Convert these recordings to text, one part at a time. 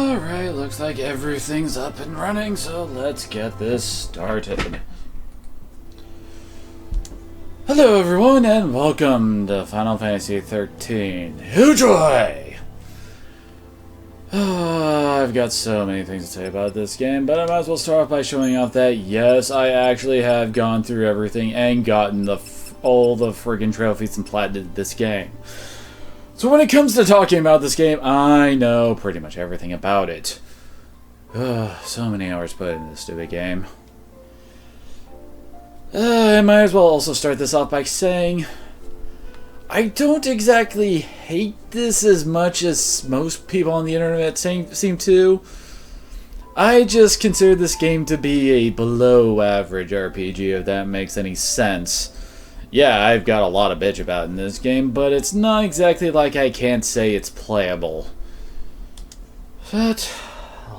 Alright, looks like everything's up and running, so let's get this started. Hello everyone, and welcome to Final Fantasy XIII. Enjoy! I've got so many things to say about this game, but I might as well start off by showing off that yes, I actually have gone through everything and gotten all the friggin' trophies and platinumed this game. So when it comes to talking about this game, I know pretty much everything about it. So many hours put into this stupid game. I might as well also start this off by saying I don't exactly hate this as much as most people on the internet seem to. I just consider this game to be a below average RPG, if that makes any sense. Yeah, I've got a lot of bitch about in this game, but it's not exactly like I can't say it's playable. But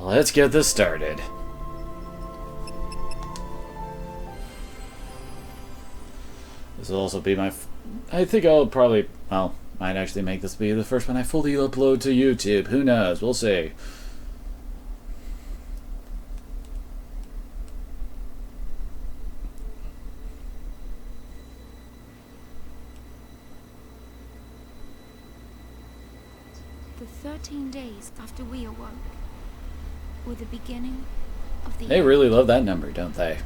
let's get this started. This will also be my... I think I'll probably... well, might actually make this be the first one I fully upload to YouTube. Who knows? We'll see. The 13 days after we awoke were the beginning of the They really love that number, don't they?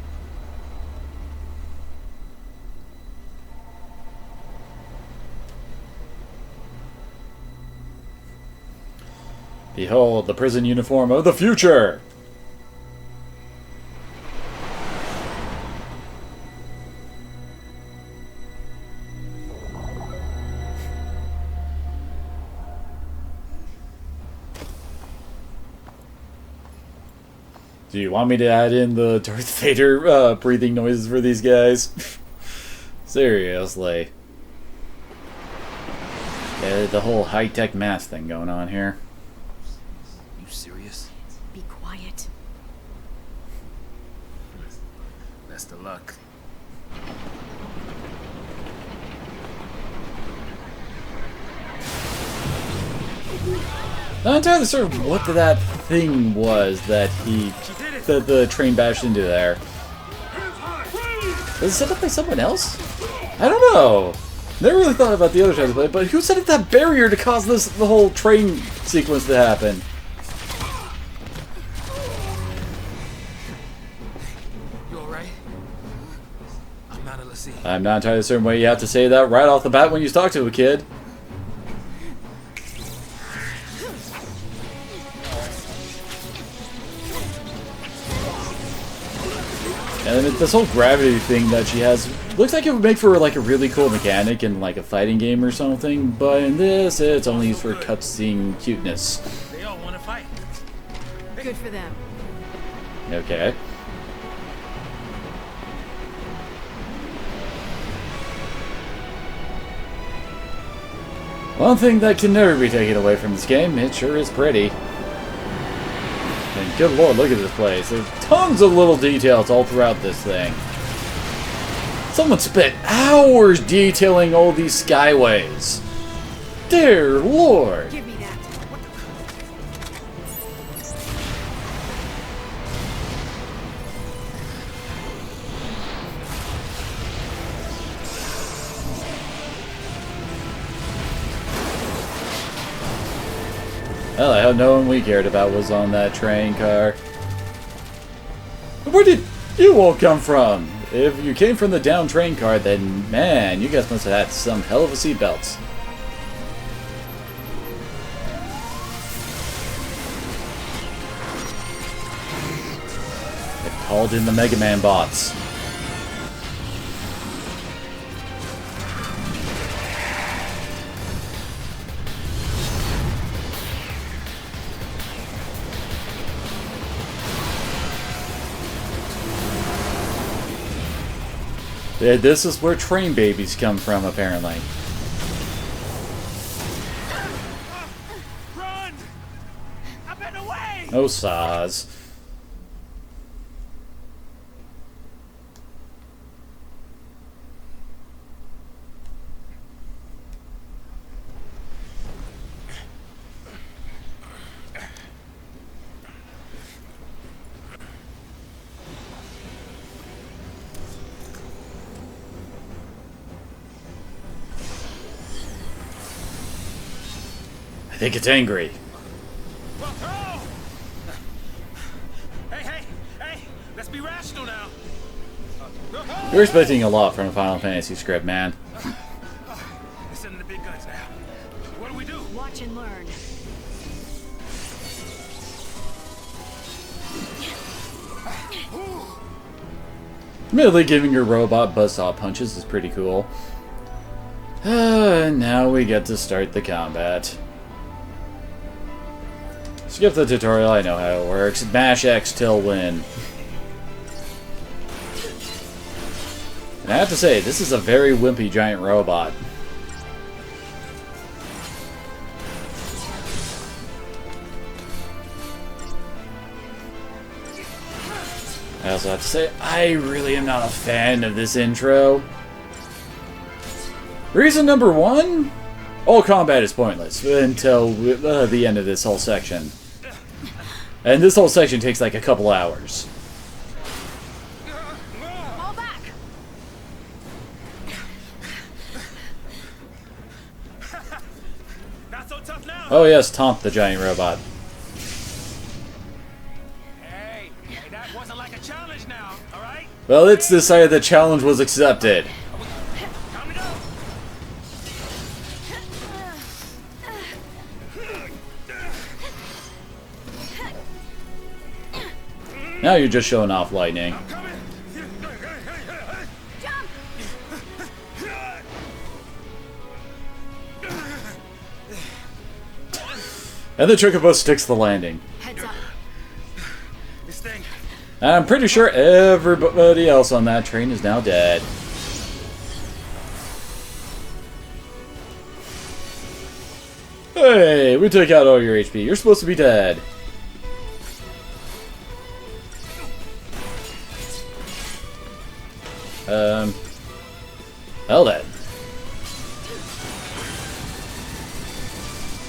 Behold, the prison uniform of the future! Do you want me to add in the Darth Vader breathing noises for these guys? Seriously. Yeah, the whole high-tech mask thing going on here. You serious? Be quiet. Best of luck. Not entirely sure what that thing was that the train bashed into there. Was it set up by someone else? I don't know. Never really thought about the other times I played, but who set up that barrier to cause the whole train sequence to happen? You alright? I'm not a Lassie. I'm not entirely certain why you have to say that right off the bat when you talk to a kid. And then this whole gravity thing that she has looks like it would make for like a really cool mechanic in like a fighting game or something, but in this it's only used for cutscene cuteness. They all want to fight. Good for them. Okay. One thing that can never be taken away from this game, it sure is pretty. And good lord, look at this place. There's tons of little details all throughout this thing. Someone spent hours detailing all these skyways. Dear lord. Give me that. Well, I hope no one we cared about was on that train car. Where did you all come from? If you came from the down train car, then man, you guys must have had some hell of a seatbelts. They've called in the Mega Man bots. Yeah, this is where train babies come from, apparently. Run! I've been away! Oh, Saz. think it's angry. Whoa! Hey! Let's be rational now. You're expecting a lot from a Final Fantasy script, man. They're sending the big guns now. What do we do? Watch and learn. Admittedly, giving your robot buzzsaw punches is pretty cool. And now we get to start the combat. Skip the tutorial, I know how it works. Mash X till win. And I have to say, this is a very wimpy giant robot. I also have to say, I really am not a fan of this intro. Reason number one? All combat is pointless until the end of this whole section. And this whole section takes like a couple hours. Fall back. Not so tough now. Oh yes, taunt the giant robot. Hey, that wasn't like a challenge now, all right? Well, it's decided the challenge was accepted. Calm it down. Now you're just showing off lightning. I'm coming. Jump. And the Chocobo sticks the landing. Heads up. This thing. And I'm pretty sure everybody else on that train is now dead. Hey, we took out all your HP. You're supposed to be dead. Hell then.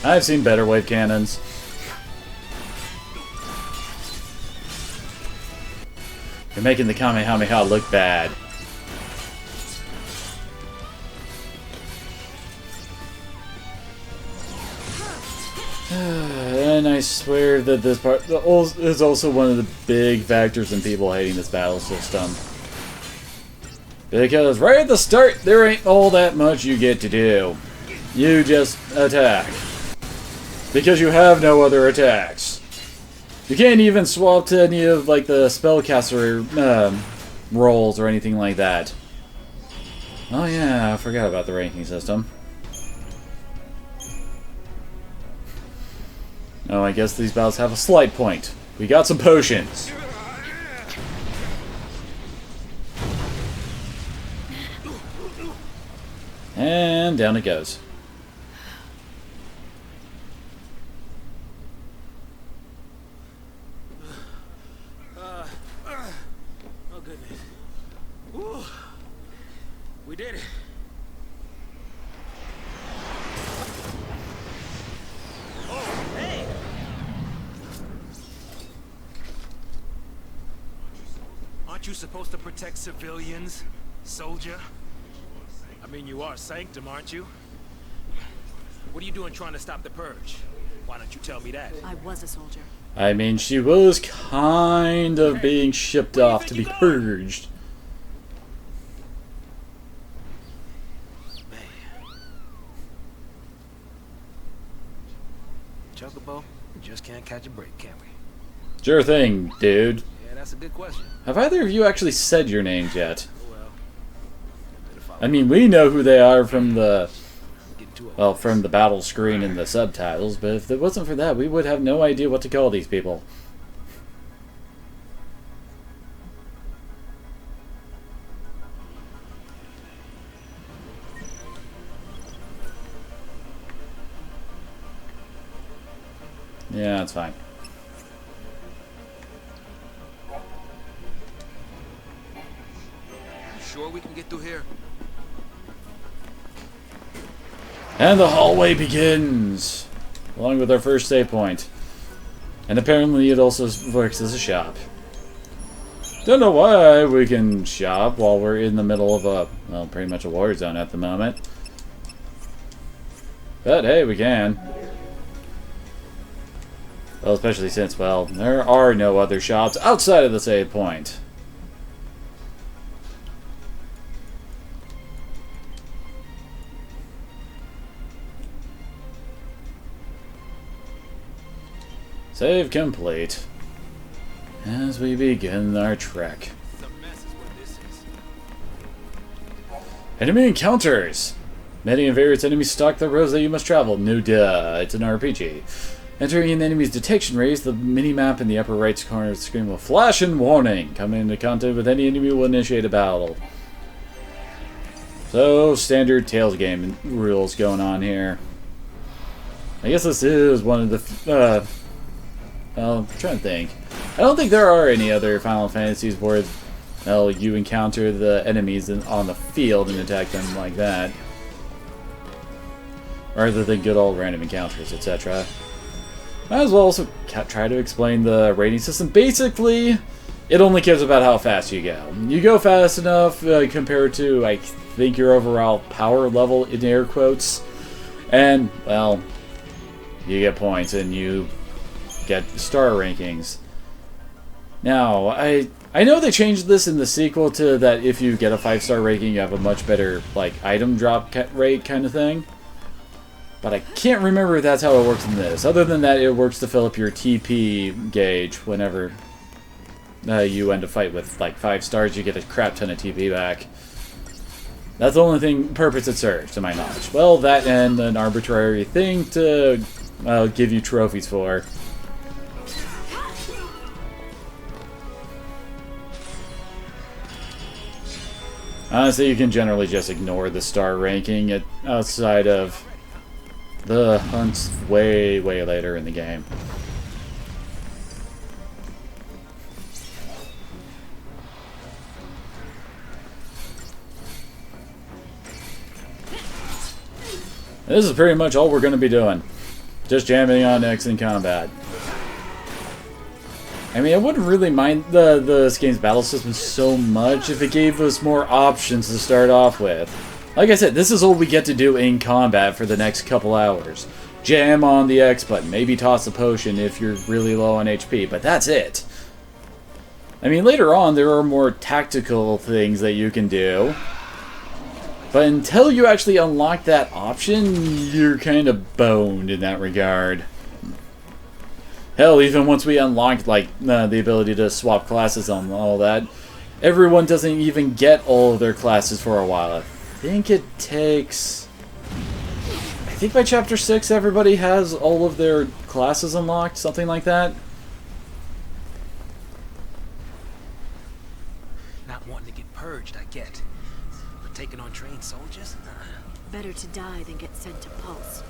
I've seen better wave cannons. You're making the Kamehameha look bad. And I swear that this part is also one of the big factors in people hating this battle system. Because right at the start, there ain't all that much you get to do. You just attack. Because you have no other attacks. You can't even swap to any of like the spellcaster roles or anything like that. Oh yeah, I forgot about the ranking system. Oh, I guess these battles have a slight point. We got some potions. And down it goes. Oh goodness. Woo. We did it. Oh, hey. Aren't you supposed to protect civilians, soldier? I mean, you are Sanctum, aren't you? What are you doing trying to stop the purge? Why don't you tell me that? I was a soldier. I mean, she was kind of being shipped off to be purged. Man. Chocobo, we just can't catch a break, can we? Sure thing, dude. Yeah, that's a good question. Have either of you actually said your names yet? Oh well. I mean, we know who they are from the, Getting too old. well, from the battle screen and the subtitles, but if it wasn't for that, we would have no idea what to call these people. Yeah, that's fine. Sure we can get through here? And the hallway begins, along with our first save point. And apparently it also works as a shop. Don't know why we can shop while we're in the middle of a, well, pretty much a war zone at the moment. But hey, we can. Well, especially since, well, there are no other shops outside of the save point. Save complete. As we begin our trek. Enemy encounters! Many and various enemies stalk the roads that you must travel. No duh, it's an RPG. Entering an enemy's detection range, the mini-map in the upper right corner of the screen will flash and warning. Coming into contact with any enemy will initiate a battle. So, standard Tales game rules going on here. I guess this is one of the... well, I'm trying to think. I don't think there are any other Final Fantasies where you encounter the enemies on the field and attack them like that. Rather than good old random encounters, etc. Might as well also try to explain the rating system. Basically, it only cares about how fast you go. You go fast enough compared to, I think, your overall power level, in air quotes. And, well, you get points and you get star rankings. Now, I know they changed this in the sequel to that if you get a 5-star ranking, you have a much better, like, item drop rate kind of thing. But I can't remember if that's how it works in this. Other than that, it works to fill up your TP gauge whenever you end a fight with, like, 5 stars. You get a crap ton of TP back. That's the only purpose it serves, to my knowledge. Well, that and an arbitrary thing to give you trophies for. Honestly, you can generally just ignore the star ranking outside of the hunts way, way later in the game. This is pretty much all we're going to be doing. Just jamming on X in combat. I mean, I wouldn't really mind this game's battle system so much if it gave us more options to start off with. Like I said, this is all we get to do in combat for the next couple hours. Jam on the X button, maybe toss a potion if you're really low on HP, but that's it. I mean, later on there are more tactical things that you can do. But until you actually unlock that option, you're kind of boned in that regard. Hell, even once we unlocked, like, the ability to swap classes and all that, everyone doesn't even get all of their classes for a while. I think it takes... I think by Chapter 6 everybody has all of their classes unlocked, something like that. Not wanting to get purged, I get. But taking on trained soldiers? Better to die than get sent to Pulse.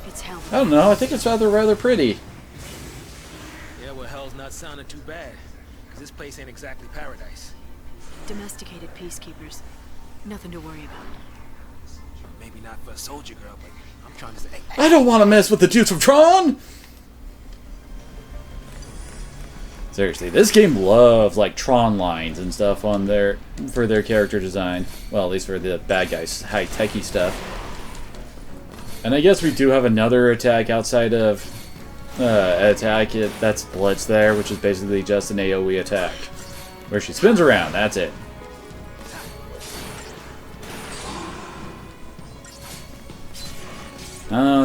It's hell. I don't know, I think it's rather pretty. Yeah, well, hell's not sounding too bad. Because this place ain't exactly paradise. Domesticated peacekeepers. Nothing to worry about. Maybe not for a soldier girl, but I'm trying to say... I don't want to mess with the dudes from Tron! Seriously, this game loves, like, Tron lines and stuff on for their character design. Well, at least for the bad guys, high-techy stuff. And I guess we do have another attack outside of attack. That's Blitz there, which is basically just an AoE attack. Where she spins around, that's it.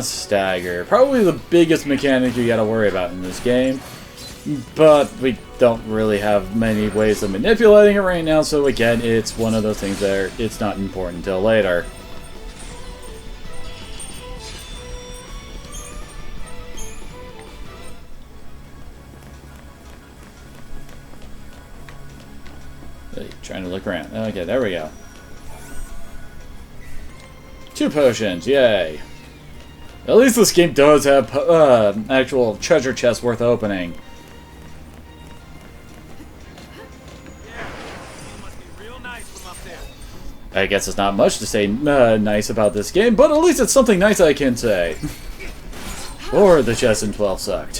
Stagger. Probably the biggest mechanic you gotta worry about in this game. But we don't really have many ways of manipulating it right now, so again, it's one of those things that it's not important until later. Trying to look around. Okay, there we go. 2 potions, yay. At least this game does have actual treasure chests worth opening. I guess it's not much to say nice about this game, but at least it's something nice I can say. Or the chest in 12 sucked.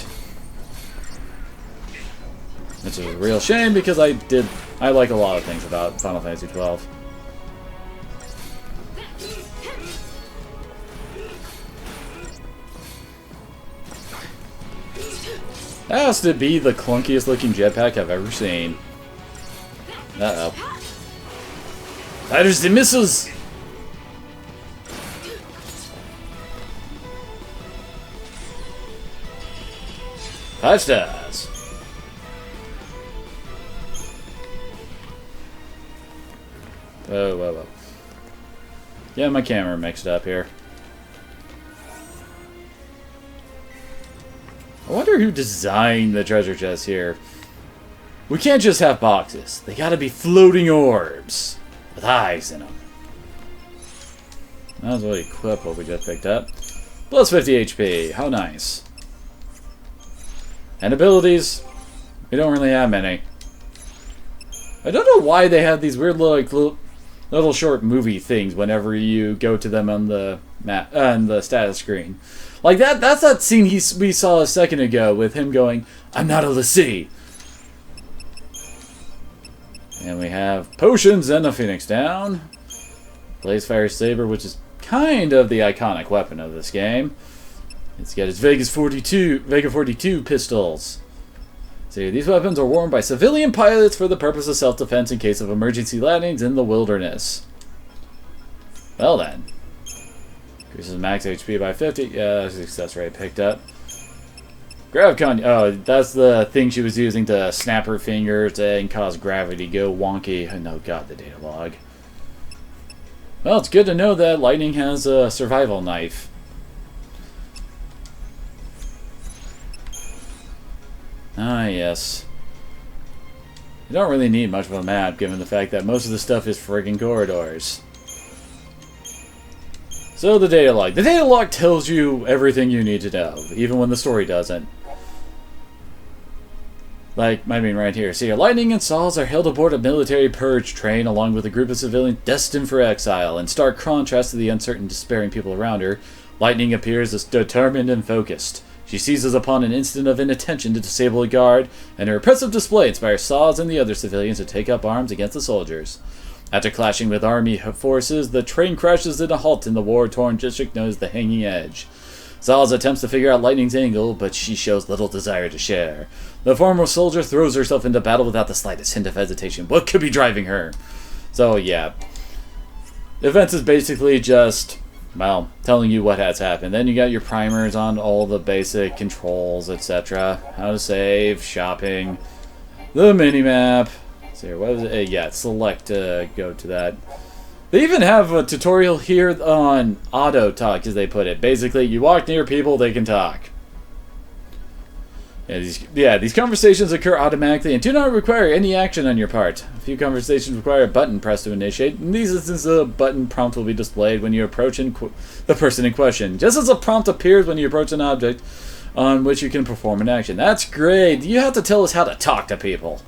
Which is a real shame because I like a lot of things about Final Fantasy XII. That has to be the clunkiest looking jetpack I've ever seen. Uh-oh. Fires the missiles! 5 stars. Whoa, whoa, whoa. Yeah, my camera mixed up here. I wonder who designed the treasure chest here. We can't just have boxes. They gotta be floating orbs with eyes in them. That was what equip what we just picked up. Plus 50 HP. How nice. And abilities, we don't really have many. I don't know why they have these weird little short movie things whenever you go to them on the map on the status screen. Like that's that scene we saw a second ago with him going, "I'm not a l'Cie." And we have potions and a Phoenix down. Blaze Fire Saber, which is kind of the iconic weapon of this game. It's got its Vega 42 pistols. So these weapons are worn by civilian pilots for the purpose of self-defense in case of emergency landings in the wilderness. Well then. Increases max HP by 50. Yeah, success rate picked up. Gravcon. Oh, that's the thing she was using to snap her fingers and cause gravity go wonky. Oh no, god, the data log. Well, it's good to know that lightning has a survival knife. Ah, yes. You don't really need much of a map, given the fact that most of the stuff is friggin' corridors. So, the data log. The data log tells you everything you need to know, even when the story doesn't. Like, I mean right here. See, Lightning and Saws are held aboard a military purge train along with a group of civilians destined for exile. In stark contrast to the uncertain, despairing people around her, Lightning appears as determined and focused. She seizes upon an instant of inattention to disable a guard, and her impressive display inspires Saws and the other civilians to take up arms against the soldiers. After clashing with army forces, the train crashes in a halt in the war-torn district known as the Hanging Edge. Saws attempts to figure out Lightning's angle, but she shows little desire to share. The former soldier throws herself into battle without the slightest hint of hesitation. What could be driving her? So, yeah. The events is basically just, well, telling you what has happened. Then you got your primers on all the basic controls, etc. How to save, shopping, the minimap. So what was it? Yeah, select to go to that. They even have a tutorial here on auto talk, as they put it. Basically, you walk near people, they can talk. These conversations occur automatically and do not require any action on your part. A few conversations require a button press to initiate. In these instances, a button prompt will be displayed when you approach the person in question, just as a prompt appears when you approach an object on which you can perform an action. That's great. You have to tell us how to talk to people.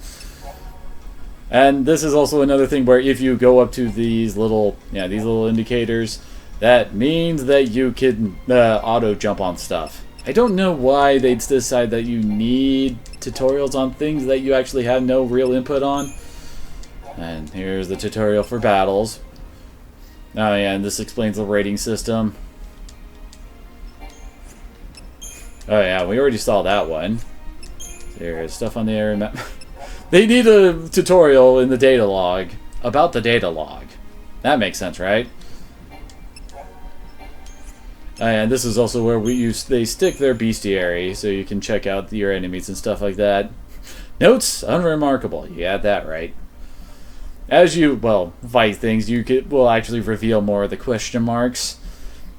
And this is also another thing where if you go up to these little indicators, that means that you can auto jump on stuff. I don't know why they'd decide that you need tutorials on things that you actually have no real input on. And here's the tutorial for battles. Oh yeah, and this explains the rating system. Oh yeah, we already saw that one. There's stuff on the area map. They need a tutorial in the data log about the data log. That makes sense, right? And this is also where they stick their bestiary, so you can check out your enemies and stuff like that. Notes, unremarkable. You got that right. As you, fight things, will actually reveal more of the question marks.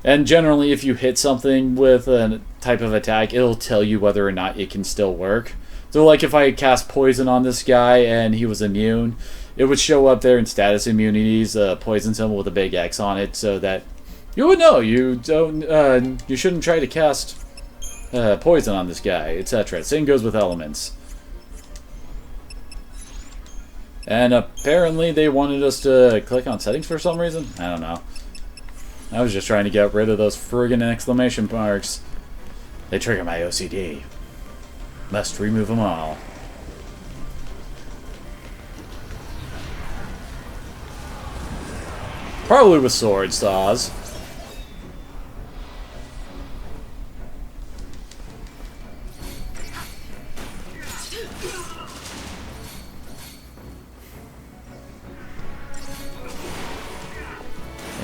And generally, if you hit something with a type of attack, it'll tell you whether or not it can still work. So, like, if I cast poison on this guy and he was immune, it would show up there in status immunities, poison symbol with a big X on it, so that you would know you shouldn't try to cast poison on this guy, etc. Same goes with elements. And apparently they wanted us to click on settings for some reason. I don't know. I was just trying to get rid of those friggin' exclamation marks. They trigger my OCD. Must remove them all. Probably with sword saws.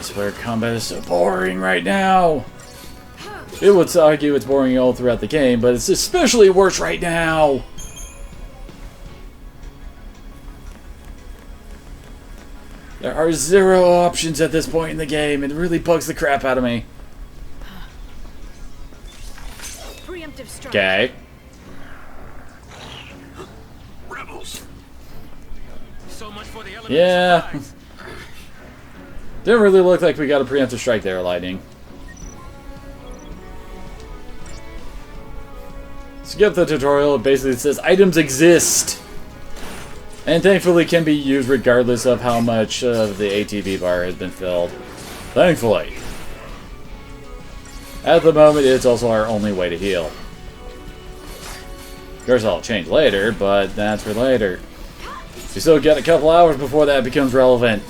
I swear combat is so boring right now. It would argue it's boring all throughout the game, but it's especially worse right now. There are 0 options at this point in the game. It really bugs the crap out of me. Preemptive strike. Okay. Rebels. So much for the element Yeah. of surprise. Didn't really look like we got a preemptive strike there, Lightning. Skip the tutorial. It basically says items exist. And thankfully can be used regardless of how much of the ATB bar has been filled. Thankfully. At the moment, it's also our only way to heal. Of course, that'll change later, but that's for later. We still get a couple hours before that becomes relevant.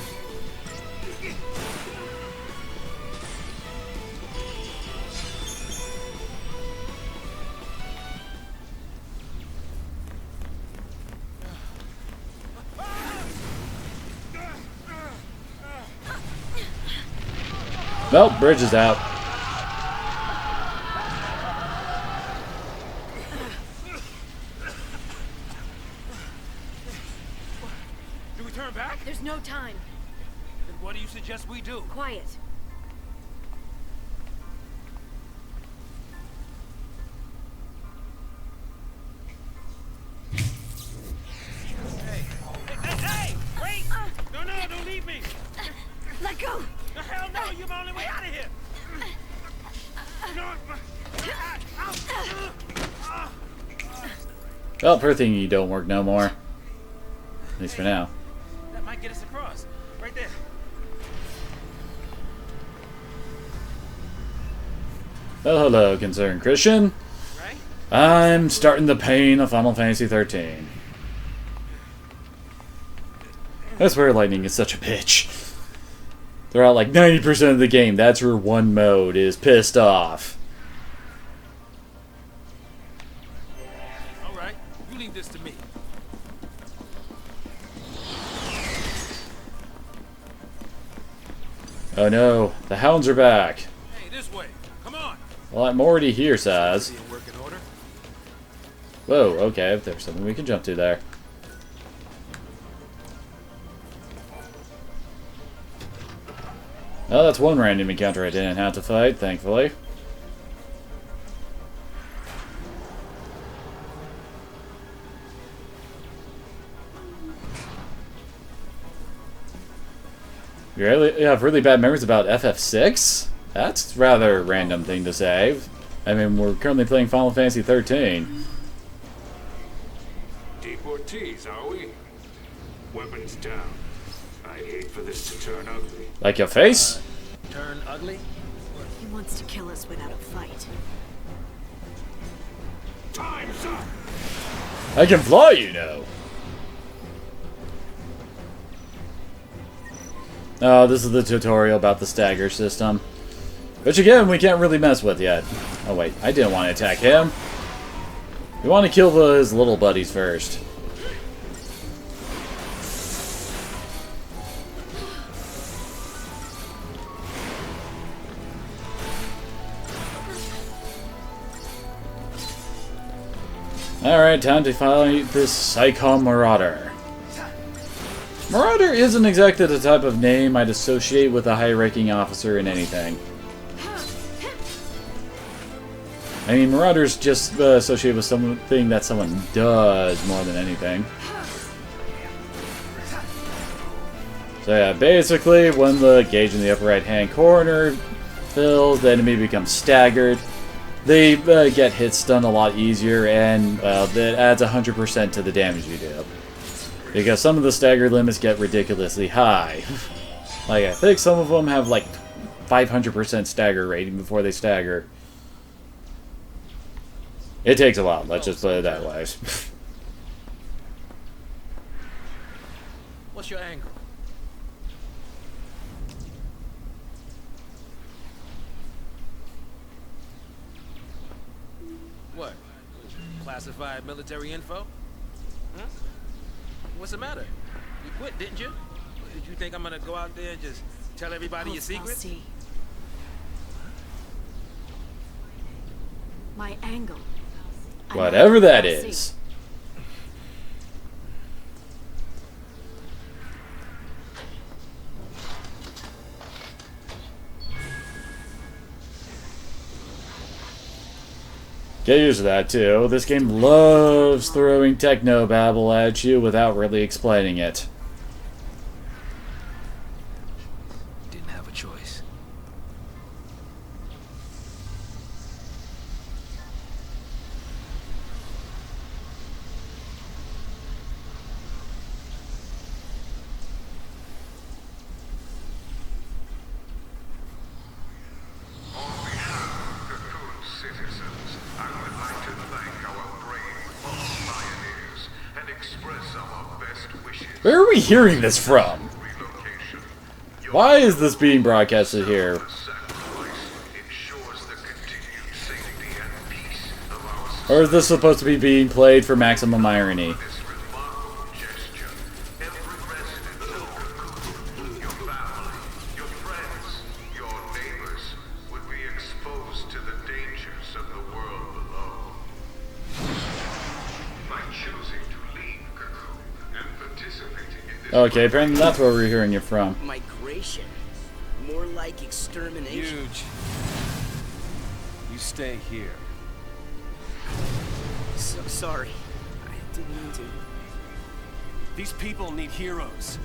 Nope, bridge is out. Do we turn back? There's no time. Then what do you suggest we do? Quiet. Hey! Wait! No, don't leave me! Let go! The hell no! You're my only way out of here! Well, poor thing you don't work no more. At least for now. That might get us across. Right there. Well, hello, concerned Christian. Right? I'm starting the pain of Final Fantasy XIII. That's where Lightning is such a bitch. Throughout like 90% of the game, that's her one mode, is pissed off. Alright, you leave this to me. Oh no, the hounds are back. Hey, this way. Come on. Well, I'm already here, Saz. In working order. Whoa, okay, there's something we can jump to there. Well, that's one random encounter I didn't have to fight, thankfully. You have really bad memories about FF6? That's a rather random thing to say. I mean, we're currently playing Final Fantasy XIII. Deportees, are we? Weapons down. I'd hate for this to turn ugly. Like your face? Turn ugly? He wants to kill us without a fight. Time's up! I can fly, you know. Oh, this is the tutorial about the stagger system. Which again, we can't really mess with yet. Oh wait, I didn't want to attack him. We want to kill his little buddies first. Alright, time to fight this Psycho Marauder. Marauder isn't exactly the type of name I'd associate with a high-ranking officer in anything. I mean, Marauder's just associated with something that someone does more than anything. So yeah, basically, when the gauge in the upper right-hand corner fills, the enemy becomes staggered. They get hit stun a lot easier, and well, that adds 100% to the damage you do. Because some of the stagger limits get ridiculously high. Like, I think some of them have like 500% stagger rating before they stagger. It takes a while, let's just put it that way. What's your angle? What? Classified military info? Huh? What's the matter? You quit, didn't you? Did you think I'm gonna go out there and just Tell everybody your Pulse, I'll secret? see. My angle. Whatever that is. Get used to that too. This game loves throwing techno babble at you without really explaining it. Didn't have a choice. On behalf of the Cocoon citizens, I would like to thank our brave false pioneers and express our best wishes Where are we hearing this from? for relocation. Your Why is this being broadcasted here? sacrifice ensures the continued safety and peace of our society. Or is this supposed to be being played for maximum irony? This remarkable gesture, every resident of Cocoon, your family, your friends, your neighbors, would be exposed to the dangers of the world below. By choosing to leave Cocoon and participating in this Okay, apparently that's where we're hearing it from. Migration. More like extermination. Huge. You stay here. So sorry. I didn't mean to. These people need heroes.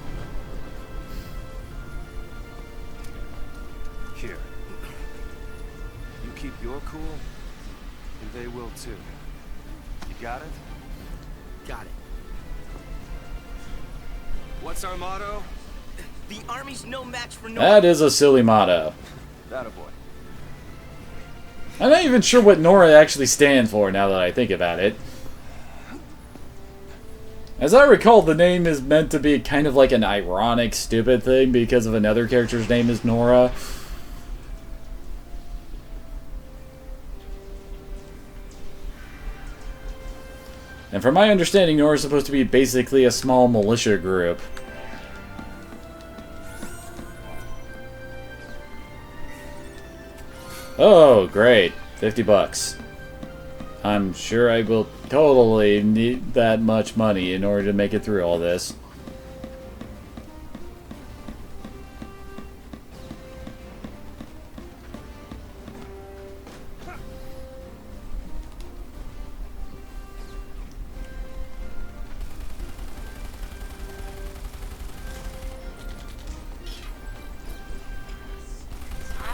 Here. You keep your cool, and they will too. You got it? Got it. What's our motto? The army's no match for no. That is a silly motto. That a boy. I'm not even sure what Nora actually stands for now that I think about it. As I recall, the name is meant to be kind of like an ironic, stupid thing because of another character's name is Nora. And from my understanding, Nora is supposed to be basically a small militia group. Oh, great. 50 bucks. I'm sure I will totally need that much money in order to make it through all this.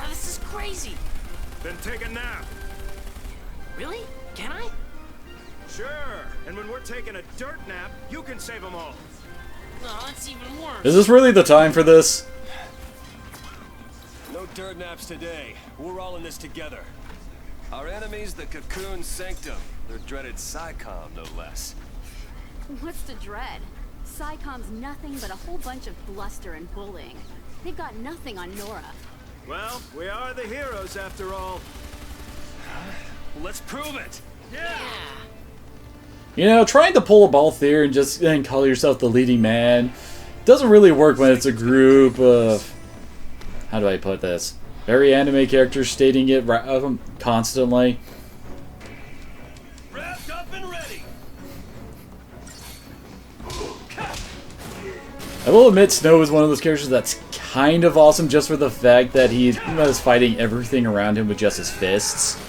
This is crazy. Then take a nap. Really? Can I? Sure. And when we're taking a dirt nap, you can save them all. No, that's even worse. Is this really the time for this? No dirt naps today. We're all in this together. Our enemy's the Cocoon Sanctum. Their dreaded SciComm, no less. What's to dread? SciComm's nothing but a whole bunch of bluster and bullying. They've got nothing on Nora. Well, we are the heroes after all. Let's prove it! Yeah. You know, trying to pull a ball here and just call yourself the leading man doesn't really work when it's a group of... How do I put this? Very anime characters stating it constantly. Wrapped up and ready! I will admit Snow is one of those characters that's kind of awesome just for the fact that he is fighting everything around him with just his fists.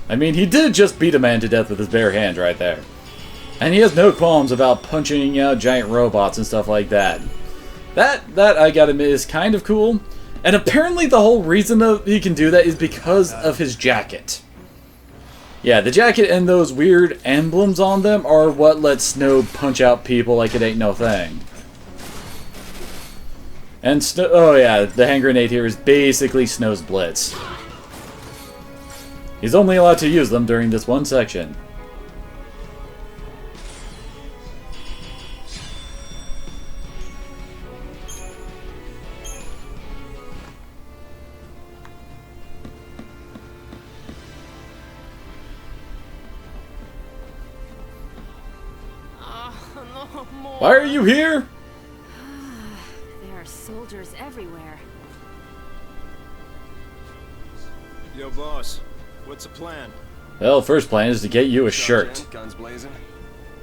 I mean, he did just beat a man to death with his bare hand right there. And he has no qualms about punching out giant robots and stuff like that. That I gotta admit, is kind of cool. And apparently the whole reason that he can do that is because of his jacket. Yeah, the jacket and those weird emblems on them are what lets Snow punch out people like it ain't no thing. And Snow, oh yeah, the hand grenade here is basically Snow's Blitz. He's only allowed to use them during this one section. No more. Why are you here? are soldiers everywhere. Yo, boss. What's the plan? Well, first plan is to get you a shirt. Guns blazing.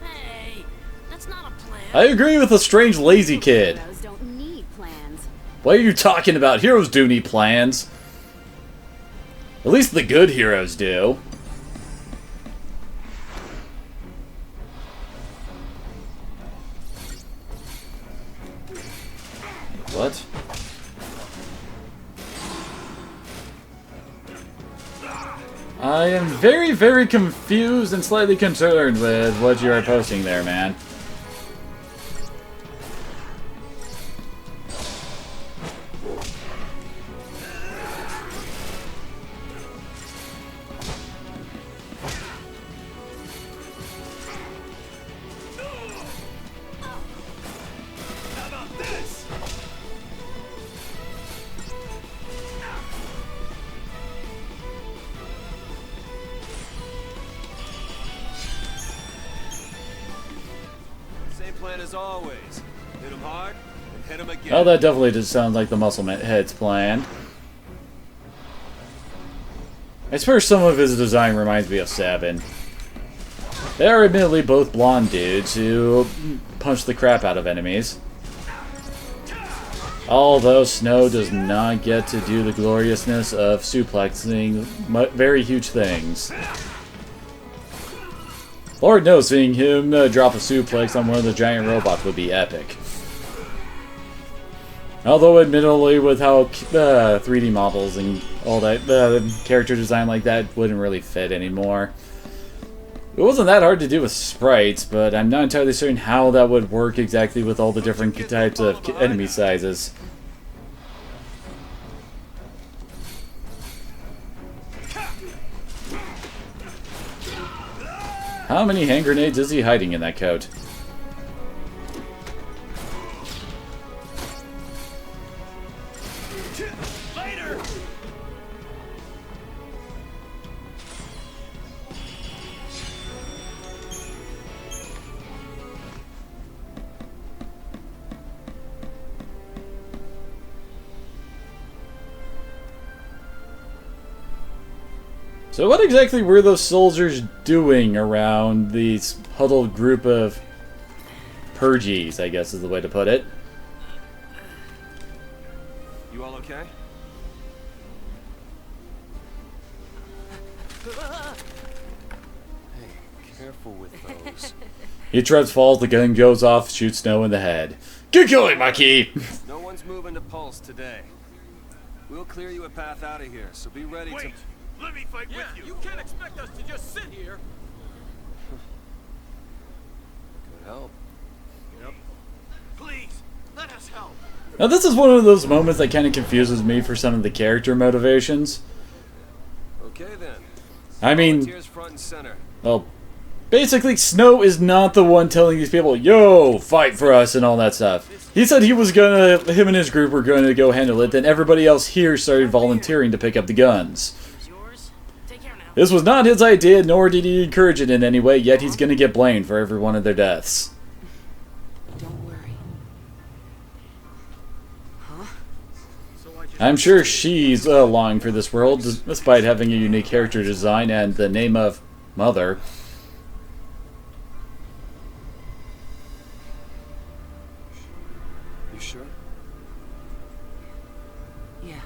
Hey, that's not a plan. I agree with the strange lazy kid. Heroes don't need plans. What are you talking about? Heroes do need plans. At least the good heroes do. What? I am very, very confused and slightly concerned with what you are posting there, man. Same plan as always. Hit him hard and hit him again. Well, that definitely just sounds like the Muscle Head's plan. I suppose some of his design reminds me of Sabin. They are admittedly both blonde dudes who punch the crap out of enemies. Although Snow does not get to do the gloriousness of suplexing very huge things. Lord knows, seeing him drop a suplex on one of the giant robots would be epic. Although, admittedly, with how 3D models and all that, character design like that wouldn't really fit anymore. It wasn't that hard to do with sprites, but I'm not entirely certain how that would work exactly with all the different types of enemy sizes. How many hand grenades is he hiding in that coat? Later! So what exactly were those soldiers doing around this huddled group of purgies, I guess is the way to put it? You all okay? Hey, careful with those. He trips, falls, the gun goes off, shoots Snow in the head. Good going, Maki! No one's moving to Pulse today. We'll clear you a path out of here, so be ready Wait! Let me fight with you! You can't expect us to just sit here! Good help. Yep. Please, let us help! Now this is one of those moments that kind of confuses me for some of the character motivations. Okay then. I mean, Volunteers front and center. well, basically Snow is not the one telling these people, yo, fight for us and all that stuff. He said he was gonna, him and his group were going to go handle it, then everybody else here started volunteering to pick up the guns. Yours? Take care now. This was not his idea, nor did he encourage it in any way, yet he's gonna get blamed for every one of their deaths. Don't worry. I'm sure she's longing for this world, despite having a unique character design and the name of Mother. You sure? Yeah.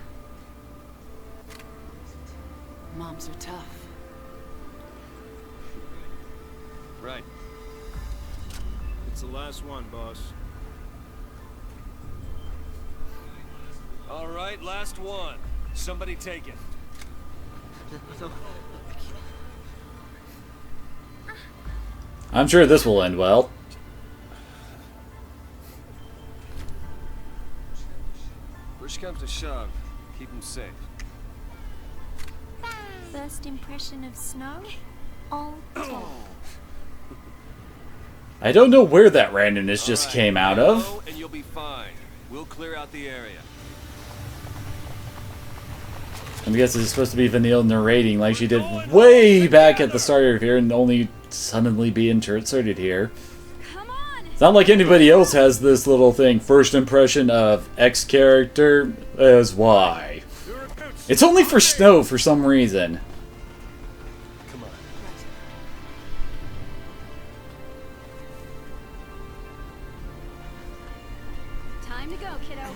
Moms are tough. Right. It's the last one, boss. All right, last one. Somebody take it. I'm sure this will end well. Push comes to shove. Keep him safe. First impression of Snow? All talk. I don't know where that randomness just All right, came out go, of. and you'll be fine. We'll clear out the area. I guess it's supposed to be Vanille narrating like she did way back at the start of here and only suddenly be inserted here. Come on! It's not like anybody else has this little thing. First impression of X character is Y. It's only for Snow for some reason. Come on. Time to go, kiddo.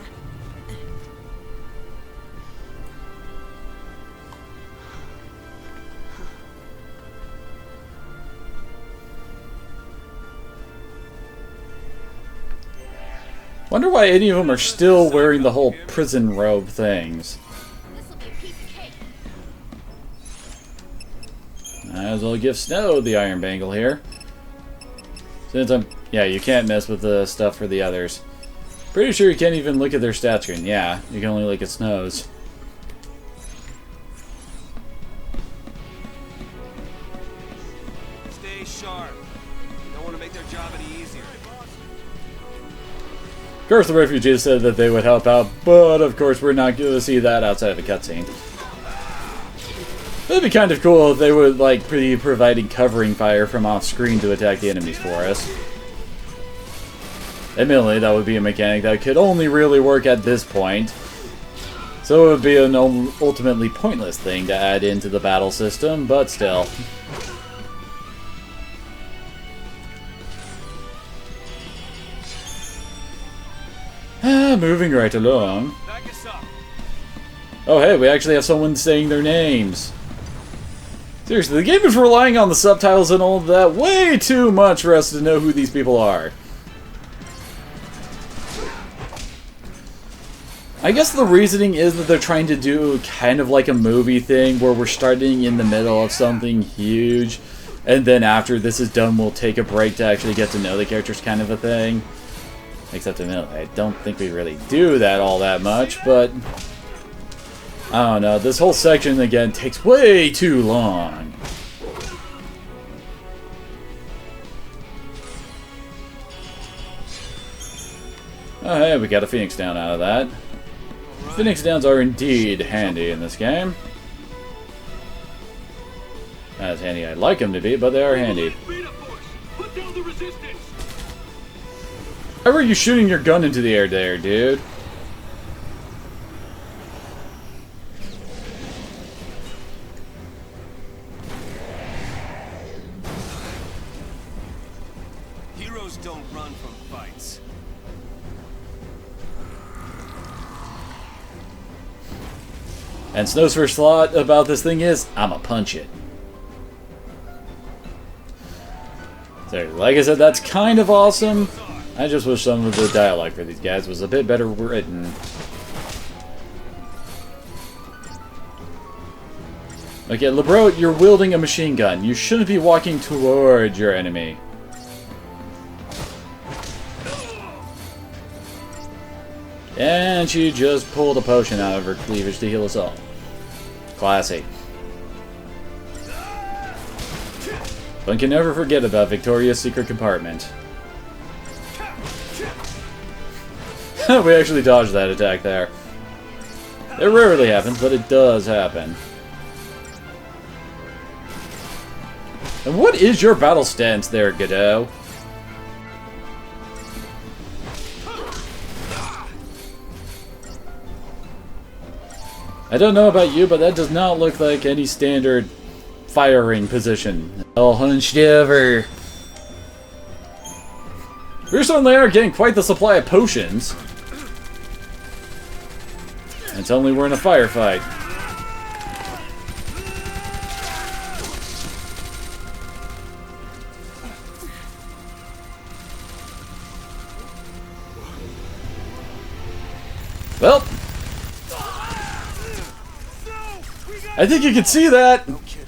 Wonder why any of them are still wearing the whole prison robe things. This'll be a piece of cake. Might as well give Snow the iron bangle here. Since yeah, you can't mess with the stuff for the others. Pretty sure you can't even look at their stat screen. Yeah, you can only look at Snow's. Stay sharp. Don't want to make their job any easier. Of course, the refugees said that they would help out, but of course we're not going to see that outside of a cutscene. It'd be kind of cool if they would like be providing covering fire from off screen to attack the enemies for us. Admittedly, that would be a mechanic that could only really work at this point. So it would be an ultimately pointless thing to add into the battle system, but still. Moving right along. Back us up. Oh hey, we actually have someone saying their names. Seriously, the game is relying on the subtitles and all of that way too much for us to know who these people are. I guess the reasoning is that they're trying to do kind of like a movie thing where we're starting in the middle of something huge and then after this is done we'll take a break to actually get to know the characters kind of a thing. Except I don't think we really do that all that much, but I don't know. This whole section, again, takes way too long. Oh, hey, we got a Phoenix Down out of that. Phoenix Downs are indeed handy in this game. Not as handy I'd like them to be, but they are handy. How are you shooting your gun into the air there, dude? Heroes don't run from fights. And Snow's first thought about this thing is, I'ma punch it. So, like I said, that's kind of awesome. I just wish some of the dialogue for these guys was a bit better written. Okay, LeBro, you're wielding a machine gun. You shouldn't be walking towards your enemy. And she just pulled a potion out of her cleavage to heal us all. Classy. One can never forget about Victoria's secret compartment. We actually dodged that attack there. It rarely happens, but it does happen. And what is your battle stance there, Godot? I don't know about you, but that does not look like any standard firing position. All hunched over. We certainly are getting quite the supply of potions. And suddenly we're in a firefight. Well, I think you can see that. No kidding.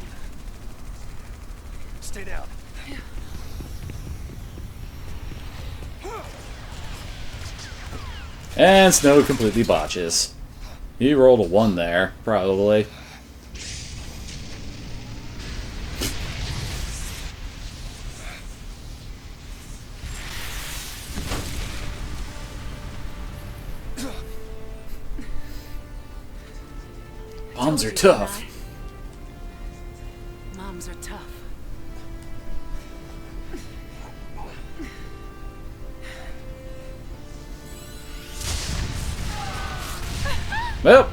Stay down. And Snow completely botches. He rolled a 1 there, probably. Bombs are tough. Moms are tough. Well.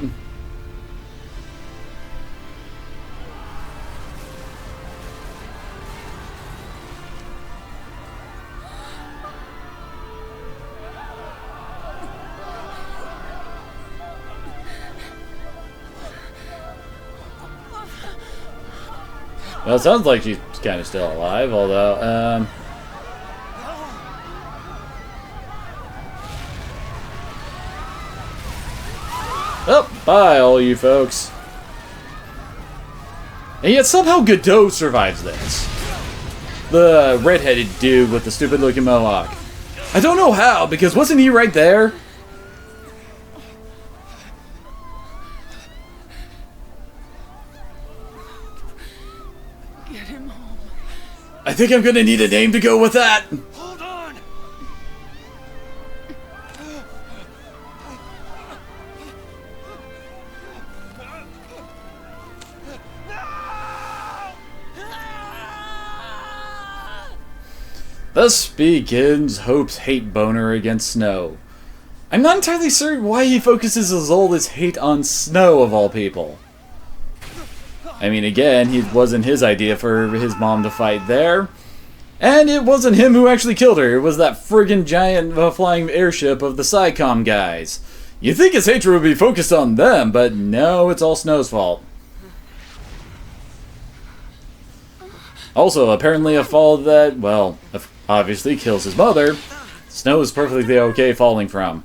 Well, it sounds like she's kind of still alive, although, oh, bye, all you folks. And yet somehow Godot survives this. The red-headed dude with the stupid-looking mohawk. I don't know how, because wasn't he right there? Get him home. I think I'm gonna need a name to go with that. Hold on! Thus begins Hope's hate boner against Snow. I'm not entirely certain why he focuses all his hate on Snow, of all people. I mean, again, it wasn't his idea for his mom to fight there. And it wasn't him who actually killed her. It was that friggin' giant flying airship of the SciComm guys. You'd think his hatred would be focused on them, but no, it's all Snow's fault. Also, apparently a fall that, well, obviously kills his mother. Snow is perfectly okay falling from.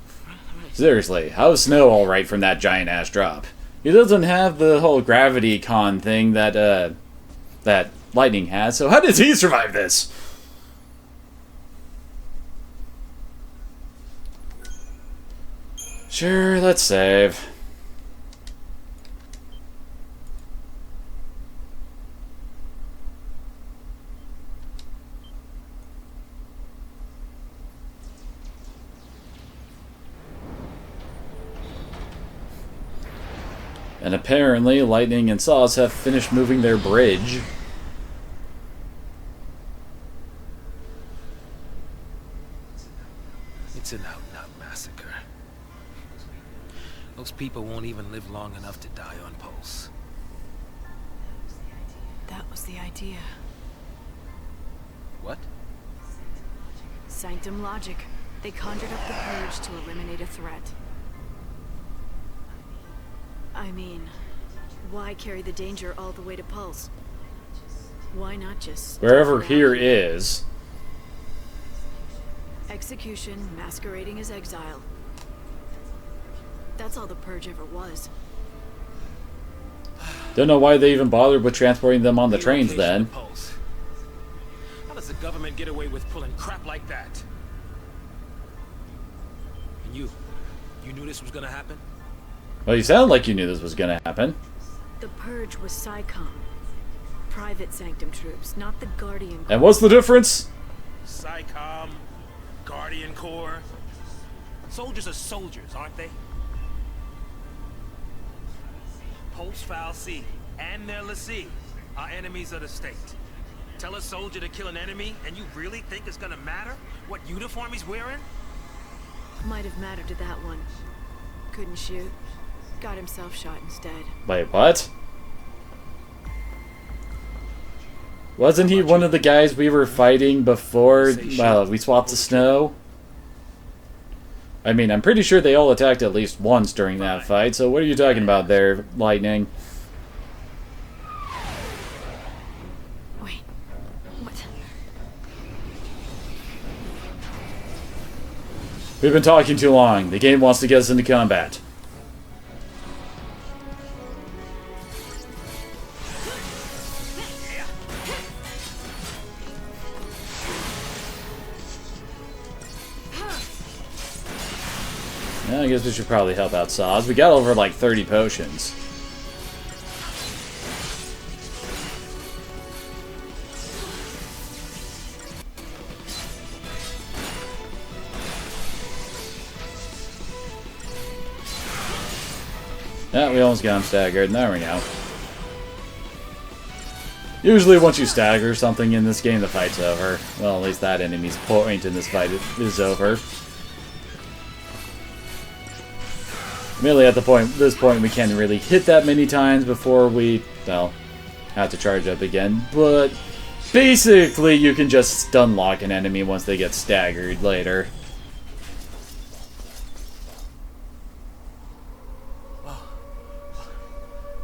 Seriously, how is Snow alright from that giant-ass drop? He doesn't have the whole gravity con thing that, that Lightning has, so how does he survive this? Sure, let's save. And apparently, Lightning and Sauce have finished moving their bridge. It's an out-and-out massacre. Those people won't even live long enough to die on Pulse. That was the idea. What? Sanctum logic. They conjured up the Purge to eliminate a threat. I mean, why carry the danger all the way to Pulse? Why not just... Wherever here is. Execution masquerading as exile. That's all the Purge ever was. Don't know why they even bothered with transporting them on the trains then. Pulse. How does the government get away with pulling crap like that? And you knew this was gonna happen? Well, you sound like you knew this was gonna happen. The Purge was SciComm. Private Sanctum troops, not the Guardian. And what's the difference? SciComm, Guardian Corps. Soldiers are soldiers, aren't they? Pulse Foul C and their lessee are enemies of the state. Tell a soldier to kill an enemy, and you really think it's gonna matter what uniform he's wearing? Might have mattered to that one. Couldn't shoot. Got himself shot instead. Wait, what? Wasn't he one of the guys we were fighting before we swapped to Snow? I mean, I'm pretty sure they all attacked at least once during that fight, so what are you talking about there, Lightning? Wait, what? We've been talking too long. The game wants to get us into combat. I guess we should probably help out Saz. We got over like 30 potions. Yeah, we almost got him staggered. There we go. Usually once you stagger something in this game, the fight's over. Well, at least that enemy's point in this fight is over. Merely at this point, we can't really hit that many times before we, well, have to charge up again. But basically, you can just stun lock an enemy once they get staggered later.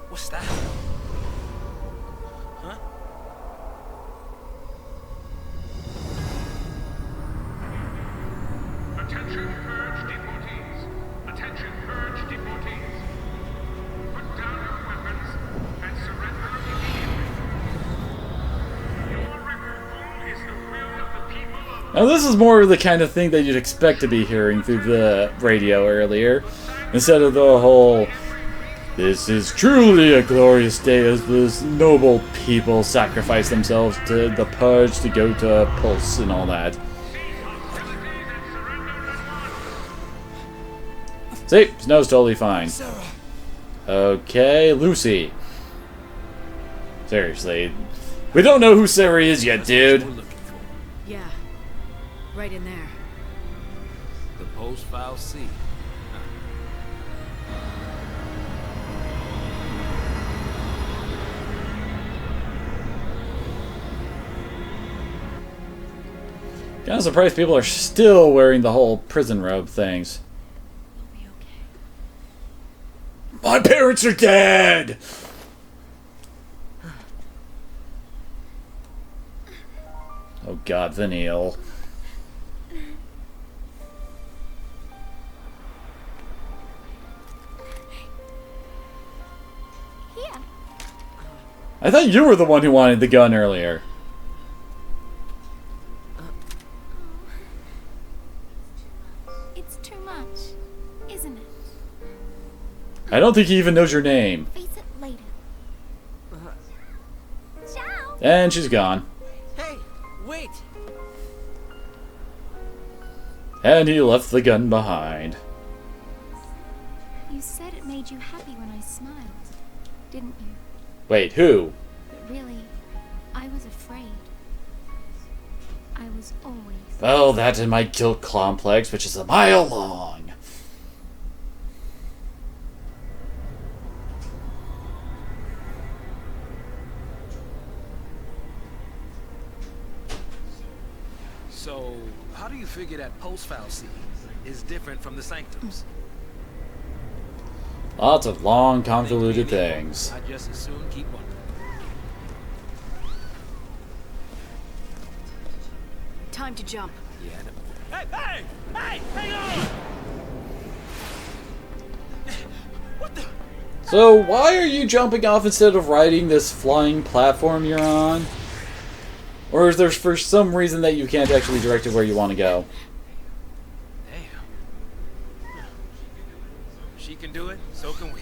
What's that? Huh? Attention, purge deportees. Attention, purge deportees. Put down your weapons and surrender immediately. Your removal is the will of the people of... Now this is more of the kind of thing that you'd expect to be hearing through the radio earlier, instead of the whole, "This is truly a glorious day as this noble people sacrifice themselves to the purge to go to Pulse," and all that. See, Snow's totally fine. Okay, Lucy. Seriously. We don't know who Sarah is yet, dude. Yeah. Right in there. The post-file C. Kinda surprised people are still wearing the whole prison robe things. We'll be okay. My parents are dead! Oh god, Vanille. Here. I thought you were the one who wanted the gun earlier. It's too much, isn't it? I don't think he even knows your name. Face it later. Ciao. And she's gone. Hey, wait! And he left the gun behind. You said it made you happy when I smiled, didn't you? Wait, who? But really, I was afraid. I was always. Oh, that and my guilt complex, which is a mile long. So, how do you figure that post-file C is different from the sanctums? Lots of long, convoluted things. I just as soon keep wondering. Time to jump. Yeah, Hey, hey! Hey! Hang on! What the? So, why are you jumping off instead of riding this flying platform you're on? Or is there for some reason that you can't actually direct it where you want to go? Damn. She can do it, so can we.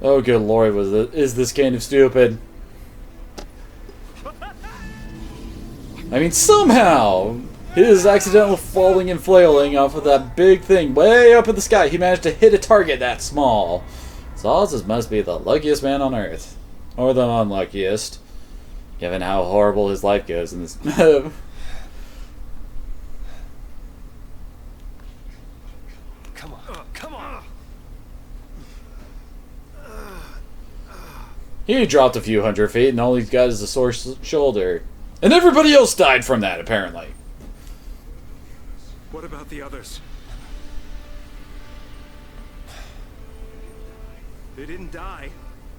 Oh, good lord, is this kind of stupid? I mean, somehow, his accidental falling and flailing off of that big thing way up in the sky, he managed to hit a target that small. Sazes must be the luckiest man on Earth. Or the unluckiest, given how horrible his life goes in this. Come on, come on! He dropped a few 100 feet, and all he's got is a sore shoulder. And everybody else died from that, apparently. What about the others? They didn't die.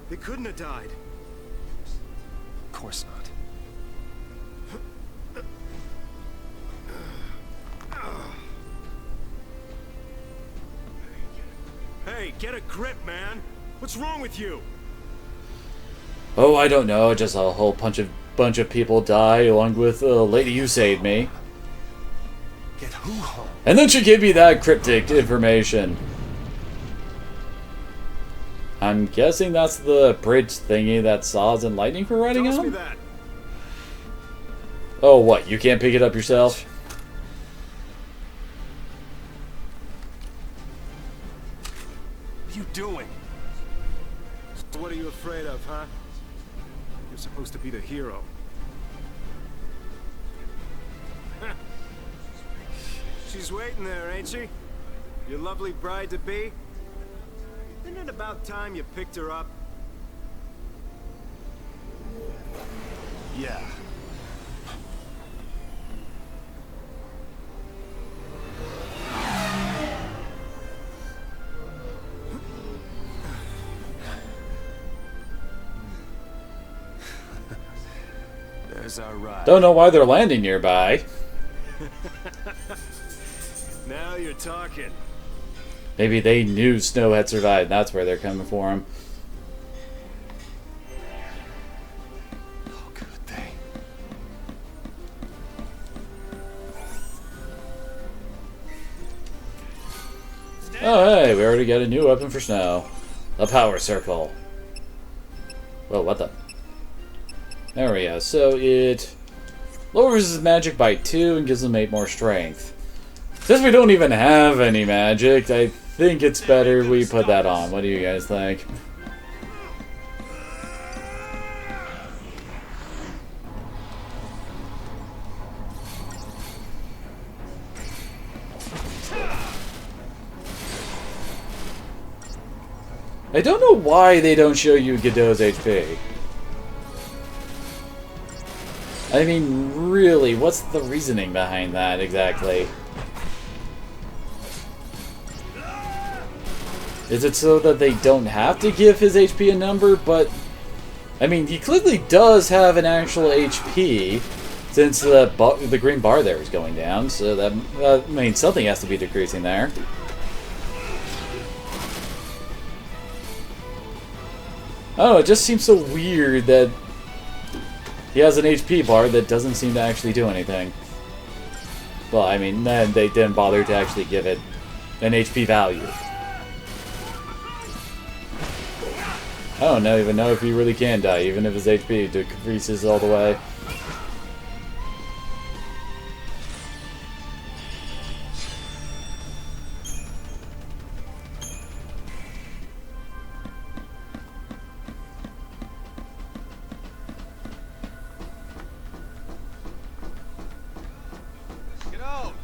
They couldn't have died. Of course not. Hey, get a grip, man! What's wrong with you? Oh, I don't know. Just a whole bunch of people die, along with a lady who saved me. Get who home? And then she gave me that cryptic information. I'm guessing that's the bridge thingy that Saz and Lightning were riding Tell me on? that. Oh, what? You can't pick it up yourself? What are you doing? So what are you afraid of, huh? You're supposed to be the hero. She's waiting there, ain't she? Your lovely bride-to-be? Isn't it about time you picked her up? Yeah. There's our ride. Don't know why they're landing nearby. Now you're talking. Maybe they knew Snow had survived. And that's where they're coming for him. Oh, good thing. Oh, hey, we already got a new weapon for Snow. The Power Circle. Whoa, what the? There we go. So it lowers his magic by 2 and gives him 8 more strength. Since we don't even have any magic, I think it's better we put that on. What do you guys think? I don't know why they don't show you Godot's HP. I mean, really, what's the reasoning behind that exactly? Is it so that they don't have to give his HP a number? But, I mean, he clearly does have an actual HP, since the green bar there is going down, so that means something has to be decreasing there. Oh, it just seems so weird that he has an HP bar that doesn't seem to actually do anything. Well, I mean, then they didn't bother to actually give it an HP value. I don't even know if he really can die, even if his HP decreases all the way.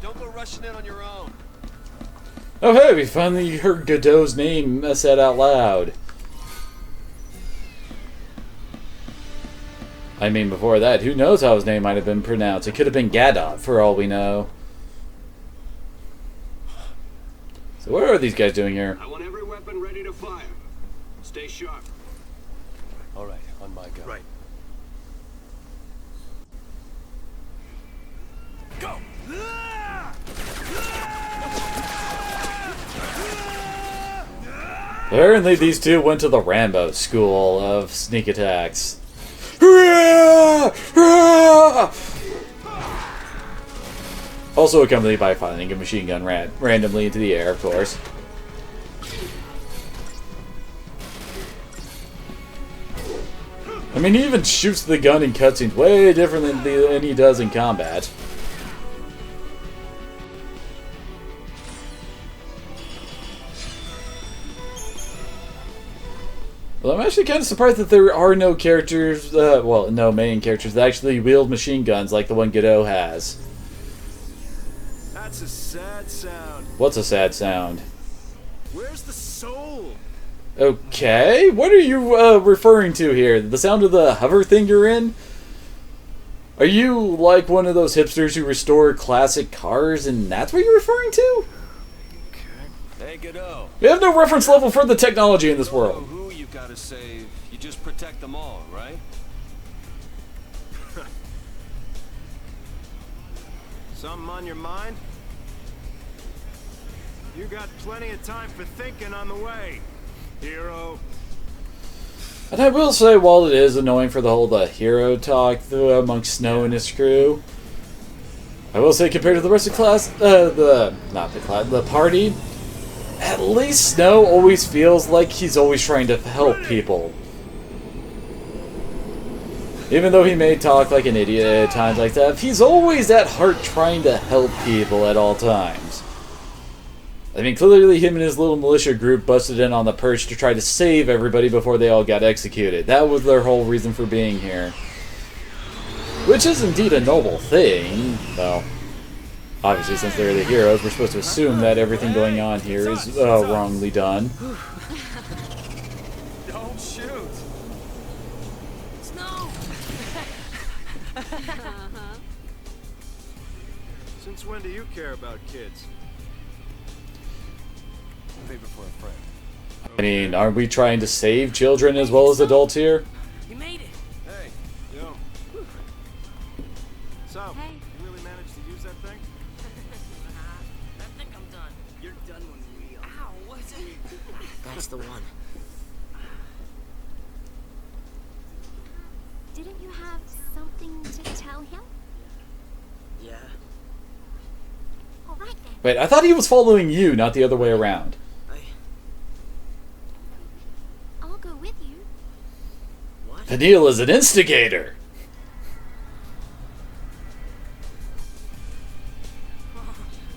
Don't go rushing in on your own. Oh hey, we finally heard Godot's name said out loud. I mean, before that, who knows how his name might have been pronounced? It could have been Gadot, for all we know. So what are these guys doing here? I want every weapon ready to fire. Stay sharp. All right, on my go. Right. Go! Apparently these two went to the Rambo school of sneak attacks. Also accompanied by firing a machine gun randomly into the air, of course. I mean, he even shoots the gun in cutscenes way different than he does in combat. Well, I'm actually kind of surprised that there are no characters, well, no main characters that actually wield machine guns like the one Godot has. That's a sad sound. What's a sad sound? Where's the soul? Okay, what are you referring to here? The sound of the hover thing you're in? Are you like one of those hipsters who restore classic cars and that's what you're referring to? Hey, Godot. We have no reference level for the technology in this You know world. who you gotta save. You just protect them all, right? Something on your mind? You got plenty of time for thinking on the way, hero. And I will say, while it is annoying for the whole hero talk amongst Snow and his crew, I will say compared to the rest of the party, at least Snow always feels like he's always trying to help people. Even though he may talk like an idiot at times like that, he's always at heart trying to help people at all times. I mean, clearly him and his little militia group busted in on the perch to try to save everybody before they all got executed. That was their whole reason for being here. Which is indeed a noble thing, though. Obviously, since they're the heroes, we're supposed to assume that everything going on here is wrongly done. Since when do you care about kids? Paper for a friend. I mean, aren't we trying to save children as well as adults here? You made it. Hey, Yo. So, Hey. you really managed to use that thing? I think I'm done. You're done when we are. Ow, what's it? That's the one. Didn't you have something to tell him? Yeah. All right then. Wait, I thought he was following you, not the other way around. I'll go with you. What? Vanille is an instigator.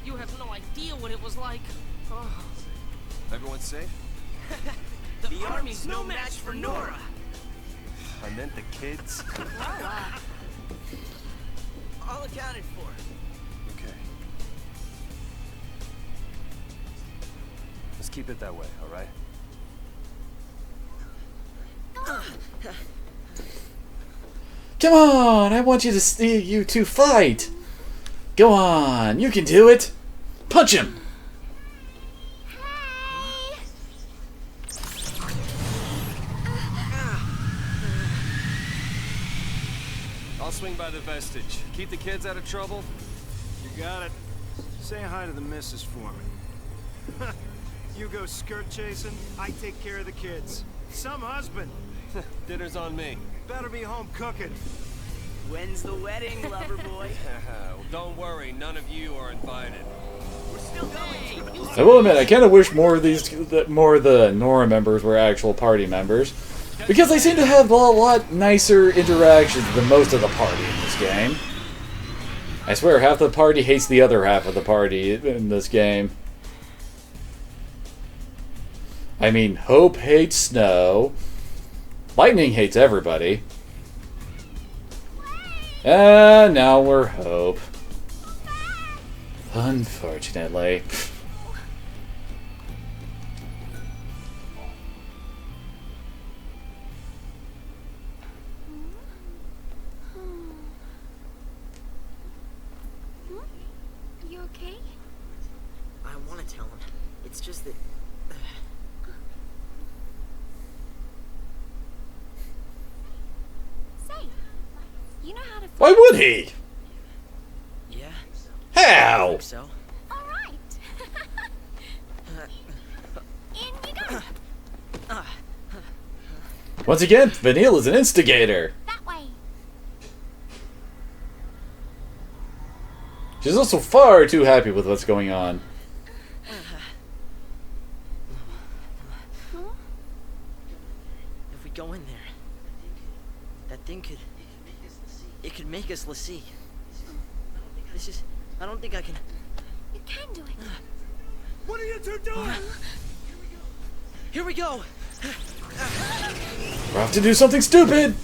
You have no idea what it was like. Oh. everyone safe? The army's no match for Nora. I meant the kids. All accounted for. Okay. Let's keep it that way, all right? Come on, I want you to see you two fight. Go on, you can do it. Punch him. I'll swing by the vestige. Keep the kids out of trouble. You got it. Say hi to the missus for me. You go skirt chasing, I take care of the kids. Some husband. Dinner's on me. Better be home cooking. When's the wedding, lover boy? Well, don't worry, none of you are invited. We're still going. I will admit, I kind of wish more of the Nora members were actual party members, because they seem to have a lot nicer interactions than most of the party in this game. I swear, half the party hates the other half of the party in this game. I mean, Hope hates Snow. Lightning hates everybody. And now we're Hope. Unfortunately. You okay? I want to tell him. It's just that. Say, you know how to Why would he? Yeah. I How? think so. All right. In you go. Once again, Vanille is an instigator. That way. She's also far too happy with what's going on. If we go in there, that thing could. It could make us Lassie. This is. I don't think I can. You can do it. What are you two doing? Here we go. We'll have to do something stupid.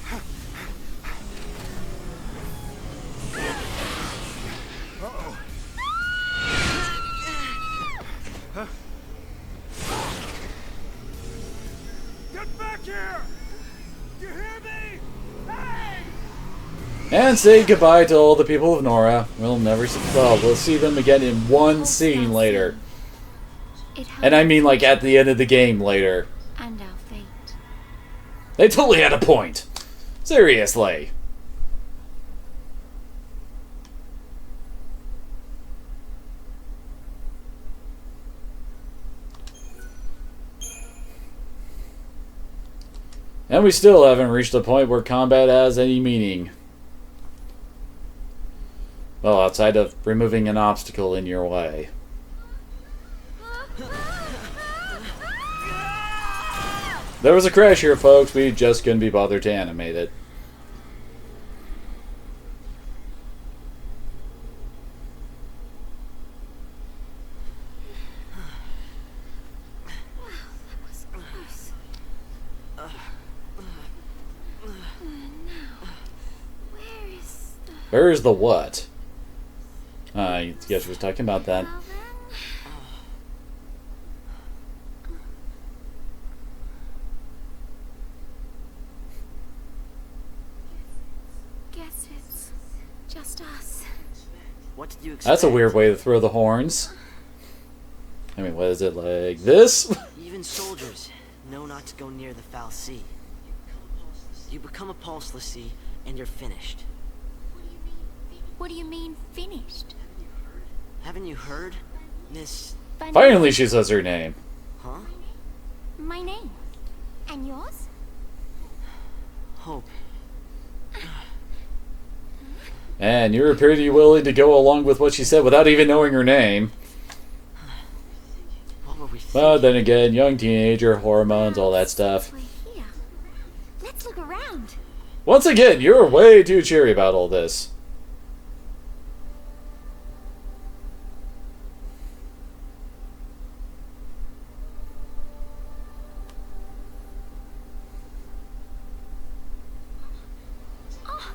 Uh-oh. Get back here! You hear me? Hey! And say goodbye to all the people of Nora. We'll never see. Well, we'll see them again in one scene later. And I mean, like, at the end of the game later. And our fate. They totally had a point. Seriously. And we still haven't reached the point where combat has any meaning. Well, outside of removing an obstacle in your way. There was a crash here, folks. We just couldn't be bothered to animate it. That was close. Now, where is the... Where is the what? I guess we was talking about that. Well then. Guess it's just us. What did you expect? That's a weird way to throw the horns. I mean, what is it, like this? Even soldiers know not to go near the foul sea. You become a pulse l'Cie, and you're finished. What do you mean, finished? Haven't you heard, Miss... Finally she says her name. Huh? My name. And yours? Hope. And you're pretty willing to go along with what she said without even knowing her name. What were we thinking? But then again, young teenager, hormones, all that stuff. We're here. Let's look around. Once again, you're way too cheery about all this. Oh,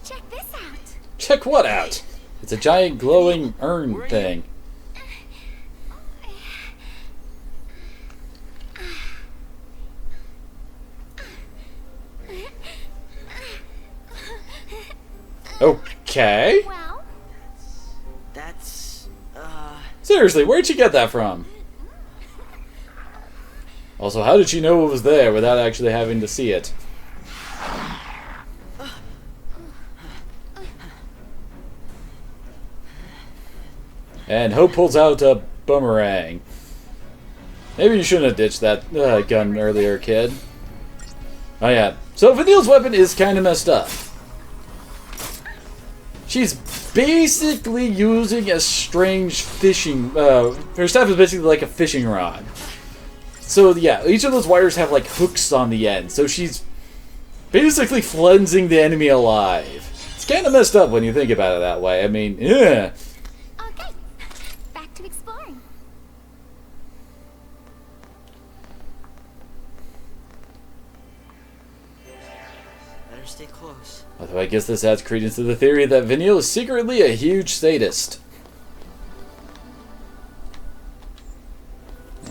check this out. Check what out? It's a giant glowing urn thing. Okay. Well, That's... Seriously, where'd she get that from? Also, how did she know it was there without actually having to see it? And Hope pulls out a boomerang. Maybe you shouldn't have ditched that gun earlier, kid. Oh yeah. So Vanille's weapon is kind of messed up. She's basically using a strange fishing... her staff is basically like a fishing rod. So yeah, each of those wires have like hooks on the end. So she's basically flensing the enemy alive. It's kind of messed up when you think about it that way. I mean, yeah. okay. Back to exploring. Better stay close. Although I guess this adds credence to the theory that Vanille is secretly a huge sadist.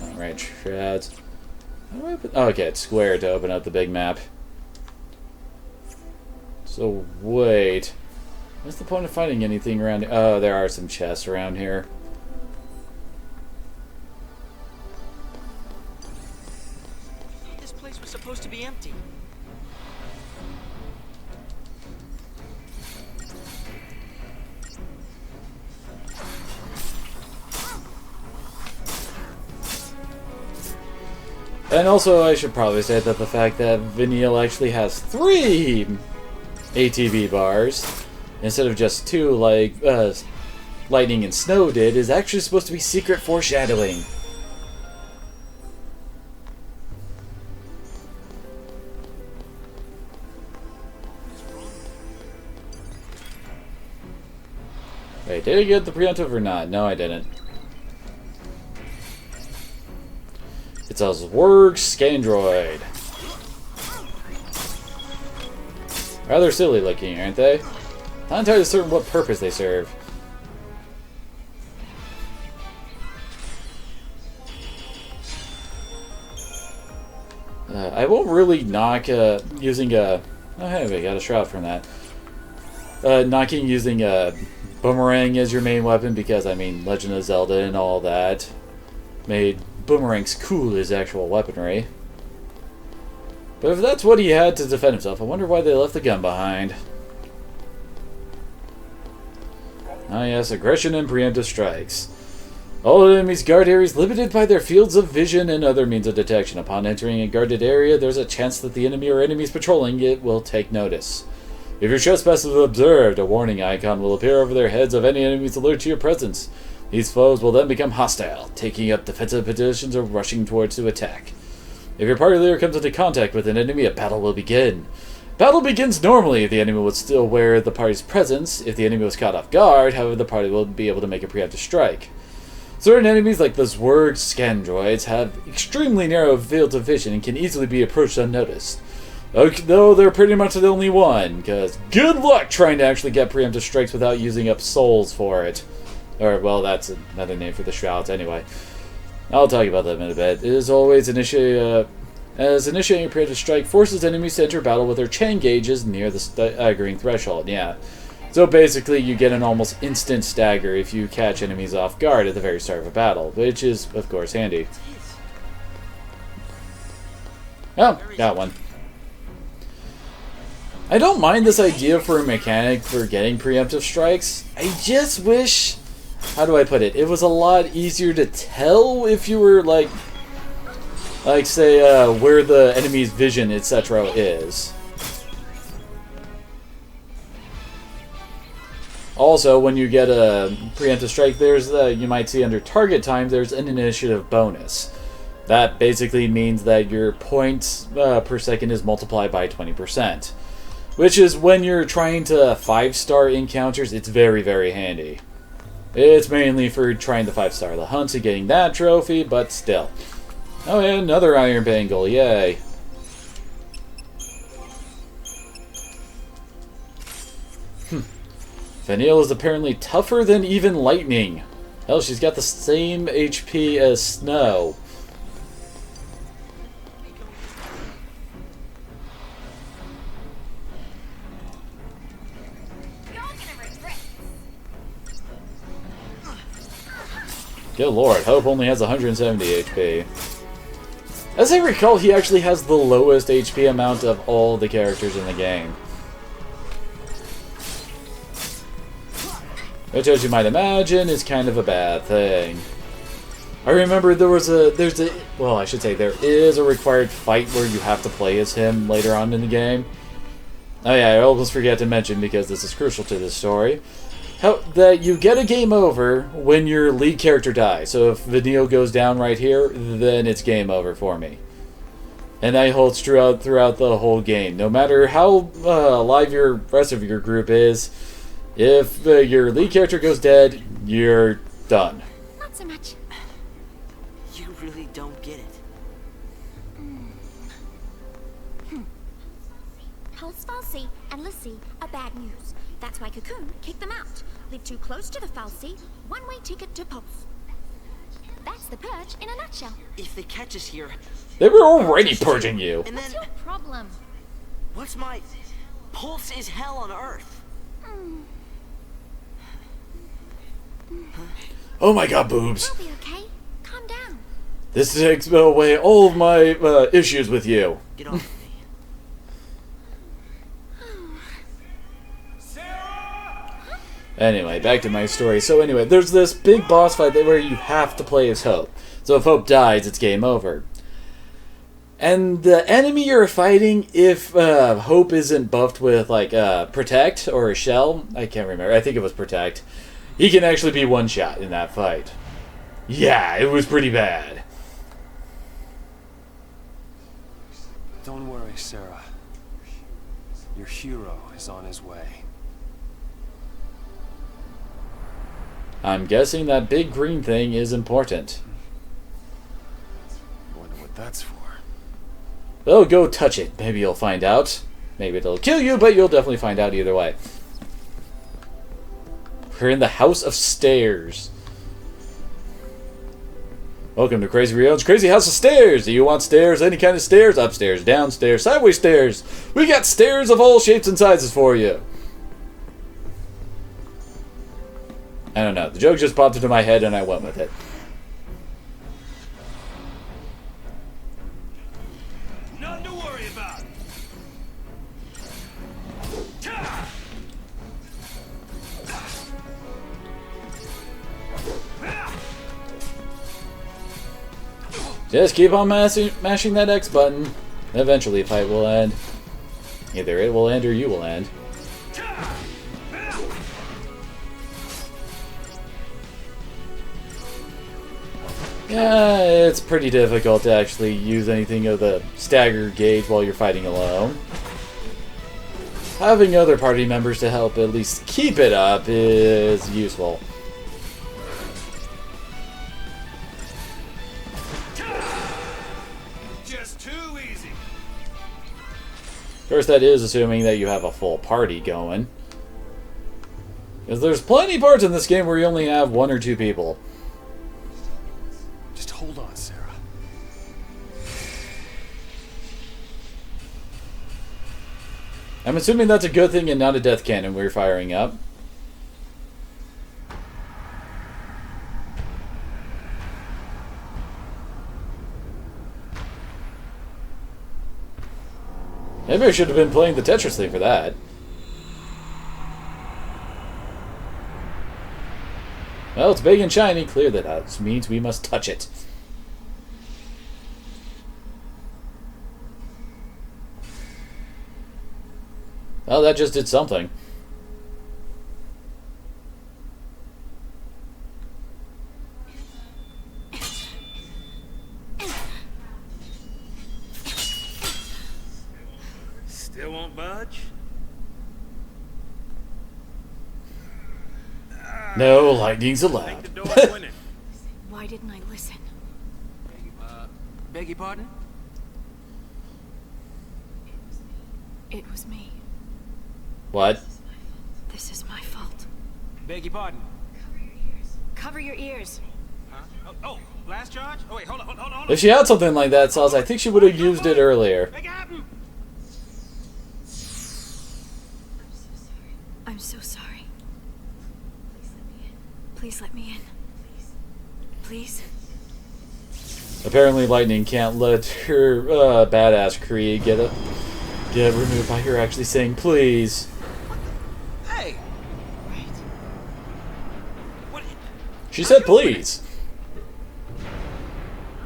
Alright, Shroud. Oh, okay, it's square to open up the big map. So, wait. What's the point of finding anything around here? Oh, there are some chests around here. This place was supposed to be empty. And also, I should probably say that the fact that Vanille actually has 3 ATB bars, instead of just 2 like Lightning and Snow did, is actually supposed to be secret foreshadowing. Wait, did I get the preemptive or not? No, I didn't. It's a Zwerg Scandroid. Rather silly looking, aren't they? Not entirely certain what purpose they serve. I won't really knock using a... Oh, hey, we got a shroud from that. Knocking using a boomerang as your main weapon because, I mean, Legend of Zelda and all that made boomerangs cool as actual weaponry. But if that's what he had to defend himself, I wonder why they left the gun behind. Ah yes, aggression and preemptive strikes. All enemies' guard areas limited by their fields of vision and other means of detection. Upon entering a guarded area, there's a chance that the enemy or enemies patrolling it will take notice. If your trespass is observed, a warning icon will appear over their heads of any enemies alert to your presence. These foes will then become hostile, taking up defensive positions or rushing towards to attack. If your party leader comes into contact with an enemy, a battle will begin. Battle begins normally if the enemy was still aware of the party's presence. If the enemy was caught off guard, however, the party will be able to make a preemptive strike. Certain enemies, like the Zwerg Scandroids, have extremely narrow fields of vision and can easily be approached unnoticed. Though they're pretty much the only one, because good luck trying to actually get preemptive strikes without using up souls for it. Or, well, that's another name for the shrouds anyway. I'll talk about them in a bit. It is always initiating a preemptive strike forces enemies to enter battle with their chain gauges near the agreeing threshold. Yeah. So basically, you get an almost instant stagger if you catch enemies off guard at the very start of a battle, which is, of course, handy. Oh, got one. I don't mind this idea for a mechanic for getting preemptive strikes. I just wish... How do I put it? It was a lot easier to tell if you were, like say, where the enemy's vision, etc. is. Also, when you get a preemptive strike, there's you might see under target time, there's an initiative bonus. That basically means that your points per second is multiplied by 20%. Which is when you're trying to 5-star encounters, it's very, very handy. It's mainly for trying the 5-star the hunts and getting that trophy, but still. Oh, and another iron bangle, yay. Vanille is apparently tougher than even lightning. Hell, she's got the same HP as Snow. Good lord, Hope only has 170 HP. As I recall, he actually has the lowest HP amount of all the characters in the game. Which, as you might imagine, is kind of a bad thing. I remember there is a required fight where you have to play as him later on in the game. Oh yeah, I almost forget to mention, because this is crucial to this story, that you get a game over when your lead character dies. So if Vanille goes down right here, then it's game over for me. And that holds throughout the whole game. No matter how alive your rest of your group is, if your lead character goes dead, you're done. Not so much. You really don't get it. Pulse, Falsey, and Lissy are bad news. That's why Cocoon kicked them out. Live too close to the Falsey, one-way ticket to Pulse. That's the purge in a nutshell. If they catch us here... They were already purging you. And What's your problem? What's my... Pulse is hell on Earth. Oh my god, boobs. We'll be okay. Calm down. This takes away all of my issues with you. Get off me. Anyway, back to my story. So anyway, there's this big boss fight where you have to play as Hope. So if Hope dies, it's game over. And the enemy you're fighting, if Hope isn't buffed with, like, Protect or a Shell, I can't remember, I think it was Protect, he can actually be one-shot in that fight. Yeah, it was pretty bad. Don't worry, Sarah. Your hero is on his way. I'm guessing that big green thing is important. I wonder what that's for. Oh, go touch it. Maybe you'll find out. Maybe it'll kill you, but you'll definitely find out either way. We're in the House of Stairs. Welcome to Crazy Rion's Crazy House of Stairs. Do you want stairs? Any kind of stairs? Upstairs, downstairs, sideways stairs. We got stairs of all shapes and sizes for you. I don't know. The joke just popped into my head and I went with it. Nothing to worry about. Just keep on mashing that X button. Eventually, the fight will end. Either it will end or you will end. Yeah, it's pretty difficult to actually use anything of the stagger gauge while you're fighting alone. Having other party members to help at least keep it up is useful. Just too easy. Of course, that is assuming that you have a full party going. Because there's plenty of parts in this game where you only have 1 or 2 people. Just hold on, Sarah. I'm assuming that's a good thing and not a death cannon we're firing up. Maybe I should have been playing the Tetris thing for that. Well, it's big and shiny. Clear that out. Means we must touch it. Well, that just did something. Still won't budge? No, lightning's I allowed. think the door's winning. Why didn't I listen? Beg your pardon? It was me. What? This is my fault. Beg your pardon? Cover your ears. Huh? Oh, last charge? Oh, wait, hold on. If she had something like that, Sals, I think she would have used it earlier. Make it happen! I'm so sorry. Please let me in. Please? Apparently, Lightning can't let her badass Creed get removed by her actually saying please. Hey! Right. What? She said please.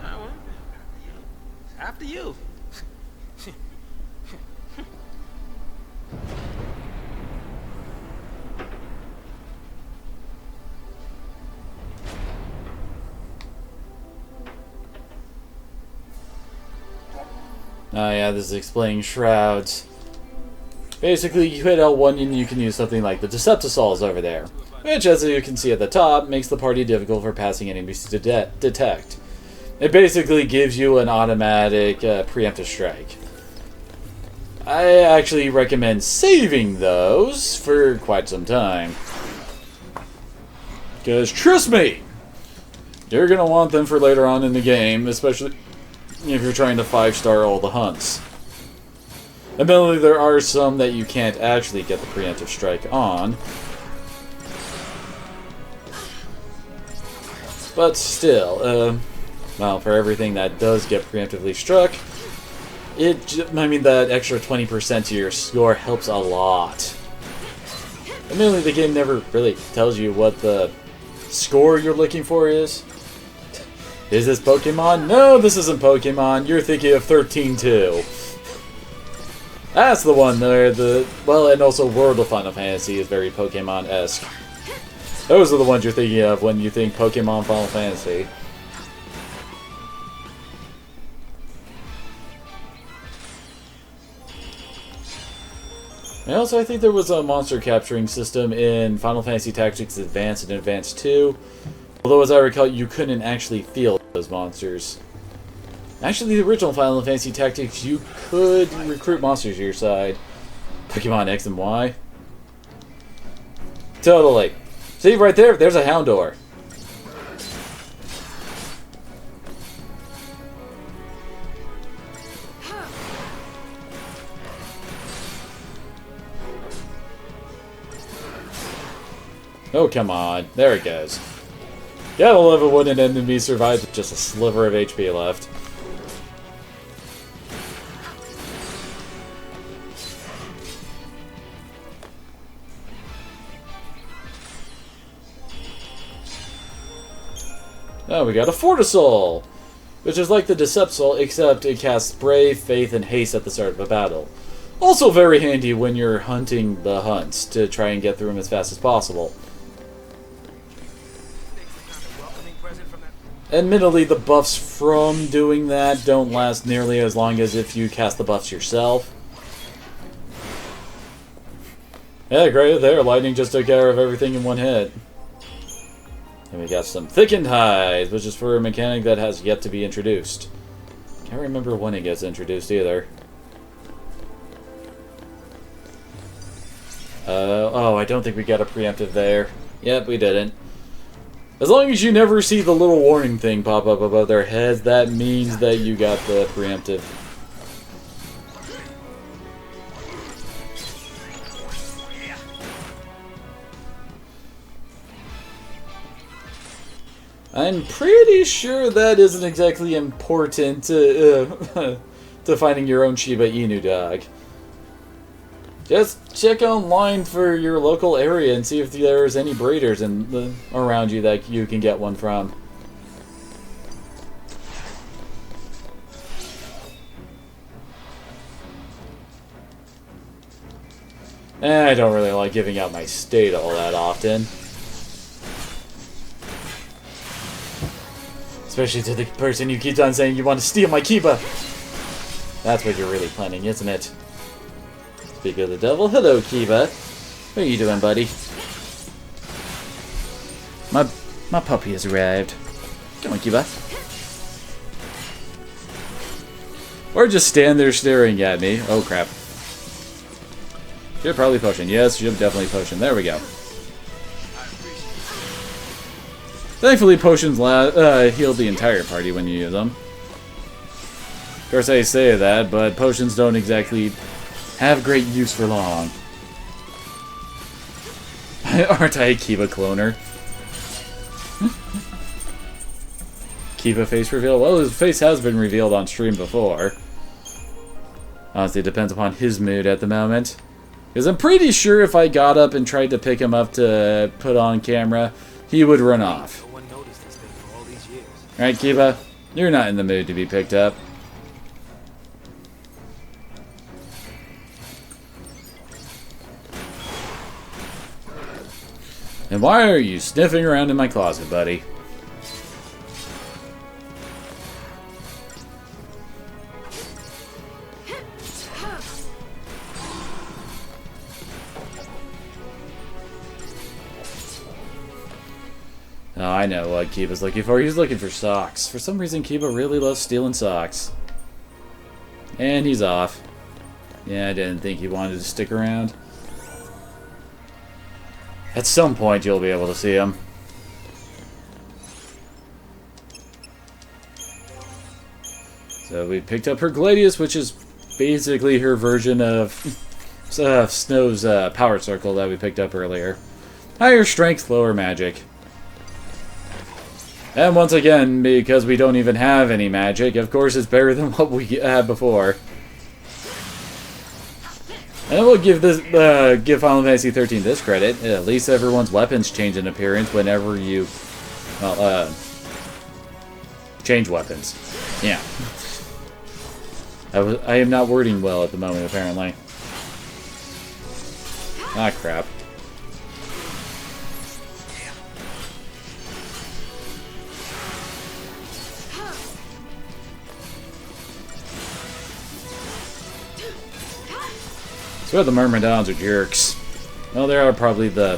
Well, after you. Oh yeah, this is explaining shrouds. Basically, you hit L1 and you can use something like the Deceptisols over there, which, as you can see at the top, makes the party difficult for passing enemies to detect. It basically gives you an automatic preemptive strike. I actually recommend saving those for quite some time. Because, trust me, you're going to want them for later on in the game, especially if you're trying to 5-star all the hunts. Admittedly, there are some that you can't actually get the preemptive strike on. But still, well, for everything that does get preemptively struck, that extra 20% to your score helps a lot. Admittedly, the game never really tells you what the score you're looking for is. Is this Pokemon? No, this isn't Pokemon. You're thinking of 13-2. That's the one there. And also World of Final Fantasy is very Pokemon-esque. Those are the ones you're thinking of when you think Pokemon Final Fantasy. And also, I think there was a monster capturing system in Final Fantasy Tactics Advance and Advance 2. Although, as I recall, you couldn't actually feel those monsters. Actually, the original Final Fantasy Tactics, you could recruit monsters to your side. Pokemon X and Y. Totally. See, right there, there's a Houndour. Oh, come on. There it goes. Gotta love it when an enemy survives with just a sliver of HP left. Oh, we got a Fortisol, which is like the Deceptisol, except it casts Brave, Faith, and Haste at the start of a battle. Also very handy when you're hunting the hunts to try and get through them as fast as possible. Admittedly, the buffs from doing that don't last nearly as long as if you cast the buffs yourself. Yeah, great there. Lightning just took care of everything in one hit. And we got some Thickened Hides, which is for a mechanic that has yet to be introduced. Can't remember when it gets introduced either. Oh, I don't think we got a preemptive there. Yep, we didn't. As long as you never see the little warning thing pop up above their heads, that means that you got the preemptive. I'm pretty sure that isn't exactly important to finding your own Shiba Inu dog. Just check online for your local area and see if there's any breeders around you that you can get one from. I don't really like giving out my state all that often. Especially to the person who keeps on saying you want to steal my Kiba. That's what you're really planning, isn't it? Speak of the devil, hello Kiba. What are you doing, buddy? My puppy has arrived. Come on, Kiba. Or just stand there staring at me. Oh crap. Should probably potion. Yes, should definitely potion. There we go. Thankfully, potions heal the entire party when you use them. Of course, I say that, but potions don't exactly have great use for long. Aren't I a Kiba cloner? Kiba face reveal? Well, his face has been revealed on stream before. Honestly, it depends upon his mood at the moment. Because I'm pretty sure if I got up and tried to pick him up to put on camera, he would run off. Alright, Kiba, you're not in the mood to be picked up. And why are you sniffing around in my closet, buddy? Oh, I know what Kiba's looking for. He's looking for socks. For some reason, Kiba really loves stealing socks. And he's off. Yeah, I didn't think he wanted to stick around. At some point, you'll be able to see him. So we picked up her Gladius, which is basically her version of Snow's power circle that we picked up earlier. Higher strength, lower magic. And once again, because we don't even have any magic, of course it's better than what we had before. And I will give Final Fantasy XIII this credit. At least everyone's weapons change in appearance whenever you, well, change weapons. Yeah. I am not wording well at the moment, apparently. Ah, crap. So the Myrmidons are jerks. Well, they are probably the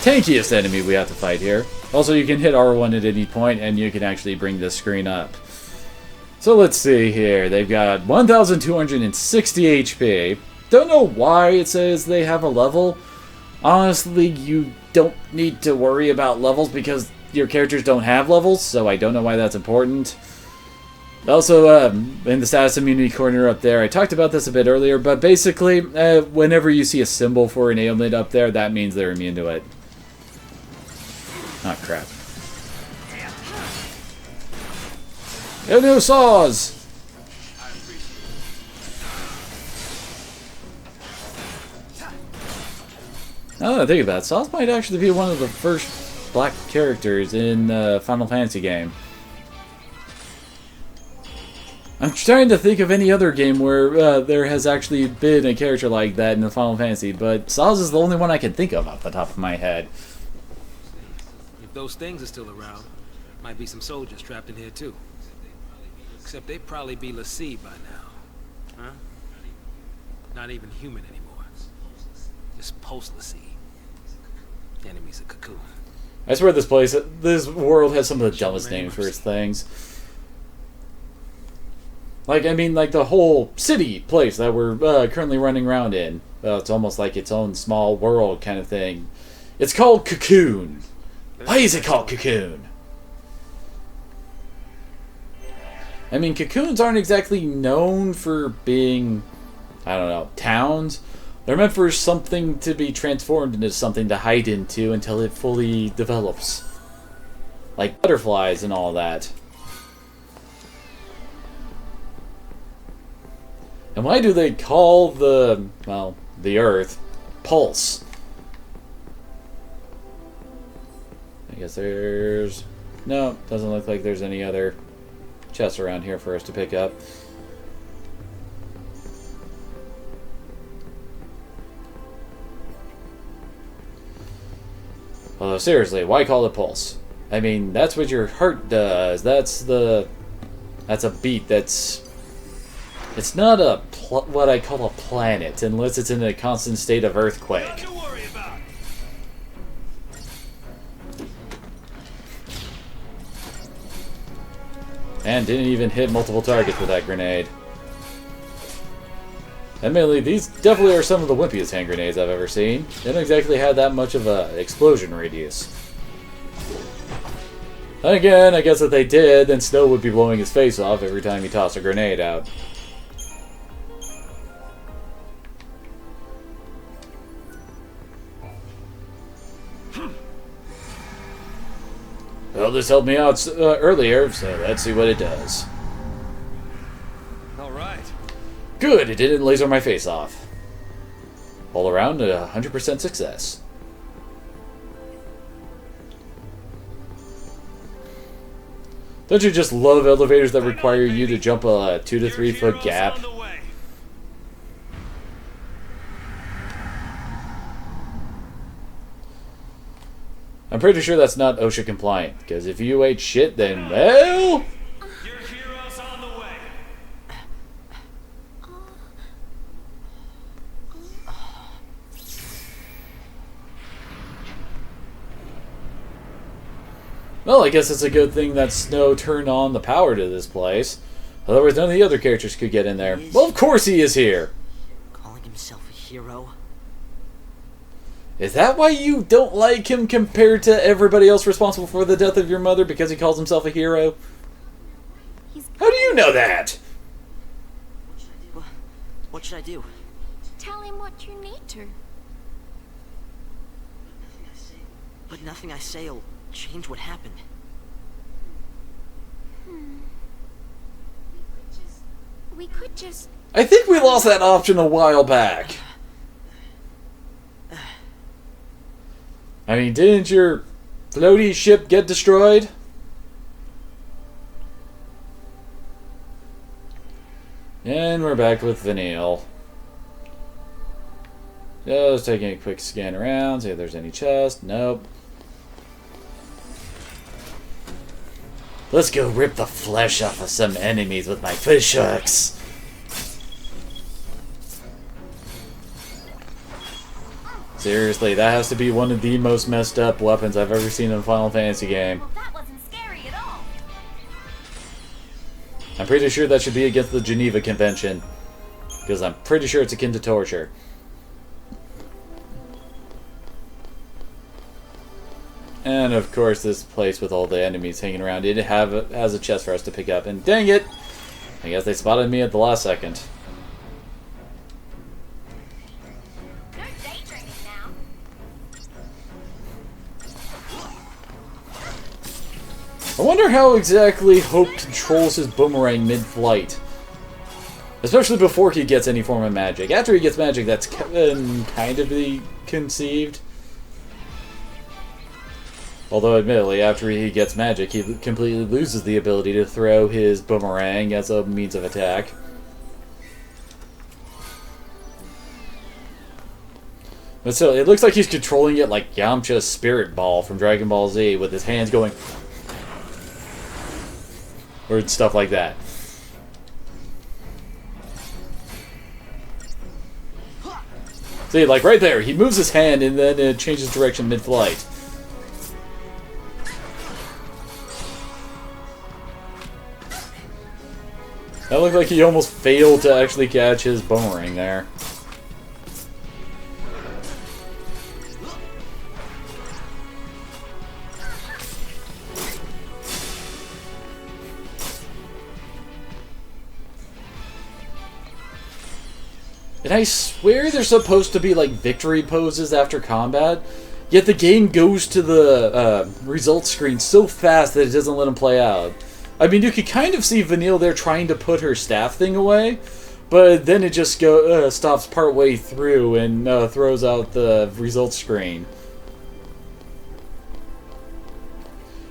tankiest enemy we have to fight here. Also, you can hit R1 at any point, and you can actually bring this screen up. So let's see here. They've got 1,260 HP. Don't know why it says they have a level. Honestly, you don't need to worry about levels because your characters don't have levels, so I don't know why that's important. Also, in the status immunity corner up there, I talked about this a bit earlier, but basically, whenever you see a symbol for an ailment up there, that means they're immune to it. Oh, crap. No saws! Now that I think about it, Saws might actually be one of the first black characters in a Final Fantasy game. I'm trying to think of any other game where there has actually been a character like that in the Final Fantasy, but Saws is the only one I can think of off the top of my head. If those things are still around, might be some soldiers trapped in here too. Except they'd probably be l'Cie by now. Huh? Not even human anymore. Just post-l'Cie. Enemies of Cocoon. I swear this world has some of the dumbest names for its things. Like, I mean, like the whole city place that we're currently running around in. It's almost like its own small world kind of thing. It's called Cocoon. Why is it called Cocoon? I mean, cocoons aren't exactly known for being, I don't know, towns. They're meant for something to be transformed into something to hide into until it fully develops. like butterflies and all that. And why do they call the, well, the Earth, Pulse? I guess there's... No, doesn't look like there's any other chests around here for us to pick up. Although, seriously, why call it Pulse? I mean, that's what your heart does. That's a beat that's... It's not what I call a planet, unless it's in a constant state of earthquake. Nothing to worry about. And didn't even hit multiple targets with that grenade. Admittedly, these definitely are some of the wimpiest hand grenades I've ever seen. They don't exactly have that much of an explosion radius. Then again, I guess if they did, then Snow would be blowing his face off every time he tossed a grenade out. Well, this helped me out earlier, so let's see what it does. Alright. Good, it didn't laser my face off. All around, 100% success. Don't you just love elevators that require you to jump a 2 to 3 foot gap? I'm pretty sure that's not OSHA compliant, because if you ate shit, then, well... Your hero's on the way. Well, I guess it's a good thing that Snow turned on the power to this place. Otherwise, none of the other characters could get in there. Well, of course he is here! Calling himself a hero? Is that why you don't like him compared to everybody else responsible for the death of your mother, because he calls himself a hero? How do you know that? What should I do? Tell him what you need to. But nothing I say will change what happened. We could just... I think we lost that option a while back. I mean, didn't your floaty ship get destroyed? And we're back with Vanille. Just taking a quick scan around, see if there's any chest. Nope. Let's go rip the flesh off of some enemies with my fish hooks. Seriously, that has to be one of the most messed up weapons I've ever seen in a Final Fantasy game. Well, that wasn't scary at all. I'm pretty sure that should be against the Geneva Convention, because I'm pretty sure it's akin to torture. And of course, this place with all the enemies hanging around, it has a chest for us to pick up. And dang it! I guess they spotted me at the last second. No daydreaming now. I wonder how exactly Hope controls his boomerang mid-flight. Especially before he gets any form of magic. After he gets magic, that's kind of conceived. Although, admittedly, after he gets magic, he completely loses the ability to throw his boomerang as a means of attack. But still, it looks like he's controlling it like Yamcha's Spirit Ball from Dragon Ball Z, with his hands going... or stuff like that. See, like right there, he moves his hand and then it changes direction mid-flight. That looked like he almost failed to actually catch his boomerang there. And I swear there's supposed to be like victory poses after combat, Yet the game goes to the results screen so fast that it doesn't let him play out. I mean, you could kind of see Vanille there trying to put her staff thing away, but then it just stops partway through and throws out the results screen.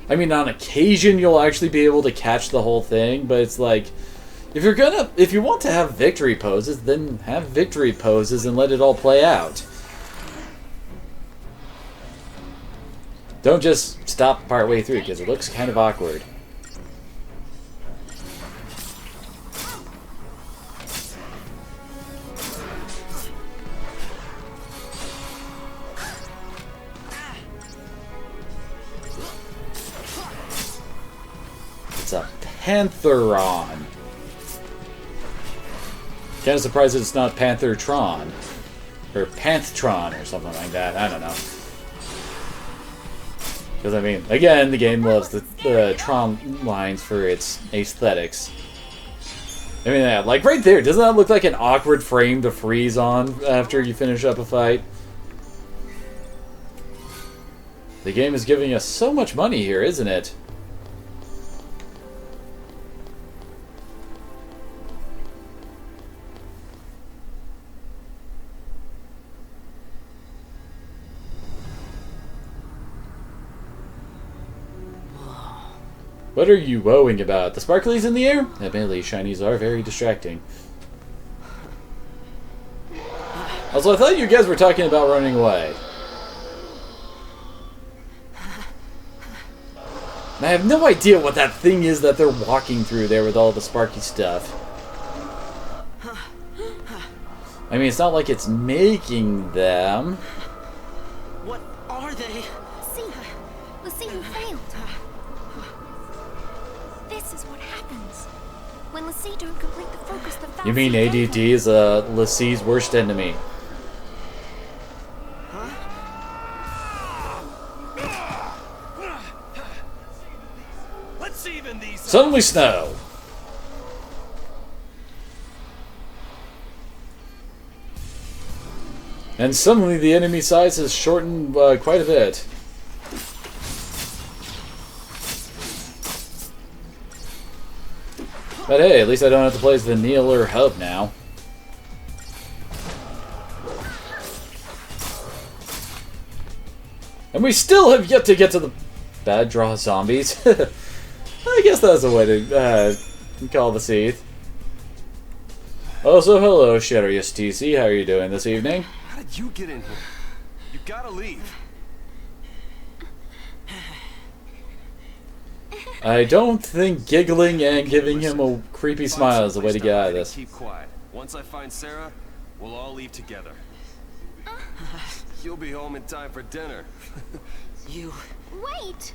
I mean, on occasion you'll actually be able to catch the whole thing, but it's like, if you want to have victory poses, then have victory poses and let it all play out. Don't just stop partway through, because it looks kind of awkward. It's a Pantheron. Kind of surprised that it's not Panthertron. Or Panthron or something like that. I don't know. Because, I mean, again, the game loves the Tron lines for its aesthetics. I mean, yeah, like right there, doesn't that look like an awkward frame to freeze on after you finish up a fight? The game is giving us so much money here, isn't it? What are you woeing about? The sparklies in the air? Admittedly, shinies are very distracting. Also, I thought you guys were talking about running away. And I have no idea what that thing is that they're walking through there with all the sparky stuff. I mean, it's not like it's making them. What are they? See, you failed. This is what happens when Lassie don't complete the focus. The You mean ADD is Lassie's worst enemy? Let's even these. Suddenly snow. And suddenly the enemy size has shortened quite a bit. But hey, at least I don't have to play as Vanille or Hub now. And we still have yet to get to the bad draw zombies. I guess that's a way to call the Seath. Also, hello, Sharius TC. How are you doing this evening? How did you get in here? You gotta leave. I don't think giggling and giving him a creepy smile is the way to get out of this. Keep quiet. Once I find Sarah, we'll all leave together. You'll be home in time for dinner. You... Wait!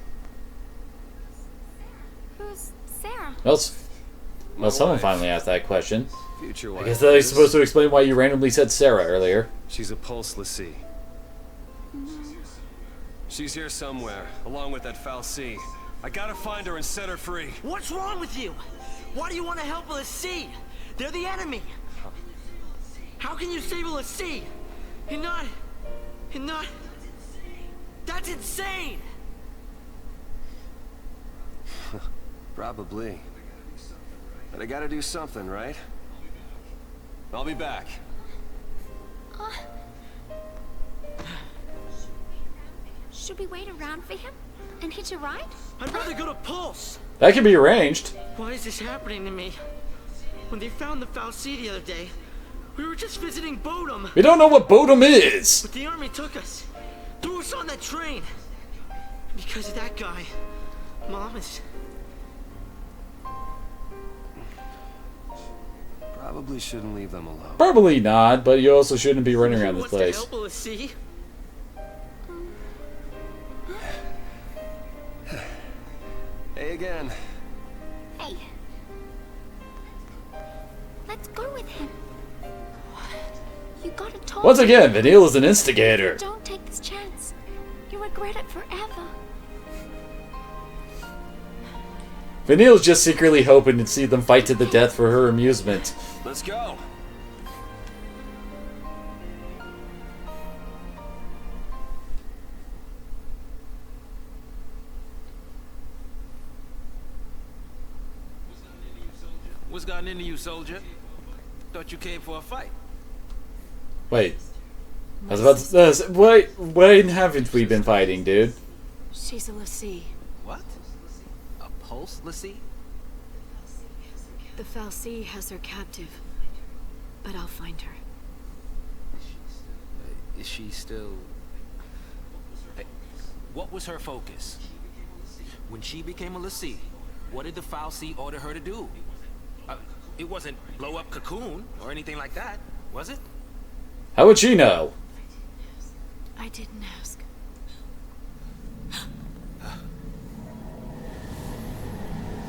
Who's Sarah? Well, someone finally asked that question. Future I wife. guess that is supposed to explain why you randomly said Sarah earlier. She's a Pulse Lassie. She's here somewhere, along with that Fal'Cie. I gotta find her and set her free. What's wrong with you? Why do you want to help Lassie? They're the enemy. How can you save Lassie? You're not... That's insane! Probably. But I gotta do something, right? I'll be back. Should we wait around for him and hitch a ride? I'd rather go to Pulse. That can be arranged. Why is this happening to me? When they found the Fal'Cie the other day, we were just visiting Bodum. We don't know what Bodum is. But the army took us, threw us on that train. Because of that guy, Mom is... Probably shouldn't leave them alone. Probably not, but you also shouldn't be running around this place. Help Lassie? Hey again. Hey. Let's go with him. You gotta talk. Once again, Vanille is an instigator. Don't take this chance. You'll regret it forever. Vanille's just secretly hoping to see them fight to the death for her amusement. Let's go. What's gotten into you, soldier? Thought you came for a fight. Wait. I was about to... when haven't we been fighting, dude? She's a l'Cie. What? A pulse, l'Cie? The fal'Cie has her captive. But I'll find her. Is she still... Hey, what was her focus? When she became a l'Cie, what did the fal'Cie order her to do? It wasn't blow up Cocoon or anything like that, was it? How would she know? I didn't ask.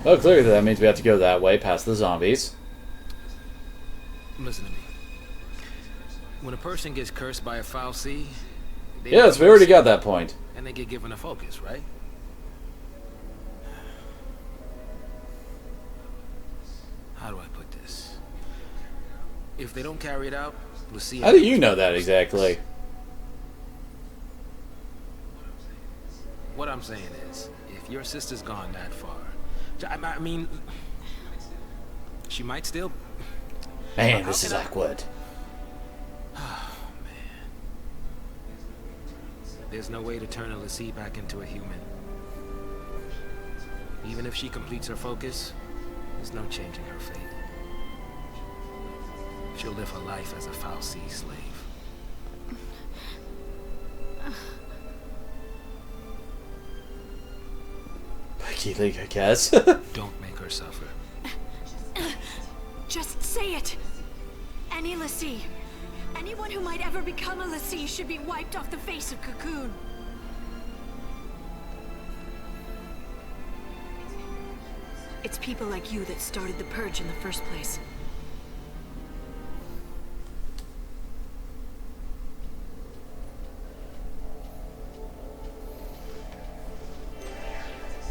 Oh, clearly that means we have to go that way, past the zombies. Listen to me. When a person gets cursed by a fal'Cie... Yes, we already got that point. And they get given a focus, right? How do I put this? If they don't carry it out, we'll see. How do you know that exactly? What I'm saying is, if your sister's gone that far, I mean, she might still... Man, this is awkward. Oh, man. There's no way to turn a l'Cie back into a human. Even if she completes her focus, there's no changing her fate. She'll live her life as a fal'Cie slave. I guess. Don't make her suffer. Just say it! Any l'Cie. Anyone who might ever become a l'Cie should be wiped off the face of Cocoon. It's people like you that started the Purge in the first place.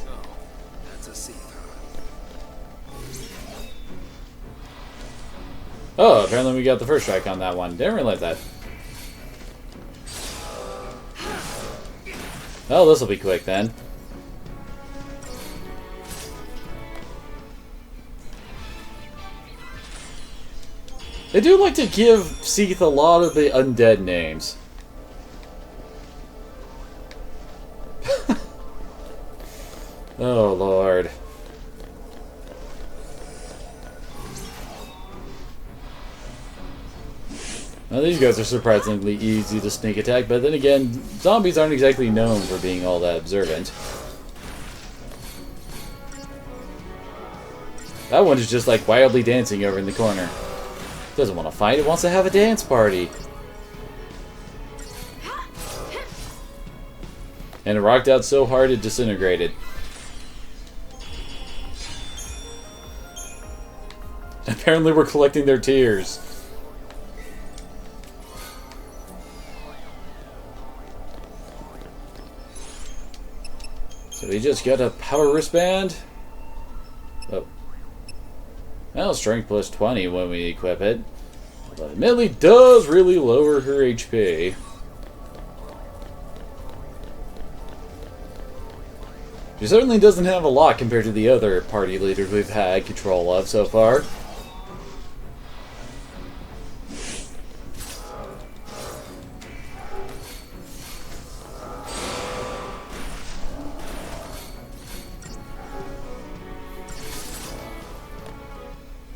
So, that's a Sith. Oh, apparently we got the first strike on that one. Didn't realize that. Oh, this will be quick then. They do like to give Sith a lot of the undead names. Oh, Lord. Now, these guys are surprisingly easy to sneak attack, but then again, zombies aren't exactly known for being all that observant. That one is just like wildly dancing over in the corner. Doesn't want to fight, it wants to have a dance party. And it rocked out so hard it disintegrated. Apparently we're collecting their tears. So we just got a power wristband. Oh. Well, strength plus 20 when we equip it. But admittedly does really lower her HP. She certainly doesn't have a lot compared to the other party leaders we've had control of so far.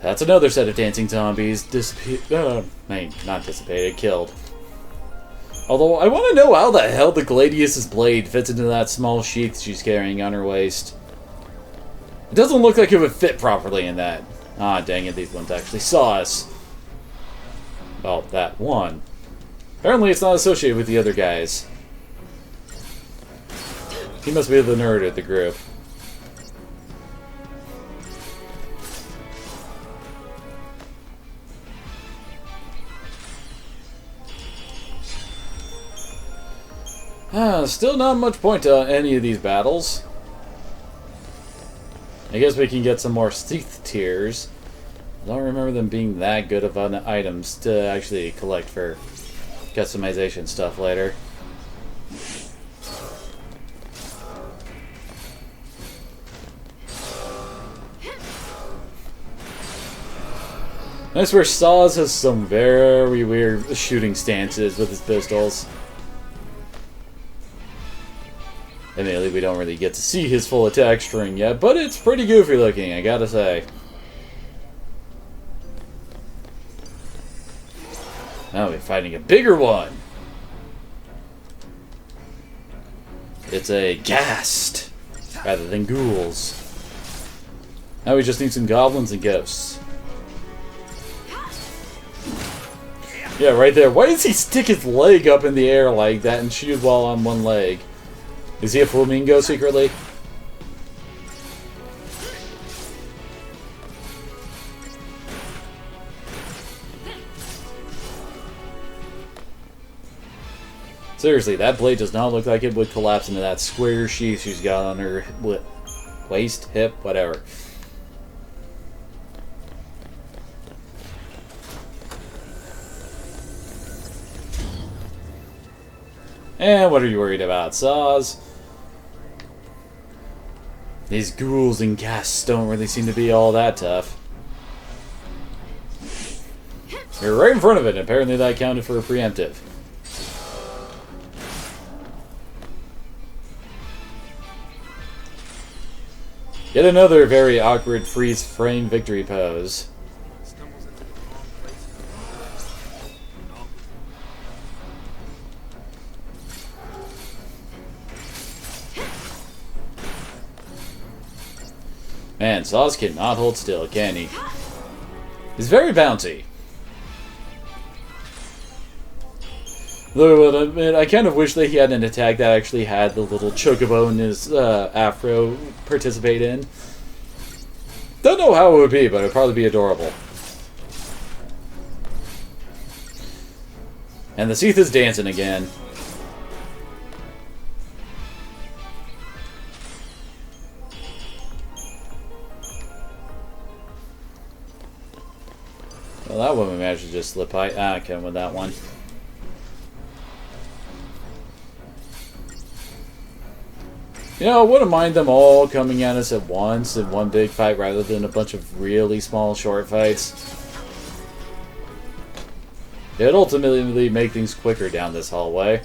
That's another set of dancing zombies not dissipated, killed. Although, I want to know how the hell the Gladius's blade fits into that small sheath she's carrying on her waist. It doesn't look like it would fit properly in that. Ah, dang it, these ones actually saw us. Well, that one. Apparently it's not associated with the other guys. He must be the nerd of the group. Still not much point to any of these battles. I guess we can get some more Sith tears. I don't remember them being that good of items to actually collect for customization stuff later. I swear Saws has some very weird shooting stances with his pistols. Admittedly, we don't really get to see his full attack string yet, but it's pretty goofy looking, I gotta say. Now we're fighting a bigger one. It's a ghast rather than ghouls. Now we just need some goblins and ghosts. Yeah, right there. Why does he stick his leg up in the air like that and shoot while on one leg? Is he a flamingo secretly? Seriously, that blade does not look like it would collapse into that square sheath she's got on her waist, hip, whatever. And what are you worried about, Saws? These ghouls and ghasts don't really seem to be all that tough. You're right in front of it, and apparently that counted for a preemptive. Yet another very awkward freeze frame victory pose. Man, Saws cannot hold still, can he? He's very bouncy. Though, I kind of wish that he had an attack that actually had the little chocobo in his afro participate in. Don't know how it would be, but it would probably be adorable. And the Seath is dancing again. Well, that woman managed to just slip by. Ah, I can't with that one. You know, I wouldn't mind them all coming at us at once in one big fight rather than a bunch of really small short fights. It would ultimately make things quicker down this hallway.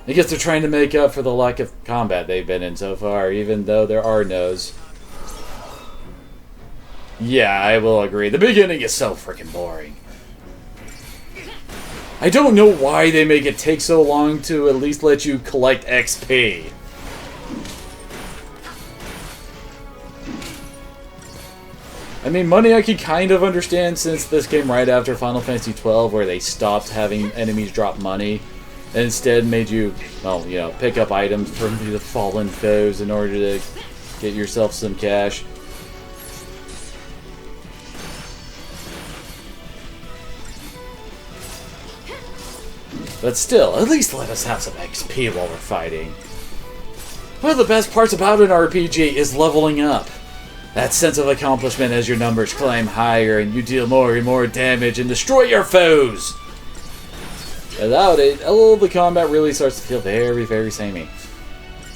I guess they're trying to make up for the lack of combat they've been in so far, even though there are no's. Yeah, I will agree. The beginning is so freaking boring. I don't know why they make it take so long to at least let you collect XP. I mean, money I can kind of understand since this came right after Final Fantasy XII, where they stopped having enemies drop money and instead made you, well, you know, pick up items from the fallen foes in order to get yourself some cash. But still, at least let us have some XP while we're fighting. One of the best parts about an RPG is leveling up. That sense of accomplishment as your numbers climb higher and you deal more and more damage and destroy your foes. Without it, all the combat really starts to feel very, very samey.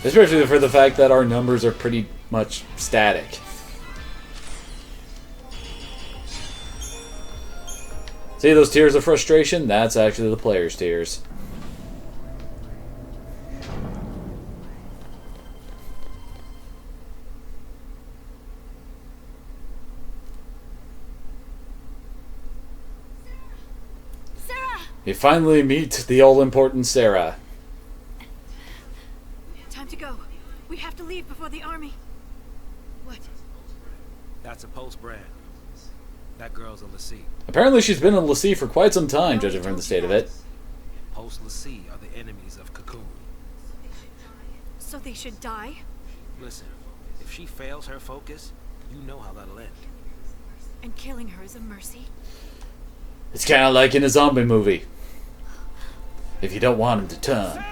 Especially for the fact that our numbers are pretty much static. See those tears of frustration? That's actually the player's tears. You finally meet the all-important Sarah. Time to go. We have to leave before the army. What? That's a post, Brad. That girl's a Lassie. Apparently she's been in Lassie for quite some time, judging from the state of it. Post Lassie are the enemies of Cocoon. So they should die? Listen, if she fails her focus, you know how that'll end. And killing her is a mercy? It's kind of like in a zombie movie. If you don't want him to turn.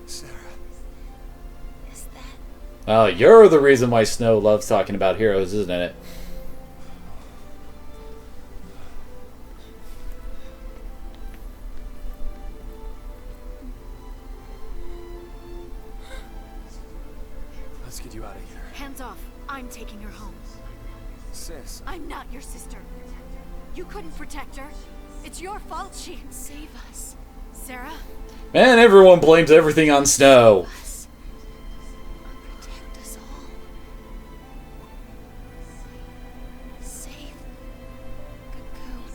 Sarah. Is that... Oh, you're the reason why Snow loves talking about heroes, isn't it? get you out of here. Hands off. I'm taking her home. Sis. I'm not your sister. You couldn't protect her. It's your fault she... Save us. Sarah? Man, everyone blames everything on Snow. Us. Protect us all. Save Cocoon.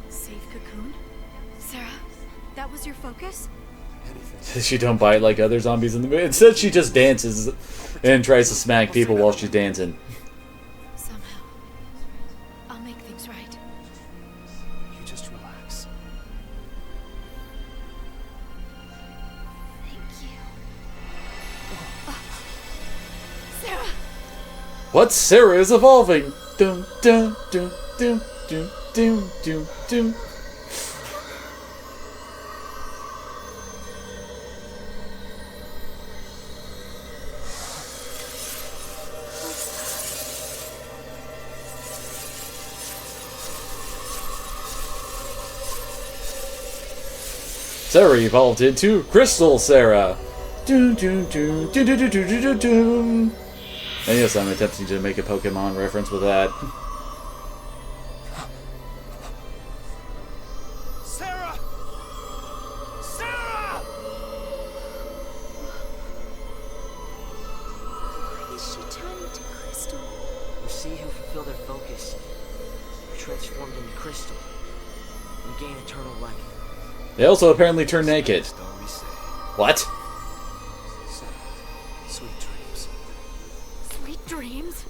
Save Cocoon? Sarah, that was your focus? Anything. She don't bite like other zombies in the movie. Instead, she just dances and tries to smack people while she's dancing. Somehow. I'll make things right. You just relax. Thank you. Sarah! What? Sarah is evolving. Dum dum dum dum dum dum dum dum. Sarah evolved into Crystal Sarah. Doom doom doom doom doom doom doom doom doom. And yes, I'm attempting to make a Pokemon reference with that. Sarah! Sarah! Why is she turning to crystal? You see who fulfill their focus are transformed into crystal and gain eternal life. They also apparently turn naked. Don't we say? What? Sarah, sweet dreams. Sweet dreams?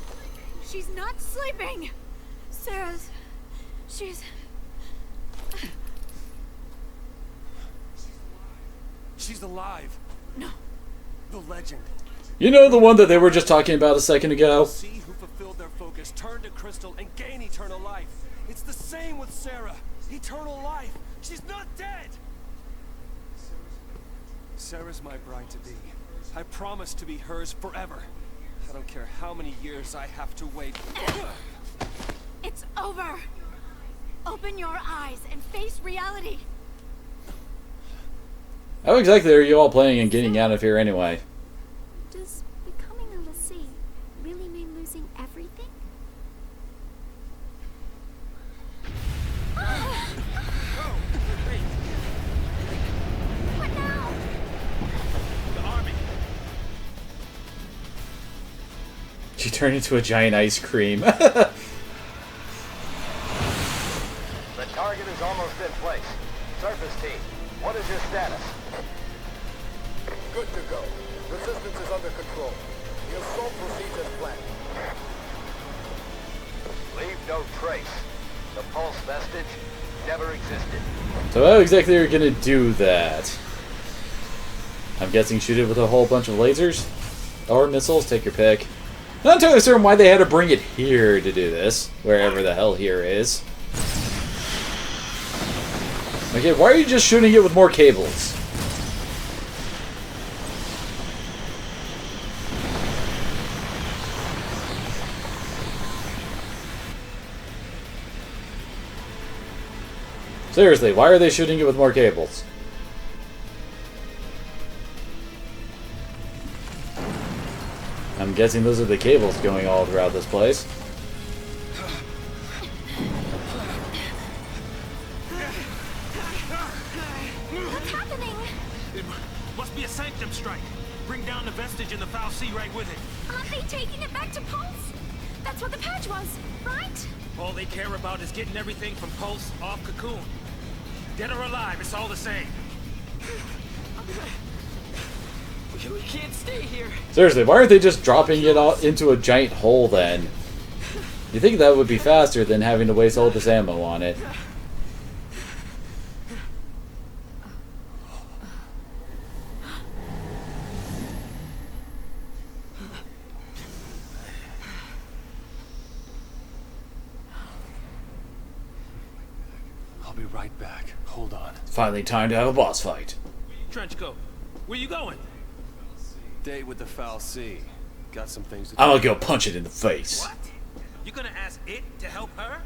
She's not sleeping! Sarah's... She's... She's alive. No. The legend. You know the one that they were just talking about a second ago? See who fulfilled their focus, turn to crystal, and gain eternal life. It's the same with Sarah. Eternal life. She's not dead. Sarah's my bride-to-be. I promise to be hers forever. I don't care how many years I have to wait. It's over! Open your eyes and face reality! How exactly are you all planning on getting out of here anyway? Does becoming a Lassie really mean losing everything? What now? The army. She turned into a giant ice cream. The target is almost in place. Surface team, what is your status? Good to go. Resistance is under control. The assault proceeds as planned. Leave no trace. The pulse vestige never existed. So how exactly are you gonna do that? I'm guessing shoot it with a whole bunch of lasers? Or missiles, take your pick. Not entirely certain why they had to bring it here to do this. Wherever the hell here is. Okay, why are you just shooting it with more cables? Seriously, why are they shooting it with more cables? I'm guessing those are the cables going all throughout this place. What's happening? It must be a sanctum strike. Bring down the vestige in the foul sea right with it. Aren't they taking it back to Pulse? That's what the purge was, right? All they care about is getting everything from Pulse off Cocoon. Dead or alive, it's all the same. We can't stay here. Seriously, why aren't they just dropping it all into a giant hole then? You think that would be faster than having to waste all this ammo on it. I'll be right back. Hold on. Finally time to have a boss fight. Trenchcoat, where you going? Date with the foul sea. Got some things to do. I'm gonna go punch it in the face. What? You gonna ask it to help her?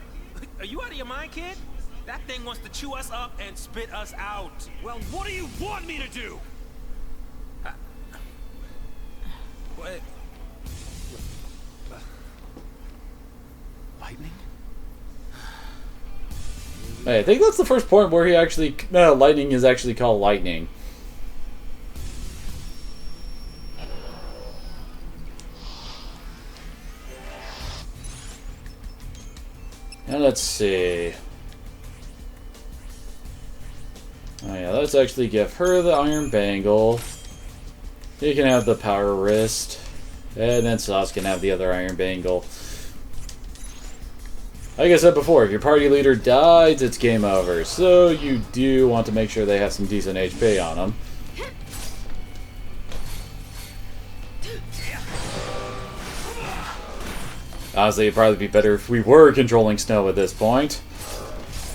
Are you out of your mind, kid? That thing wants to chew us up and spit us out. Well, what do you want me to do? What? Hey, I think that's the first point where he actually... lightning is actually called lightning. Now let's see. Oh yeah, let's actually give her the iron bangle. You can have the power wrist. And then Sauce can have the other iron bangle. Like I said before, if your party leader dies, it's game over. So you do want to make sure they have some decent HP on them. Honestly, it'd probably be better if we were controlling Snow at this point.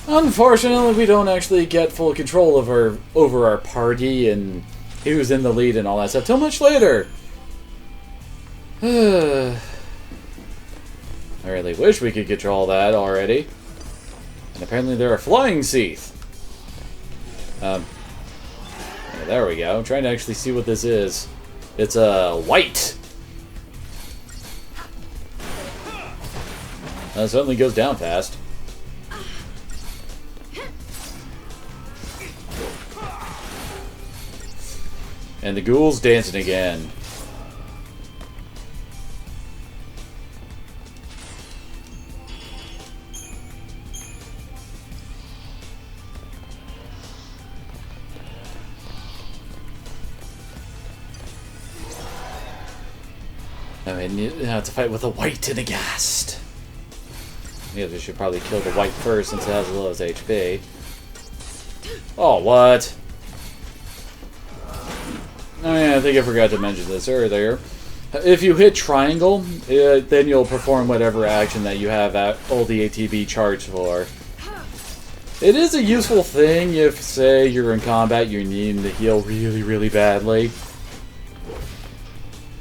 Unfortunately, we don't actually get full control over our party and who's in the lead and all that stuff till much later. I really wish we could control that already. And apparently there are flying Seath. Yeah, there we go. I'm trying to actually see what this is. It's white. That certainly goes down fast. And the ghoul's dancing again. I mean, you have to fight with a white and a ghast. Yeah, we should probably kill the white first since it has the lowest HP. Oh, what? Oh yeah, I think I forgot to mention this earlier. If you hit triangle, then you'll perform whatever action that you have all the ATB charged for. It is a useful thing if, say, you're in combat, you're needing to heal really, really badly.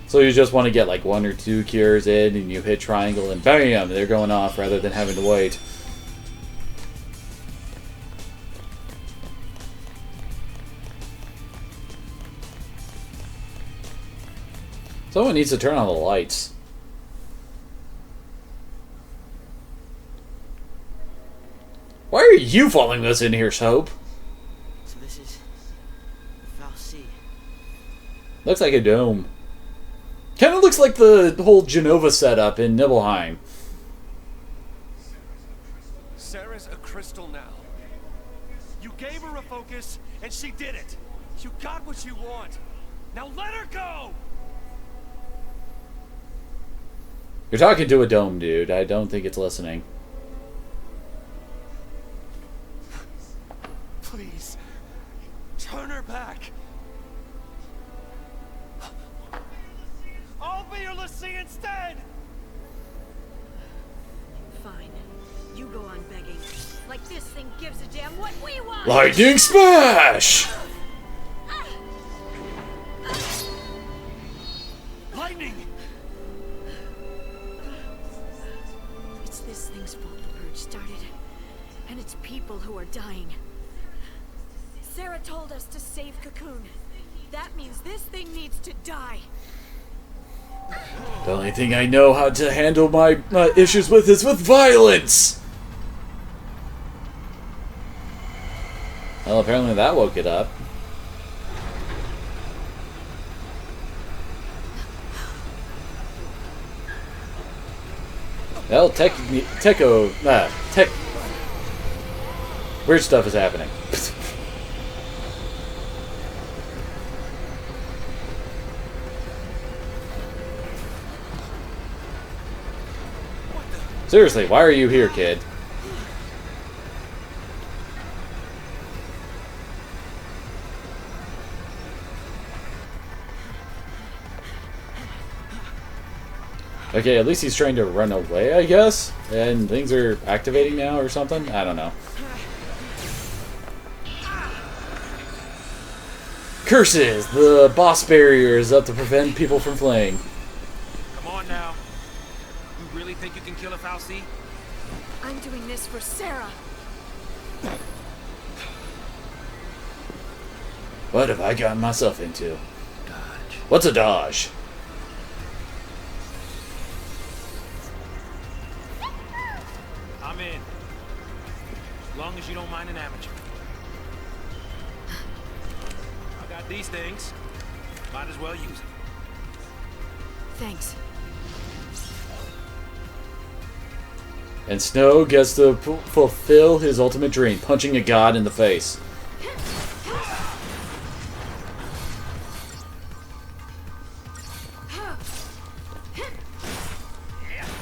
So you just want to get like 1 or 2 cures in, and you hit triangle, and bam, they're going off rather than having to wait. Someone needs to turn on the lights. Why are you following us in here, Soap? So this is Fal'Cie. Looks like a dome. Kind of looks like the whole Genova setup in Nibelheim. Sarah's a crystal now. You gave her a focus, and she did it. You got what you want. Now let her go! You're talking to a dome, dude. I don't think it's listening. Please, turn her back. I'll be your Lassie instead! Fine. You go on begging. Like this thing gives a damn what we want! Lightning Smash! Lightning! It's this thing's fault the purge started. And it's people who are dying. Sarah told us to save Cocoon. That means this thing needs to die. The only thing I know how to handle my issues with is with violence! Well, apparently that woke it up. Well, tech... Weird stuff is happening. Seriously, why are you here, kid? Okay, at least he's trying to run away, I guess? And things are activating now or something? I don't know. Curses! The boss barrier is up to prevent people from fleeing. Come on now. You really think you can kill a Fal'Cie? I'm doing this for Sarah. What have I gotten myself into? Dodge. What's a dodge? I'm in. long as you don't mind an amateur. I got these things. Might as well use them. Thanks. And Snow gets to fulfill his ultimate dream, punching a god in the face.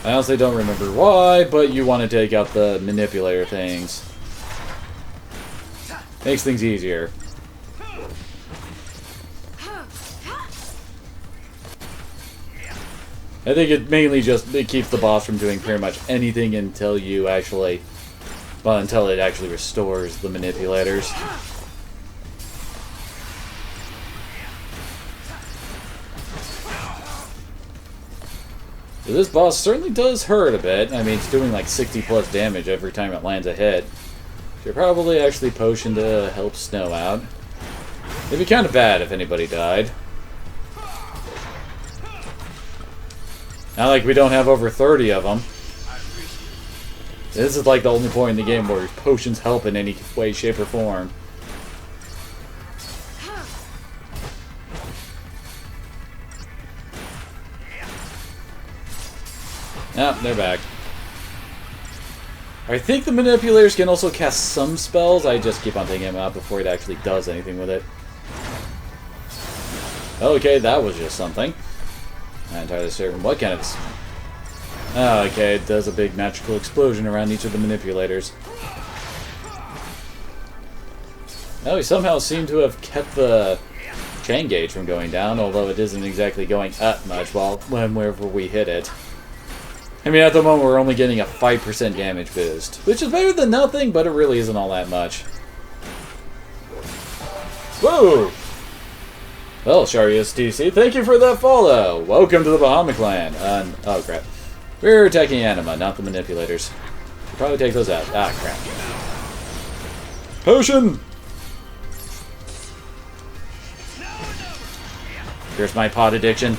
I honestly don't remember why, but you want to take out the manipulator things. Makes things easier. I think it mainly just keeps the boss from doing pretty much anything until you actually, well, until it actually restores the manipulators. So this boss certainly does hurt a bit. I mean, it's doing like 60 plus damage every time it lands a hit. Should probably actually potion to help Snow out. It'd be kind of bad if anybody died. Not like we don't have over 30 of them. This is like the only point in the game where potions help in any way, shape, or form. Ah, they're back. I think the manipulators can also cast some spells. I just keep on taking him out before it actually does anything with it. Okay, that was just something. Not entirely certain what kind of... Oh, okay, it does a big magical explosion around each of the manipulators. Oh, we somehow seem to have kept the chain gauge from going down, although it isn't exactly going up much whenever we hit it. I mean, at the moment we're only getting a 5% damage boost, which is better than nothing, but it really isn't all that much. Whoa! Well, Sharius TC, thank you for that follow. Welcome to the Bahamut Clan. Oh crap. We're attacking Anima, not the manipulators. Should probably take those out. Ah, crap. Potion! Here's my pot addiction.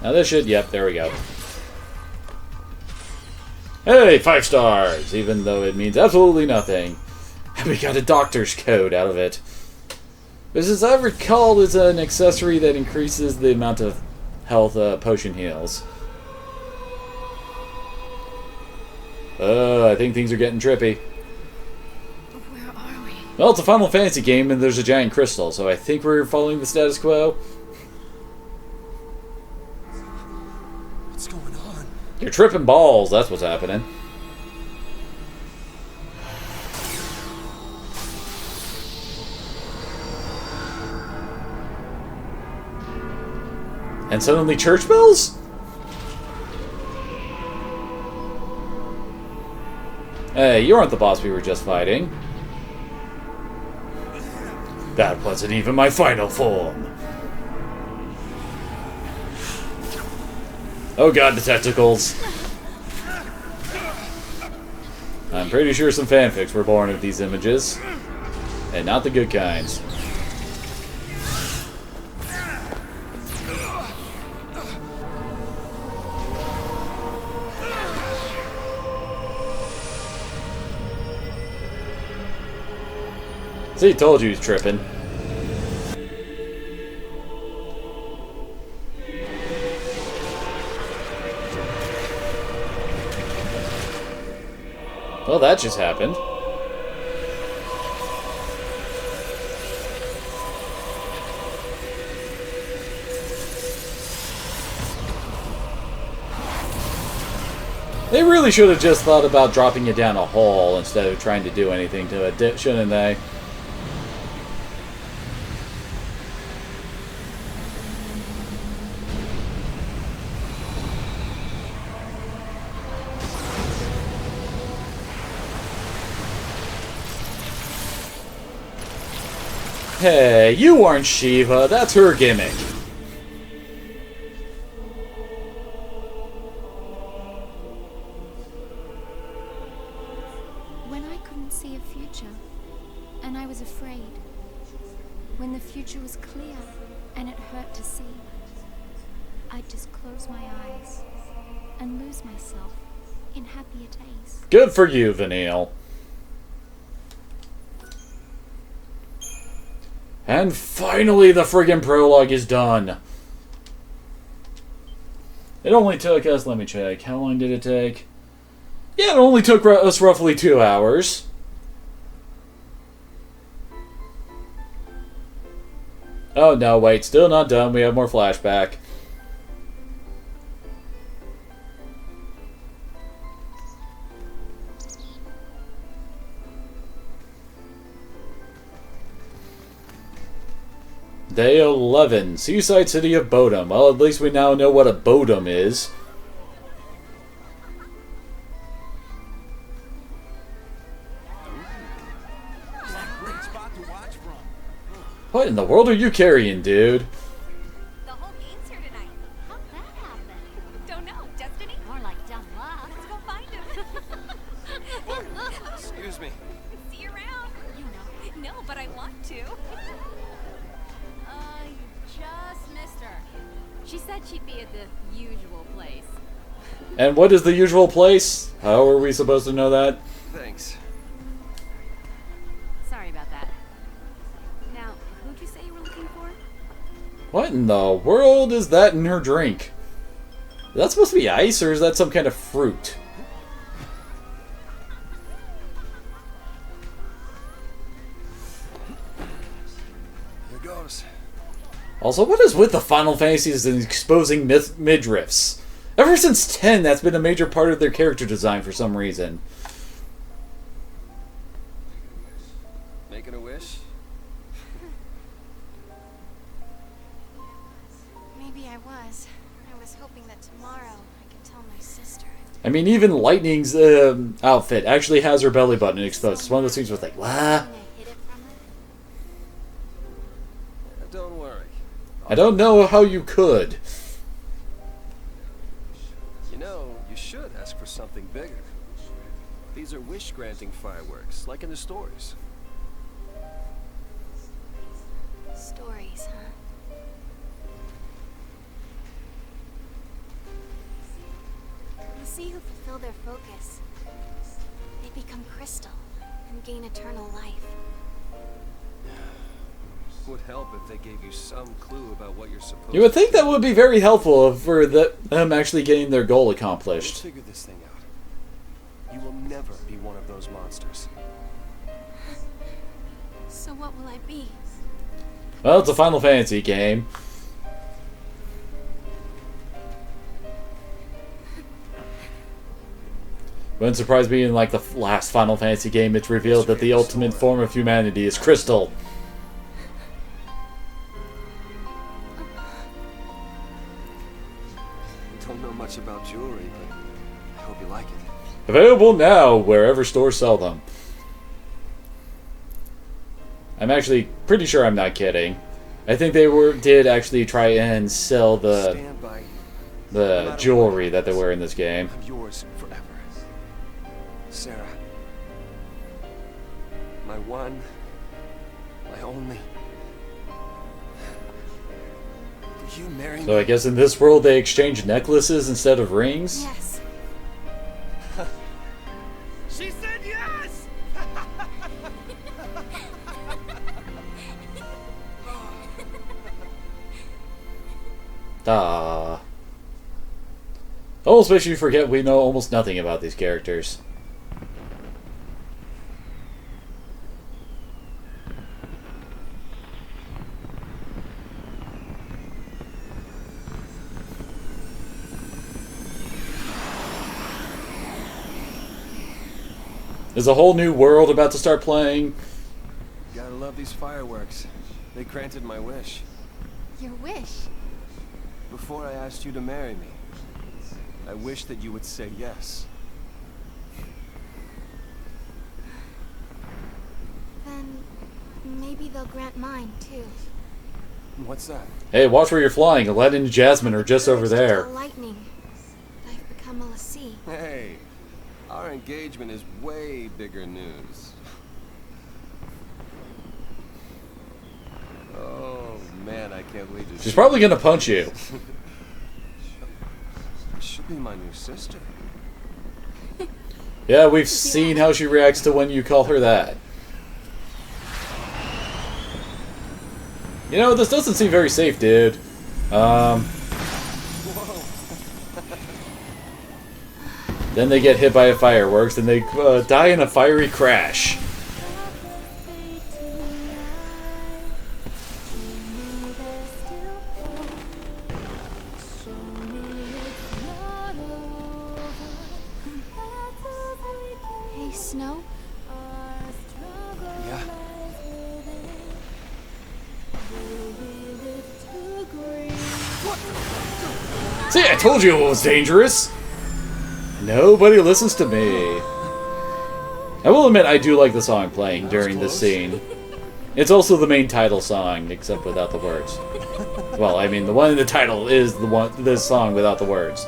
Now this should, yep, there we go. Hey, 5 stars! Even though it means absolutely nothing. We got a doctor's code out of it. This, as I recall, is an accessory that increases the amount of health potion heals. I think things are getting trippy. Where are we? Well, it's a Final Fantasy game and there's a giant crystal, so I think we're following the status quo. What's going on? You're tripping balls, that's what's happening. And suddenly church bells? Hey, you aren't the boss we were just fighting. That wasn't even my final form. Oh god, the tentacles. I'm pretty sure some fanfics were born of these images. And not the good kinds. See, told you he's tripping. Well, that just happened. They really should have just thought about dropping it down a hole instead of trying to do anything to it, shouldn't they? Hey, you aren't Shiva. That's her gimmick. When I couldn't see a future, and I was afraid. When the future was clear, and it hurt to see. I'd just close my eyes and lose myself in happier days. Good for you, Vanille. And finally the friggin' prologue is done. It only took us, let me check, how long did it take? Yeah, it only took us roughly 2 hours. Oh no, wait, still not done, we have more flashback. Day 11, Seaside City of Bodom. Well, at least we now know what a Bodom is. What in the world are you carrying, dude? The whole game's here tonight. How'd that happen? Don't know. Destiny? More like dumb luck. Let's go find him. Excuse me. See you around. You know. No, but I want to. You just missed her. She said she'd be at the usual place. And what is the usual place? How are we supposed to know that? Thanks. Sorry about that. Now, who'd you say you were looking for? What in the world is that in her drink? Is that supposed to be ice, or is that some kind of fruit? Here goes. Also, what is with the Final Fantasies and exposing midriffs? Ever since 10, that's been a major part of their character design for some reason. Making a wish? Maybe I was. I was hoping that tomorrow I could tell my sister. I mean, even Lightning's outfit actually has her belly button exposed. It's one of those things where it's like, what? I hid it from her. Don't worry. I don't know how you could. You know, you should ask for something bigger. These are wish-granting fireworks, like in the stories. Stories, huh? You see who fulfill their focus. They become crystal and gain eternal life. Would help if they gave you some clue about what you're supposed to do. You would think that would be very helpful for them actually getting their goal accomplished. Let's figure this thing out. You will never be one of those monsters. So what will I be? Well, it's a Final Fantasy game. Wouldn't surprise me in like the last Final Fantasy game, it's revealed that the ultimate form of humanity is crystal. Don't know much about jewelry, but I hope you like it. Available now wherever stores sell them. I'm actually pretty sure I'm not kidding. I think they did actually try and sell the jewelry that they wear in this game. I'm yours forever. Sarah. My one, my only. Will you marry me? So I guess in this world they exchange necklaces instead of rings? Yes. She said yes! Ah. Almost makes you forget we know almost nothing about these characters. Is a whole new world about to start playing? Gotta love these fireworks. They granted my wish. Your wish. Before I asked you to marry me, I wish that you would say yes. Then maybe they'll grant mine too. What's that? Hey, watch where you're flying. Aladdin and Jasmine are just over there. Lightning. I've become a lassie. Hey, our engagement is way bigger news. Oh man, I can't wait to She's probably gonna punch you. She'll be my new sister. Yeah, we've seen how she reacts to when you call her that. You know, this doesn't seem very safe, dude. Then they get hit by a fireworks, and they die in a fiery crash. Hey, Snow? Yeah. See, I told you it was dangerous! Nobody listens to me. I will admit I do like the song playing during this scene. It's also the main title song, except without the words. Well, I mean, the one in the title is this song without the words.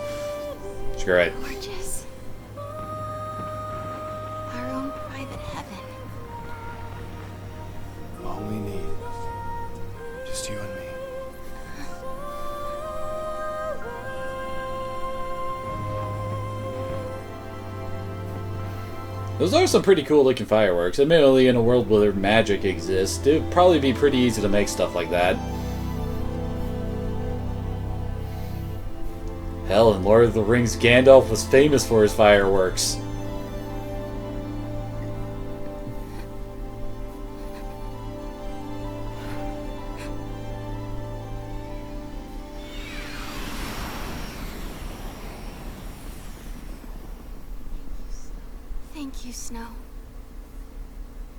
Screw it. Gorgeous. Our own private heaven. All we need. Just you and me. Those are some pretty cool looking fireworks. Admittedly, in a world where magic exists, it would probably be pretty easy to make stuff like that. Hell, in Lord of the Rings, Gandalf was famous for his fireworks. Thank you, Snow.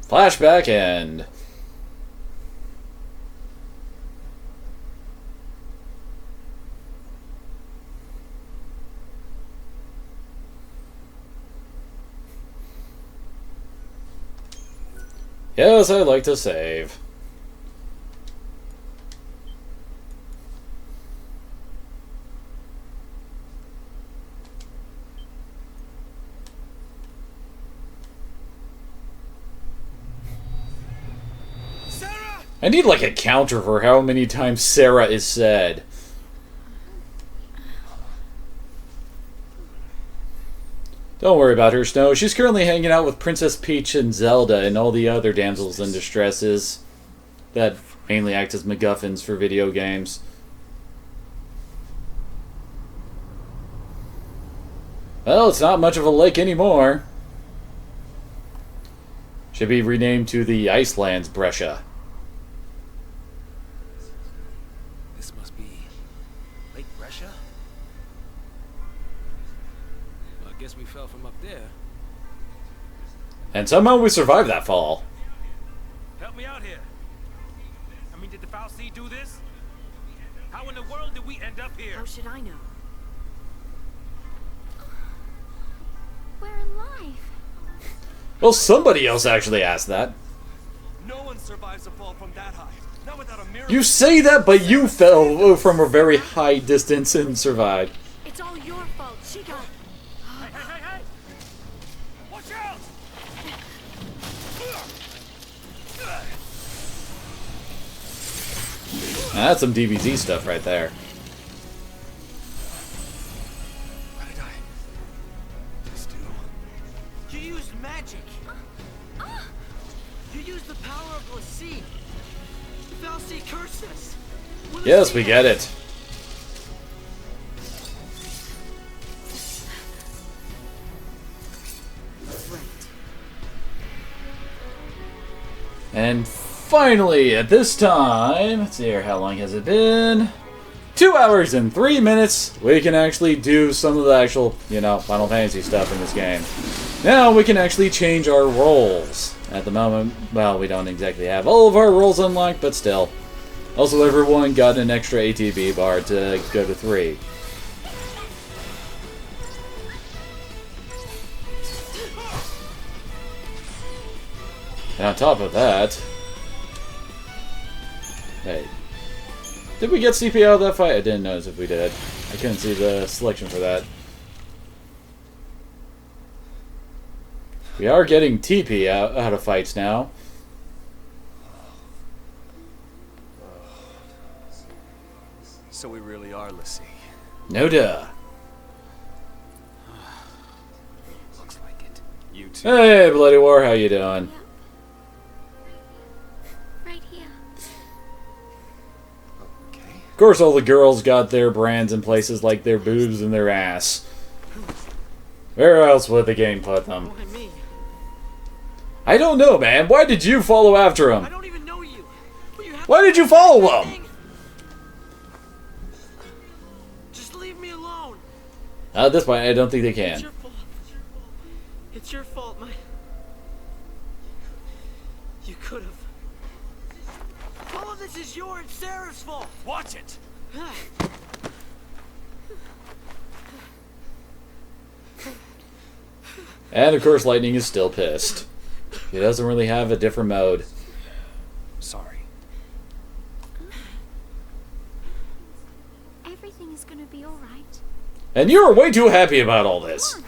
Flashback end. Yes, I'd like to save. I need like a counter for how many times Sarah is said. Don't worry about her, Snow. She's currently hanging out with Princess Peach and Zelda and all the other damsels in distresses that mainly act as MacGuffins for video games. Well, it's not much of a lake anymore. Should be renamed to the Iceland's Brescia. This must be Lake Brescia? Well, I guess we fell from up there. And somehow we survived that fall. Help me out here. I mean, did the Fal'Cie do this? How in the world did we end up here? How should I know? We're alive. Well, somebody else actually asked that. No one survives a fall from that high. Not without a miracle. You say that, but you fell from a very high distance and survived. It's all your fault. She got... Hey! Watch out! That's some DBZ stuff right there. Why did I just do? You used magic. You used the power of Lassie. Fal'Cie cursed us. Will Yes, Lassie we get it. And finally, at this time, let's see here, how long has it been? 2 hours and 3 minutes, we can actually do some of the actual, Final Fantasy stuff in this game. Now we can actually change our roles. At the moment, well, we don't exactly have all of our roles unlocked, but still. Also, everyone got an extra ATB bar to go to 3. And on top of that... Hey. Did we get CP out of that fight? I didn't notice if we did. I couldn't see the selection for that. We are getting TP out of fights now. So we really are Lassie. No duh. Looks like it. You too. Hey, Bloody War, how you doing? Right here. Okay. Of course, all the girls got their brands in places like their boobs and their ass. Where else would the game put them? Why me? I don't know, man. Why did you follow after him? I don't even know you. But you have Why did you follow him? Just leave me alone. At this point, I don't think they It's can. your fault. It's your fault, my. You could have. All of this is your and Sarah's fault. Watch it. And of course, Lightning is still pissed. He doesn't really have a different mode. Sorry. Everything is gonna be alright. And you're way too happy about all this. Come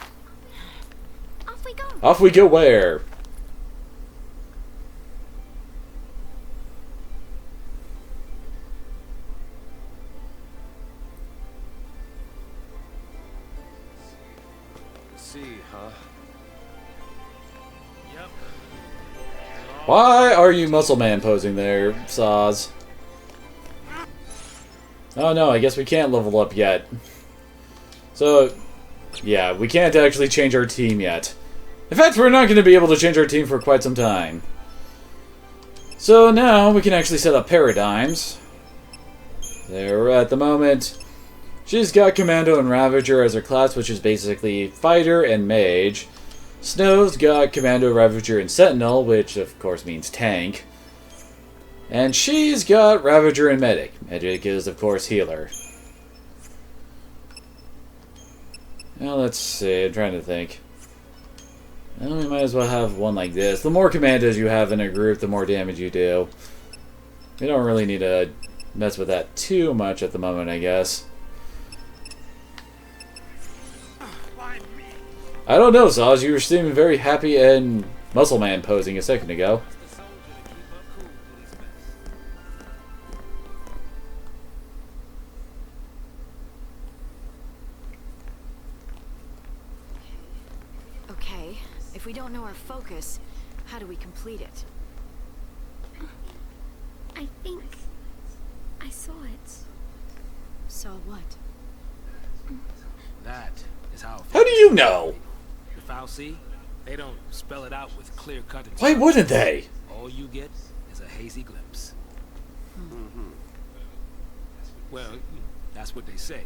on. Off we go. Off we go where? See, huh? Yep. Why are you muscle man posing there, Saz? Oh no, I guess we can't level up yet. So, yeah, we can't actually change our team yet. In fact, we're not going to be able to change our team for quite some time. So now we can actually set up paradigms. There, at the moment, she's got Commando and Ravager as her class, which is basically Fighter and Mage. Snow's got Commando, Ravager, and Sentinel, which of course means Tank. And she's got Ravager and Medic. Medic is, of course, Healer. Now, let's see. I'm trying to think. Well, we might as well have one like this. The more commandos you have in a group, the more damage you do. We don't really need to mess with that too much at the moment, I guess. I don't know, Saz. You were seeming very happy and muscle man posing a second ago. Okay, if we don't know our focus, how do we complete it? I think I saw it. Saw what? That is how. How do you know? The Fal'Cie, they don't spell it out with clear-cut instructions. Why wouldn't they? All you get is a hazy glimpse. Well, that's what they say.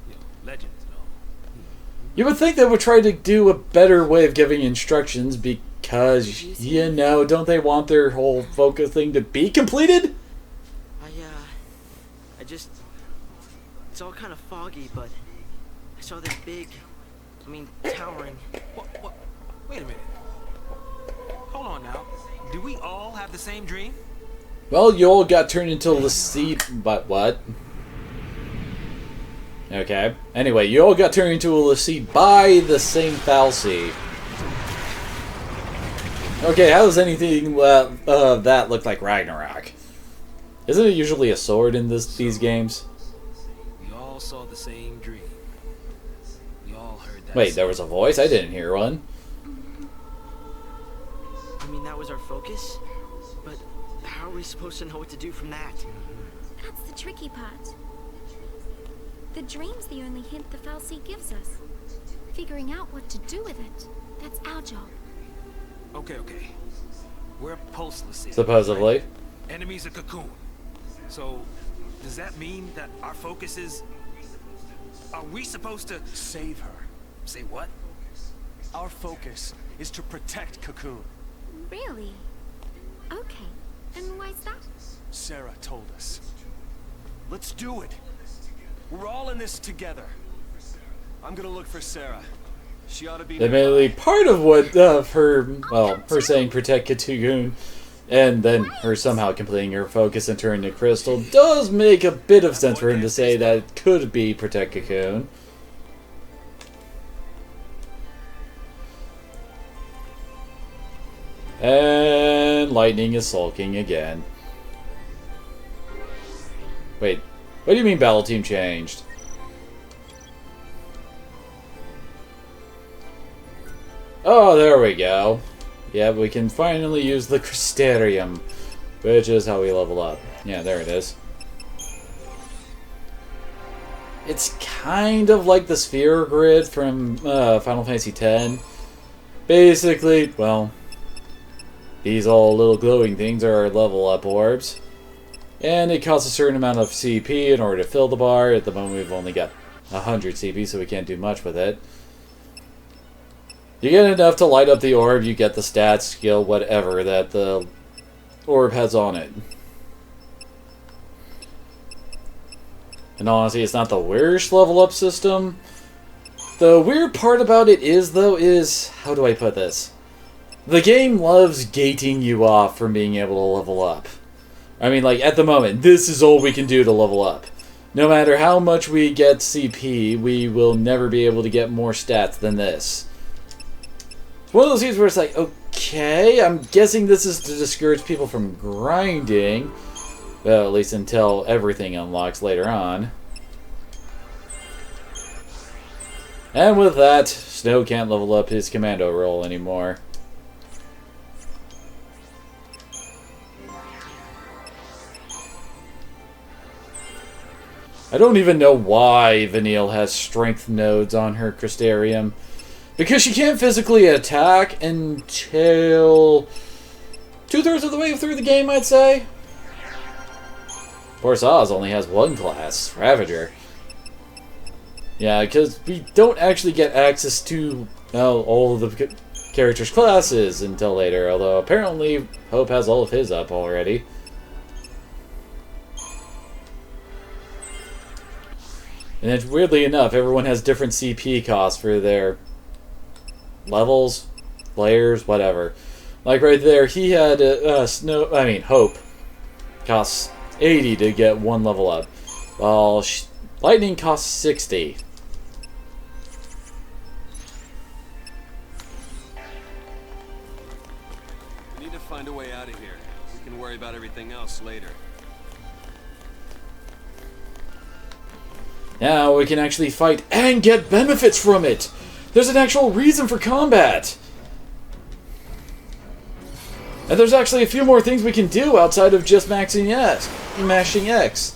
You know, legends and all. You would think they would try to do a better way of giving instructions because, you know, don't they want their whole focus thing to be completed? I just... It's all kind of foggy, but I saw this big, towering... What? Wait a minute. Hold on now. Do we all have the same dream? Well, you all got turned into Lassie, but what? Okay. Anyway, you all got turned into a Lassie by the same Fal'Cie. Okay, how does anything that look like Ragnarok? Isn't it usually a sword in these games? We all saw the same dream. We all heard that. Wait, there was a voice? I didn't hear one. You mean that was our focus? But how are we supposed to know what to do from that? That's the tricky part. The dream's the only hint the Fal'Cie gives us. Figuring out what to do with it, that's our job. Okay. We're pulseless. Supposedly. Right? Enemy's a cocoon. So, does that mean that our focus is... Are we supposed to... Save her. Say what? Our focus is to protect Cocoon. Really? Okay. And why's that? Sarah told us. Let's do it. We're all in this together. I'm gonna look for Sarah. She ought to be Admittedly, part of what her saying protect Cocoon and then her somehow completing her focus and turning to Crystal does make a bit of sense for him to say that it could be protect Cocoon. And Lightning is sulking again. Wait, What do you mean battle team changed? Oh, there we go. Yeah, we can finally use the Crystarium, which is how we level up. Yeah, there it is. It's kind of like the sphere grid from Final Fantasy X. Basically, well, these all little glowing things are our level up orbs. And it costs a certain amount of CP in order to fill the bar. At the moment we've only got 100 CP, so we can't do much with it. You get enough to light up the orb, you get the stats, skill, whatever that the orb has on it. And honestly, it's not the worst level up system. The weird part about it is, though, how do I put this? The game loves gating you off from being able to level up. I mean, like, at the moment, this is all we can do to level up. No matter how much we get CP, we will never be able to get more stats than this. It's one of those things where it's like, okay, I'm guessing this is to discourage people from grinding. Well, at least until everything unlocks later on. And with that, Snow can't level up his commando role anymore. I don't even know why Vanille has strength nodes on her Crystarium. Because she can't physically attack until 2/3 of the way through the game, I'd say. Poor Oz only has one class, Ravager. Yeah, because we don't actually get access to all of the characters' classes until later, although apparently Hope has all of his up already. And it's weirdly enough, everyone has different CP costs for their levels, layers, whatever. Like right there, he had Hope costs 80 to get one level up, while Lightning costs 60. We need to find a way out of here. We can worry about everything else later. Now we can actually fight and get benefits from it! There's an actual reason for combat! And there's actually a few more things we can do outside of just mashing X.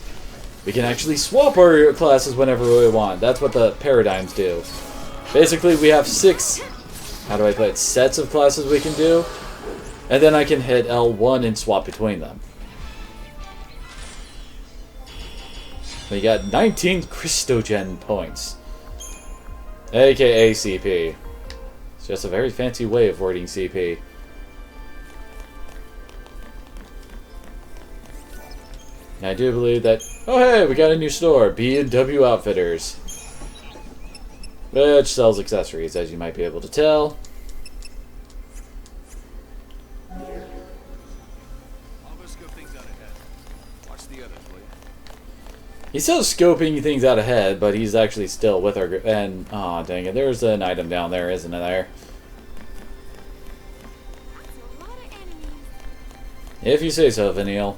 We can actually swap our classes whenever we want. That's what the paradigms do. Basically, we have 6, sets of classes we can do. And then I can hit L1 and swap between them. We got 19 Christogen points. AKA CP. It's just a very fancy way of wording CP. And I do believe that... Oh hey, we got a new store, B&W Outfitters. Which sells accessories, as you might be able to tell. He's still scoping things out ahead, but he's actually still with our group. And, aw, dang it, there's an item down there, isn't there? If you say so, Vanille.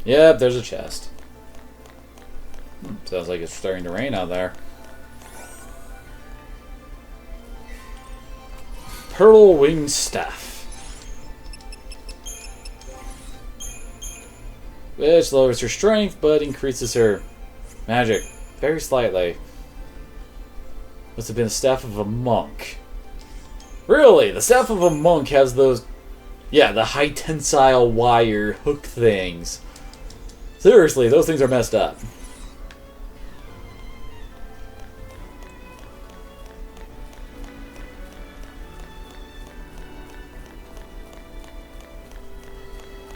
Yep, there's a chest. Sounds like it's starting to rain out there. Pearl Wing Staff. Which lowers her strength, but increases her magic very slightly. Must have been the Staff of a Monk. Really? The Staff of a Monk has those... Yeah, the high tensile wire hook things. Seriously, those things are messed up.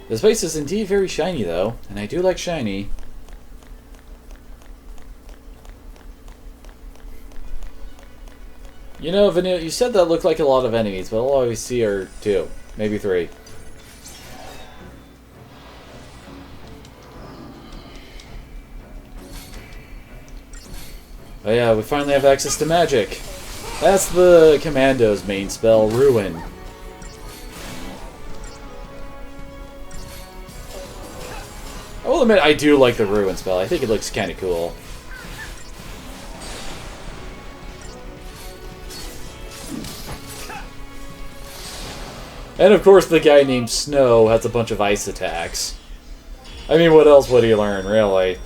This place is indeed very shiny, though, and I do like shiny. You know, Vanilla, you said that looked like a lot of enemies, but all I always see are 2, maybe 3. Oh yeah, we finally have access to magic. That's the Commando's main spell, Ruin. will admit, I do like the Ruin spell. I think it looks kind of cool. And of course, the guy named Snow has a bunch of ice attacks. I mean, what else would he learn, really?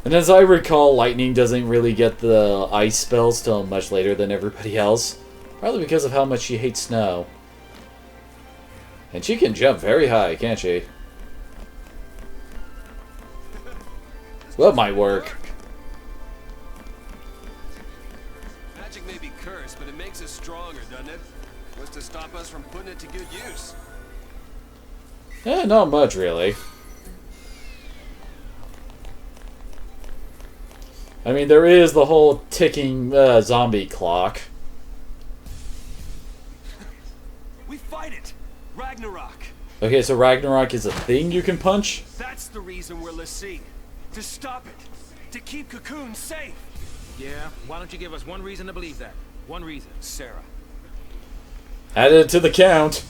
And as I recall, Lightning doesn't really get the ice spells till much later than everybody else. Probably because of how much she hates snow. And she can jump very high, can't she? So that might work. Magic may be cursed, but it makes us stronger, doesn't it? What's to stop us from putting it to good use? Eh, not much, really. I mean, there is the whole ticking zombie clock. We fight it! Ragnarok! Okay, so Ragnarok is a thing you can punch? That's the reason we're Lassie. To stop it. To keep Cocoon safe. Yeah? Why don't you give us one reason to believe that? One reason. Sarah. Add it to the count.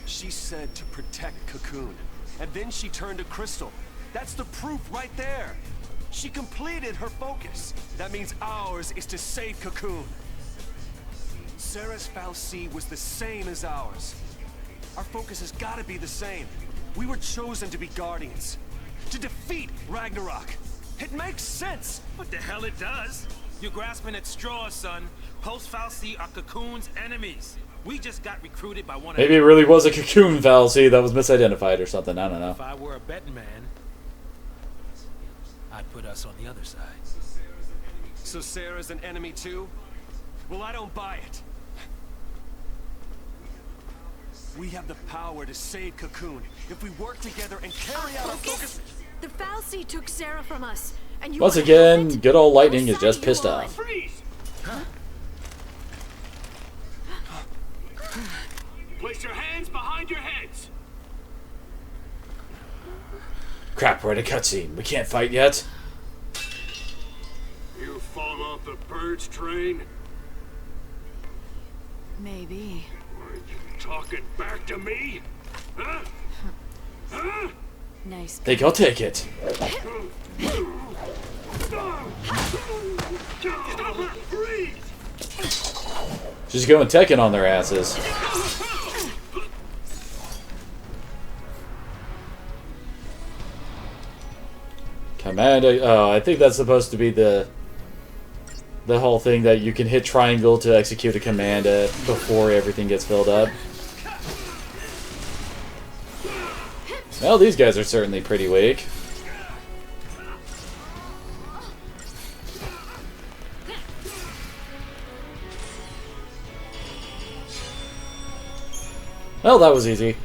She said to protect Cocoon. And then she turned to Crystal. That's the proof right there. She completed her focus. That means ours is to save Cocoon. Sarah's fal'Cie was the same as ours. Our focus has got to be the same. We were chosen to be guardians. To defeat Ragnarok. It makes sense. What the hell it does? You're grasping at straws, son. Post fal'Cie are Cocoon's enemies. We just got recruited by one of Maybe it really was a Cocoon fal'Cie that was misidentified or something. I don't know. If I were a betting man, I'd put us on the other side. So Sarah's an enemy too? Well, I don't buy it. We have the power to save Cocoon if we work together and carry out our focus. The fal'Cie took Sarah from us, and you Once wanna again, help it? good old Lightning Whose is just side are pissed you on? off. Freeze! Place your hands behind your heads. Crap, we're in a cutscene. We can't fight yet. You fallen off the purge train? Maybe. Are you talking back to me? Huh? Huh? Nice. Think I'll take it. Freeze! Just going Tekken on their asses. Command. Oh, I think that's supposed to be the whole thing that you can hit triangle to execute a command before everything gets filled up. Well, these guys are certainly pretty weak. Well, that was easy.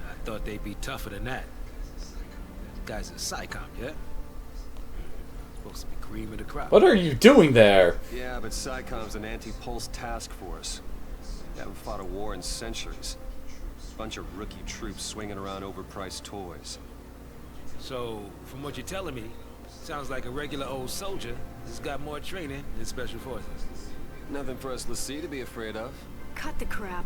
I thought they'd be tougher than that. Guys in XIII, yeah? Supposed to be cream of the crop. What are you doing there? Yeah, but XIII's an anti-pulse task force. They haven't fought a war in centuries. Bunch of rookie troops swinging around overpriced toys. So, from what you're telling me, sounds like a regular old soldier who's got more training than special forces. Nothing for us Lassie to be afraid of. Cut the crap.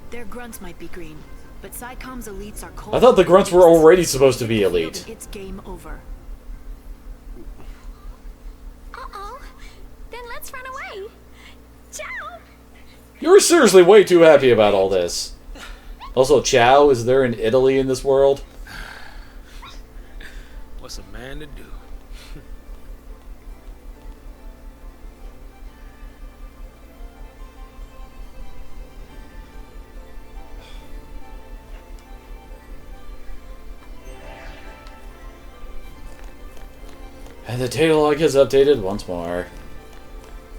Their grunts might be green, but SciComm's elites are cold. I thought the grunts were already supposed to be Hit the elite. field and it's game over. Uh-oh. Then let's run away. Ciao. You're seriously way too happy about all this. Also, Chow, is there an Italy in this world? What's a man to do? And the data log has updated once more.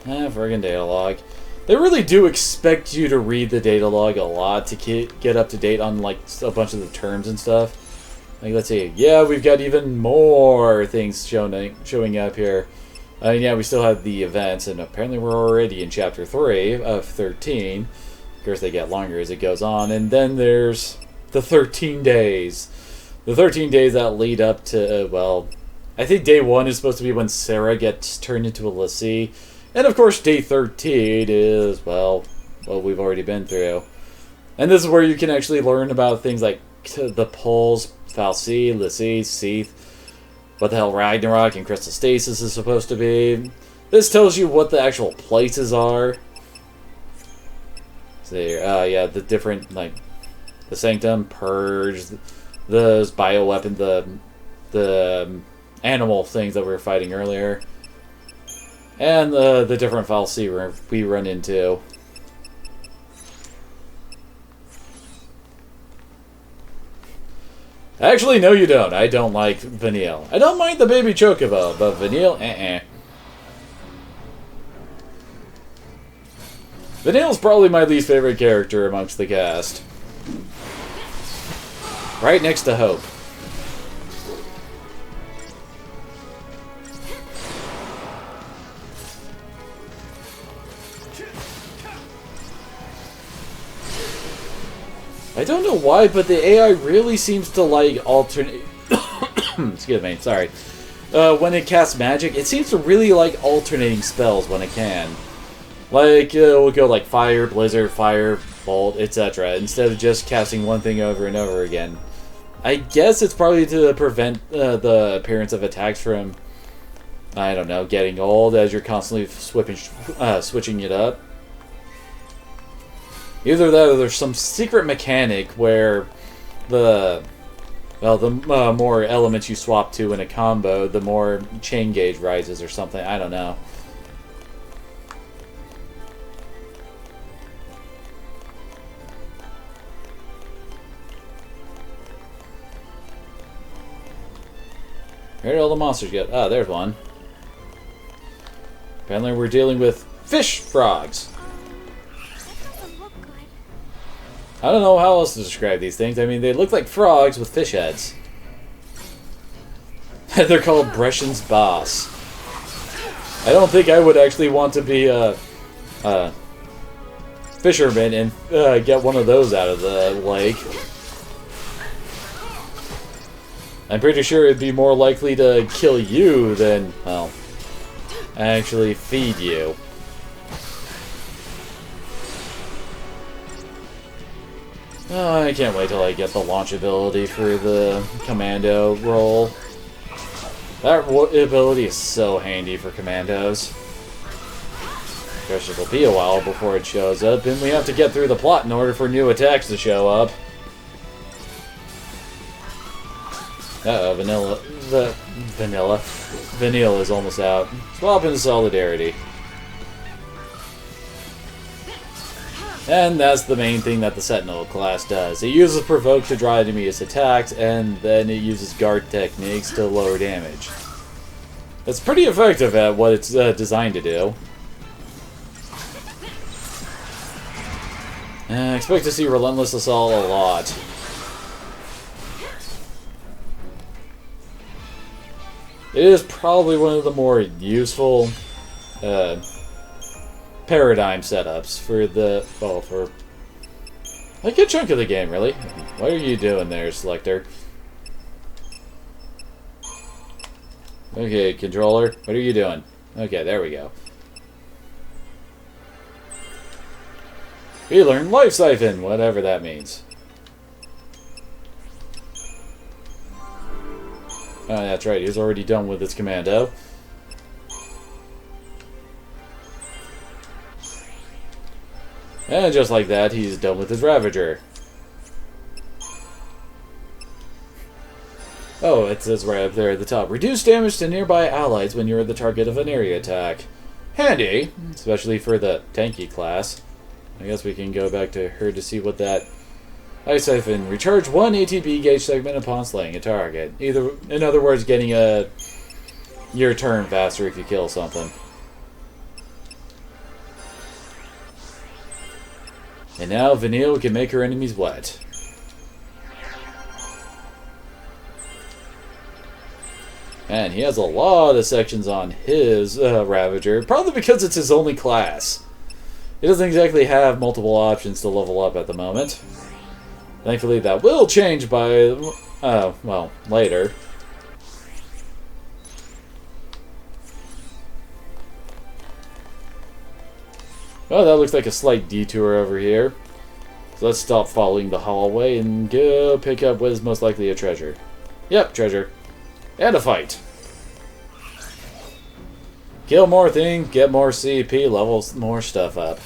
Friggin' data log. They really do expect you to read the data log a lot to get up to date on like a bunch of the terms and stuff. Like, let's see. Yeah, we've got even more things showing up here. Yeah, we still have the events, and apparently we're already in Chapter 3 of 13. Of course, they get longer as it goes on. And then there's the 13 days. The 13 days that lead up to, well, I think day 1 is supposed to be when Sarah gets turned into a Lassie. And of course, day 13 is, well, what we've already been through. And this is where you can actually learn about things like the poles, fal'Cie, l'Cie, Seath, what the hell Ragnarok and Crystal Stasis is supposed to be. This tells you what the actual places are. So, yeah, the different, like, the Sanctum, Purge, those bioweapon, the animal things that we were fighting earlier. And the different fal'Cie we run into. Actually, no you don't. I don't like Vanille. I don't mind the baby Chocobo, but Vanille, Vanille's probably my least favorite character amongst the cast. Right next to Hope. I don't know why, but the AI really seems to like alternate... Excuse me, sorry. When it casts magic, it seems to really like alternating spells when it can. Like, we'll go like Fire, Blizzard, Fire, Bolt, etc. Instead of just casting one thing over and over again. I guess it's probably to prevent the appearance of attacks from, I don't know, getting old as you're constantly switching it up. Either that or there's some secret mechanic where the more elements you swap to in a combo, the more chain gauge rises or something. I don't know. Where did all the monsters get? Ah, there's one. Apparently we're dealing with fish frogs. I don't know how else to describe these things. I mean, they look like frogs with fish heads. They're called Brescian's Boss. I don't think I would actually want to be a fisherman and get one of those out of the lake. I'm pretty sure it'd be more likely to kill you than, well, actually feed you. Oh, I can't wait till I get the launch ability for the commando role. That ability is so handy for commandos. Of course, it'll be a while before it shows up, and we have to get through the plot in order for new attacks to show up. Uh-oh, Vanilla is almost out. Swap into Solidarity. And that's the main thing that the Sentinel class does. It uses Provoke to draw enemies' attacks, and then it uses guard techniques to lower damage. It's pretty effective at what it's designed to do. I expect to see Relentless Assault a lot. It is probably one of the more useful paradigm setups for the, well, for a good chunk of the game, really. What are you doing there, Selector? Okay, controller, what are you doing? Okay, there we go. We learned Life Siphon, whatever that means. Oh, that's right, he's already done with his commando. And just like that, he's done with his Ravager. Oh, it says right up there at the top. Reduce damage to nearby allies when you're the target of an area attack. Handy, especially for the tanky class. I guess we can go back to her to see what that... Ice Siphon. Recharge 1 ATB gauge segment upon slaying a target. In other words, getting your turn faster if you kill something. And now Vanille can make her enemies wet. Man, he has a lot of sections on his Ravager, probably because it's his only class. He doesn't exactly have multiple options to level up at the moment. Thankfully, that will change by, well, later. Well, that looks like a slight detour over here. So let's stop following the hallway and go pick up what is most likely a treasure. Yep, treasure. And a fight. Kill more things, get more CP, levels more stuff up.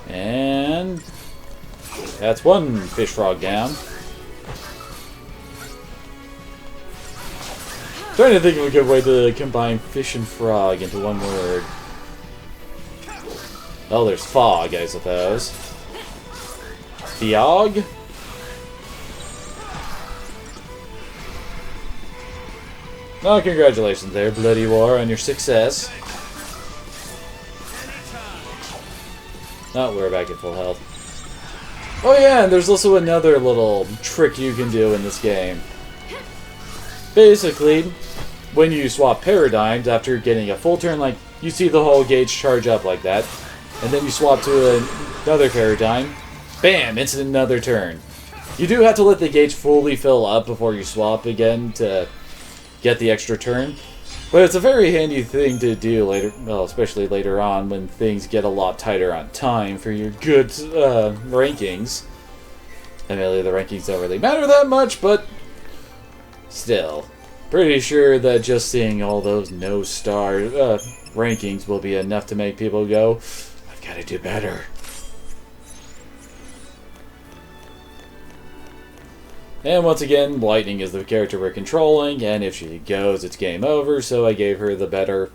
And that's one fish frog down. Trying to think of a good way to combine fish and frog into one word. Oh, there's fog, I suppose. Fiog? Oh, congratulations there, Bloody War, on your success. Oh, we're back at full health. Oh yeah, and there's also another little trick you can do in this game. Basically, when you swap paradigms after getting a full turn, like, you see the whole gauge charge up like that, and then you swap to another paradigm, bam, it's another turn. You do have to let the gauge fully fill up before you swap again to get the extra turn. But it's a very handy thing to do later, well, especially later on when things get a lot tighter on time for your good rankings. Admittedly, the rankings don't really matter that much, but still. Pretty sure that just seeing all those no-star rankings will be enough to make people go, I've got to do better. And once again, Lightning is the character we're controlling, and if she goes, it's game over, so I gave her the better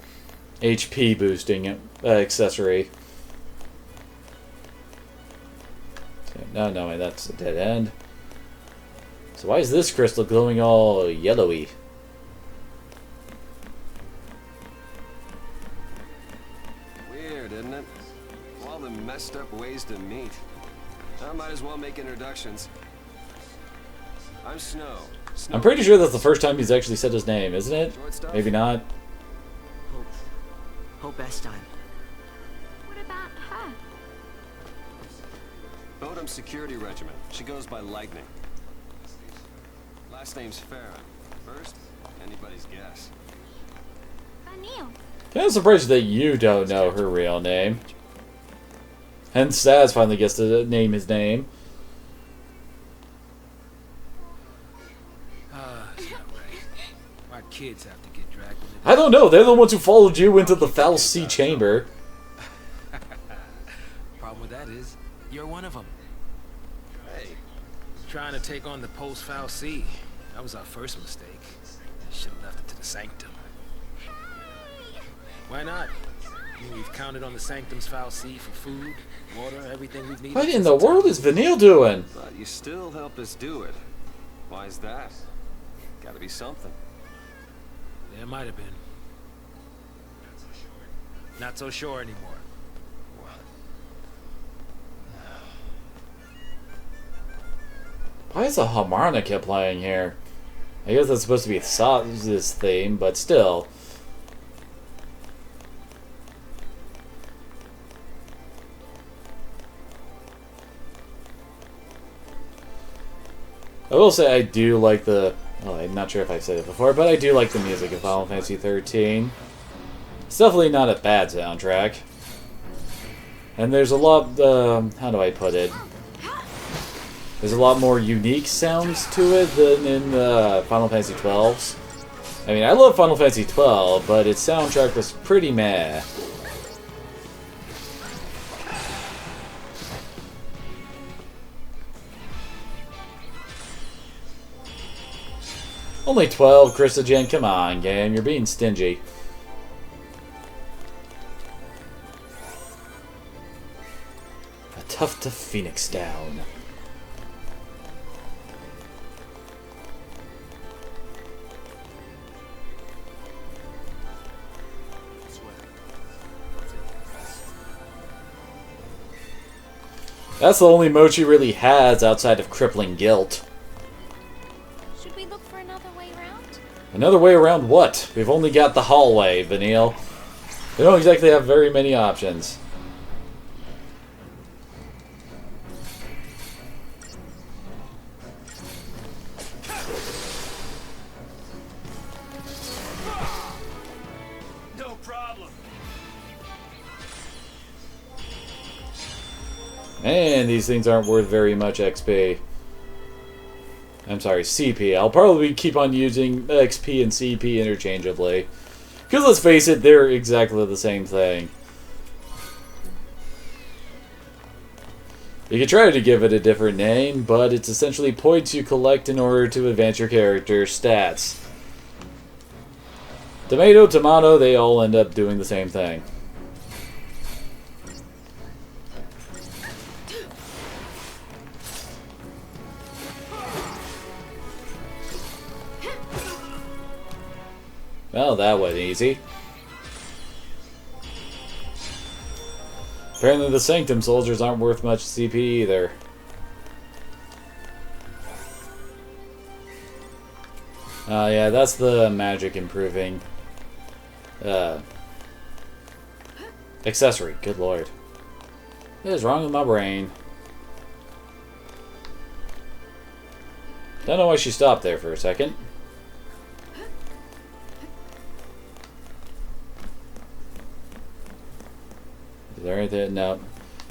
HP boosting accessory. So, no, no, that's a dead end. So why is this crystal glowing all yellowy? Weird, isn't it? All the messed up ways to meet. I might as well make introductions. I'm Snow. I'm pretty sure that's the first time he's actually said his name, isn't it? Maybe not. Hope Estine. What about her? Bodum Security Regiment. She goes by Lightning. Last name's Farron. First, anybody's guess. Vanille. Kind of surprised that you don't know her real name. Hence, Saz finally gets to name his name. It's not right. Why kids have to get dragged into I don't know, they're the ones who followed you into the Foul Sea chamber. Problem with that is, you're one of them. Hey, Trying to take on the post-Foul Sea. That was our first mistake. Should have left it to the Sanctum. Why not? I mean, we've counted on the Sanctum's Foul Sea for food, water, everything we've needed. What in the world is Vanille doing? but you still help us do it. Why's that? Gotta be something. There might have been. Not so sure anymore. Why is a harmonica playing here? I guess that's supposed to be Saz's theme, but still. I will say I do like the... Well, I'm not sure if I've said it before, but I do like the music of Final Fantasy XIII. It's definitely not a bad soundtrack. And there's a lot... how do I put it? There's a lot more unique sounds to it than in Final Fantasy XII's. I mean, I love Final Fantasy XII, but its soundtrack was pretty meh. Only 12, Christogen, come on, game, you're being stingy. A tuft of Phoenix down. That's the only moat she really has outside of crippling guilt. Should we look for another way around? Another way around what? We've only got the hallway, Vanille. We don't exactly have very many options. And these things aren't worth very much XP. I'm sorry, CP. I'll probably keep on using XP and CP interchangeably. Because let's face it, they're exactly the same thing. You can try to give it a different name, but it's essentially points you collect in order to advance your character's stats. Tomato, tomato, they all end up doing the same thing. Well, that went easy. Apparently the Sanctum soldiers aren't worth much CP either. Yeah, that's the magic improving accessory. Good lord. What is wrong with my brain? Don't know why she stopped there for a second. Is there anything? No.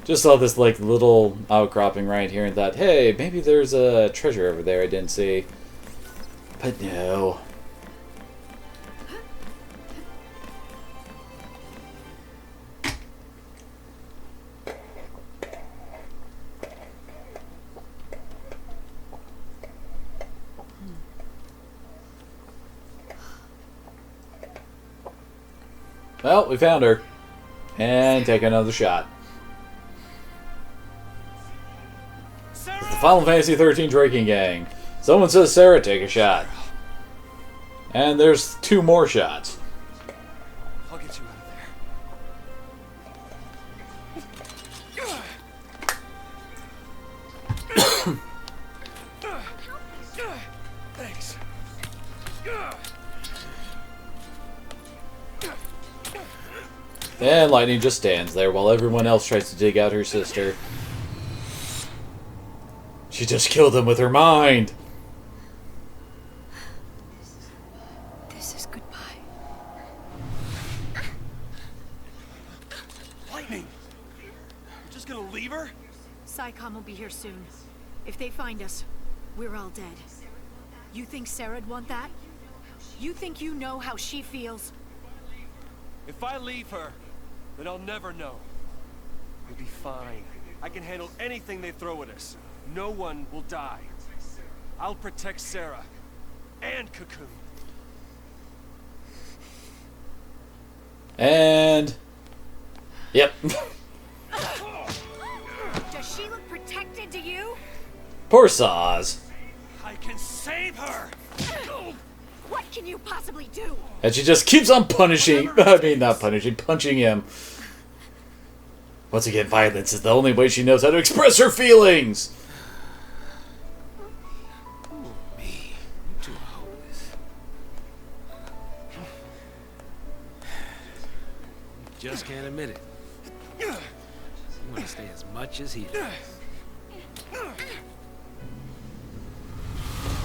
Just saw this like little outcropping right here and thought, hey, maybe there's a treasure over there I didn't see. But no. Well, we found her. And take another shot. It's the Final Fantasy XIII drinking gang. Someone says, Sarah, take a shot. And there's 2 more shots. I'll get you out of there. Thanks. And Lightning just stands there while everyone else tries to dig out her sister. She just killed them with her mind. This is goodbye. Lightning! You're just gonna leave her? PSICOM will be here soon. If they find us, we're all dead. You think Sarah'd want that? You think you know how she feels? If I leave her, then I'll never know. We'll be fine. I can handle anything they throw at us. No one will die. I'll protect Sarah. And Cocoon. And... Yep. Does she look protected to you? Poor Saz. I can save her! What can you possibly do? And she just keeps on punishing... I mean, not punishing, punching him. Once again, violence is the only way she knows how to express her feelings! Me. You two are hopeless. Just can't admit it. You want to stay as much as he does.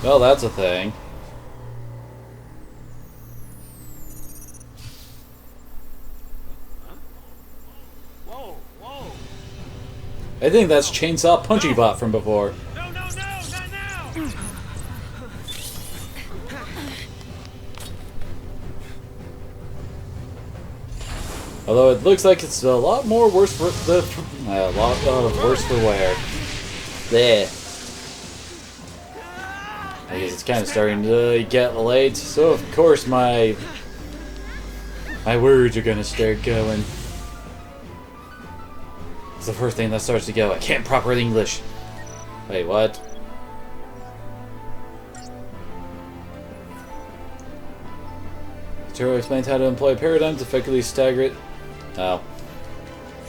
Well, that's a thing. Whoa, whoa. I think that's Chainsaw Punchy Bot from before. No, not now! Although it looks like it's a lot more worse for the worse for wear. There. I guess it's kind of starting to get late, so of course my words are gonna start going. It's the first thing that starts to go. I can't proper English. Wait, what? Turo explains how to employ paradigms to effectively stagger it. Oh.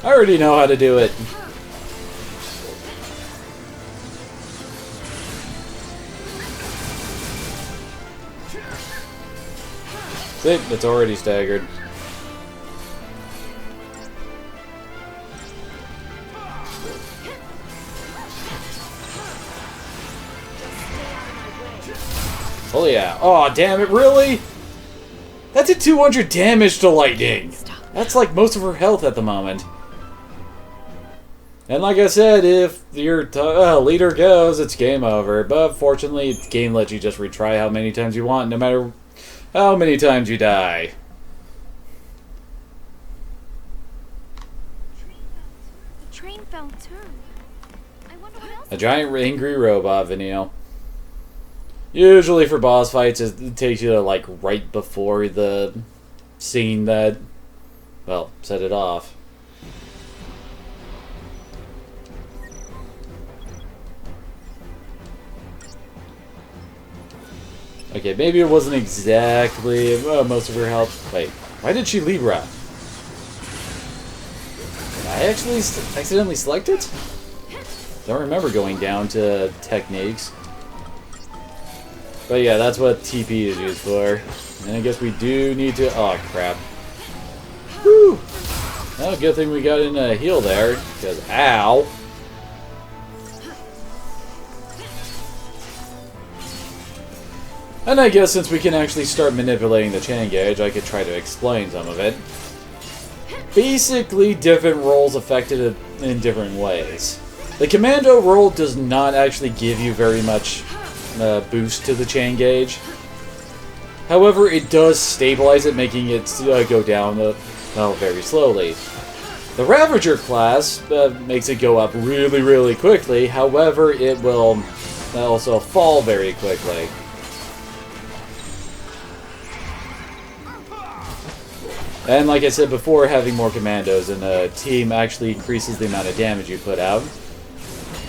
I already know how to do it. See, it's already staggered. Oh yeah. Oh damn it, really? That did 200 damage to Lightning. That's like most of her health at the moment. And like I said, if your leader goes, it's game over. But fortunately, the game lets you just retry how many times you want, no matter how many times you die. The train fell too. I wonder what else. A giant angry robot, Vanille. Usually for boss fights, it takes you to, like, right before the scene that, well, set it off. Okay, maybe it wasn't exactly most of her help. Wait, why did she Libra? Did I actually accidentally select it? Don't remember going down to techniques. But yeah, that's what TP is used for. And I guess we do need to... Oh, crap. Whew! Well, good thing we got in a heal there. Because, ow! And I guess since we can actually start manipulating the chain gauge, I could try to explain some of it. Basically, different roles affected it in different ways. The commando role does not actually give you very much boost to the chain gauge. However, it does stabilize it, making it go down very slowly. The Ravager class makes it go up really, really quickly. However, it will also fall very quickly. And like I said before, having more commandos in a team actually increases the amount of damage you put out.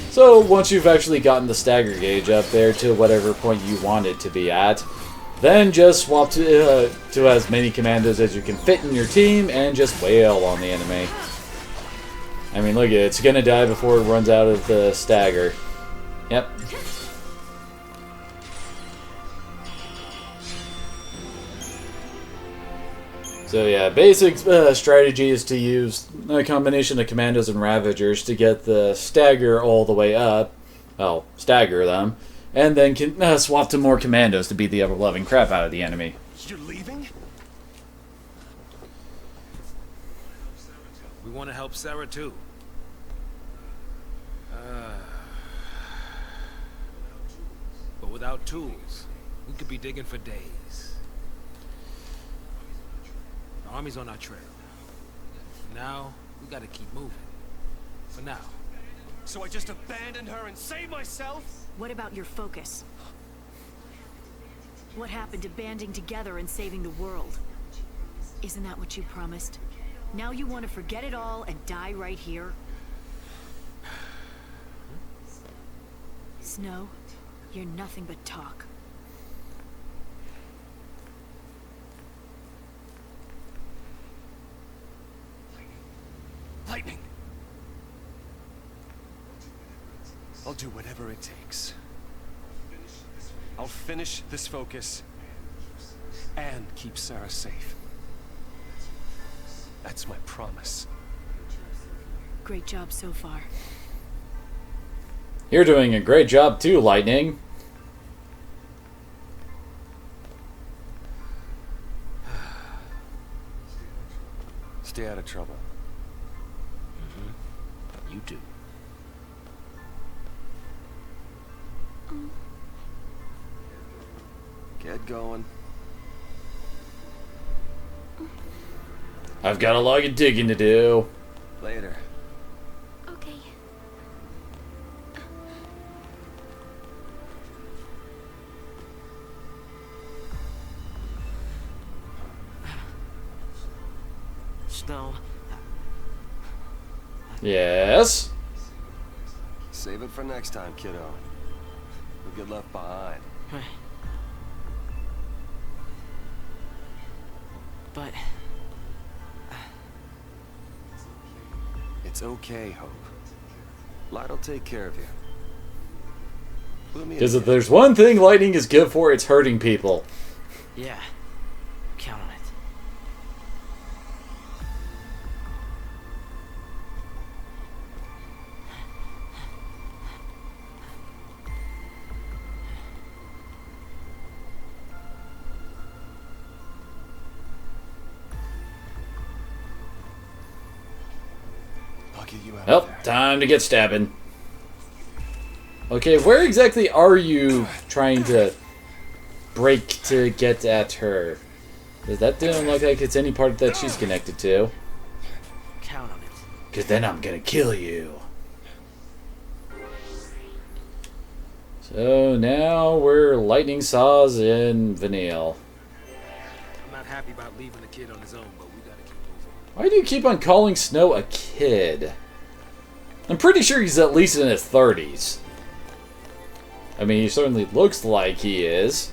So once you've actually gotten the stagger gauge up there to whatever point you want it to be at, then just swap to as many commandos as you can fit in your team and just wail on the enemy. I mean, look at it. It's going to die before it runs out of the stagger. Yep. So yeah, basic strategy is to use a combination of commandos and ravagers to get the stagger all the way up. Well, stagger them. And then can swap to more commandos to beat the ever-loving crap out of the enemy. You're leaving? We want to help Sarah too. But without tools, we could be digging for days. The army's on our trail. Now, we gotta keep moving. For now. So I just abandoned her and saved myself? What about your focus? What happened to banding together and saving the world? Isn't that what you promised? Now you want to forget it all and die right here? Snow, you're nothing but talk. Lightning! I'll do whatever it takes. I'll finish this focus and keep Sarah safe. That's my promise. Great job so far. You're doing a great job too, Lightning. Stay out of trouble. You do. Get going. I've got a lot of digging to do. Later. Okay. Snow. Yes? Save it for next time, kiddo. We'll get left behind. But... It's okay, Hope. Light'll take care of you. Because if there's one thing Lightning is good for, it's hurting people. yeah. Count on it. I'll get you out. Well, time to get stabbing. Okay, where exactly are you trying to break to get at her? Because that didn't look like it's any part that she's connected to. Count on it. Because then I'm gonna kill you. So now we're lightning saws in Vanille. I'm not happy about leaving the kid on his own, but we gotta keep moving. Why do you keep on calling Snow a kid? I'm pretty sure he's at least in his 30s. I mean, he certainly looks like he is.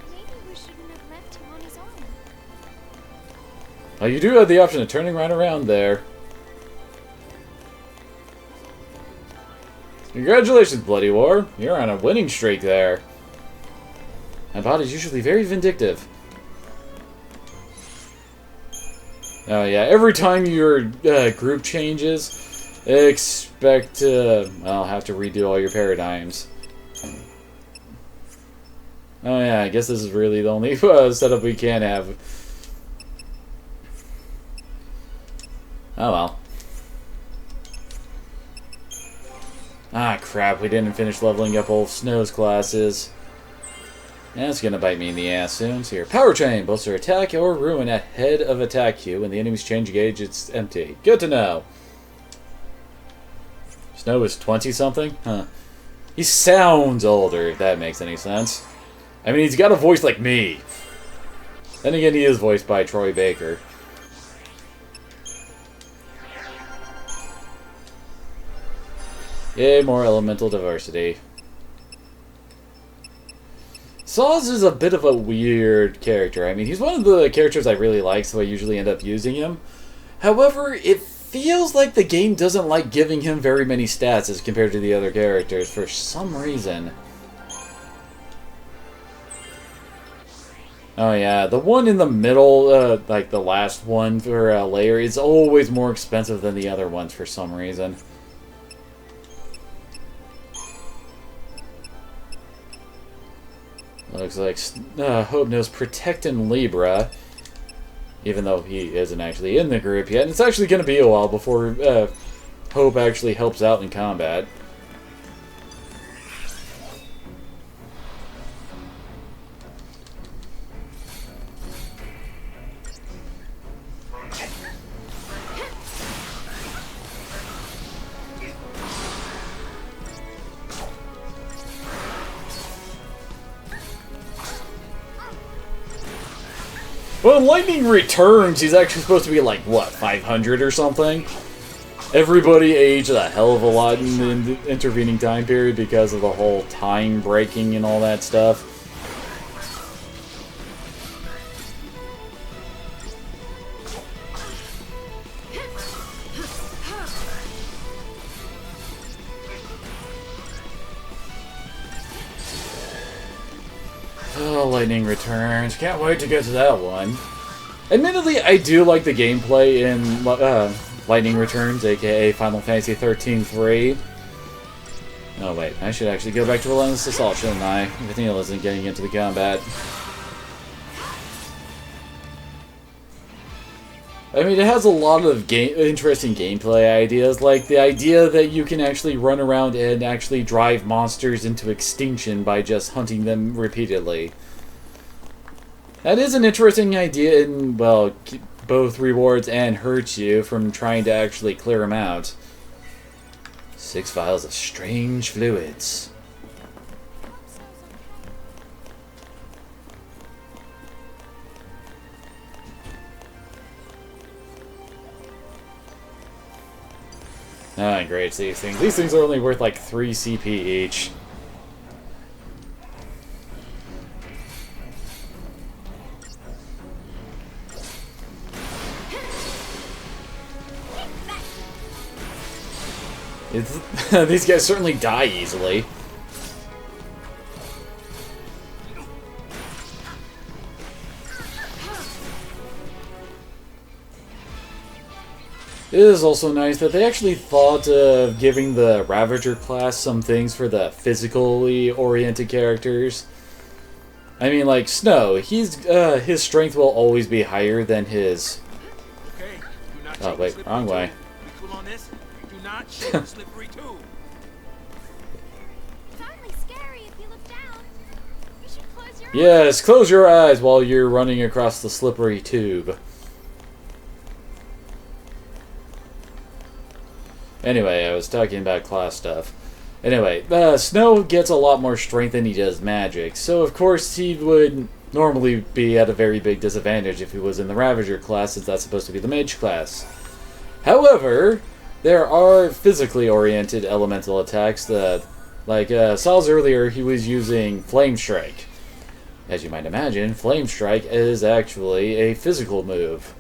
Maybe we shouldn't have left him on his own. Well, you do have the option of turning right around there. Congratulations, Bloody War. You're on a winning streak there. My body's usually very vindictive. Oh yeah, every time your group changes, expect to, well, have to redo all your paradigms. Oh yeah, I guess this is really the only setup we can have. Oh well. Ah crap, we didn't finish leveling up old Snow's classes. That's gonna bite me in the ass soon. So here, Power Chain, bolster attack or ruin at head of attack queue. When the enemy's change gauge, it's empty. Good to know. Snow is 20-something? Huh. He sounds older, if that makes any sense. I mean, he's got a voice like me. Then again, he is voiced by Troy Baker. Yay, more elemental diversity. Saws is a bit of a weird character. I mean, he's one of the characters I really like, so I usually end up using him. However, it feels like the game doesn't like giving him very many stats as compared to the other characters for some reason. Oh yeah, the one in the middle, like the last one for layer, is always more expensive than the other ones for some reason. Looks like Hope knows protecting Libra, even though he isn't actually in the group yet. And it's actually going to be a while before Hope actually helps out in combat. Well, Lightning Returns, he's actually supposed to be like, what, 500 or something? Everybody aged a hell of a lot in the intervening time period because of the whole time breaking and all that stuff. Oh, Lightning Returns. Can't wait to get to that one. Admittedly, I do like the gameplay in Lightning Returns, aka Final Fantasy XIII 3. Oh wait, I should actually go back to Relentless Assault, shouldn't I? If Neil isn't getting into the combat. I mean, it has a lot of interesting gameplay ideas, like the idea that you can actually run around and actually drive monsters into extinction by just hunting them repeatedly. That is an interesting idea, and, well, both rewards and hurts you from trying to actually clear them out. 6 vials of strange fluids. Ah, great, these things. These things are only worth like 3 CP each. These guys certainly die easily. It is also nice that they actually thought of giving the Ravager class some things for the physically oriented characters. I mean, like Snow, his strength will always be higher than his Okay, do not Oh, wait, wrong way. Be cool on this. Do not shoot the slippery tube. It's only scary if you look down. You should close your eyes. Yes, close your eyes while you're running across the slippery tube. Anyway, I was talking about class stuff. Anyway, Snow gets a lot more strength than he does magic, so of course he would normally be at a very big disadvantage if he was in the Ravager class, since that's supposed to be the mage class. However, there are physically oriented elemental attacks that, like Sal's earlier, he was using Flame Strike. As you might imagine, Flame Strike is actually a physical move.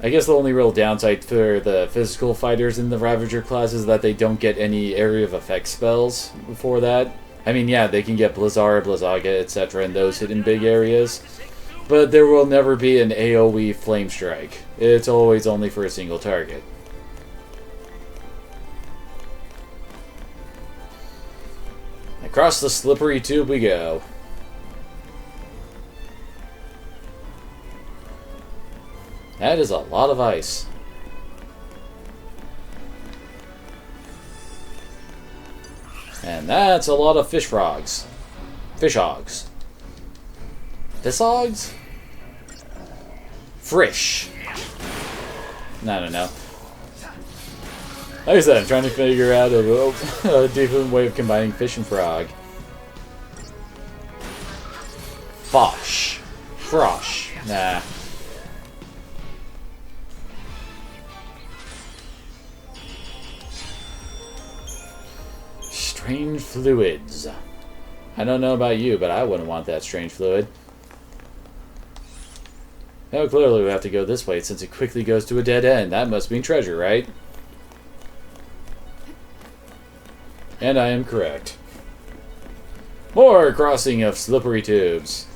I guess the only real downside for the physical fighters in the Ravager class is that they don't get any area of effect spells before that. I mean, yeah, they can get Blizzard, Blizzaga, etc. and those hit in big areas. But there will never be an AoE Flame Strike. It's always only for a single target. Across the slippery tube we go. That is a lot of ice. And that's a lot of fish frogs. Fish hogs. Fish hogs? Frish. I don't know. Like I said, I'm trying to figure out a different way of combining fish and frog. Fosh. Frosh. Nah. Strange fluids. I don't know about you, but I wouldn't want that strange fluid. Now clearly we have to go this way since it quickly goes to a dead end. That must mean treasure, right? And I am correct. More crossing of slippery tubes.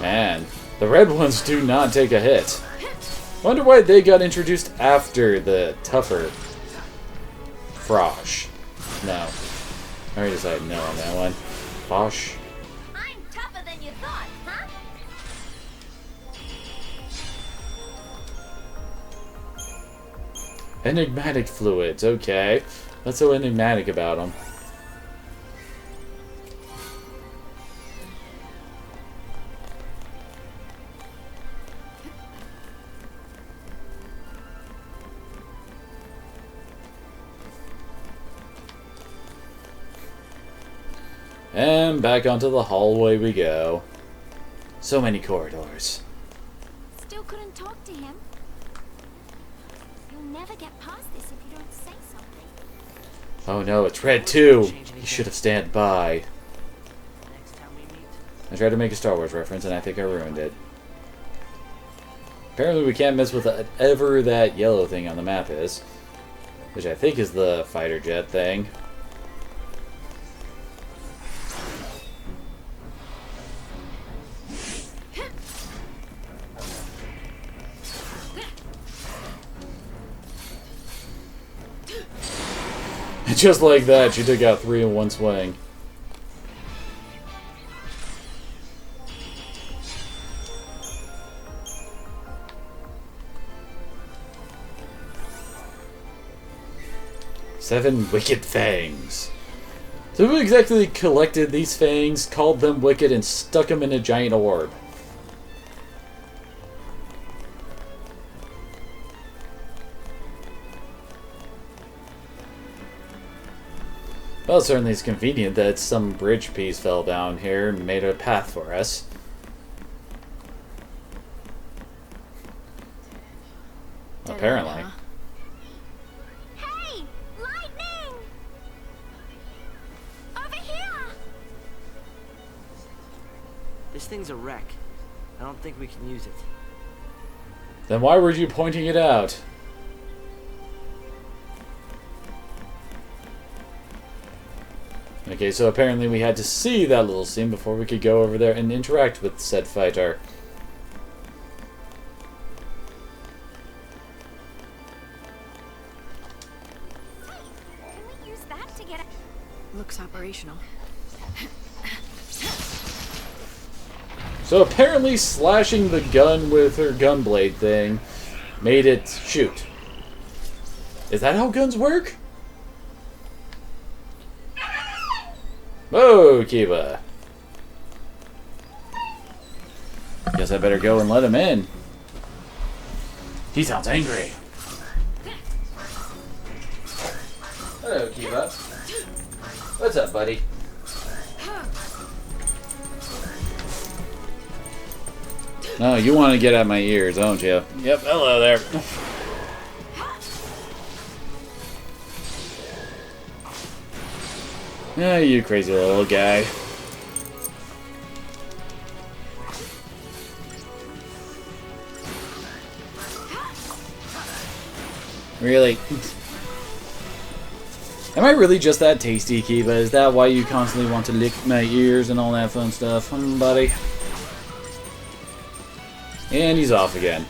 Man, the red ones do not take a hit. Wonder why they got introduced after the tougher Frosh. No. I already decided no on that one. Fosh. I'm tougher than you thought, huh? Enigmatic fluids, okay. What's so enigmatic about them? And back onto the hallway we go. So many corridors. Still couldn't talk to him. You'll never get past this if you don't say something. Oh no, it's red too! You should have stand by. Next time we meet. I tried to make a Star Wars reference and I think I ruined it. Apparently we can't mess with whatever that yellow thing on the map is. Which I think is the fighter jet thing. Just like that, she took out 3 in one swing. Seven wicked fangs. So who exactly collected these fangs, called them wicked, and stuck them in a giant orb? Well, certainly it's convenient that some bridge piece fell down here and made a path for us. Apparently. Hey! Lightning! Over here! This thing's a wreck. I don't think we can use it. Then why were you pointing it out? Okay, so apparently we had to see that little scene before we could go over there and interact with said fighter. operational. So apparently slashing the gun with her gun blade thing made it shoot. Is that how guns work? Whoa, Kiba. Guess I better go and let him in. He sounds angry. Hello, Kiba. What's up, buddy? Oh, you want to get at my ears, don't you? Yep, hello there. Ah, you crazy little guy. Really? Am I really just that tasty, Kiba? Is that why you constantly want to lick my ears and all that fun stuff, buddy? And he's off again.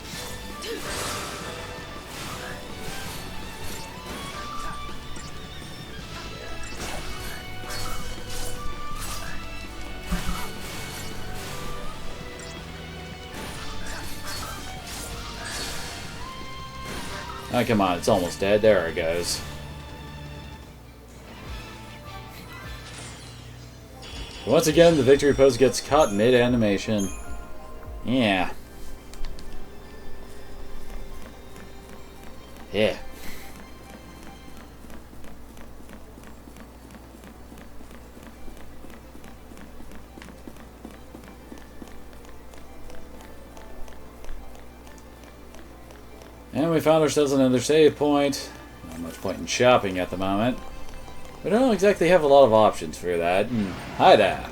Oh, come on, it's almost dead. There it goes. Once again, the victory pose gets caught mid-animation. Yeah. Yeah. And we found ourselves another save point. Not much point in shopping at the moment. We don't exactly have a lot of options for that. Hi there.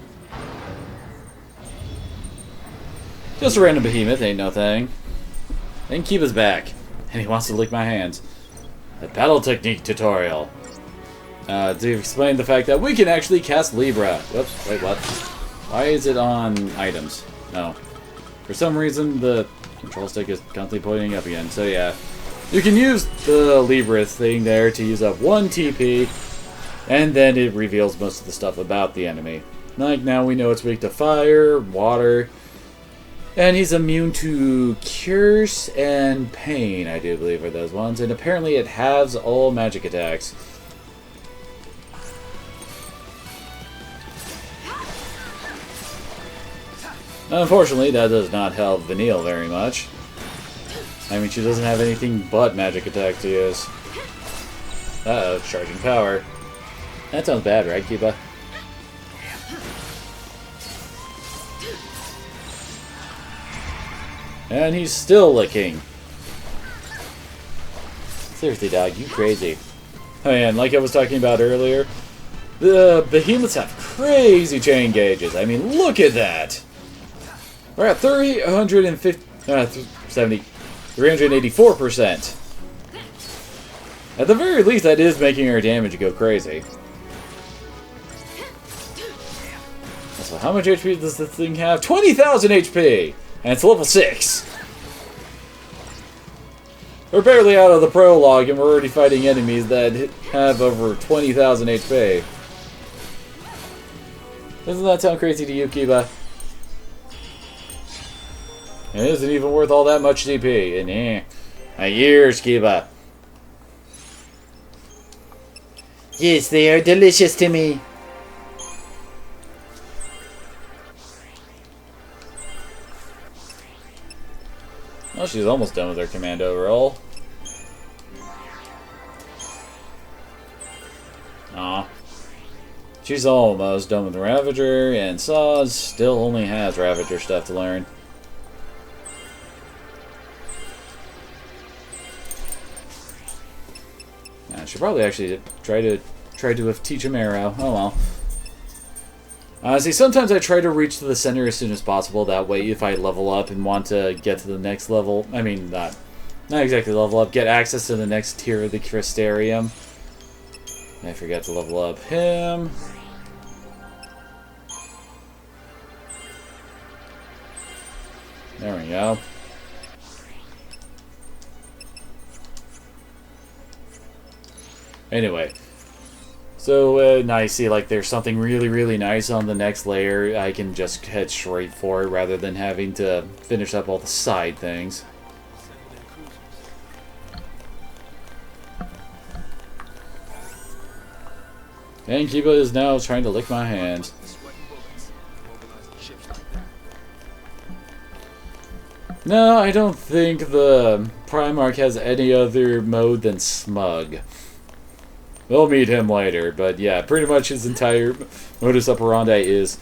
Just a random behemoth, ain't no thing. Then Kiba's back. And he wants to lick my hands. A battle technique tutorial. To explain the fact that we can actually cast Libra. Whoops, wait, what? Why is it on items? No. For some reason, the control stick is constantly pointing up again. So yeah. You can use the Libra thing there to use up 1 TP. And then it reveals most of the stuff about the enemy. Like now we know it's weak to fire, water. And he's immune to curse and pain, I do believe are those ones. And apparently it halves all magic attacks. Unfortunately, that does not help Vanille very much. I mean, she doesn't have anything but magic attack to use. Uh-oh, charging power. That sounds bad, right, Kiba? And he's still licking. Seriously, dog, you crazy. Oh, yeah, and like I was talking about earlier, the behemoths have crazy chain gauges. I mean, look at that! We're at 384%. At the very least, that is making our damage go crazy. So how much HP does this thing have? 20,000 HP! And it's level 6. We're barely out of the prologue and we're already fighting enemies that have over 20,000 HP. Doesn't that sound crazy to you, Kiba? It isn't even worth all that much CP. And my ears, Kiba. Yes, they are delicious to me. Well, she's almost done with her command overall. Aw. She's almost done with Ravager, and Saz still only has Ravager stuff to learn. I should probably actually try to teach him arrow. Oh well. See, sometimes I try to reach to the center as soon as possible. That way, if I level up and want to get to the next level, I mean, not exactly level up, get access to the next tier of the Crystarium. I forgot to level up him. There we go. Anyway. So now I see like there's something really nice on the next layer. I can just head straight for it rather than having to finish up all the side things. And Kiba is now trying to lick my hand. No, I don't think the Primarch has any other mode than Smug. We'll meet him later, but yeah, pretty much his entire modus operandi is...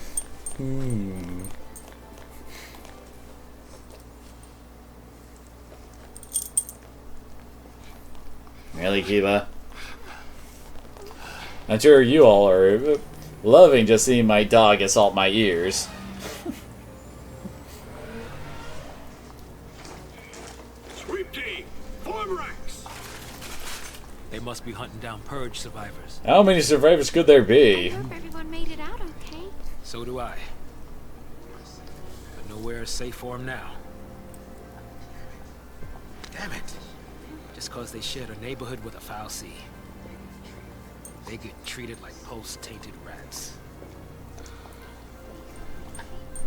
Really, Kiba? I'm sure you all are loving just seeing my dog assault my ears. Sweep team, form ranks. They must be hunting down Purge survivors. How many survivors could there be? I hope everyone made it out okay. So do I. But nowhere is safe for them now. Damn it. Just cause they shared a neighborhood with a foul sea. They get treated like Pulse-tainted rats.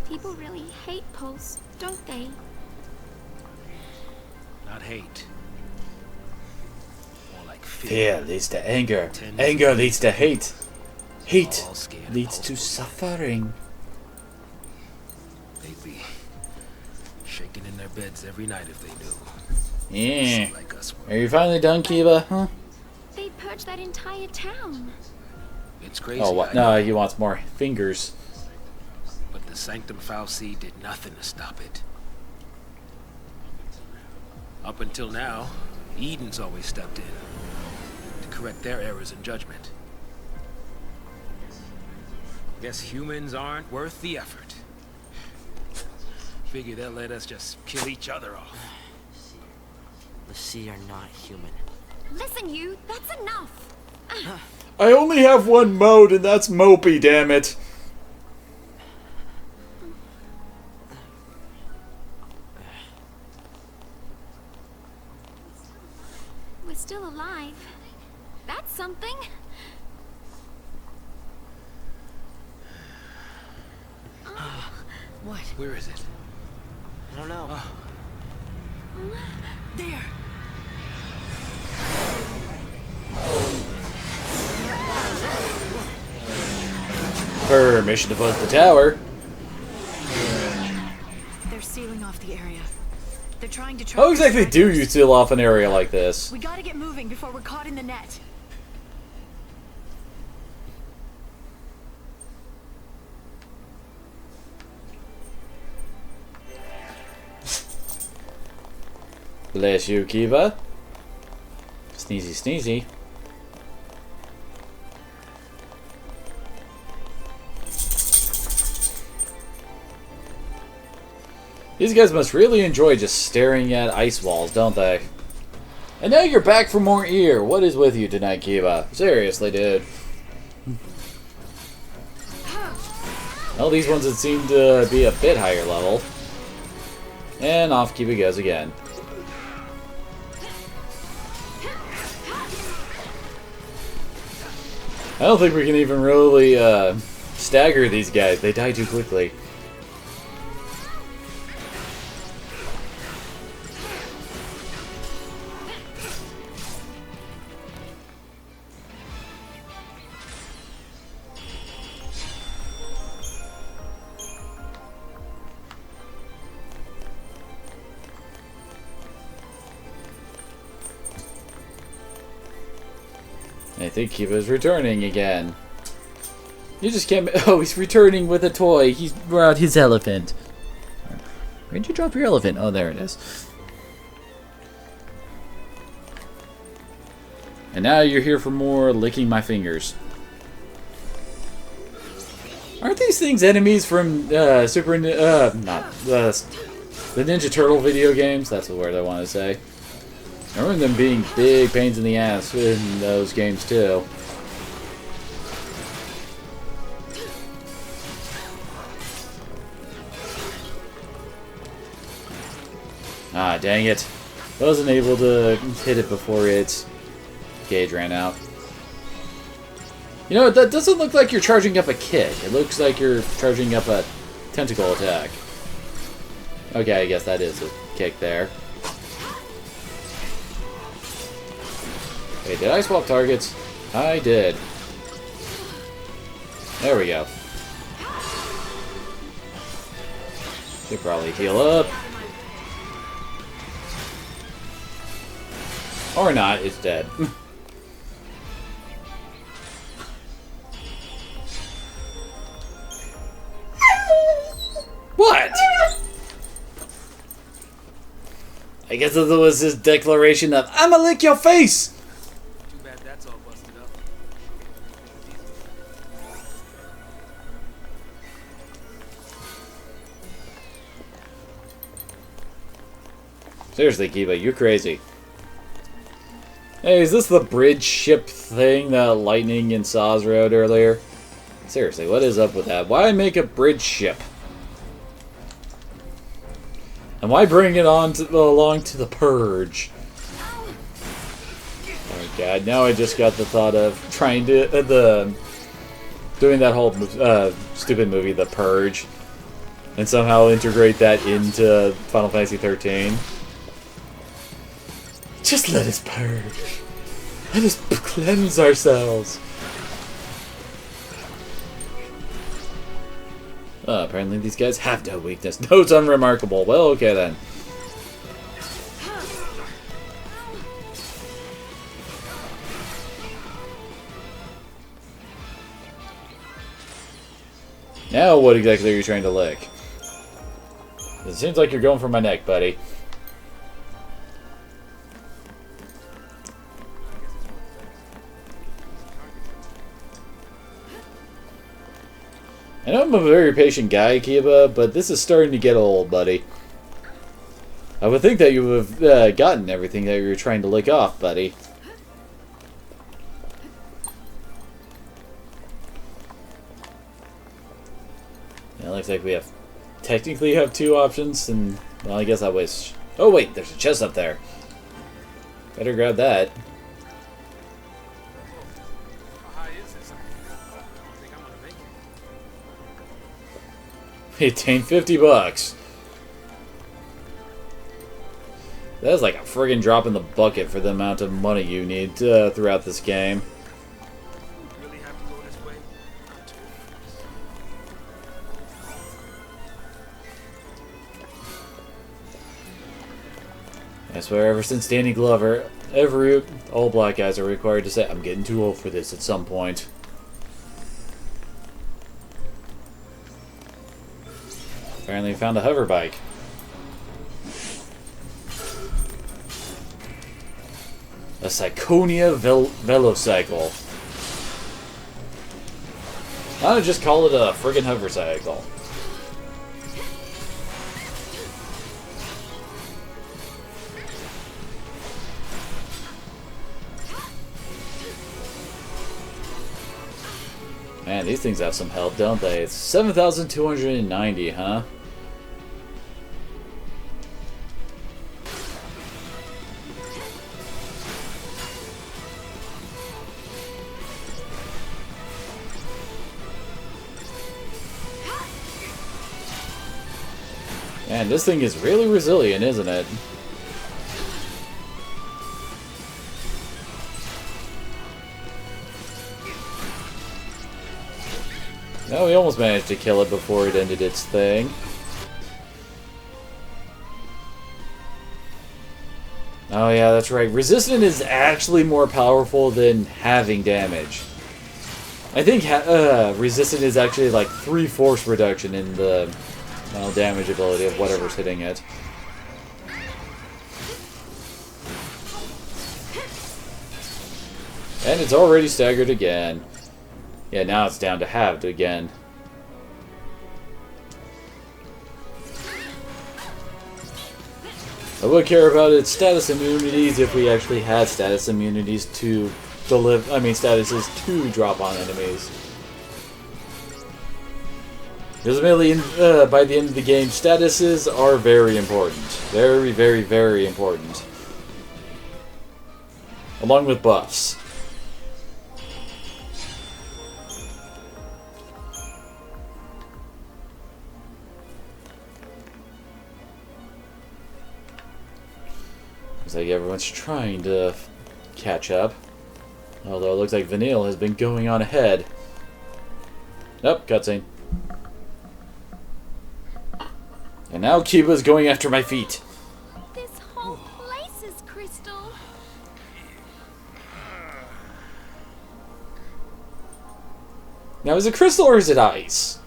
People really hate Pulse, don't they? Not hate. More like Fear leads to anger. Anger leads to hate. Hate All scared leads of to Pulse. suffering. They'd be shaking in their beds every night if they knew. Yeah. Like us were. Are you finally done, Kiba? Huh? They purged that entire town. It's crazy. Oh, what? I know. No, he wants more fingers. But the Sanctum Foul Sea did nothing to stop it. Up until now, Eden's always stepped in to correct their errors in judgment. Guess humans aren't worth the effort. Figure they'll let us just kill each other off. The sea are not human. Listen, you, that's enough. I only have one mode, and that's mopey, damn it. We're still alive. That's something. What? Where is it? I don't know. There. Permission to buzz the tower. They're sealing off the area. They're trying to track How exactly the do you strikers. seal off an area like this? We gotta get moving before we're caught in the net. Bless you, Kiba. Sneezy, sneezy. These guys must really enjoy just staring at ice walls, don't they? And now you're back for more ear. What is with you tonight, Kiba? Seriously, dude. Well, these ones that seem to be a bit higher level. And off Kiba goes again. I don't think we can even really stagger these guys. They die too quickly. I think Kiba's returning again. You just can't... Oh, he's returning with a toy. He's brought his elephant. Where'd you drop your elephant? Oh, there it is. And now you're here for more licking my fingers. Aren't these things enemies from not the Ninja Turtle video games? That's the word I want to say. I remember them being big pains in the ass in those games too. Ah, dang it. Wasn't able to hit it before its gauge ran out. You know, that doesn't look like you're charging up a kick. It looks like you're charging up a tentacle attack. Okay, I guess that is a kick there. Hey, did I swap targets? I did. There we go. Should probably heal up. Or not, it's dead. What? I guess it was his declaration of, I'ma lick your face! Too bad that's all busted up. Seriously, Kiba, you're crazy. Hey, is this the bridge ship thing that Lightning and Saz rode earlier? Seriously, what is up with that? Why make a bridge ship? And why bring it on along to the Purge? Oh god, now I just got the thought of trying to doing that whole stupid movie, The Purge, and somehow integrate that into Final Fantasy XIII. Just let us purge. Let us cleanse ourselves. Apparently these guys have no weakness. No, it's unremarkable. Well, okay then. Now what exactly are you trying to lick? It seems like you're going for my neck, buddy. I know I'm a very patient guy, Kiba, but this is starting to get old, buddy. I would think that you would have gotten everything that you were trying to lick off, buddy. Yeah, it looks like we technically have two options, and, well, I guess I wish... Oh, wait, there's a chest up there. Better grab that. How high is this? I don't think I'm gonna make it. We attained $50. That's like a friggin' drop in the bucket for the amount of money you need throughout this game. Really have to go this way? I swear, ever since Danny Glover, all black guys are required to say, I'm getting too old for this at some point. Apparently found a hover bike. A Syconia Velocycle. Why don't just call it a friggin' hover cycle? Man, these things have some health, don't they? It's 7,290, huh? Man, this thing is really resilient, isn't it? No, we almost managed to kill it before it ended its thing. Oh yeah, that's right. Resistant is actually more powerful than having damage. I think resistant is actually like 3 force reduction in the damage ability of whatever's hitting it. And it's already staggered again. Yeah, now it's down to halved again. I would care about its status immunities if we actually had status immunities to deliver. I mean, statuses to drop on enemies. Because really, by the end of the game, statuses are very important. Very, very, very important. Along with buffs. Looks like everyone's trying to catch up. Although it looks like Vanille has been going on ahead. Nope, cutscene. And now Kiba's going after my feet. This whole place is crystal. Now, is it crystal or is it ice?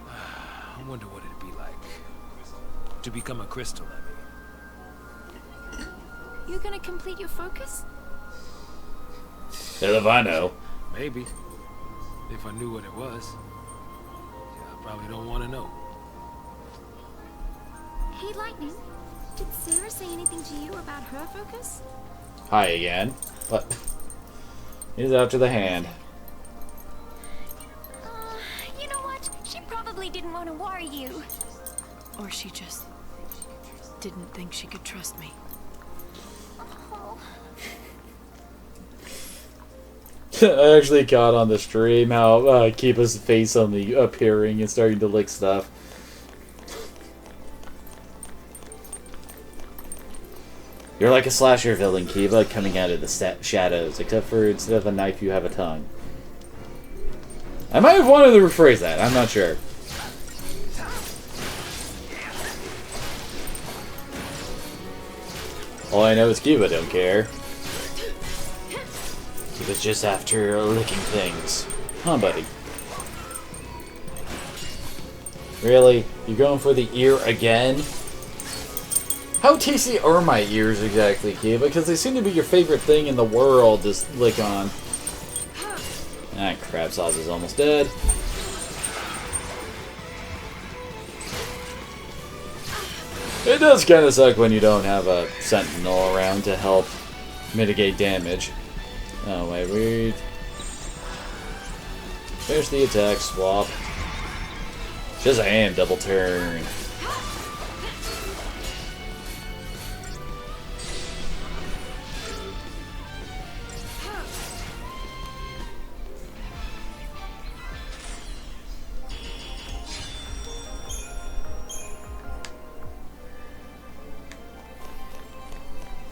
I wonder what it'd be like to become a crystal, I mean. You gonna complete your focus? Hell if I know. Maybe. If I knew what it was. Yeah, I probably don't want to know. Hey, Lightning. Did Sarah say anything to you about her focus? Hi again. What? He's after the hand. You know what? She probably didn't want to worry you. Or she just didn't think she could trust me. Oh. I actually caught on the stream how Kiba's face on the appearing and starting to lick stuff. You're like a slasher villain, Kiba, coming out of the shadows, except for instead of a knife, you have a tongue. I might have wanted to rephrase that, I'm not sure. All I know is Kiba don't care. Kiba's just after licking things. Huh, buddy? Really? You going for the ear again? How tasty are my ears exactly, Kiba? Because they seem to be your favorite thing in the world to lick on. Ah, crab sauce is almost dead. It does kind of suck when you don't have a sentinel around to help mitigate damage. Oh, wait, we... There's the attack swap. Shazam, double turn.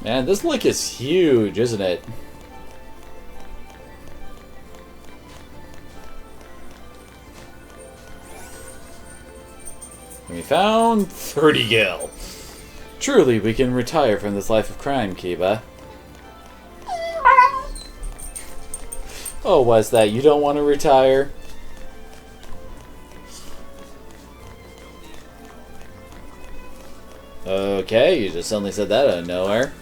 Man, this lick is huge, isn't it? We found 30 gil. Truly, we can retire from this life of crime, Kiba. Oh, what's that? You don't want to retire? Okay, you just suddenly said that out of nowhere.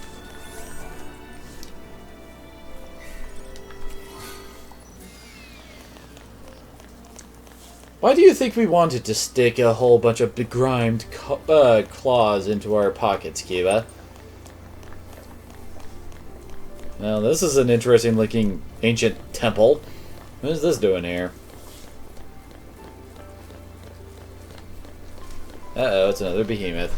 Why do you think we wanted to stick a whole bunch of begrimed claws into our pockets, Kiba? Well, this is an interesting looking ancient temple. What is this doing here? Uh-oh, it's another behemoth.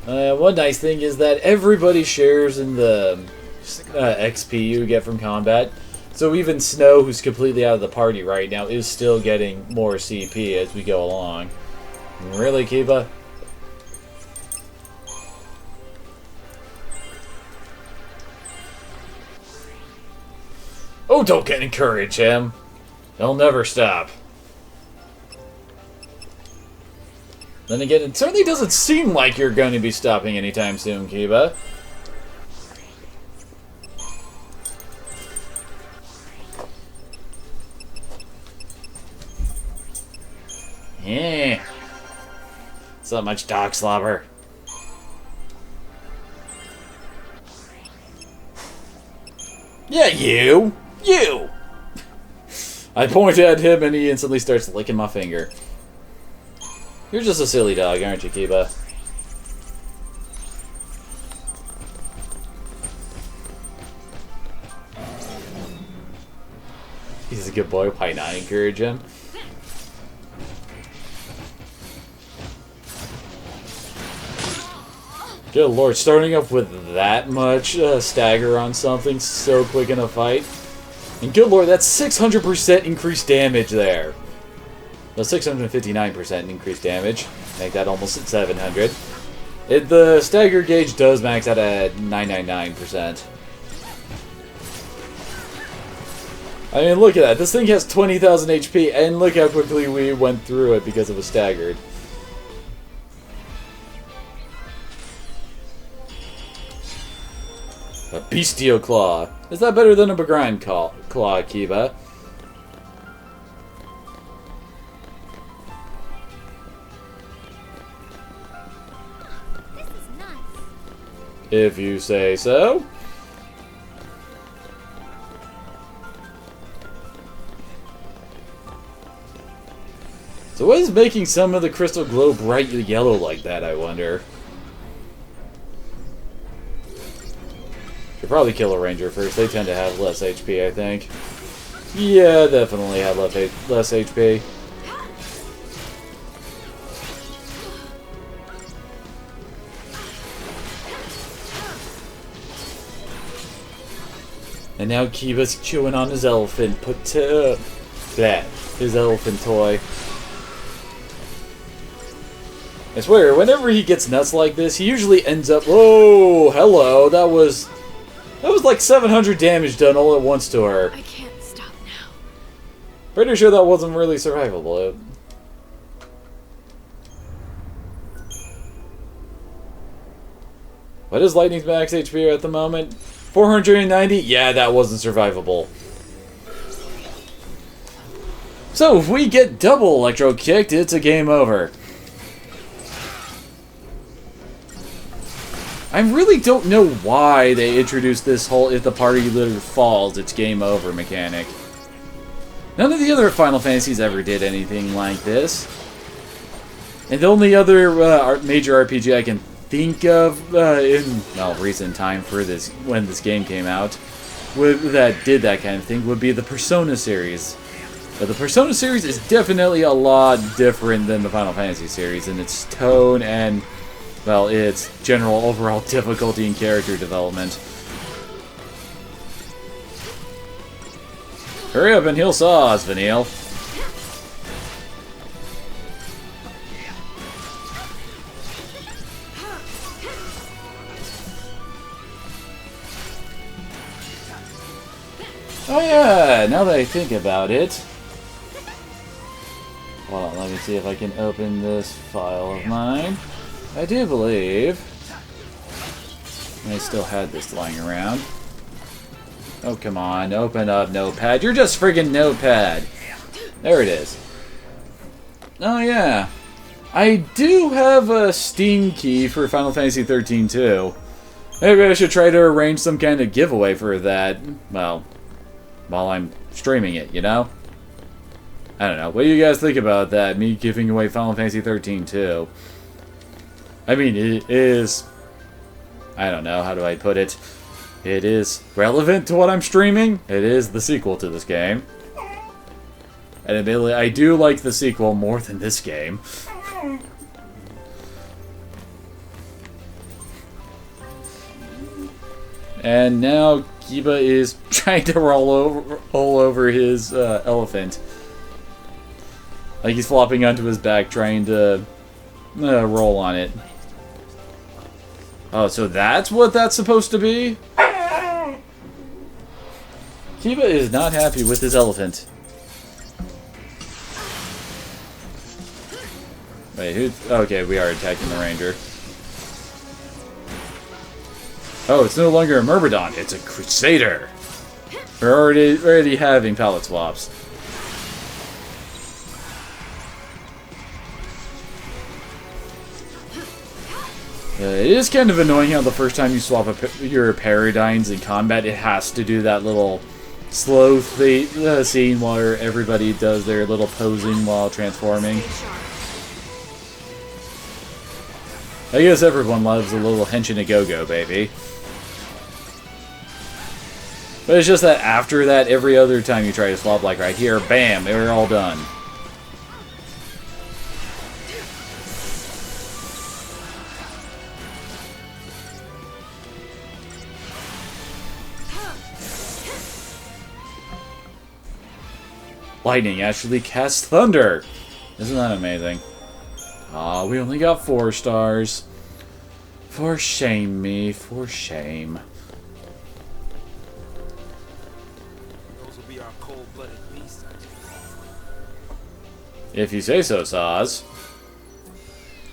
One nice thing is that everybody shares in the XP you get from combat. So even Snow, who's completely out of the party right now, is still getting more CP as we go along. Really, Kiba? Oh, don't encourage him. He'll never stop. Then again, it certainly doesn't seem like you're going to be stopping anytime soon, Kiba. Yeah. So much dog slobber. Yeah, you! You! I point at him and he instantly starts licking my finger. You're just a silly dog, aren't you, Kiba? He's a good boy. Why not encourage him? Good lord, starting up with that much stagger on something so quick in a fight. And good lord, that's 600% increased damage there. Well, 659% increased damage. Make that almost at 700. The stagger gauge does max out at 999%. I mean, look at that. This thing has 20,000 HP, and look how quickly we went through it because it was staggered. A Bestial Claw. Is that better than a Begrimed Claw, Kiba? This is nice. If you say so. So what is making some of the crystal glow bright yellow like that, I wonder? Should probably kill a ranger first. They tend to have less HP, I think. Yeah, definitely have less HP. And now Kiba's chewing on his elephant. His elephant toy. I swear, whenever he gets nuts like this, he usually ends up... Oh, hello. That was like 700 damage done all at once to her. I can't stop now. Pretty sure that wasn't really survivable. What is Lightning's max HP at the moment? 490? Yeah, that wasn't survivable. So, if we get double electro kicked, it's a game over. I really don't know why they introduced this whole if the party leader falls, it's game over mechanic. None of the other Final Fantasies ever did anything like this. And the only other major RPG I can think of in recent time for this, when this game came out, that did that kind of thing, would be the Persona series. But the Persona series is definitely a lot different than the Final Fantasy series in its tone and... well, it's general overall difficulty in character development. Hurry up and heal Saws, Vanille. Oh yeah, now that I think about it. Hold on, let me see if I can open this file of mine. I do believe I still had this lying around. Oh, come on. Open up Notepad. You're just friggin' Notepad. There it is. Oh, yeah. I do have a Steam key for Final Fantasy XIII, too. Maybe I should try to arrange some kind of giveaway for that. Well, while I'm streaming it, you know? I don't know. What do you guys think about that? Me giving away Final Fantasy XIII, too. I mean, it is... I don't know, how do I put it? It is relevant to what I'm streaming. It is the sequel to this game. And admittedly, I do like the sequel more than this game. And now Kiba is trying to roll over his elephant. Like he's flopping onto his back, trying to roll on it. Oh, so that's what that's supposed to be? Kiba is not happy with his elephant. Wait, who? Okay, we are attacking the ranger. Oh, it's no longer a Myrmidon, it's a Crusader. We're already having palette swaps. It is kind of annoying how the first time you swap your paradigms in combat, it has to do that little slow scene where everybody does their little posing while transforming. I guess everyone loves a little henshin a go-go, baby. But it's just that after that, every other time you try to swap, like right here, bam, we're all done. Lightning actually casts thunder. Isn't that amazing? Aw, we only got 4 stars. For shame me, for shame. Those will be our cold-blooded beasts. If you say so, Saz.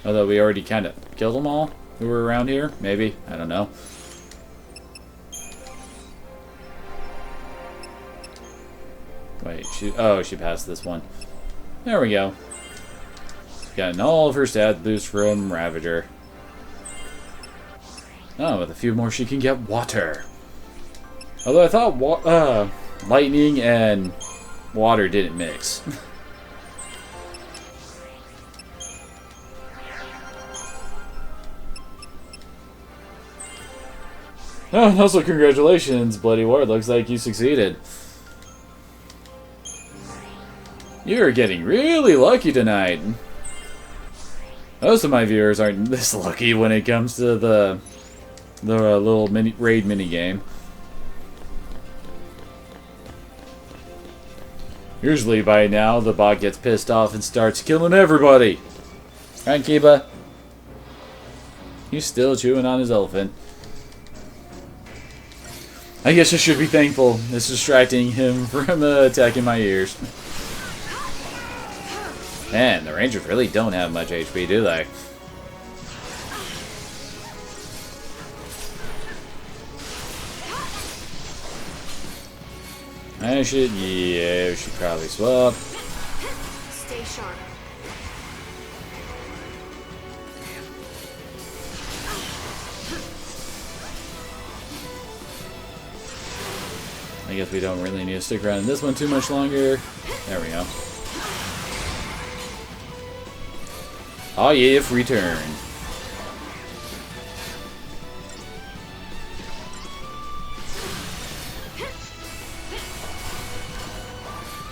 Although we already kind of killed them all who were around here. Maybe. I don't know. Wait, she passed this one. There we go. Gotten all of her stat boost from Ravager. Oh, with a few more she can get water. Although I thought lightning and water didn't mix. Oh, and also congratulations, Bloody Ward. Looks like you succeeded. You're getting really lucky tonight. Most of my viewers aren't this lucky when it comes to the little raid mini game. Usually by now the bot gets pissed off and starts killing everybody. Right, Kiba? He's still chewing on his elephant. I guess I should be thankful it's distracting him from attacking my ears. Man, the Rangers really don't have much HP, do they? I should probably swap. Stay sharp. I guess we don't really need to stick around in this one too much longer. There we go. Oh yeah, free turn.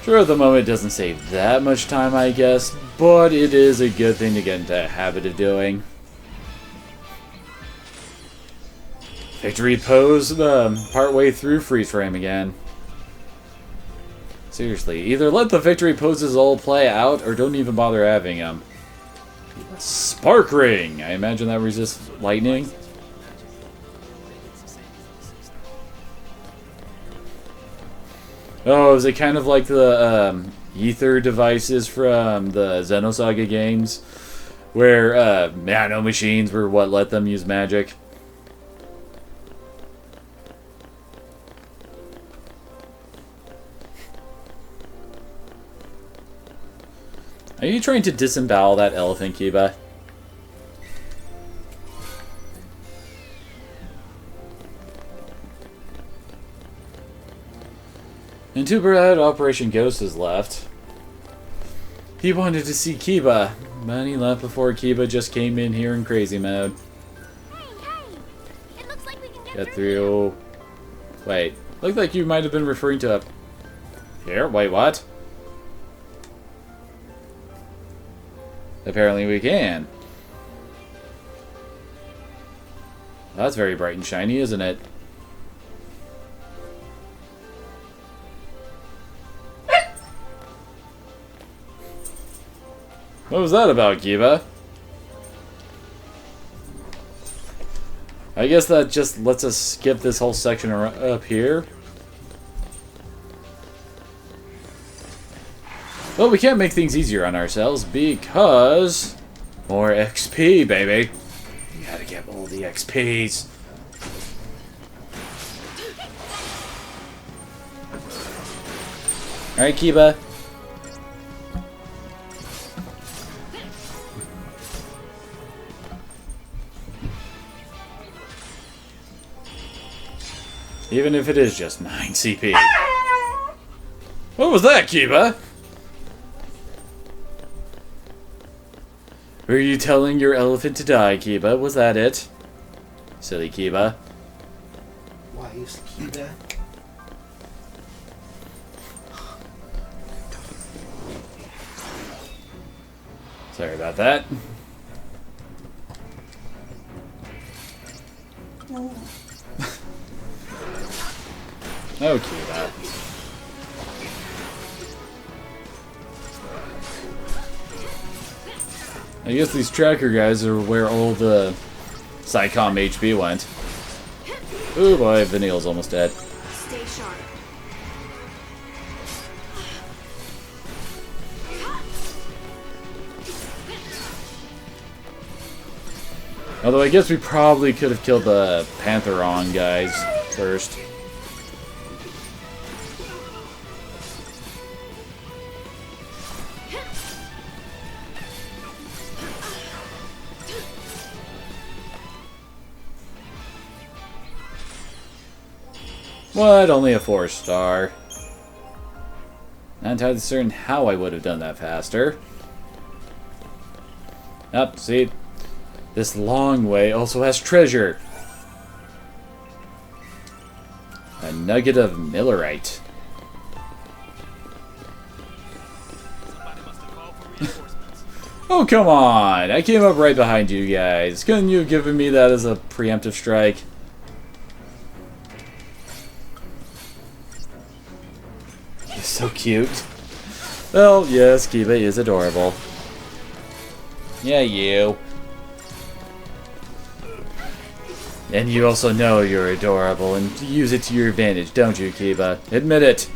Sure, at the moment it doesn't save that much time, I guess, but it is a good thing to get into a habit of doing. Victory pose partway through freeze frame again. Seriously, either let the victory poses all play out or don't even bother having them. Spark Ring! I imagine that resists lightning. Oh, is it kind of like the ether devices from the Xenosaga games? Where nano machines were what let them use magic? Are you trying to disembowel that elephant, Kiba? And too bad Operation Ghost is left. He wanted to see Kiba, but he left before Kiba just came in here in crazy mode. It looks like we can Get through. Wait, looked like you might have been referring to up here. Wait, what? Apparently we can. That's very bright and shiny, isn't it? What was that about, Kiba? I guess that just lets us skip this whole section up here. Well, we can't make things easier on ourselves because more XP, baby. You gotta get all the XPs. Alright, Kiba. Even if it is just 9 CP. What was that, Kiba? Were you telling your elephant to die, Kiba? Was that it? Silly Kiba. Why is Kiba? Sorry about that. Oh, Kiba. I guess these tracker guys are where all the Psycom HP went. Oh boy, Vanille's almost dead. Stay sharp. Although I guess we probably could have killed the Pantheron guys first. What? Only a 4-star. Not entirely certain how I would have done that faster. Up, see? This long way also has treasure. A nugget of millerite. Oh, come on! I came up right behind you guys. Couldn't you have given me that as a preemptive strike? He's so cute. Well, yes, Kiba is adorable. Yeah, you. And you also know you're adorable and use it to your advantage, don't you, Kiba? Admit it!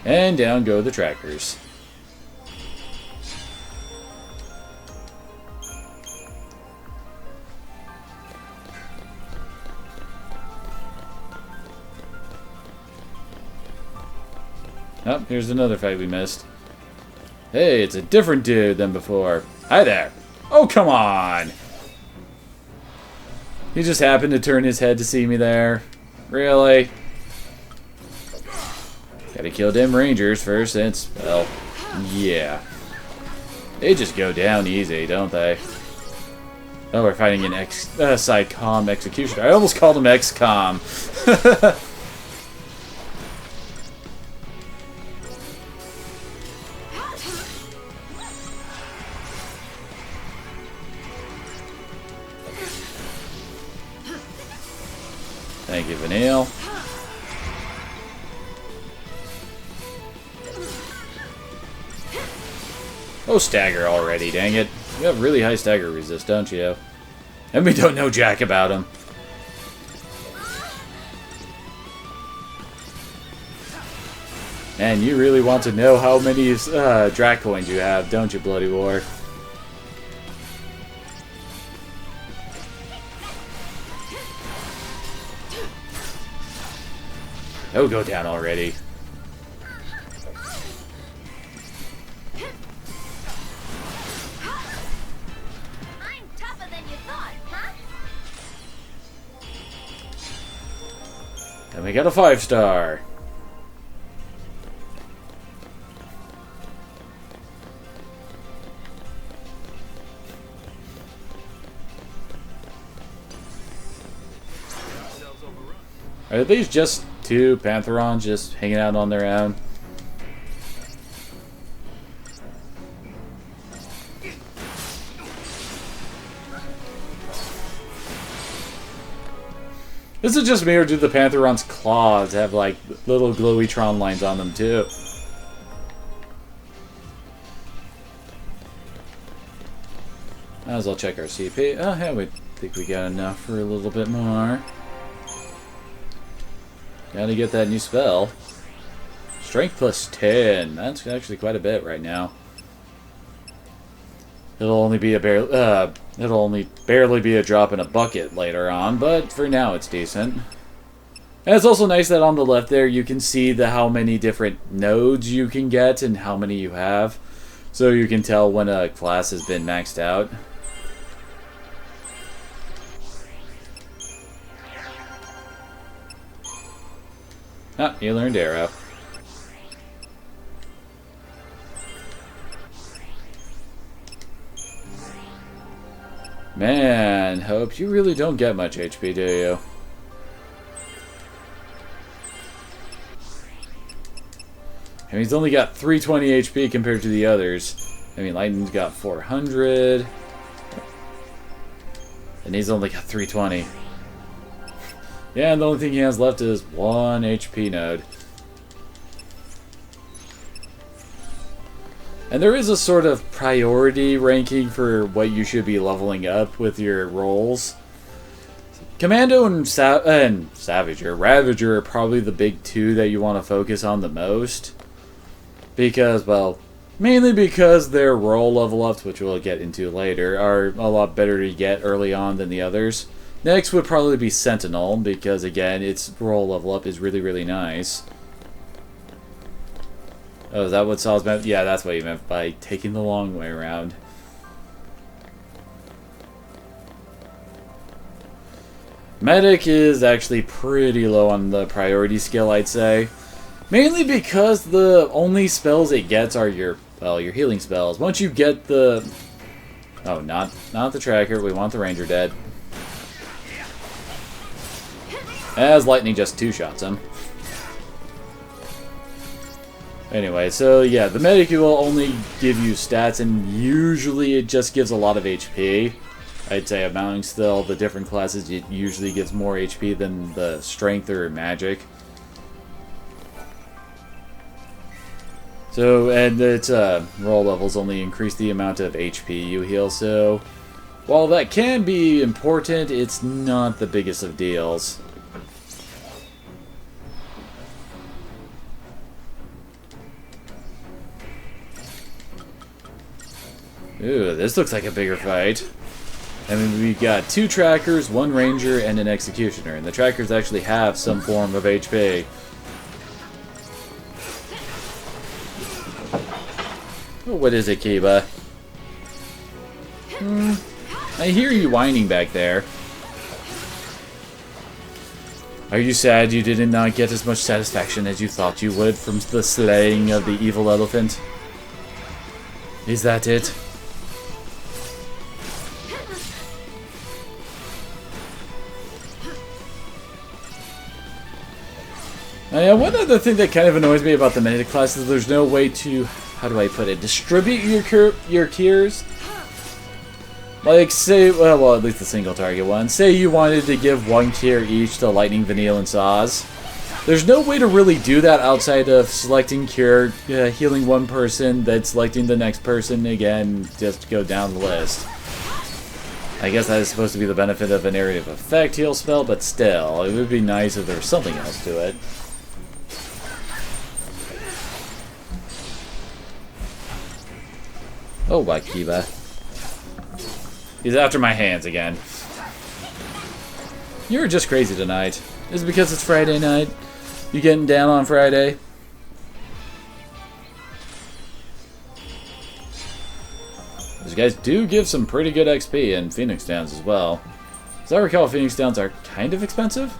And down go the trackers. Oh, here's another fight we missed. Hey, it's a different dude than before. Hi there. Oh, come on! He just happened to turn his head to see me there. Really? Gotta kill them rangers first, and well, yeah. They just go down easy, don't they? Oh, we're fighting an Psycom executioner. I almost called him XCOM. Thank you, Vanille. Oh, stagger already, dang it. You have really high stagger resist, don't you? And we don't know jack about him. And you really want to know how many Drac coins you have, don't you, Bloody War? Oh, go down already. I'm tougher than you thought, huh? And we got a 5-star. Are these just two Pantherons just hanging out on their own? Is it just me, or do the Pantheron's claws have like little glowy Tron lines on them too? Might as well check our CP. Oh, yeah, we think we got enough for a little bit more. Gotta get that new spell. Strength plus 10. That's actually quite a bit right now. It'll only be a it'll only barely be a drop in a bucket later on, but for now it's decent. And it's also nice that on the left there you can see how many different nodes you can get and how many you have, so you can tell when a class has been maxed out. Ah, you learned arrow. Man, Hope, you really don't get much HP, do you? I mean, he's only got 320 HP compared to the others. I mean, Lightning's got 400. And he's only got 320. Yeah, and the only thing he has left is 1 HP node. And there is a sort of priority ranking for what you should be leveling up with your roles. Commando and Savager, Ravager are probably the big two that you want to focus on the most. Because, well, mainly because their role level ups, which we'll get into later, are a lot better to get early on than the others. Next would probably be Sentinel, because again, its role level up is really, really nice. Oh, is that what Saw's meant? Yeah, that's what he meant by taking the long way around. Medic is actually pretty low on the priority skill, I'd say. Mainly because the only spells it gets are your healing spells. Once you get the... Oh, not the tracker. We want the ranger dead. As lightning just two-shots him. Anyway, so yeah, the medic will only give you stats, and usually it just gives a lot of HP. I'd say among still the different classes, it usually gives more HP than the strength or magic. So, and its roll levels only increase the amount of HP you heal, so while that can be important, it's not the biggest of deals. Ooh, this looks like a bigger fight. I mean, we've got 2 trackers, 1 ranger, and an executioner. And the trackers actually have some form of HP. Oh, what is it, Kiba? I hear you whining back there. Are you sad you did not get as much satisfaction as you thought you would from the slaying of the evil elephant? Is that it? One other thing that kind of annoys me about the medic class is there's no way to, how do I put it, distribute your cures. Like, say, well, at least the single target one. Say you wanted to give 1 cure each to Lightning, Vanille, and Saws. There's no way to really do that outside of selecting cure, healing one person, then selecting the next person again, just go down the list. I guess that is supposed to be the benefit of an area of effect heal spell, but still, it would be nice if there was something else to it. Oh, Wakiba. He's after my hands again. You were just crazy tonight. Is it because it's Friday night? You getting down on Friday? These guys do give some pretty good XP in Phoenix Downs as well. As I recall, Phoenix Downs are kind of expensive.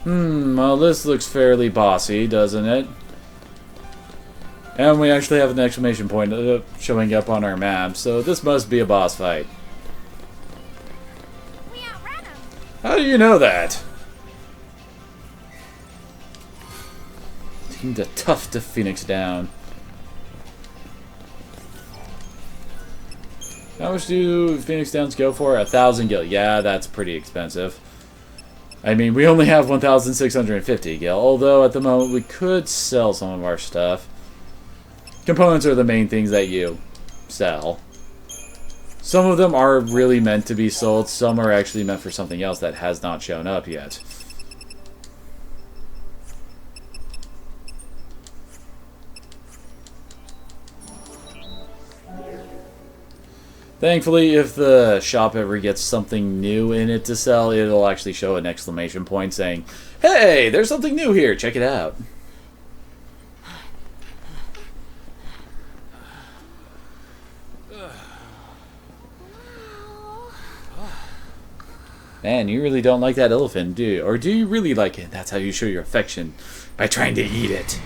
Well, this looks fairly bossy, doesn't it? And we actually have an exclamation point showing up on our map, so this must be a boss fight. We outran him. How do you know that? Seemed tough to Phoenix down. How much do Phoenix Downs go for? 1,000 gil. Yeah, that's pretty expensive. I mean, we only have 1,650 gil, although at the moment we could sell some of our stuff. Components are the main things that you sell. Some of them are really meant to be sold, some are actually meant for something else that has not shown up yet. Thankfully, if the shop ever gets something new in it to sell, it'll actually show an exclamation point saying, "Hey, there's something new here, check it out." Man, you really don't like that elephant, do you? Or do you really like it? That's how you show your affection, by trying to eat it.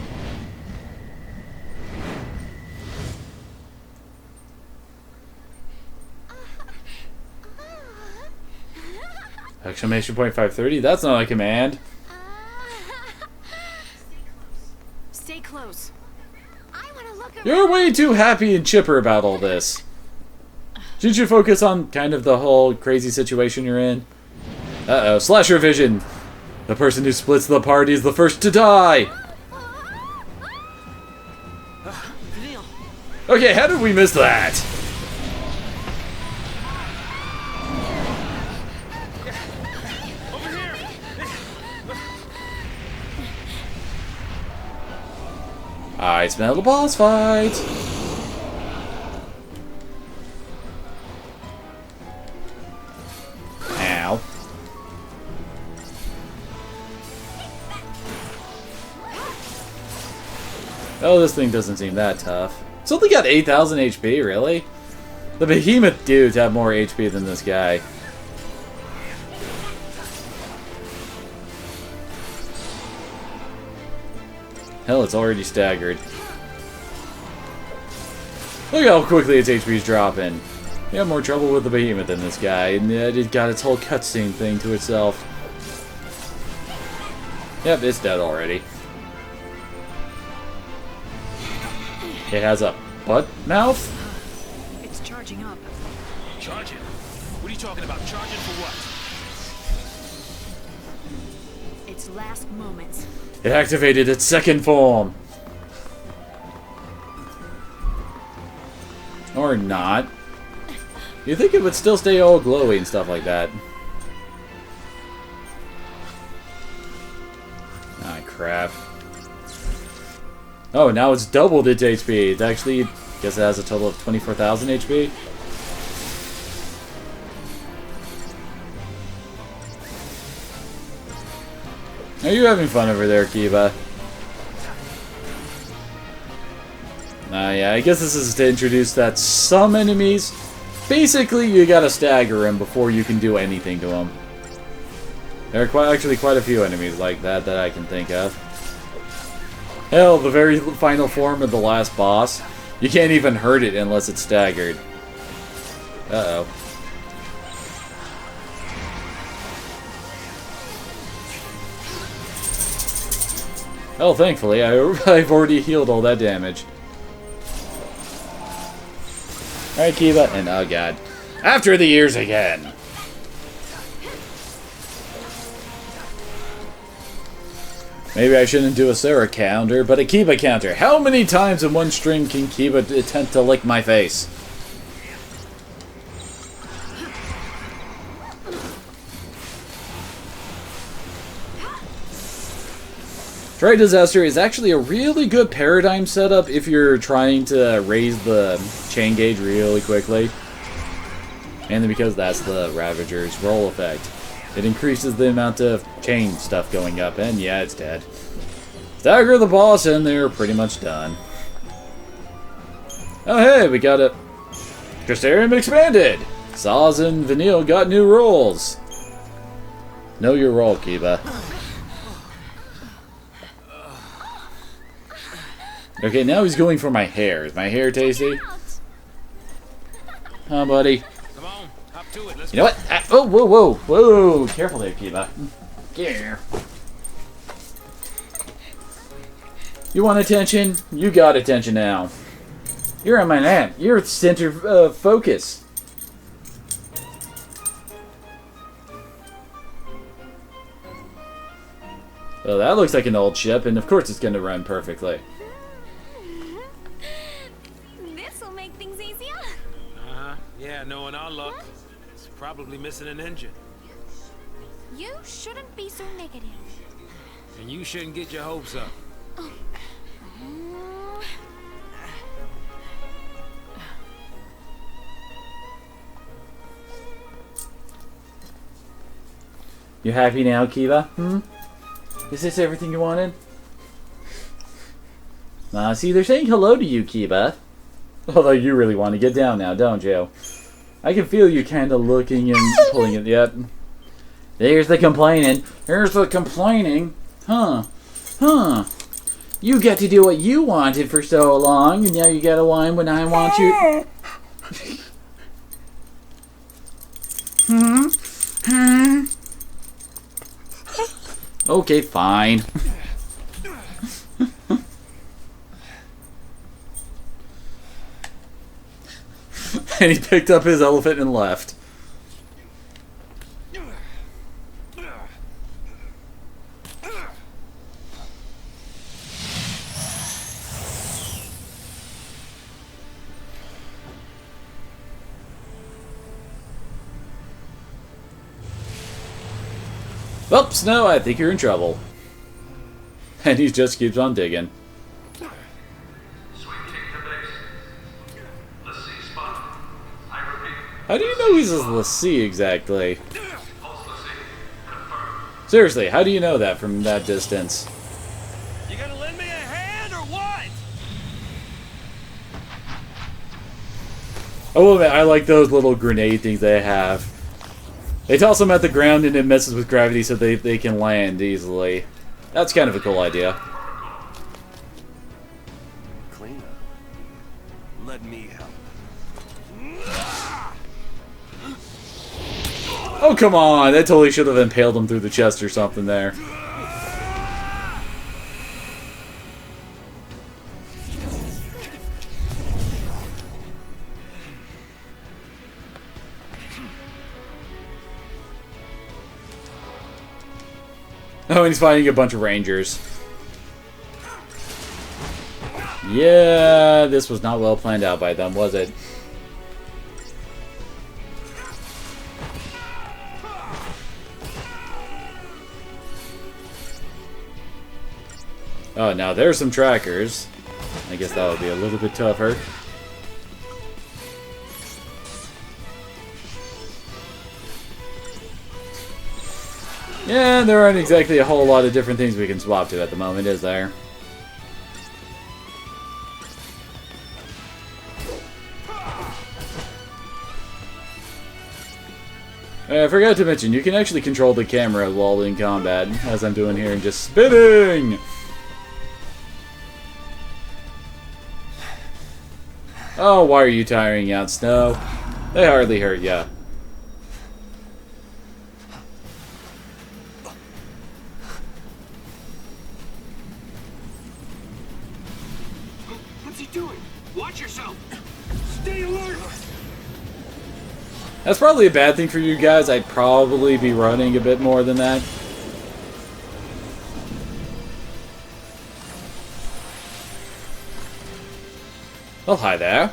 Exclamation point 530? That's not a command. Stay close. I want to look around. You're way too happy and chipper about all this. Shouldn't you focus on kind of the whole crazy situation you're in? Uh-oh, slasher vision! The person who splits the party is the first to die! Okay, how did we miss that? I smell the boss fight! Ow. Oh, this thing doesn't seem that tough. It's only got 8,000 HP, really? The behemoth dudes have more HP than this guy. Hell, it's already staggered. Look how quickly its HP is dropping. You have more trouble with the behemoth than this guy, and yet it got its whole cutscene thing to itself. Yep, it's dead already. It has a butt mouth? It's charging up. Charging? What are you talking about? Charging for what? Its last moments. It activated its second form. Or not. You'd think it would still stay all glowy and stuff like that. Ah, crap. Oh, now it's doubled its HP. It actually, I guess it has a total of 24,000 HP. Are you having fun over there, Kiba? Yeah, I guess this is to introduce that some enemies, basically you gotta stagger them before you can do anything to them. There are actually quite a few enemies like that I can think of. Hell, the very final form of the last boss, you can't even hurt it unless it's staggered. Uh-oh. Oh, thankfully, I've already healed all that damage. Alright, Kiba, and oh god. After the years again! Maybe I shouldn't do a Sarah counter, but a Kiba counter. How many times in one string can Kiba attempt to lick my face? Try Disaster is actually a really good paradigm setup if you're trying to raise the chain gauge really quickly. And because that's the Ravager's roll effect. It increases the amount of chain stuff going up, and yeah, it's dead. Stagger the boss, and they're pretty much done. Oh hey, we got a Crystarium expanded! Saz and Vanille got new rolls. Know your role, Kiba. Okay, now he's going for my hair. Is my hair tasty? Huh, buddy? Come on, hop to it. Let's You know what? Oh, whoa, whoa, whoa! Careful there, Kiba. Here. You want attention? You got attention now. You're on my map. You're the center of focus. Well, that looks like an old ship, and of course it's going to run perfectly. This'll make things easier. Uh-huh. Yeah, knowing our luck, it's probably missing an engine. You shouldn't be so negative. And you shouldn't get your hopes up. You happy now, Kiba? Hmm? Is this everything you wanted? See, they're saying hello to you, Kiba. Although you really want to get down now, don't you? I can feel you kind of looking and pulling it. Yep. There's the complaining. Here's the complaining. Huh. Huh. You get to do what you wanted for so long, and now you gotta whine when I want you. Hmm? Hmm? Okay, fine. And he picked up his elephant and left. Well, Snow, I think you're in trouble. And he just keeps on digging. How do you know he's a Lassie exactly? Seriously, how do you know that from that distance? You gonna lend me a hand or what? Oh, I like those little grenade things they have. They toss them at the ground and it messes with gravity so they can land easily. That's kind of a cool idea. Clean up. Let me help. Oh, come on! That totally should have impaled him through the chest or something there. Oh, and he's fighting a bunch of rangers. Yeah, this was not well planned out by them, was it? Oh, now there's some trackers. I guess that would be a little bit tougher. Yeah, there aren't exactly a whole lot of different things we can swap to at the moment, is there? I forgot to mention, you can actually control the camera while in combat, as I'm doing here, and just spinning! Oh, why are you tiring out, Snow? They hardly hurt ya. What's he doing? Watch yourself! Stay alert! That's probably a bad thing for you guys. I'd probably be running a bit more than that. Well, hi there.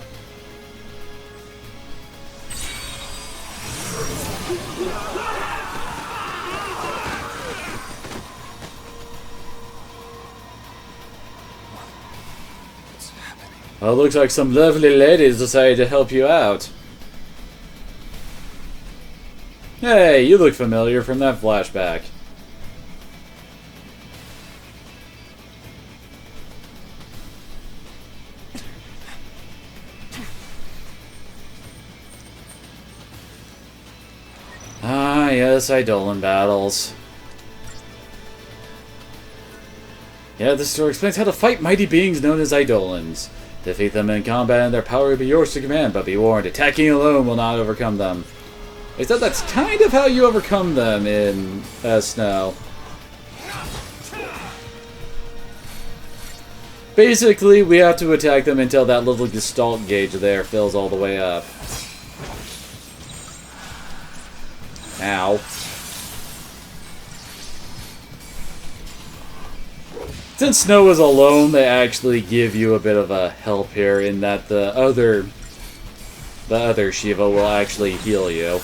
Well, looks like some lovely ladies decided to help you out. Hey, you look familiar from that flashback. Ah, yes, Eidolon battles. Yeah, this story explains how to fight mighty beings known as Eidolons. Defeat them in combat and their power will be yours to command, but be warned, attacking alone will not overcome them. Except that's kind of how you overcome them in Snow. Basically, we have to attack them until that little Gestalt gauge there fills all the way up. Ow. Since Snow is alone, they actually give you a bit of a help here in that the other Shiva will actually heal you.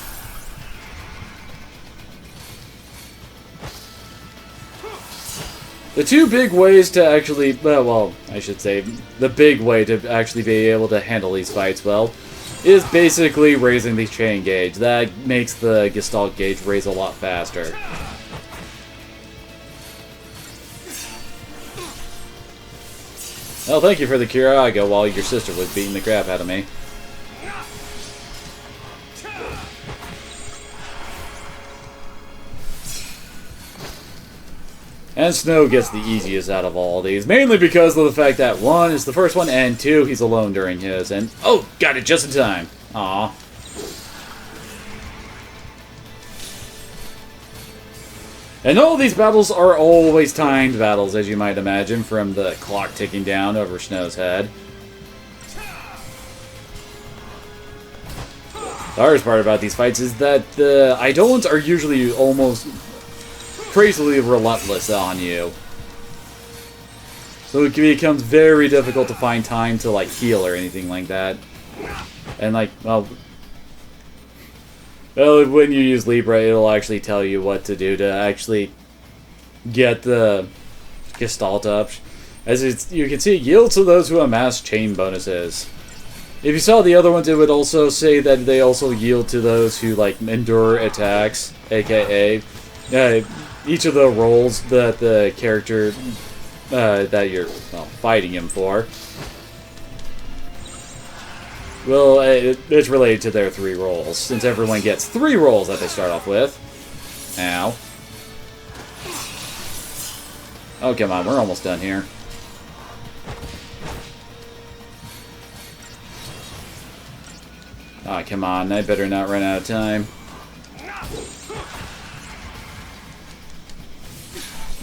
The two big ways to actually, well, I should say, the big way to actually be able to handle these fights well is basically raising the chain gauge. That makes the Gestalt gauge raise a lot faster. Well, thank you for the Curaga while your sister was beating the crap out of me. And Snow gets the easiest out of all these, mainly because of the fact that 1 is the first one, and 2, he's alone during his, and oh, got it just in time. Aw. And all these battles are always timed battles, as you might imagine, from the clock ticking down over Snow's head. hardest part about these fights is that the Eidolons are usually almost crazily relentless on you. So it becomes very difficult to find time to, like, heal or anything like that. And, like, well, when you use Libra, it'll actually tell you what to do to actually get the Gestalt up. As you can see, yield to those who amass chain bonuses. If you saw the other ones, it would also say that they also yield to those who, like, endure attacks, aka each of the roles that the character that you're fighting him for. Well, it's related to their 3 rolls, since everyone gets 3 rolls that they start off with. Ow. Oh, come on, we're almost done here. Ah, come on, I better not run out of time.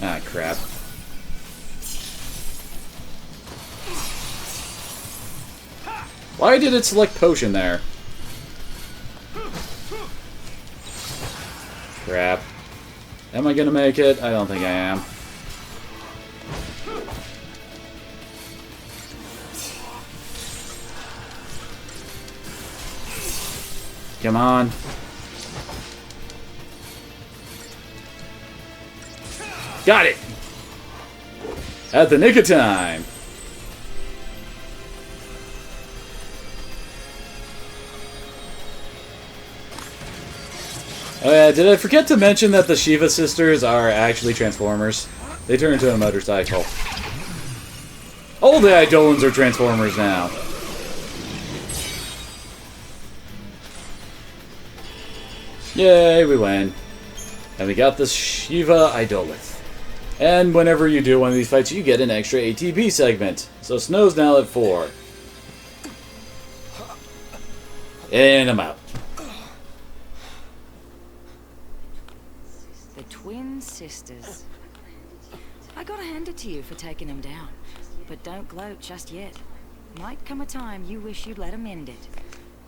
Ah, crap. Why did it select potion there? Crap. Am I gonna make it? I don't think I am. Come on. Got it! At the nick of time. Oh yeah, did I forget to mention that the Shiva sisters are actually Transformers? They turn into a motorcycle. All the Eidolons are Transformers now. Yay, we win. And we got this Shiva Eidolith. And whenever you do one of these fights, you get an extra ATB segment. So Snow's now at 4. And I'm out. The twin sisters. I gotta hand it to you for taking them down. But don't gloat just yet. Might come a time you wish you'd let them end it.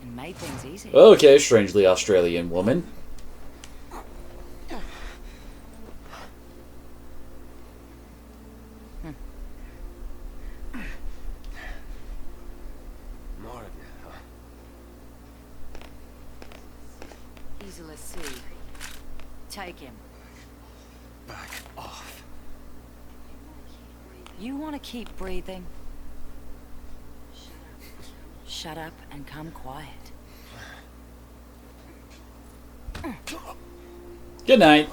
And made things easy. Okay, strangely Australian woman. More of you, huh? He's a Lassie. Take him. Back off. You want to keep breathing? Shut up and come quiet. Good night.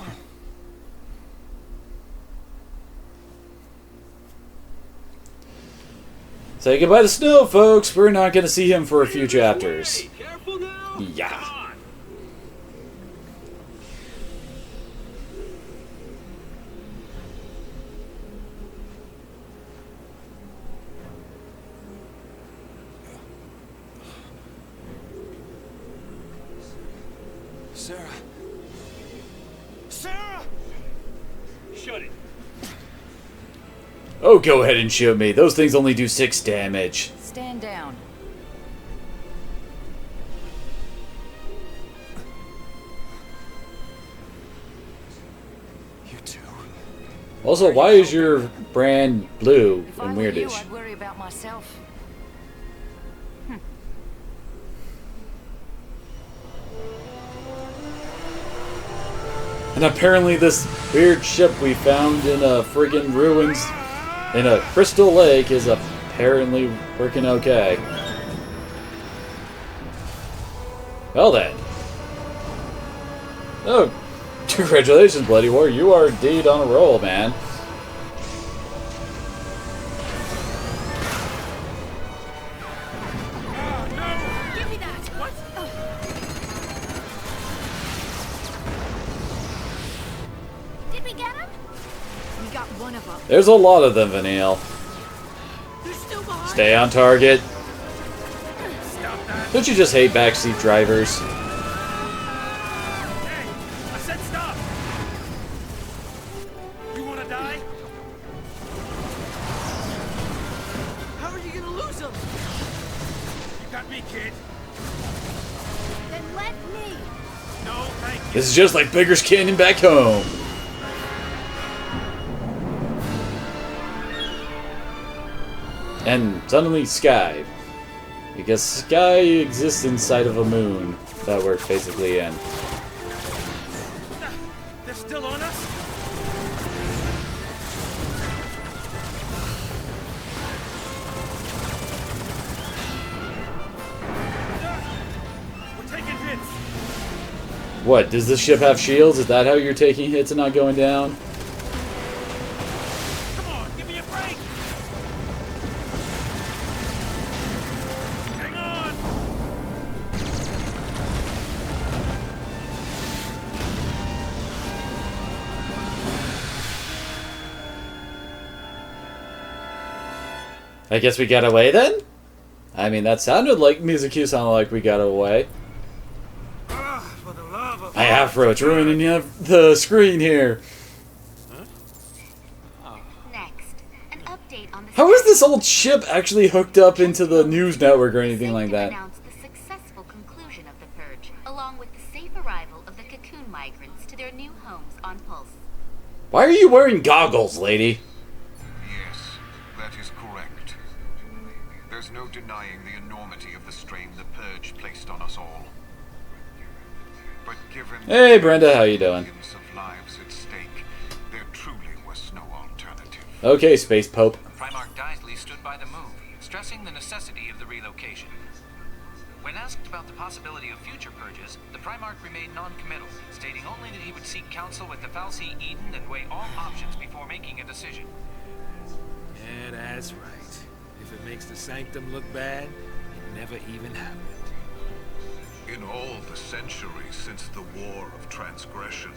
Say goodbye to Snow, folks. We're not going to see him for a few chapters. Yeah. Sarah. Sarah! Shut it. Oh, go ahead and shoot me. Those things only do 6 damage. Stand down. You too. Also, why is your brand blue If I and were you, weirdish? I'd worry about myself. And apparently this weird ship we found in a friggin' ruins in a crystal lake is apparently working okay. Well then. Oh, congratulations, Bloody War. You are indeed on a roll, man. Give me that! What? Did we get him? We got one of them. There's a lot of them, Vanille. They're still behind. Stay on target. Don't you just hate backseat drivers? Hey, I said stop! You wanna die? How are you gonna lose them? You got me, kid. Then let Let me. No, thank you. This is just like Beggar's Canyon back home. And suddenly Sky. Because Sky exists inside of a moon that we're basically in. They're still on us? We're taking hits. What, does this ship have shields? Is that how you're taking hits and not going down? Come on, give me a break. Hang on. I guess we got away then? I mean, that sounded like Mizuki sounded like we got away. For the love of My afro, it's ruining the screen here. Next, an update on the How is this old ship actually hooked up into the news network or anything like that? announced the successful conclusion of the purge, along with the safe arrival of the cocoon migrants to their new homes on Pulse. Why are you wearing goggles, lady? Yes, that is correct. There's no denying the enormity of the strain the Purge placed on us all. But given Hey, Brenda, how you doing? millions of lives at stake, there truly was no alternative. Okay, Space Pope. Primarch Daisley stood by the move, stressing the necessity of the relocation. When asked about the possibility of future purges, the Primarch remained non-committal, stating only that he would seek counsel with the Fal'Cie Eden and weigh all options before making a decision. Yeah, that's right. If it makes the Sanctum look bad, it never even happened. In all the centuries since the War of Transgression,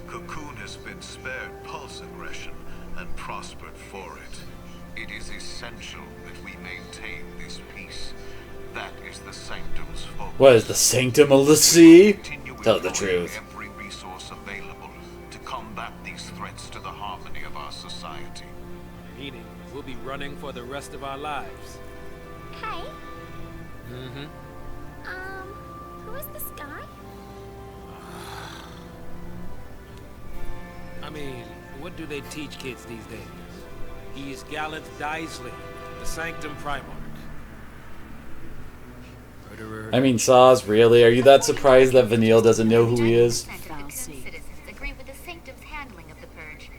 Cocoon has been spared pulse aggression and prospered for it. It is essential that we maintain this peace. That is the Sanctum's focus. What is the Sanctum of the Sea? Continue Tell the employing truth. every resource available to combat these threats to the harmony of our society. Meaning, we'll be running for the rest of our lives. Hey, Mm-hmm. who is this guy? I mean, what do they teach kids these days? He's Gallant Daisley, the Sanctum Primarch. Murderer. I mean, Saz, really? Are you that surprised that Vanille doesn't know who he is? 70% of Cocoon citizens agree with the Sanctum's handling of the purge.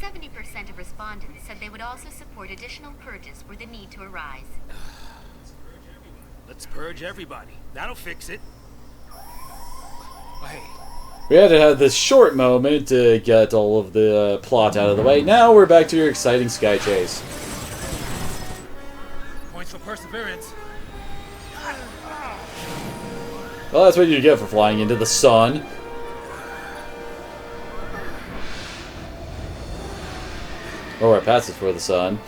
70% of respondents said they would also support additional purges were the need to arise. Let's purge everybody. That'll fix it. Hey, We had to have this short moment to get all of the plot out of the way. Now we're back to your exciting sky chase. points for perseverance. Well, that's what you get for flying into the sun. Or it passes for the sun.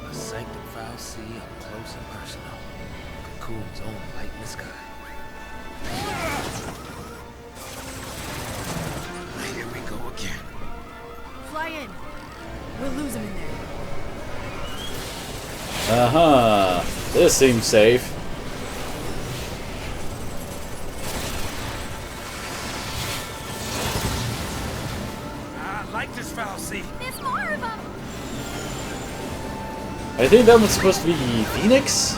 A Sanctum Fal'Cie up close and personal. Cocoon's own light in the sky. Here we go again. Fly in. We'll lose him in there. Uh-huh. This seems safe. I like this Fal'Cie. There's more of them! I think that was supposed to be Phoenix?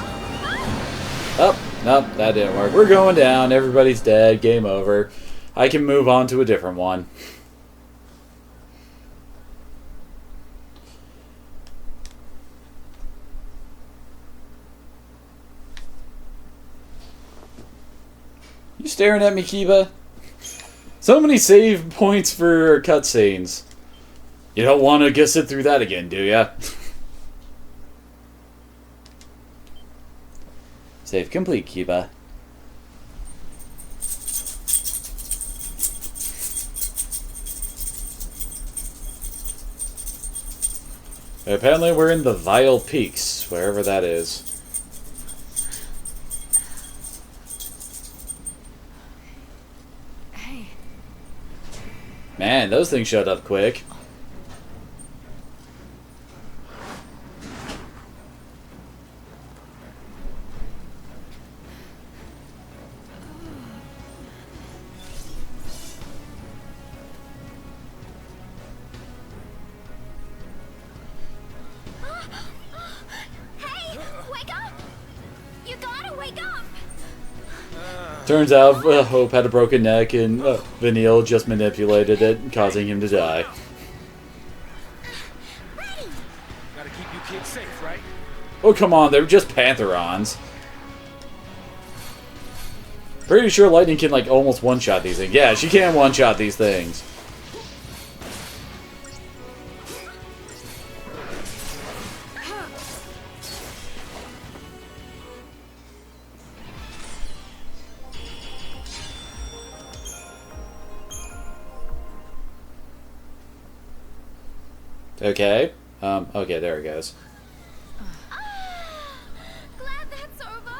Oh, nope, that didn't work. We're going down. Everybody's dead. Game over. I can move on to a different one. You staring at me, Kiba? So many save points for cutscenes. You don't want to get sit through that again, do ya? Save complete, Kiba. Apparently we're in the Vile Peaks, wherever that is. Hey. Man, those things showed up quick. Turns out Hope had a broken neck and Vanille just manipulated it, causing him to die. Gotta keep you kids safe, right? Oh, come on, they're just Pantherons. Pretty sure Lightning can, like, almost one-shot these things. Yeah, she can one-shot these things. Okay. Okay, there it goes. Glad that's over.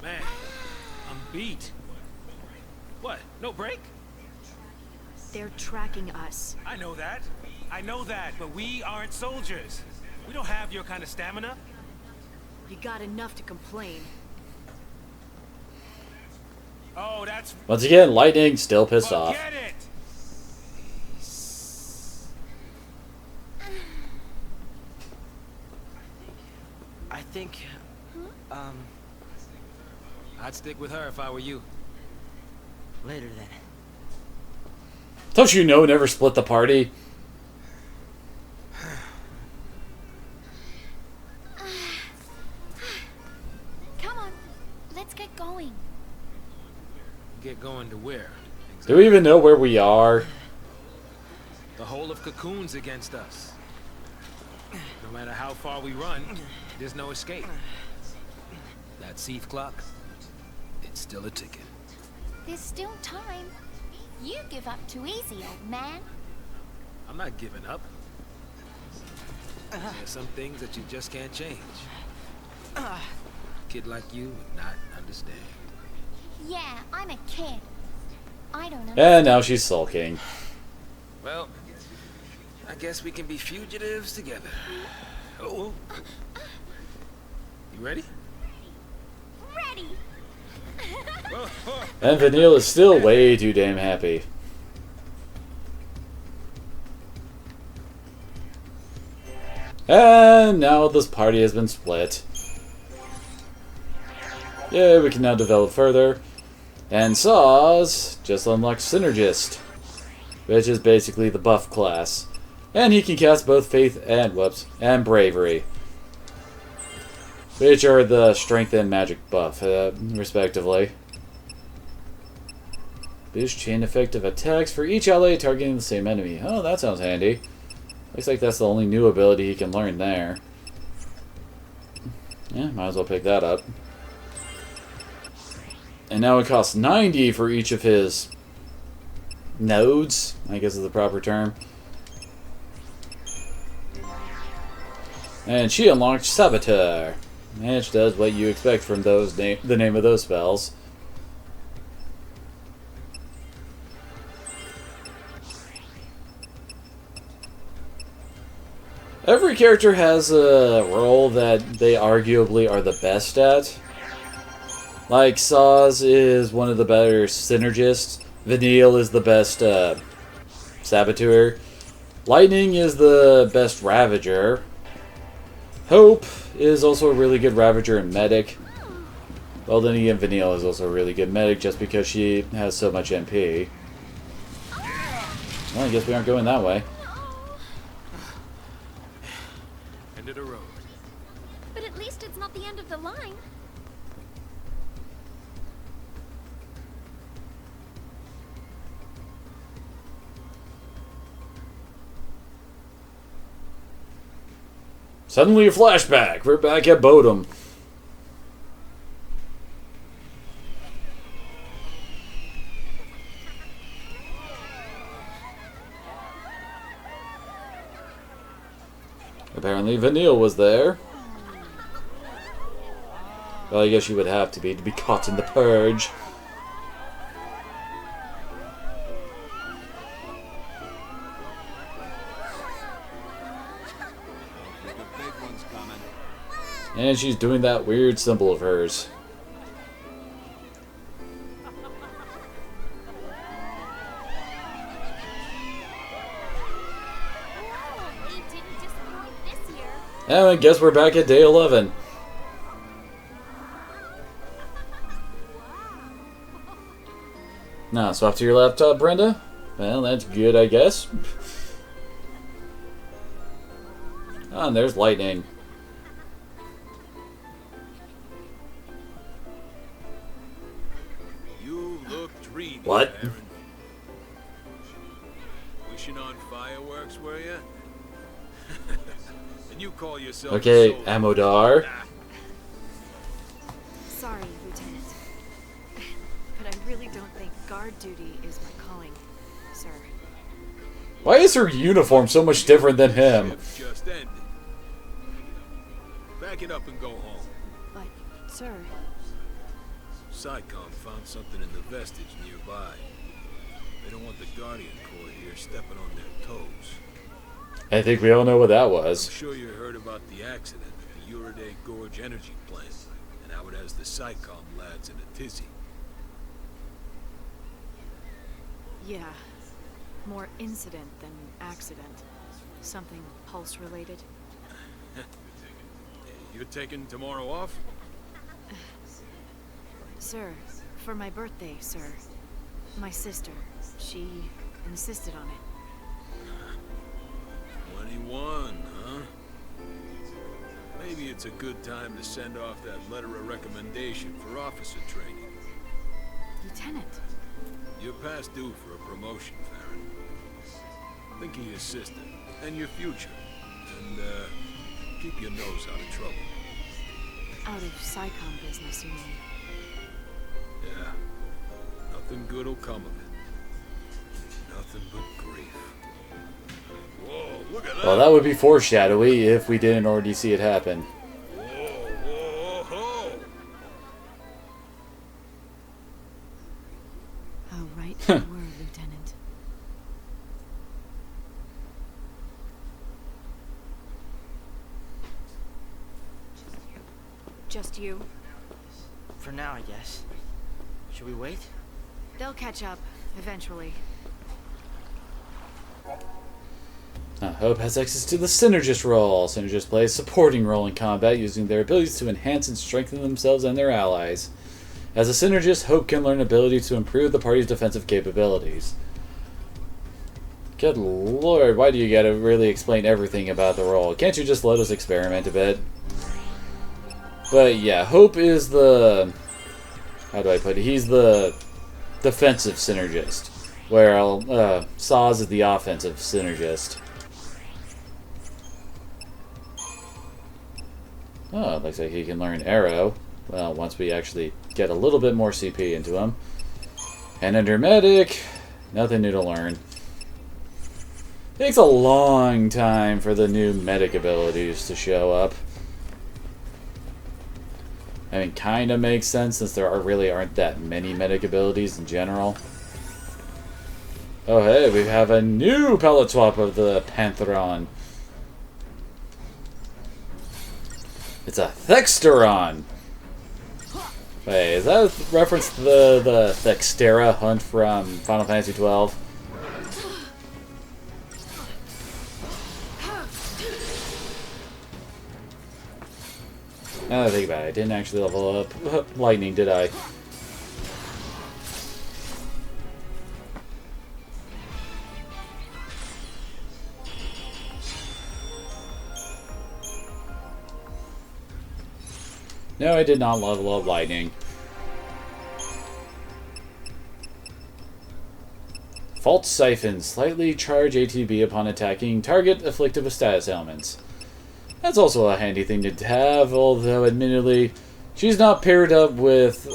Man, I'm beat. What? No break? They're tracking us. I know that. I know that, but we aren't soldiers. We don't have your kind of stamina. You got enough to complain. Oh, that's... Once again, Lightning still pissed off. Forget it! I think, I'd stick with her if I were you. later then. Don't you know, never split the party? Come on, let's get going. Get going to where? Do we even know where we are? The whole of Cocoon's against us. No matter how far we run, there's no escape. That Seath clock, it's still a ticking. There's still time. You give up too easy, old man. I'm not giving up. There's some things that you just can't change. A kid like you would not understand. Yeah, I'm a kid. I don't know. And now she's sulking. Well, I guess we can be fugitives together. Oh. You ready? Ready. And Vanille is still way too damn happy. And now this party has been split. Yeah, we can now develop further. And Saws just unlocked Synergist, which is basically the buff class. And he can cast both Faith and Bravery, which are the Strength and Magic buff, respectively. Boost chain effective attacks for each ally targeting the same enemy. Oh, that sounds handy. Looks like that's the only new ability he can learn there. Yeah, might as well pick that up. And now it costs 90 for each of his nodes, I guess is the proper term. And she unlocked Saboteur, which does what you expect from those the name of those spells. Every character has a role that they arguably are the best at. Like, Saws is one of the better synergists. Vanille is the best saboteur. Lightning is the best Ravager. Hope is also a really good Ravager and medic. Well, then again, Vanille is also a really good medic just because she has so much MP. Well, I guess we aren't going that way. End of the road. But at least it's not the end of the line. Suddenly a flashback. We're back at Bodum. Apparently Vanille was there. Well, I guess you would have to be caught in the purge. And she's doing that weird symbol of hers. And I guess we're back at day 11. Now, swap to your laptop, Brenda? Well, that's good, I guess. Oh, and there's lightning. You look dreamy, What? Aaron. Wishing on fireworks, were you? And you call yourself Okay, a soldier. Amodar. Sorry, Lieutenant. But I really don't think guard duty is my calling, sir. Why is her uniform so much different than him? Shift just ended. Back it up and go home. But, sir, SciComm found something in the vestige nearby. They don't want the Guardian Corps here stepping on their toes. I think we all know what that was. I'm sure you heard about the accident at the Uriday Gorge energy plant, and how it has the SciComm lads in a tizzy. yeah. More incident than accident. Something pulse-related. You're taking tomorrow off? Sir, for my birthday, sir. My sister, she insisted on it. 21, huh? Maybe it's a good time to send off that letter of recommendation for officer training. Lieutenant. You're past due for a promotion, Farron. Think of your sister and your future, and keep your nose out of trouble. Out of SciComm business, you mean? Yeah. Nothing good will come of it. Nothing but grief. Whoa, look at that! Well, that would be foreshadowy if we didn't already see it happen. Whoa, whoa, whoa! How right you were, Lieutenant. Just you? For now, I guess. Should we wait? They'll catch up, eventually. Hope has access to the Synergist role. Synergist plays supporting role in combat, using their abilities to enhance and strengthen themselves and their allies. As a Synergist, Hope can learn ability to improve the party's defensive capabilities. Good lord, why do you gotta really explain everything about the role? Can't you just let us experiment a bit? But yeah, Hope is the... how do I put it? He's the defensive Synergist, where Saz is the offensive Synergist. Oh, it looks like he can learn Arrow. Well, once we actually get a little bit more CP into him. And under Medic, nothing new to learn. Takes a long time for the new Medic abilities to show up. I mean, kind of makes sense since there really aren't that many Medic abilities in general. Oh hey, we have a new pellet swap of the Pantheron. It's a Thexteron! Wait, is that a reference to the Thextera hunt from Final Fantasy XII? Now that I think about it, I didn't actually level up Lightning, did I? No, I did not level up Lightning. Fault Siphon. Slightly charge ATB upon attacking target afflicted with status ailments. That's also a handy thing to have, although admittedly, she's not paired up with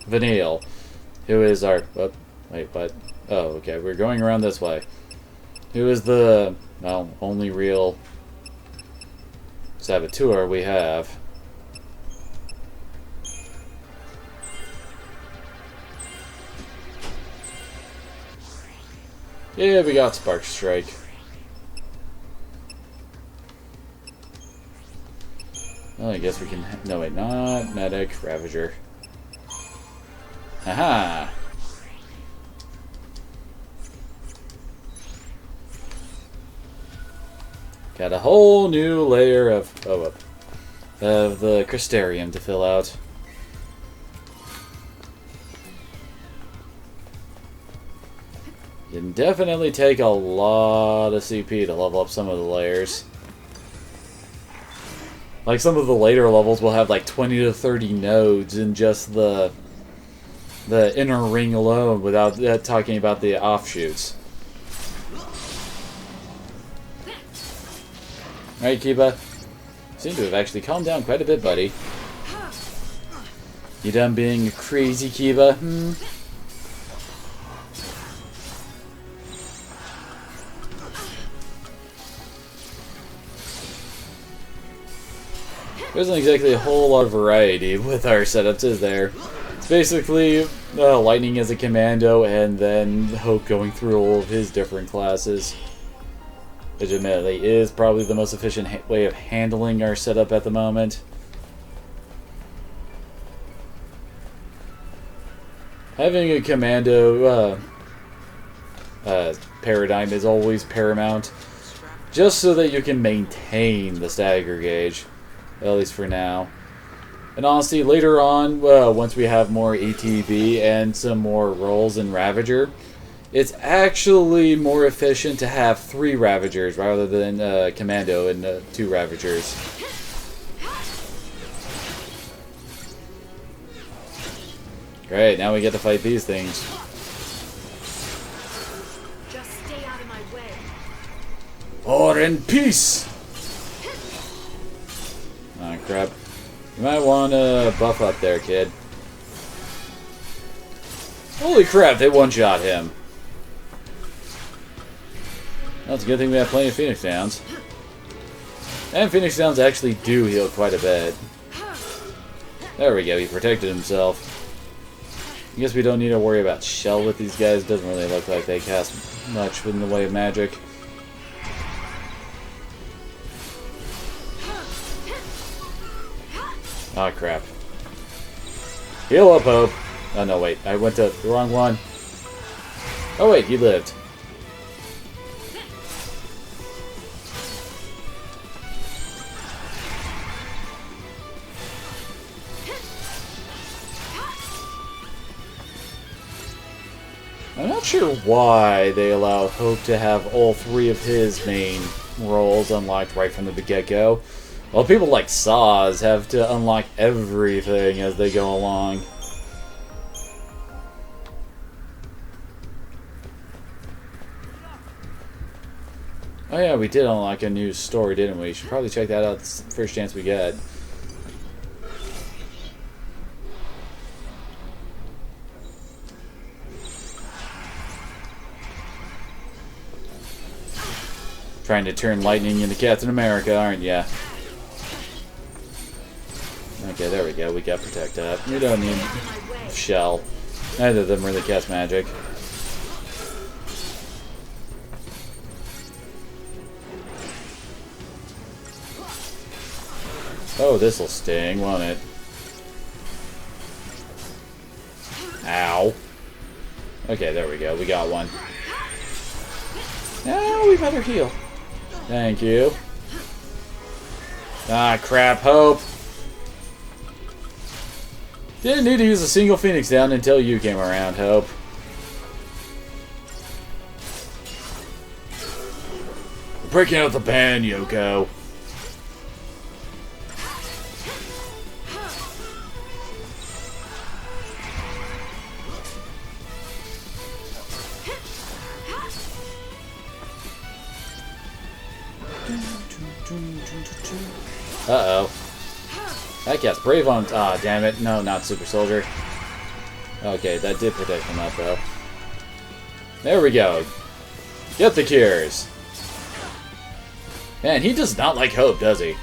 Vanille, who is our... oh, wait, what? Oh, okay, we're going around this way. Who is the, well, only real saboteur we have. Yeah, we got Spark Strike. Well, I guess we can... no, wait, not Medic, Ravager. Haha! Got a whole new layer of the Crystarium to fill out. You can definitely take a lot of CP to level up some of the layers. Like some of the later levels will have like 20 to 30 nodes in just the inner ring alone, without talking about the offshoots. Alright, Kiba. Seem to have actually calmed down quite a bit, buddy. You done being crazy, Kiba? There isn't exactly a whole lot of variety with our setups, is there? It's basically Lightning as a commando, and then Hope going through all of his different classes. Which admittedly is probably the most efficient way of handling our setup at the moment. Having a commando paradigm is always paramount, just so that you can maintain the stagger gauge, at least for now. And honestly, later on, once we have more ATB and some more rolls in Ravager, it's actually more efficient to have 3 Ravagers rather than Commando and 2 Ravagers. Great, now we get to fight these things. Just stay out of my way. Or in peace! Oh crap. You might want to buff up there, kid. Holy crap, they one-shot him. Well, it's a good thing we have plenty of Phoenix Downs. And Phoenix Downs actually do heal quite a bit. There we go, he protected himself. I guess we don't need to worry about Shell with these guys. Doesn't really look like they cast much in the way of magic. Oh crap. Heal up, Hope. Oh no, wait. I went to the wrong one. Oh wait, he lived. I'm not sure why they allow Hope to have all 3 of his main roles unlocked right from the get-go. Well, people like Saz have to unlock everything as they go along. Oh yeah, we did unlock a new story, didn't we? Should probably check that out the first chance we get. Trying to turn Lightning into Captain America, aren't ya? Okay, there we go. We got Protect up. We don't need Shell. Neither of them really cast magic. Oh, this'll sting, won't it? Ow. Okay, there we go. We got one. Now we better heal. Thank you. Ah, crap, Hope. Didn't need to use a single Phoenix Down until you came around, Hope. We're breaking out the band, Yoko. Uh-oh. That cast Brave on... Ah, damn it. No, not Super Soldier. Okay, that did protect him up, though. There we go. Get the cures. Man, he does not like Hope, does he?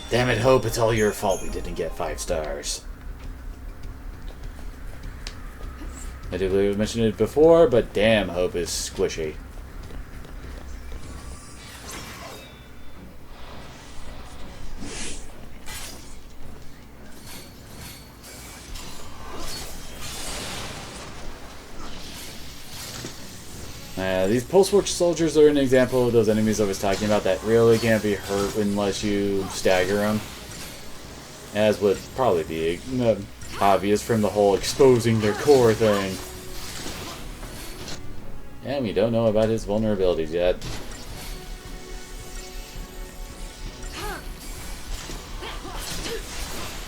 Damn it, Hope, it's all your fault we didn't get 5 stars. I do believe I mentioned it before, but damn, Hope is squishy. These post-war soldiers are an example of those enemies I was talking about that really can't be hurt unless you stagger them. As would probably be obvious from the whole exposing their core thing. And we don't know about his vulnerabilities yet.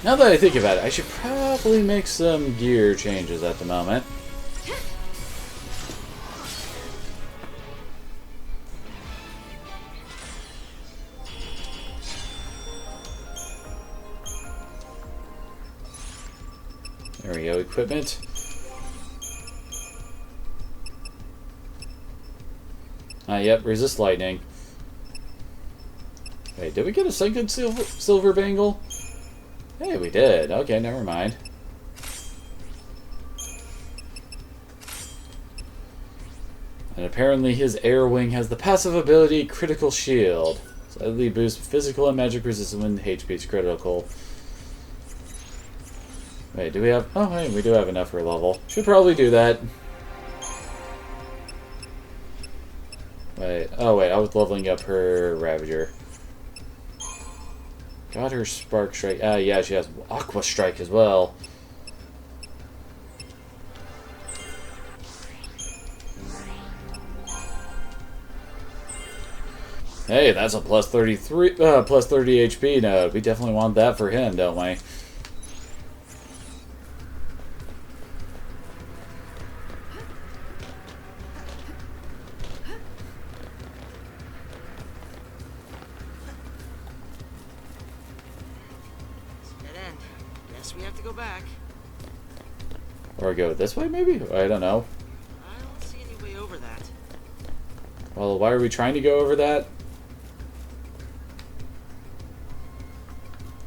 Now that I think about it, I should probably make some gear changes at the moment. There we go, equipment. Yep, resist lightning. Wait, did we get a second silver bangle? Hey, we did. Okay, never mind. And apparently his air wing has the passive ability Critical Shield. Slightly boosts physical and magic resistance when HP is critical. Wait, do we have... Oh, hey, we do have enough for a level. Should probably do that. Wait, oh wait, I was leveling up her Ravager. Got her Spark Strike. Yeah, she has Aqua Strike as well. Hey, that's a plus 33, plus 30 HP node. We definitely want that for him, don't we? We have to go back. Or go this way, maybe? I don't know. I don't see any way over that. Well, why are we trying to go over that?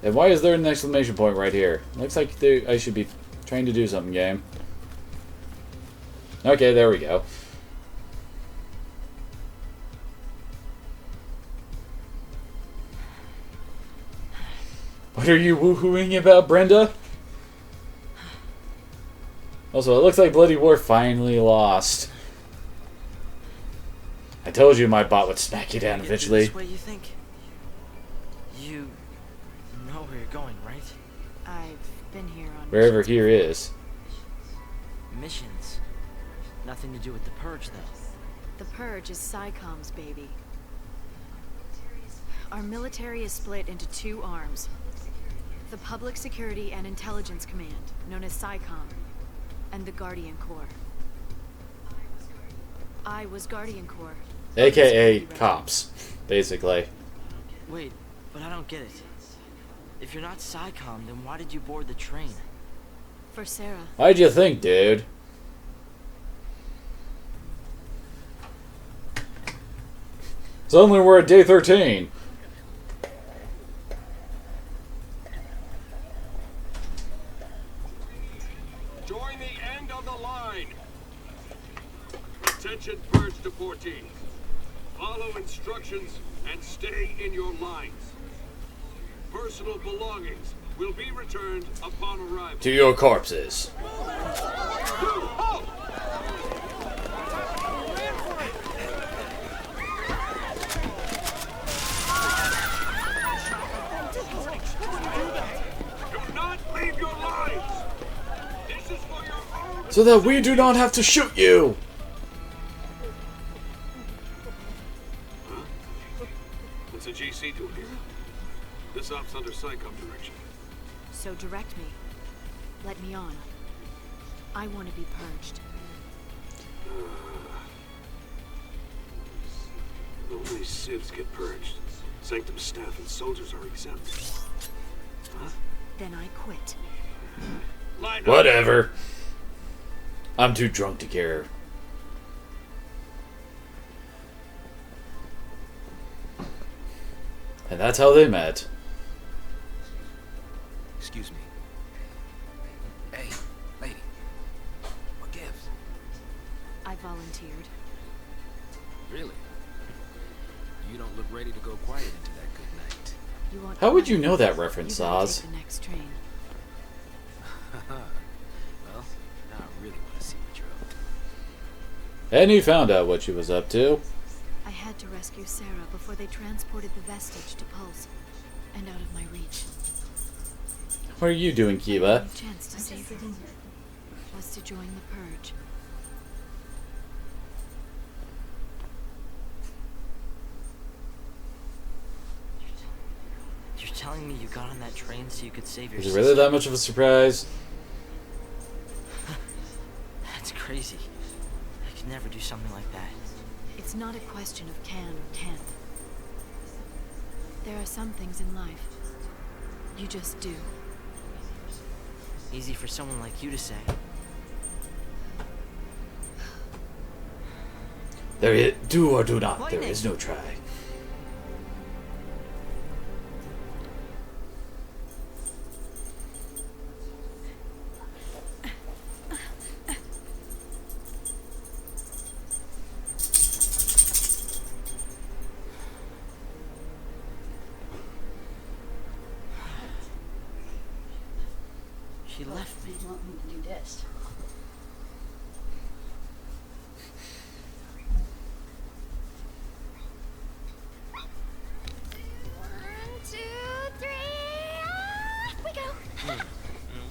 And why is there an exclamation point right here? Looks like I should be trying to do something, game. Okay, there we go. What are you woohooing about, Brenda? Also, it looks like Bloody War finally lost. I told you my bot would smack you down eventually. This way, you think? You know where you're going, right? I've been here on Wherever here is. Missions. Nothing to do with the Purge, though. The Purge is PSICOM's baby. Our military is split into two arms. The Public Security and Intelligence Command, known as PSICOM, and the Guardian Corps. I was Guardian Corps. AKA cops, basically. Wait, but I don't get it. If you're not PSICOM, then why did you board the train? For Sarah. Why'd you think, dude? Suddenly we're at day 13. Join the end of the line. Attention Purge deportees. Follow instructions and stay in your lines. Personal belongings will be returned upon arrival. To your corpses. Do not leave your lines. This is for your own. So that we do not have to shoot you. What's the GC doing here? This op's under PSICOM direction. So direct me. Let me on. I want to be purged. Only civs get purged. Sanctum staff and soldiers are exempt. Huh? Then I quit. Whatever. I'm too drunk to care. And that's how they met. Excuse me. Hey, lady. What gives? I volunteered. Really? You don't look ready to go quiet into that good night. You want How would you quiet? know that reference, You better Saz? take the next train. Well, now I really want to see what you're up to. And he found out what she was up to. I had to rescue Sarah before they transported the vestige to Pulse and out of my reach. What are you doing, Kiba? The only chance to save her was to join the Purge. You're telling me you got on that train so you could save your Is it really that much of a surprise? That's crazy. I could never do something like that. It's not a question of can or can't. There are some things in life you just do. Easy for someone like you to say. There is do or do not. There is no try. She left me. You want me to do this?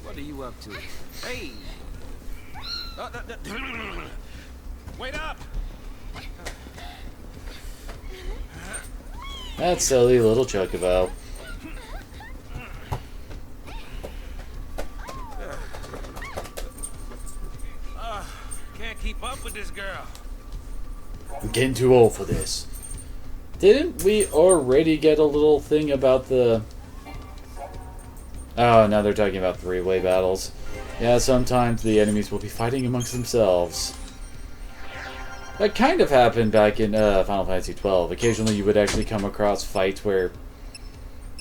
What are you up to? Hey! Wait up! That silly little chocobo. Can't keep up with this girl. I'm getting too old for this. Didn't we already get a little thing about the... Oh, now they're talking about three-way battles. Yeah, sometimes the enemies will be fighting amongst themselves. That kind of happened back in Final Fantasy XII. Occasionally you would actually come across fights where...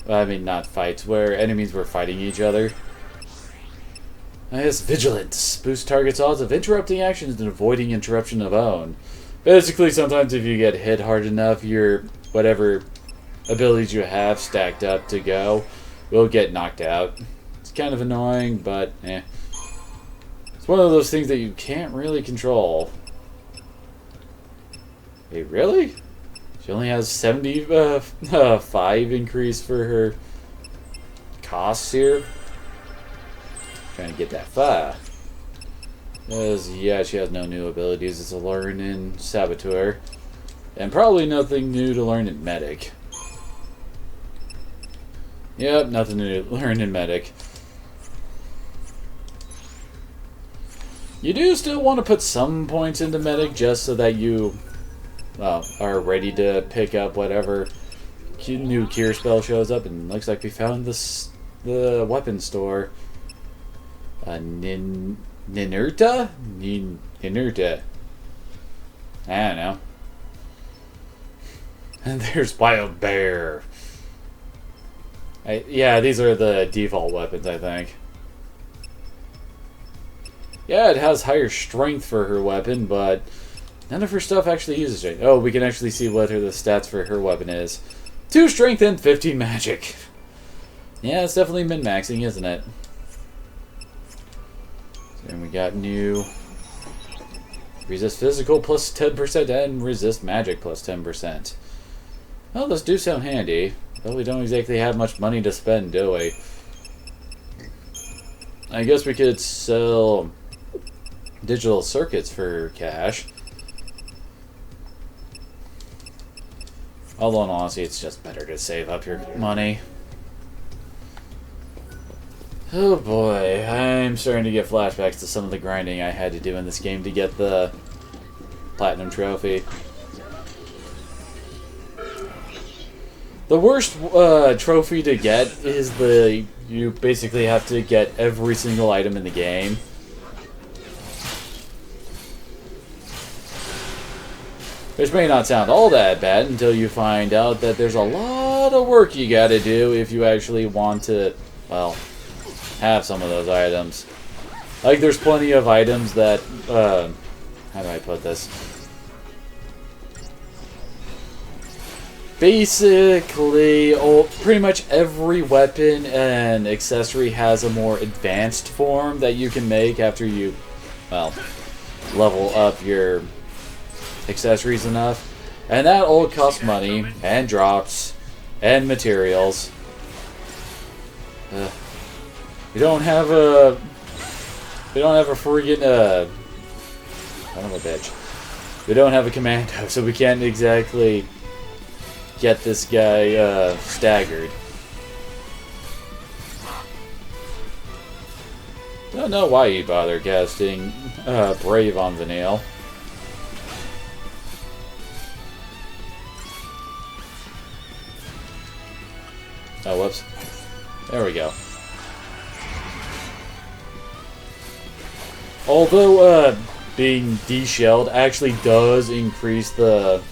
I mean, not fights, where enemies were fighting each other. Yes, Vigilance. Boost target's odds of interrupting actions and avoiding interruption of own. Basically, sometimes if you get hit hard enough, your whatever abilities you have stacked up to go will get knocked out. It's kind of annoying, but eh. It's one of those things that you can't really control. Wait, really? She only has 75 increase for her costs here. Trying to get that far. Because, yeah, she has no new abilities. It's a learn in Saboteur. And probably nothing new to learn in Medic. Yep, nothing new to learn in Medic. You do still want to put some points into Medic just so that you, well, are ready to pick up whatever new cure spell shows up. And looks like we found the weapon store. Ninurta? Ninurta. I don't know. And there's Wild Bear. Yeah, these are the default weapons, I think. Yeah, it has higher strength for her weapon, but none of her stuff actually uses it. Oh, we can actually see what the stats for her weapon is. 2 strength and 15 magic. Yeah, it's definitely min-maxing, isn't it? And we got new resist physical plus 10% and resist magic plus 10%. Well, those do sound handy, but we don't exactly have much money to spend, do we? I guess we could sell digital circuits for cash. Although, in honesty, it's just better to save up your money. Oh boy, I'm starting to get flashbacks to some of the grinding I had to do in this game to get the Platinum Trophy. The worst trophy to get is you basically have to get every single item in the game. Which may not sound all that bad until you find out that there's a lot of work you gotta do if you actually want to, well, have some of those items. Like, there's plenty of items that, how do I put this? Basically, pretty much every weapon and accessory has a more advanced form that you can make after you, well, level up your accessories enough. And that all costs money, and drops, and materials. We don't have a... We don't have a friggin', son of a bitch. We don't have a commando, so we can't exactly get this guy, staggered. Don't know why you bother casting, Brave on Vanille. Oh, whoops. There we go. Although, being de-shelled actually does increase the...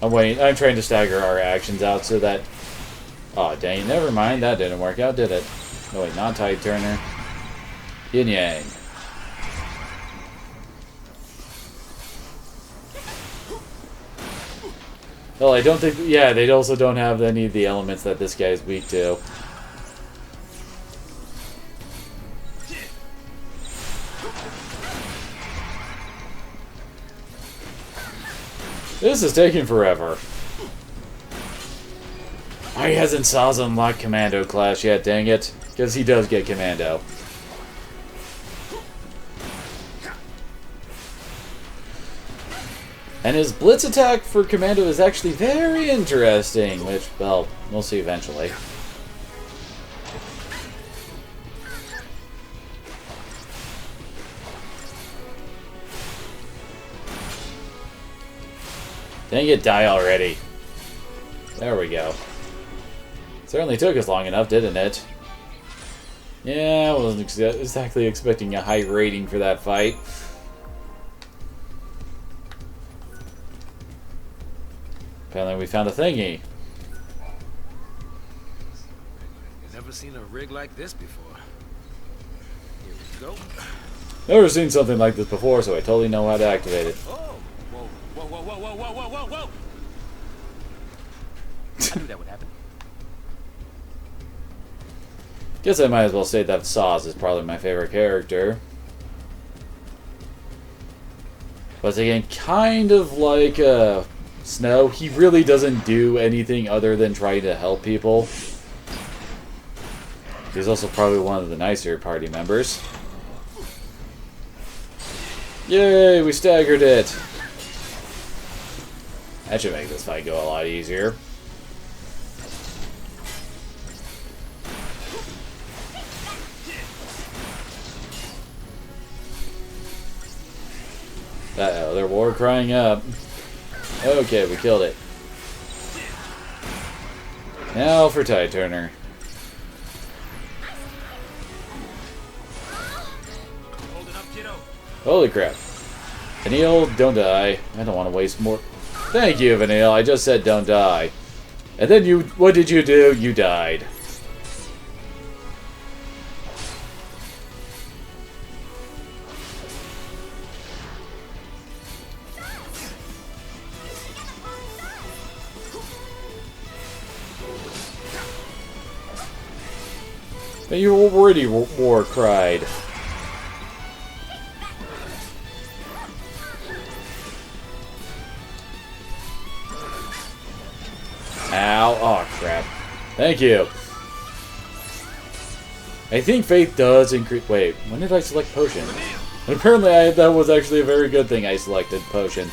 I'm waiting. I'm trying to stagger our actions out so that... Oh, dang. Never mind. That didn't work out, did it? No, wait. Not Tide Turner. Yin Yang. Well, I don't think... Yeah, they also don't have any of the elements that this guy's weak to. This is taking forever. Why hasn't Saza unlocked Commando class yet, dang it? Because he does get Commando. And his blitz attack for Commando is actually very interesting, which, well, we'll see eventually. Dang it, die already. There we go. Certainly took us long enough, didn't it? Yeah, I wasn't exactly expecting a high rating for that fight. Apparently we found a thingy. Never seen a rig like this before. Here we go. Never seen something like this before, so I totally know how to activate it. Oh! Whoa, whoa, whoa, whoa, whoa, whoa, whoa, whoa! I knew that would happen. Guess I might as well say that Saz is probably my favorite character. But again, kind of like Snow, he really doesn't do anything other than try to help people. He's also probably one of the nicer party members. Yay, we staggered it! That should make this fight go a lot easier. Uh-oh, they're war crying up. Okay, we killed it. Now for Tide Turner. Holy crap. Vanille, don't die. I don't want to waste more... Thank you, Vanille. I just said don't die. And then you... What did you do? You died. But you already war cried. Ow. Oh, crap. Thank you. I think Faith does increase... Wait, when did I select Potion? And apparently that was actually a very good thing I selected Potion.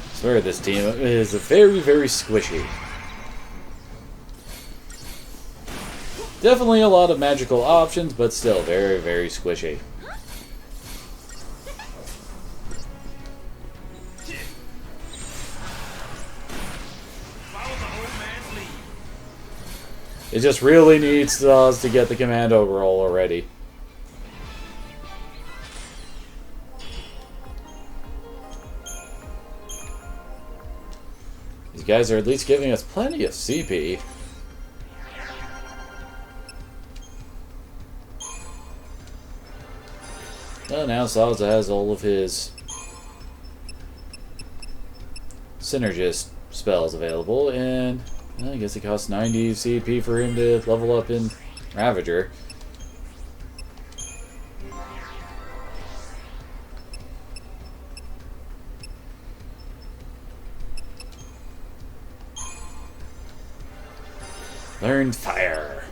I swear this team is very, very squishy. Definitely a lot of magical options, but still very, very squishy. It just really needs us to get the commando roll already. These guys are at least giving us plenty of CP. Well, now Salza has all of his synergist spells available, and well, I guess it costs 90 CP for him to level up in Ravager. Learned fire.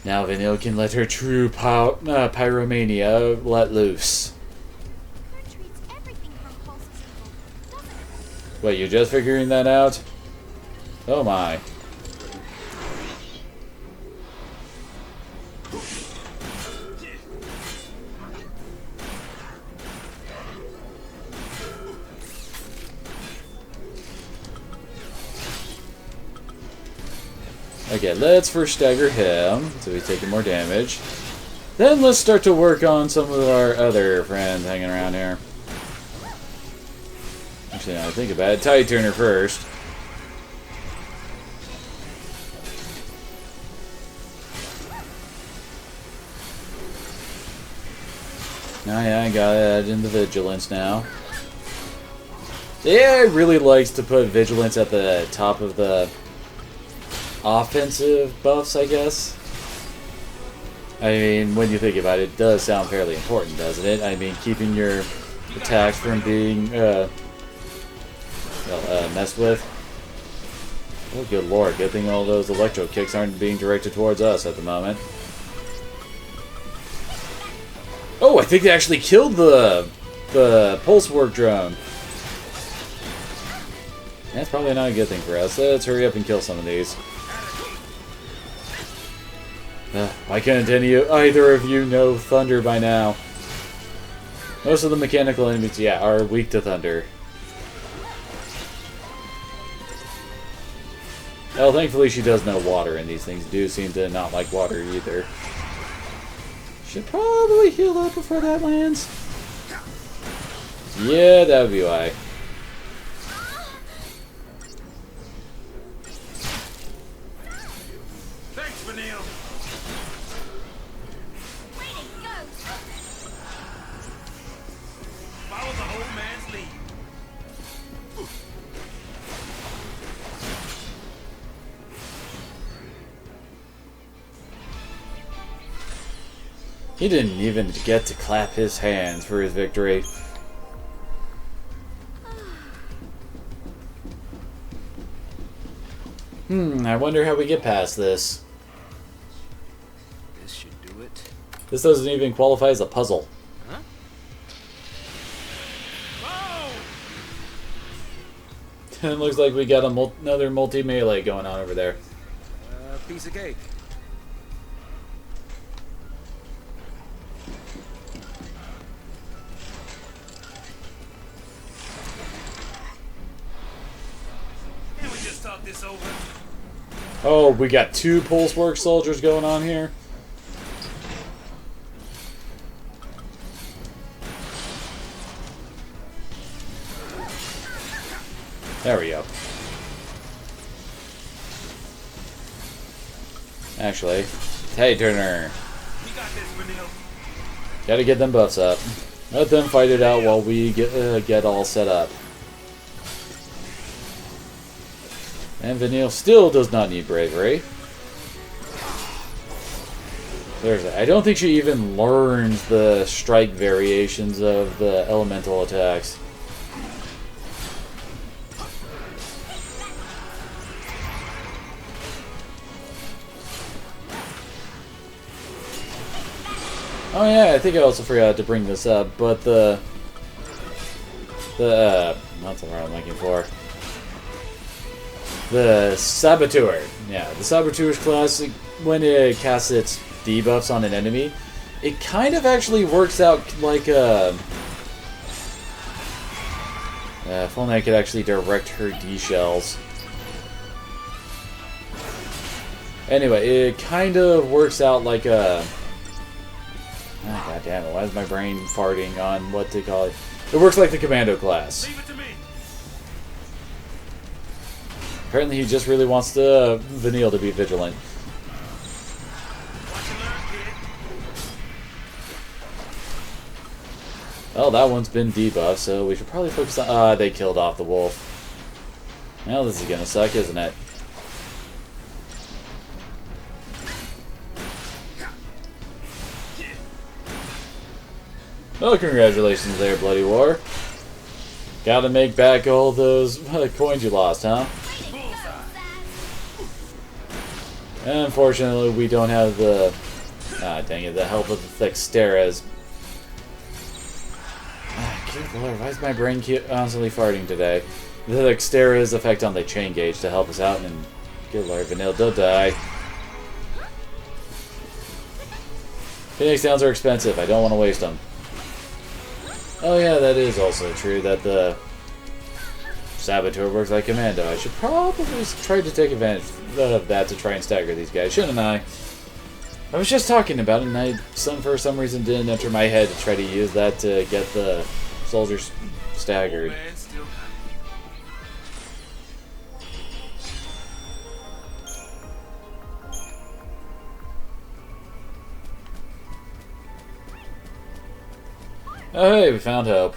Now Vanille can let her true pyromania let loose. Wait, you're just figuring that out? Oh my. Okay, let's first stagger him, so he's taking more damage. Then let's start to work on some of our other friends hanging around here. Actually, now I think about it, Tide Turner first. Oh yeah, I got it in the Vigilance now. Yeah, it really likes to put Vigilance at the top of the offensive buffs, I guess. I mean, when you think about it, it does sound fairly important, doesn't it? I mean, keeping your attacks from being messed with. Oh, good lord, good thing all those electro kicks aren't being directed towards us at the moment. Oh, I think they actually killed the pulse work drone. That's probably not a good thing for us. Let's hurry up and kill some of these. Why couldn't either of you know thunder by now? Most of the mechanical enemies, yeah, are weak to thunder. Well, thankfully she does know water, and these things do seem to not like water either. Should probably heal up before that lands. Yeah, that would be why. Thanks, Vanille. Follow the old man's lead. He didn't even get to clap his hands for his victory. I wonder how we get past this. This should do it. This doesn't even qualify as a puzzle. Huh? Oh! It looks like we got another multi-melee going on over there. Piece of cake. Can we just talk this over? Oh, we got two pulse work soldiers going on here. There we go. Actually, hey Turner. We got this, Vanille. Gotta get them buffs up. Let them fight it out while we get all set up. And Vanille still does not need bravery. There's that. I don't think she even learns the strike variations of the elemental attacks. Oh yeah, I think I also forgot to bring this up, but that's the word I'm looking for. The Saboteur. Yeah, the Saboteur's class, when it casts its debuffs on an enemy, it kind of actually works out like a... if only I could actually direct her D-shells. Anyway, it kind of works out like a... Oh, God damn it, why is my brain farting on what to call it? It works like the Commando class. Leave it to me. Apparently he just really wants the Vanille to be vigilant. Well, that one's been debuffed, so we should probably focus on... they killed off the wolf. Well, this is gonna suck, isn't it? Well, congratulations there, Bloody War. Gotta make back all those coins you lost, huh? Unfortunately, we don't have the... dang it, the help of the Xteras. Good lord, why is my brain constantly farting today? The Xtera's effect on the chain gauge to help us out, and good lord, Vanille, don't die. Phoenix Downs are expensive, I don't want to waste them. Oh yeah, that is also true, that the Saboteur works like Commando. I should probably try to take advantage of that to try and stagger these guys, shouldn't I? I was just talking about it, and for some reason didn't enter my head to try to use that to get the soldiers staggered. Oh hey, we found Hope.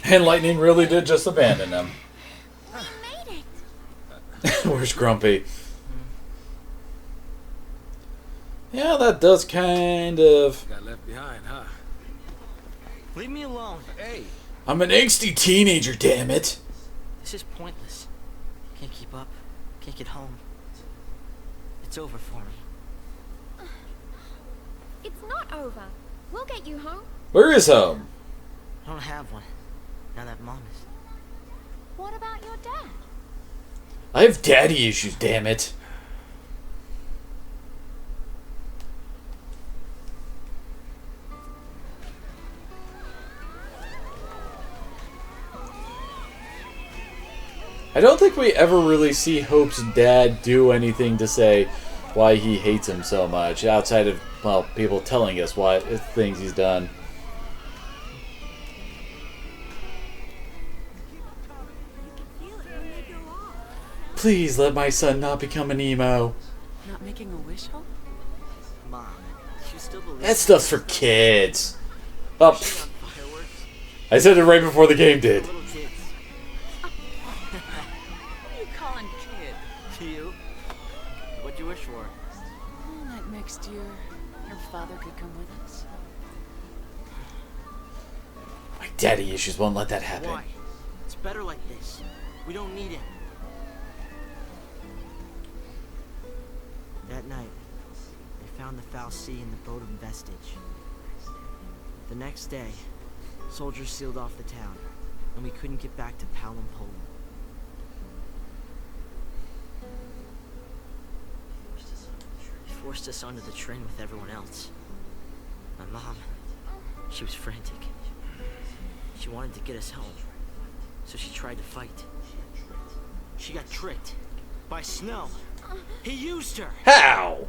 And Lightning really did just abandon him. We made it. Where's Grumpy? Yeah, that does kind of... Got left behind, huh? Leave me alone. Hey. I'm an angsty teenager, damn it. This is pointless. Can't keep up. Can't get home. It's over for me. It's not over. We'll get you home. Where is home? I don't have one. Now that Mom is. What about your dad? I have daddy issues, damn it. I don't think we ever really see Hope's dad do anything to say why he hates him so much, outside of, well, people telling us what things he's done. Please let my son not become an emo. Not making a wish, Hope? Mom, you still believe That stuff's for kids. Oh, I said it right before the game did. little kids? What are you calling kid? You? What'd you wish for? Oh, that next year, your father could come with us. My daddy issues won't let that happen. Why? It's better like this. We don't need him. That night, they found the Foul Sea in the boat of Vestige. The next day, soldiers sealed off the town, and we couldn't get back to Palom, Poland. They forced us onto the train with everyone else. My mom, she was frantic. She wanted to get us home, so she tried to fight. She got tricked by Snow. He used her. How?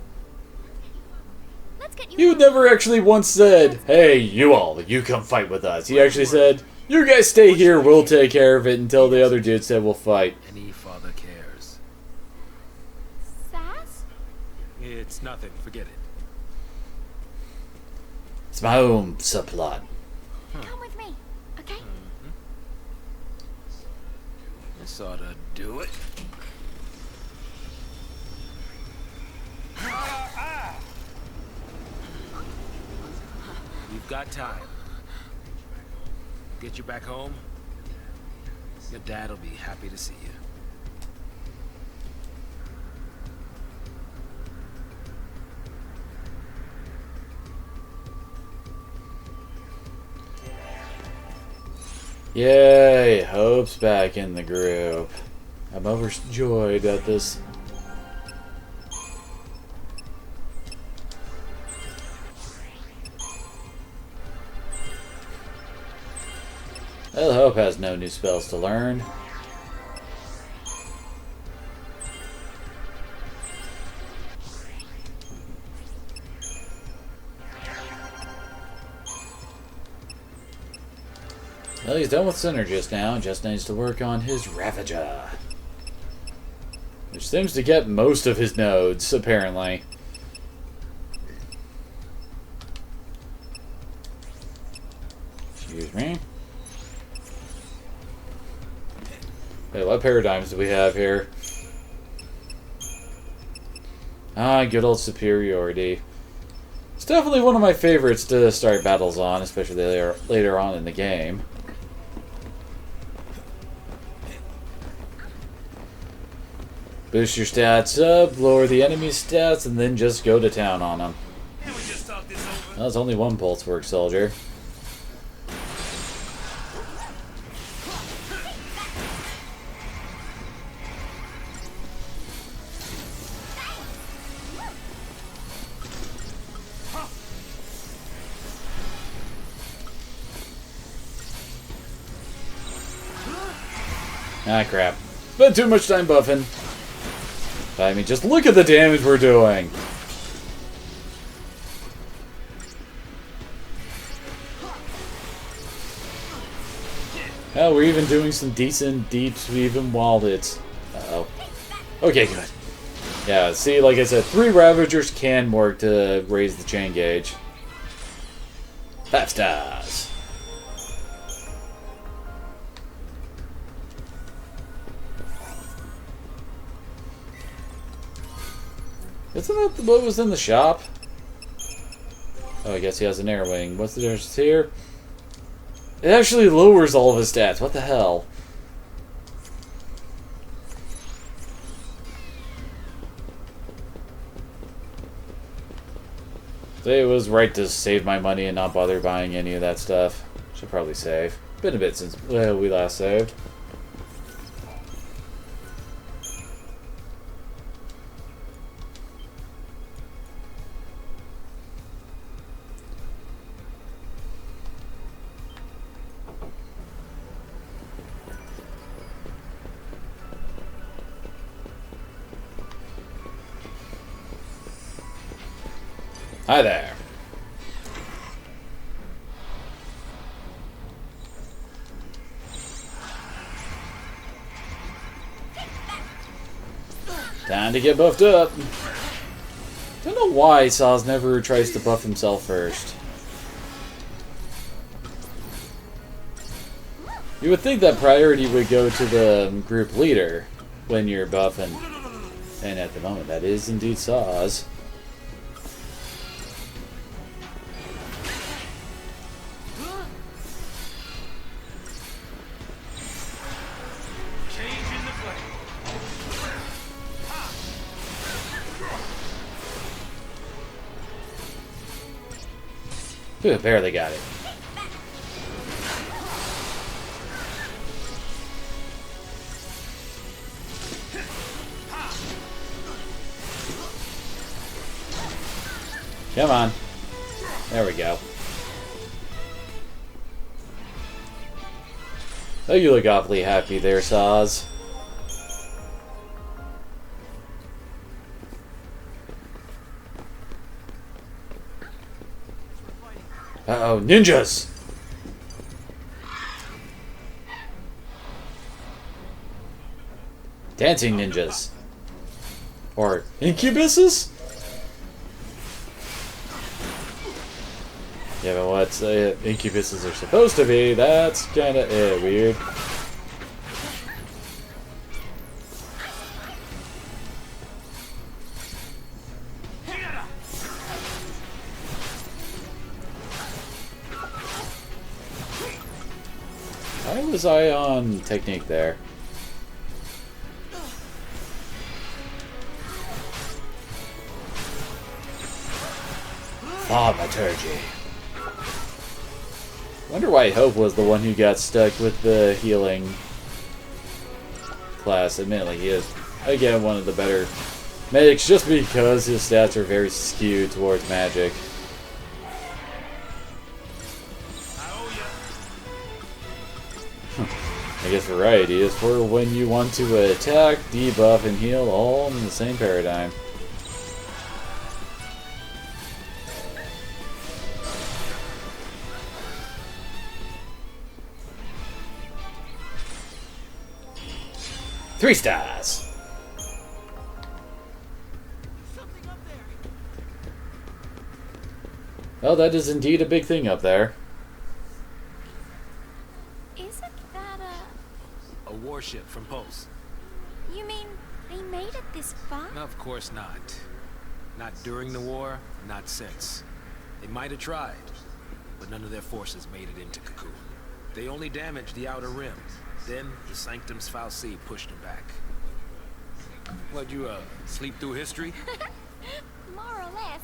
Let's get you You home. never actually once said, hey, you come fight with us. He actually said, you guys stay here, we'll take care of it, until the other dude said we'll fight. Any father cares. Sass? It's nothing. Forget it. It's my own subplot. Come with me, okay? This ought to do it. We've got time. Get you back home. Your dad will be happy to see you. Yay, Hope's back in the group. I'm overjoyed at this. Well, Hope has no new spells to learn. Well, he's done with Synergist now, just needs to work on his Ravager. Which seems to get most of his nodes, apparently. Excuse me. Hey, what paradigms do we have here? Ah, good old superiority. It's definitely one of my favorites to start battles on, especially later on in the game. Boost your stats up, lower the enemy's stats, and then just go to town on them. Well, that's only one pulse work soldier. Ah, crap. Spent too much time buffing. I mean, just look at the damage we're doing. Hell, we're even doing some decent deeps even while it's... Uh-oh. Okay, good. Yeah, see, like I said, 3 Ravagers can work to raise the chain gauge. 5 stars. Isn't that what was in the shop? Oh, I guess he has an air wing. What's the difference here? It actually lowers all of his stats. What the hell? It was right to save my money and not bother buying any of that stuff. Should probably save. Been a bit since we last saved. Hi there. Time to get buffed up. Don't know why Saz never tries to buff himself first. You would think that priority would go to the group leader when you're buffing. And at the moment, that is indeed Saz. Ooh, barely got it. Come on. There we go. Oh, you look awfully happy there, Saz. Uh-oh, ninjas! Dancing ninjas. Or incubuses? Yeah, but what incubuses are supposed to be, that's kinda weird. Why was I on technique there? Thaumaturgy. Wonder why Hope was the one who got stuck with the healing class. Admittedly, he is, again, one of the better medics just because his stats are very skewed towards magic. I guess variety is for when you want to attack, debuff, and heal all in the same paradigm. Three stars. Well, that is indeed a big thing up there. warship from Pulse. You mean they made it this far? Of course not. Not during the war, not since. They might have tried, but none of their forces made it into Cocoon. They only damaged the outer rim. Then the Sanctum's Fal'Cie pushed them back. What'd you, sleep through history? More or less.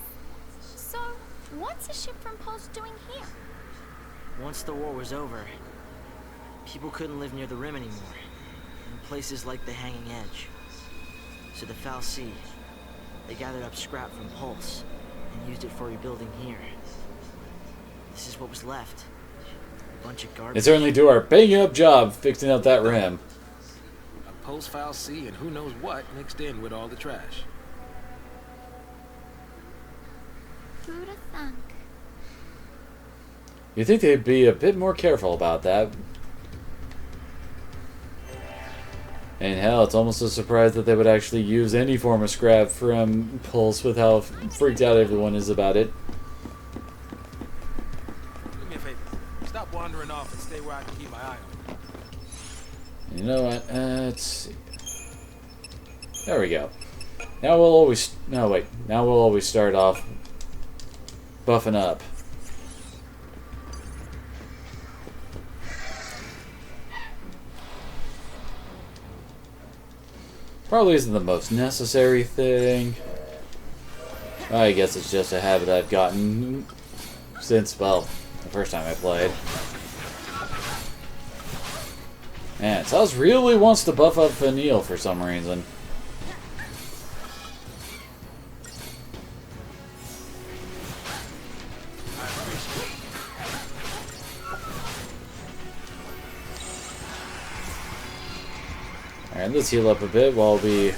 So, what's a ship from Pulse doing here? Once the war was over, people couldn't live near the rim anymore, in places like the Hanging Edge. So the Fal'Cie, they gathered up scrap from Pulse and used it for rebuilding here. This is what was left. A bunch of garbage. They certainly do our bang up job fixing up that rim. A Pulse Fal'Cie and who knows what mixed in with all the trash. Who'd have thunk? You'd think they'd be a bit more careful about that. And hell, it's almost a surprise that they would actually use any form of scrap from Pulse with how freaked out everyone is about it. Do me a favor. Stop wandering off and stay where I can keep my eye on you. You know what? Let's see. There we go. Now we'll always... No, wait. Now we'll always start off buffing up. Probably isn't the most necessary thing. I guess it's just a habit I've gotten since, well, the first time I played. Man, Taz really wants to buff up Vanille for some reason. Alright, let's heal up a bit while we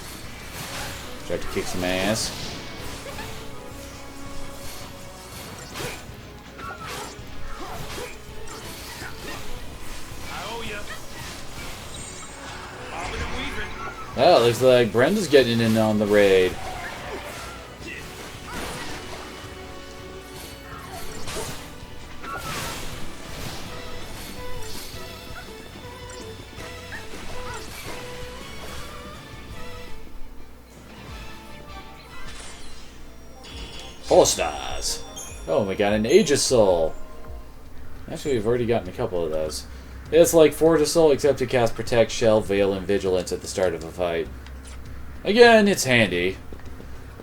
try to kick some ass. Oh, looks like Brenda's getting in on the raid. Four stars. Oh, we got an Aegis Soul. Actually, we've already gotten a couple of those. It's like Fortis Soul, except to cast Protect, Shell, Veil, and Vigilance at the start of a fight. Again, it's handy,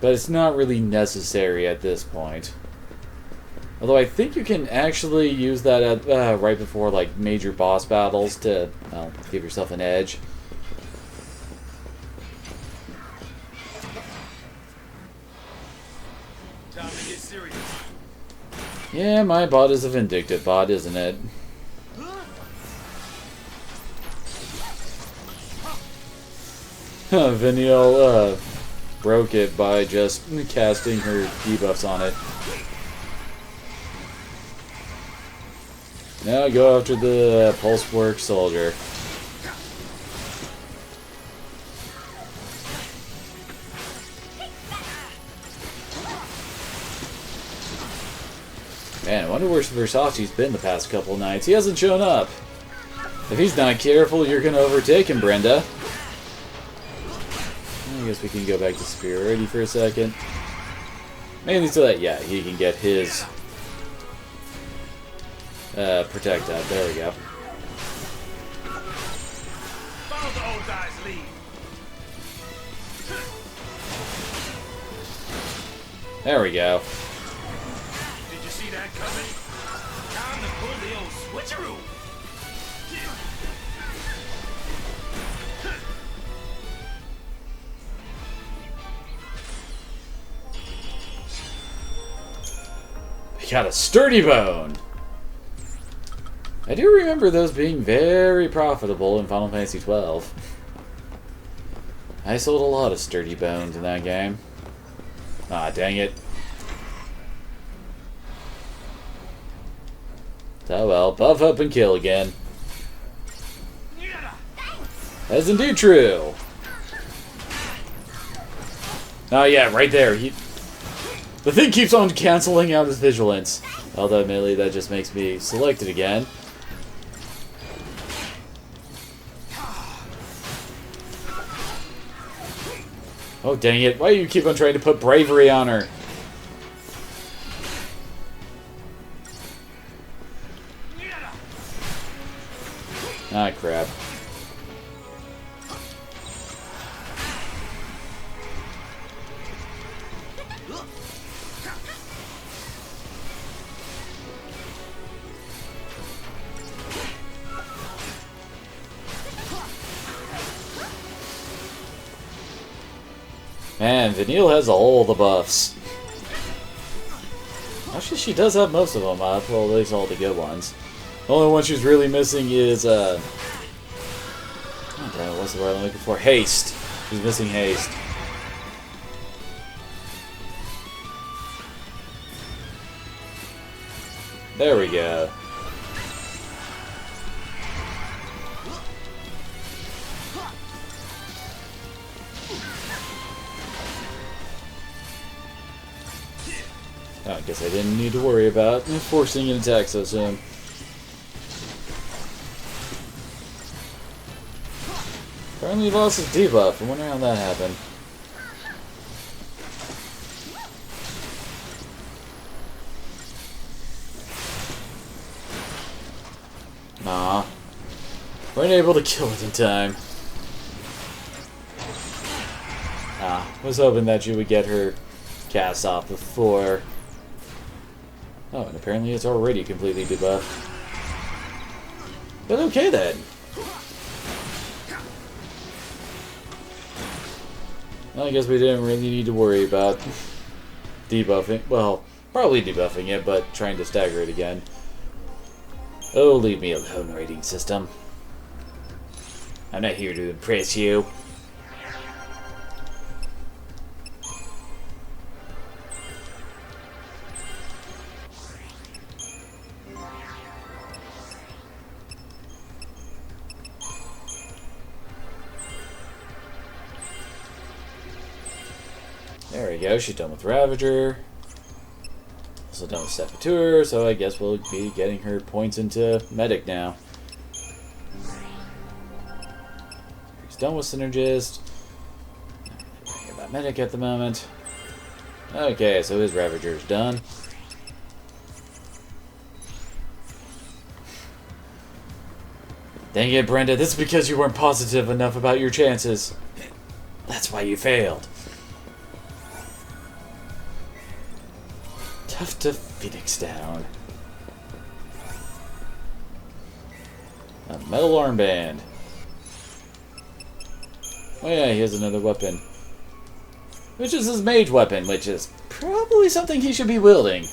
but it's not really necessary at this point. Although I think you can actually use that at, right before like major boss battles to give yourself an edge. Time to get serious. Yeah, my bot is a vindictive bot, isn't it? Vanille broke it by just casting her debuffs on it. Now go after the Pulse Work Soldier. Man, I wonder where Versace's been the past couple nights. He hasn't shown up. If he's not careful, you're gonna overtake him, Brenda. I guess we can go back to Superiority for a second. Mainly so that, yeah, he can get his Protect up. There we go. Follow the old guy's lead. There we go. Did you see that coming? Time to pull the old switcheroo. We got a sturdy bone. I do remember those being very profitable in Final Fantasy XII. I sold a lot of sturdy bones in that game. Ah, dang it. Oh well, buff up and kill again. That is indeed true. Oh yeah, right there. The thing keeps on canceling out his vigilance. Although admittedly that just makes me select it again. Oh, dang it. Why do you keep on trying to put bravery on her? Ah, crap. Man, Vanille has all the buffs. Actually, she does have most of them up. Well, at least all the good ones. The only one she's really missing is, oh, damn it, what's the word I'm looking for? Haste. She's missing haste. There we go. I guess I didn't need to worry about forcing an attack so soon. Apparently he lost his debuff. I wonder how that happened. Nah. Weren't able to kill it in time. Was hoping that you would get her cast off before. Oh, and apparently it's already completely debuffed. But okay then. Well, I guess we didn't really need to worry about debuffing. Well, probably debuffing it, but trying to stagger it again. Oh, leave me alone, rating system. I'm not here to impress you. There we go, she's done with Ravager. Also done with Saboteur, so I guess we'll be getting her points into Medic now. He's done with Synergist. Not really about Medic at the moment. Okay, so his Ravager's done. Dang it, Brenda, this is because you weren't positive enough about your chances. That's why you failed. Tough to Phoenix down. A metal armband. Oh yeah, he has another weapon. Which is his mage weapon, which is probably something he should be wielding.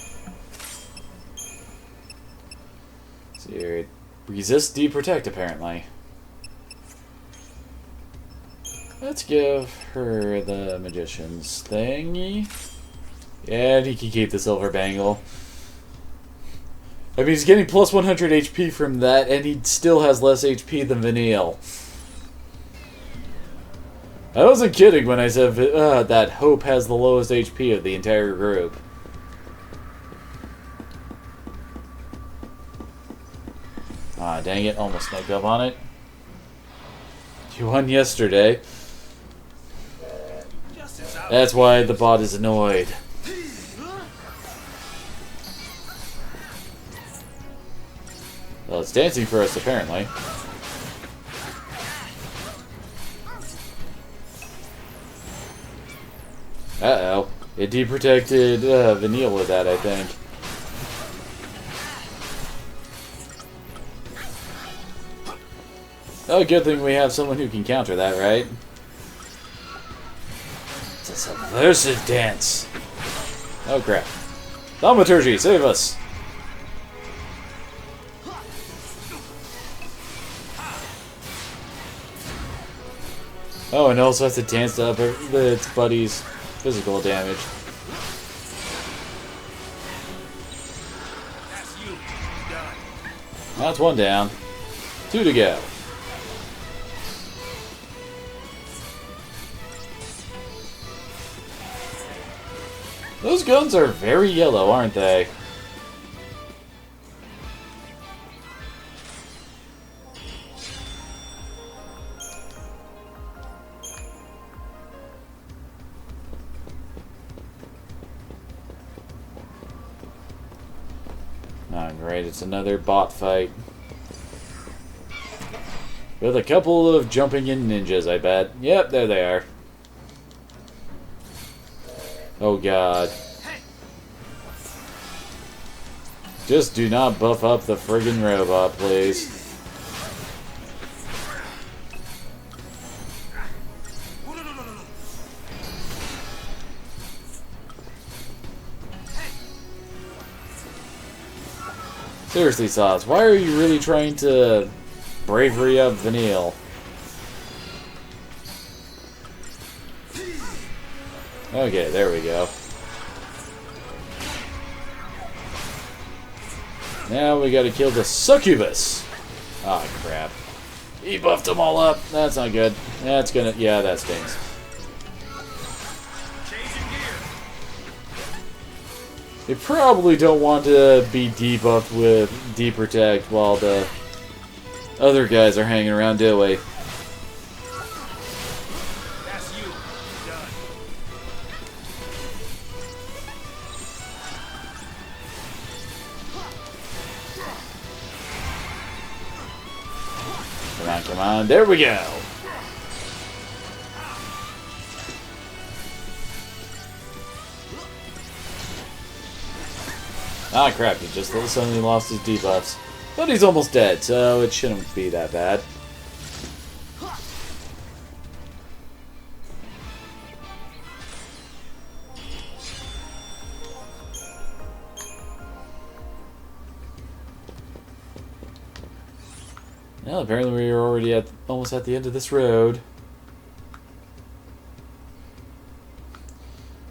So here, resist, deprotect apparently. Let's give her the magician's thingy. Yeah, and he can keep the silver bangle. I mean, he's getting plus 100 HP from that, and he still has less HP than Vanille. I wasn't kidding when I said that Hope has the lowest HP of the entire group. Ah, dang it, almost snuck up on it. You won yesterday. That's why the bot is annoyed. Well, it's dancing for us, apparently. Uh-oh. It deprotected Vanille with that, I think. Oh, good thing we have someone who can counter that, right? It's a subversive dance. Oh, crap. Thaumaturgy, save us! Oh, and also has to dance to up its buddy's physical damage. That's you. Done. That's one down. 2 to go. Those guns are very yellow, aren't they? Right, it's another bot fight. With a couple of jumping in ninjas, I bet. Yep, there they are. Oh god. Just do not buff up the friggin' robot, please. Seriously, Sauce, why are you really trying to bravery up Vanille? Okay, there we go. Now we gotta kill the succubus. Ah, crap. He buffed them all up. That's not good. That's gonna... yeah, that stings. They probably don't want to be debuffed with deprotect while the other guys are hanging around, do we? That's you. Done. Come on, come on. There we go. Ah, crap. He just suddenly lost his debuffs. But he's almost dead, so it shouldn't be that bad. Well, apparently we are already almost at the end of this road.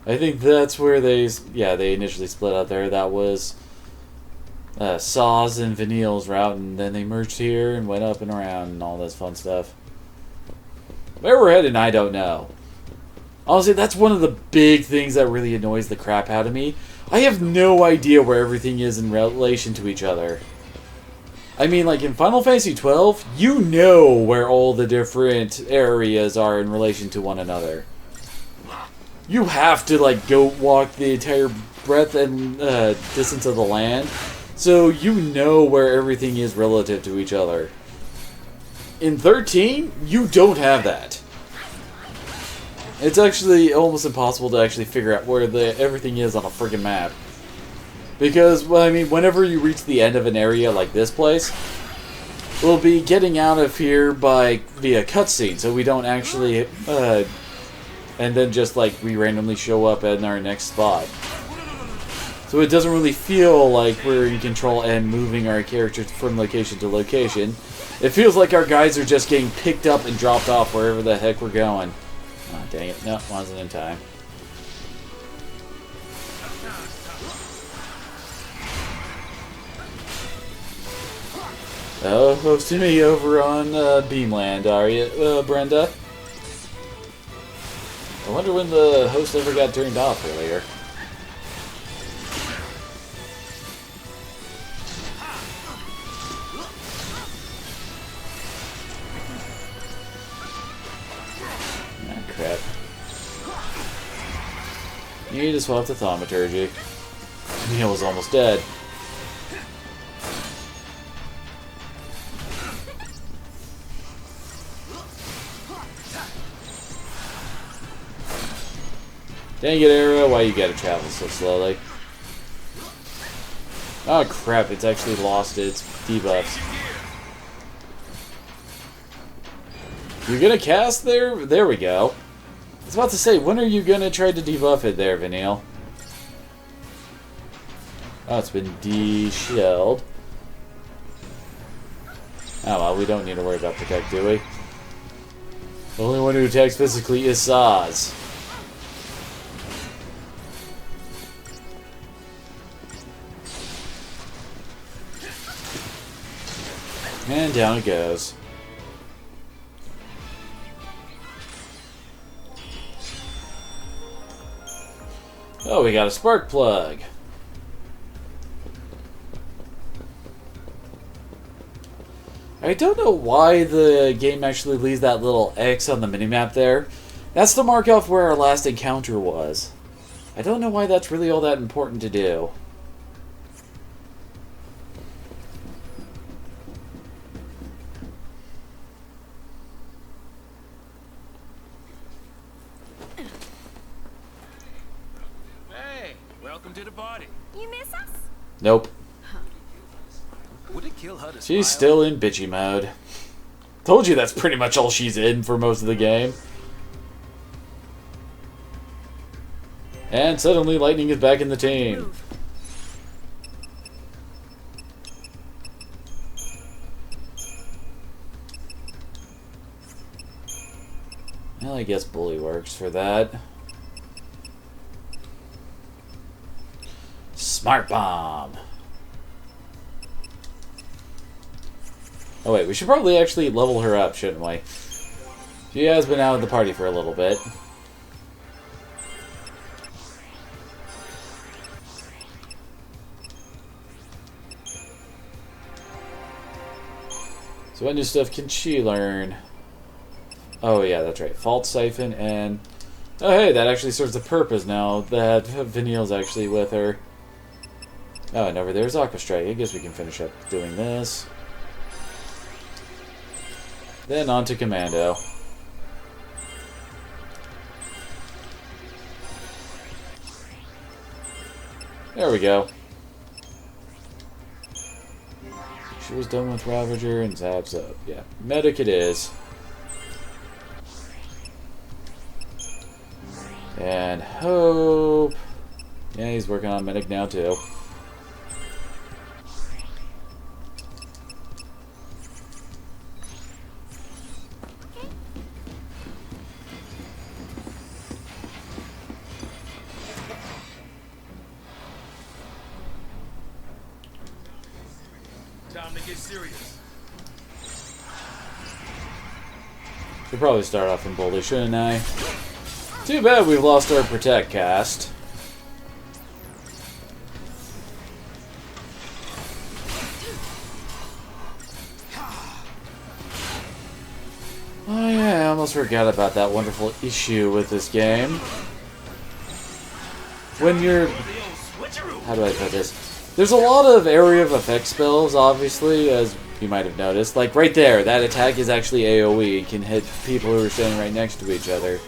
I think that's where they initially split up there. That was Saw's and Vanille's route, and then they merged here and went up and around and all this fun stuff. Where we're headed, I don't know. Honestly, that's one of the big things that really annoys the crap out of me. I have no idea where everything is in relation to each other. I mean, like in Final Fantasy XII, you know where all the different areas are in relation to one another. You have to, like, go walk the entire breadth and distance of the land, so you know where everything is relative to each other. In 13, you don't have that. It's actually almost impossible to actually figure out where everything is on a friggin' map. Because, well, I mean, whenever you reach the end of an area like this place, we'll be getting out of here via cutscene, so we don't actually... and then just, like, we randomly show up at our next spot. So it doesn't really feel like we're in control and moving our characters from location to location. It feels like our guys are just getting picked up and dropped off wherever the heck we're going. Oh, dang it. No, wasn't in time. Oh, hosting me over on Beamland, are you, Brenda? I wonder when the host ever got turned off earlier. Ah, crap. You need to swap to Thaumaturgy. Neil was almost dead. Dang it, Arrow, why you gotta travel so slowly? Oh crap, it's actually lost its debuffs. You're gonna cast there? There we go. I was about to say, when are you gonna try to debuff it there, Vanille? Oh, it's been de-shelled. Oh well, we don't need to worry about Protect, do we? The only one who attacks physically is Saz. And down it goes. Oh, we got a spark plug. I don't know why the game actually leaves that little X on the minimap there. That's to mark off where our last encounter was. I don't know why that's really all that important to do. welcome to the party. You miss us? Nope. Would it kill her to She's smile? still in bitchy mode. Told you that's pretty much all she's in for most of the game. And suddenly Lightning is back in the team. Well, I guess Bully works for that. Smart Bomb. Oh wait, we should probably actually level her up, shouldn't we? She has been out of the party for a little bit. So what new stuff can she learn? Oh yeah, that's right. Fault Siphon and... Oh hey, that actually serves a purpose now that Vanille's actually with her. Oh, and over there's Aqua Strike. I guess we can finish up doing this. Then on to Commando. There we go. She was done with Ravager and Zaps up. Yeah, Medic it is. And Hope. Yeah, he's working on Medic now too. Time to get serious. Should probably start off in Bully, shouldn't I? Too bad we've lost our Protect cast. Oh yeah, I almost forgot about that wonderful issue with this game. When you're... How do I put this? There's a lot of area of effect spells, obviously, as you might have noticed. Like right there, that attack is actually AoE. It can hit people who are standing right next to each other.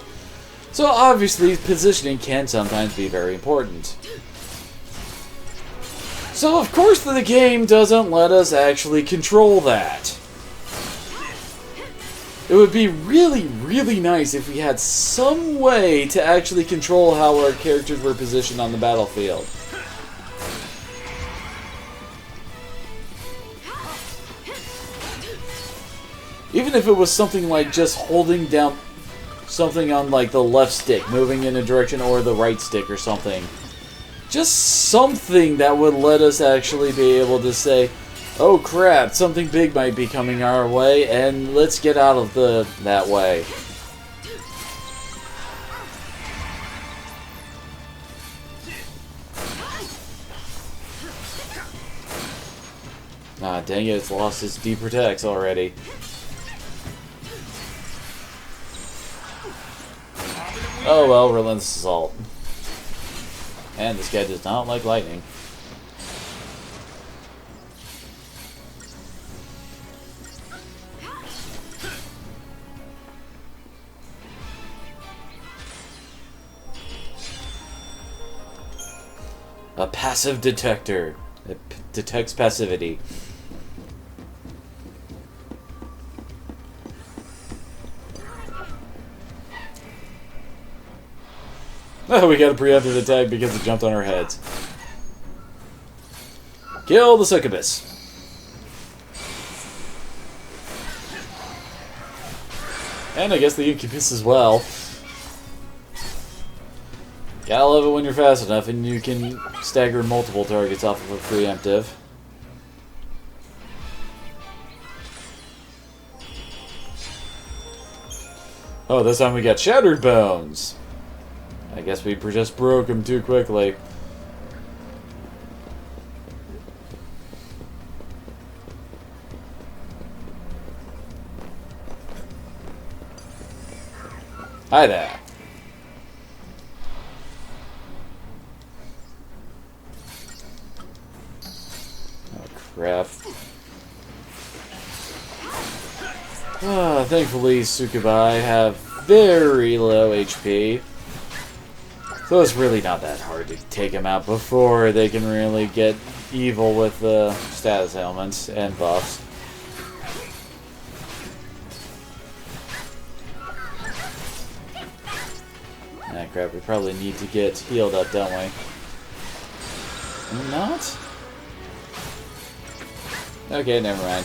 So obviously, positioning can sometimes be very important. So of course the game doesn't let us actually control that. It would be really, really nice if we had some way to actually control how our characters were positioned on the battlefield. Even if it was something like just holding down something on like the left stick, moving in a direction, or the right stick or something. Just something that would let us actually be able to say, oh crap, something big might be coming our way, and let's get out of that way. Ah, dang it, it's lost its D-Protects already. Oh well, Relentless Assault. And this guy does not like lightning. A passive detector. It detects passivity. Oh, we got a preemptive attack because it jumped on our heads. Kill the succubus. And I guess the incubus as well. Gotta love it when you're fast enough and you can stagger multiple targets off of a preemptive. Oh, this time we got Shattered Bones. I guess we just broke him too quickly. Hi there. Oh crap. Thankfully Sukubai have very low HP. So it's really not that hard to take them out before they can really get evil with the status ailments and buffs. Ah, crap, we probably need to get healed up, don't we? Not? Okay, never mind.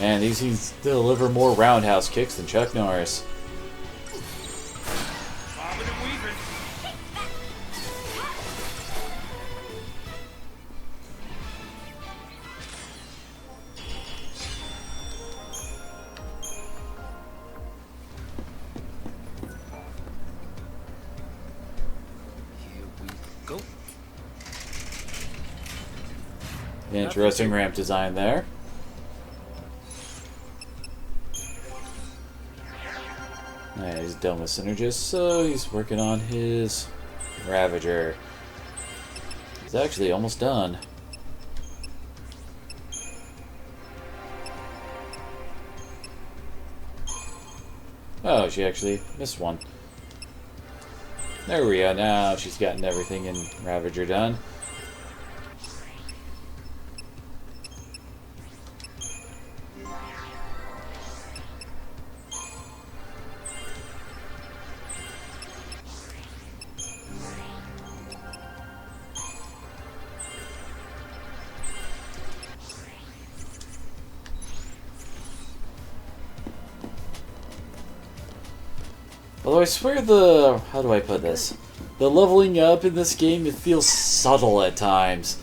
And these seems to deliver more roundhouse kicks than Chuck Norris. Interesting ramp design there. Yeah, he's done with Synergist, so he's working on his Ravager. He's actually almost done. Oh, she actually missed one. There we go, now she's gotten everything in Ravager done. Although I swear how do I put this? The leveling up in this game, it feels subtle at times.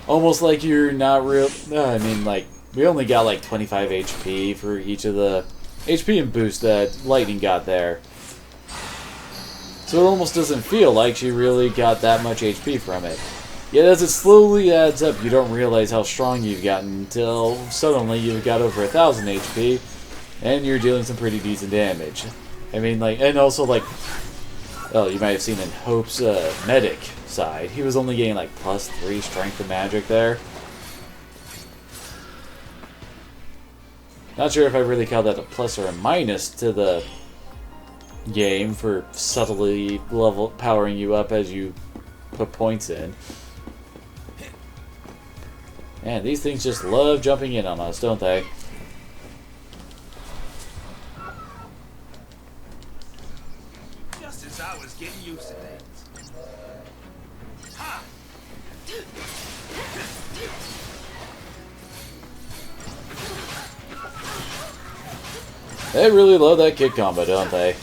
Almost like you're not real... I mean, like, we only got like 25 HP for each of the HP and boost that Lightning got there. So it almost doesn't feel like she really got that much HP from it. Yet as it slowly adds up, you don't realize how strong you've gotten until suddenly you've got over 1,000 HP and you're dealing some pretty decent damage. I mean, like, and also, like, well, you might have seen in Hope's medic side, he was only getting, like, +3 strength of magic there. Not sure if I really call that a plus or a minus to the game for subtly powering you up as you put points in. Man, these things just love jumping in on us, don't they? I was getting used to things. Ha! They really love that kick combo, don't they?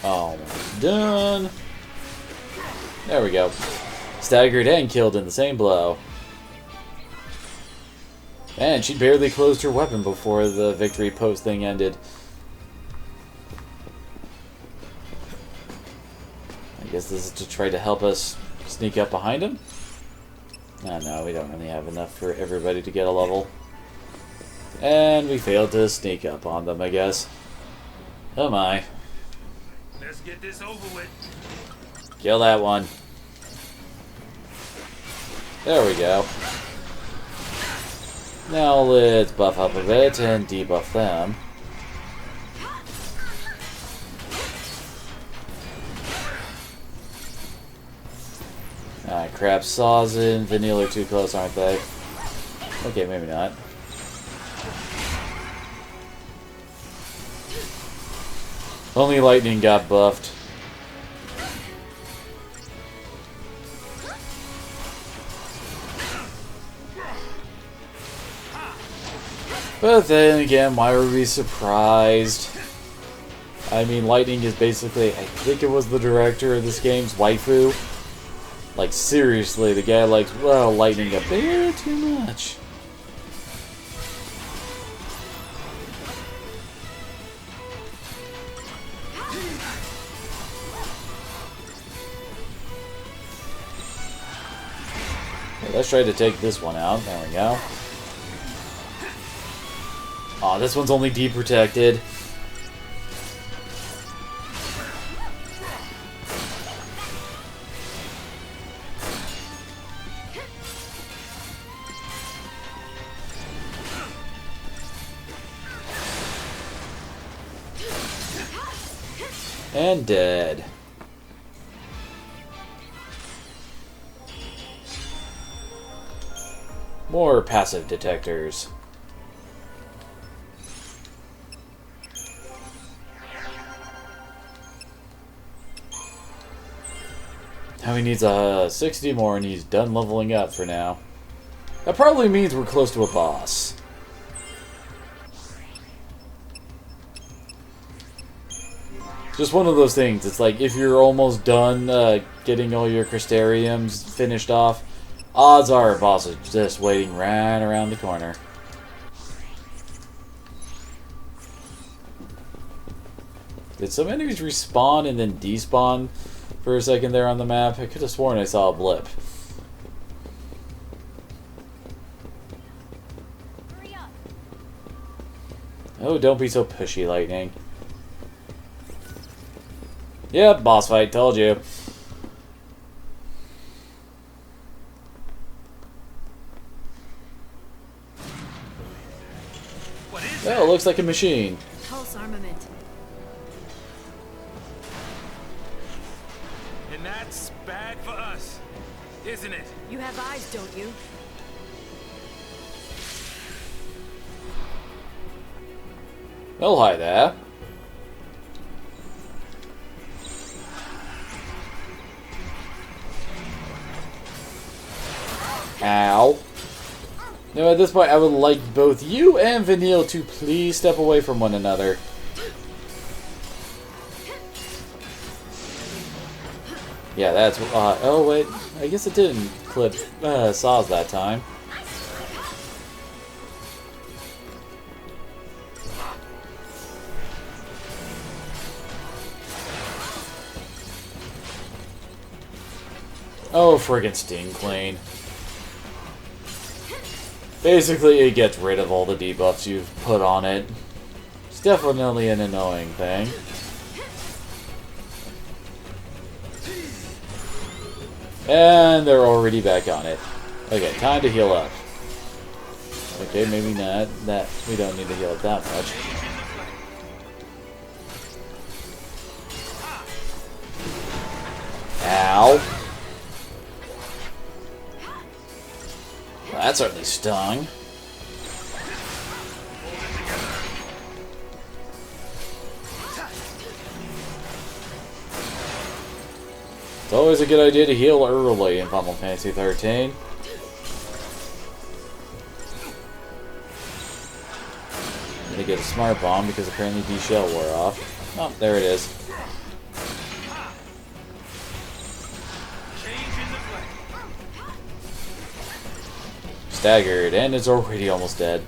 Almost done. There we go. Staggered and killed in the same blow. And she barely closed her weapon before the victory post thing ended. I guess this is to try to help us sneak up behind him? Oh, no, we don't really have enough for everybody to get a level. And we failed to sneak up on them, I guess. Oh my. Let's get this over with. Kill that one. There we go. Now let's buff up a bit and debuff them. Ah, crap. Saws and Vanilla are too close, aren't they? Okay, maybe not. Only Lightning got buffed. But then again, why were we surprised? I mean, Lightning is basically, I think it was the director of this game's waifu. Like, seriously, the guy likes, well, Lightning a bit too much. let's try to take this one out. There we go. Aw, this one's only deprotected. And dead. More passive detectors. Now he needs 60 more and he's done leveling up for now. That probably means we're close to a boss. Just one of those things. It's like if you're almost done getting all your crystariums finished off, odds are a boss is just waiting right around the corner. Did some enemies respawn and then despawn for a second there on the map? I could have sworn I saw a blip. Oh, don't be so pushy, Lightning. Yep, boss fight, told you. Well, it looks like a machine. Pulse armament. And that's bad for us, isn't it? You have eyes, don't you? Oh, hi there. Ow. Now at this point I would like both you and Vanille to please step away from one another. Yeah, that's oh wait, I guess it didn't clip saws that time. Oh, friggin' Sting Clean. Basically, it gets rid of all the debuffs you've put on it. It's definitely an annoying thing. And they're already back on it. Okay, time to heal up. Okay, maybe not. That we don't need to heal it that much. Ow. Well, that certainly stung. It's always a good idea to heal early in Final Fantasy XIII. I'm gonna get a smart bomb because apparently D shell wore off. Oh, there it is. Staggered, and it's already almost dead.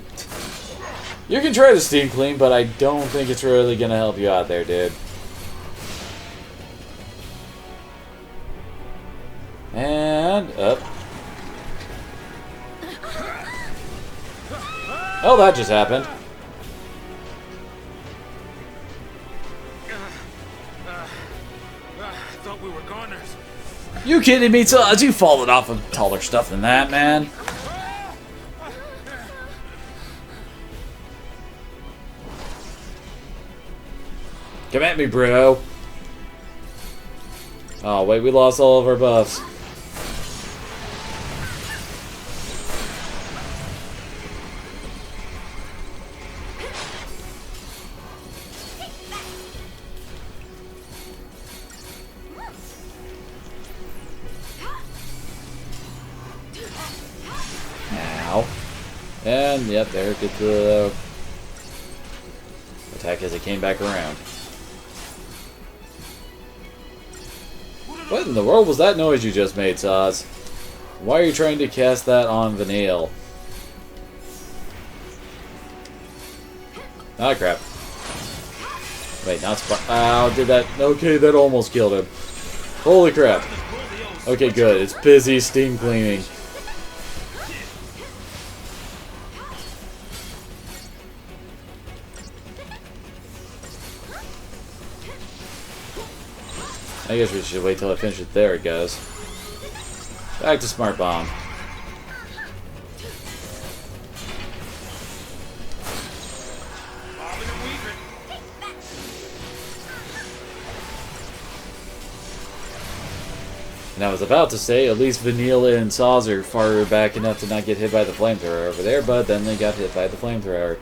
You can try to steam clean, but I don't think it's really gonna help you out there, dude. And up. Oh, that just happened. I thought we were goners. You kidding me, Taz? You've fallen off of taller stuff than that, man. Come at me, bro. Oh, wait, we lost all of our buffs. Ow. And, yep, there it gets the attack as it came back around. What in the world was that noise you just made, Saz? Why are you trying to cast that on Vanille? Ah, crap. Wait, not ow, did that? Okay, that almost killed him. Holy crap. Okay, good. It's busy steam cleaning. I guess we should wait till I finish it. There it goes. Back to Smart Bomb. And I was about to say, at least Vanilla and Saws are far back enough to not get hit by the flamethrower over there, but then they got hit by the flamethrower.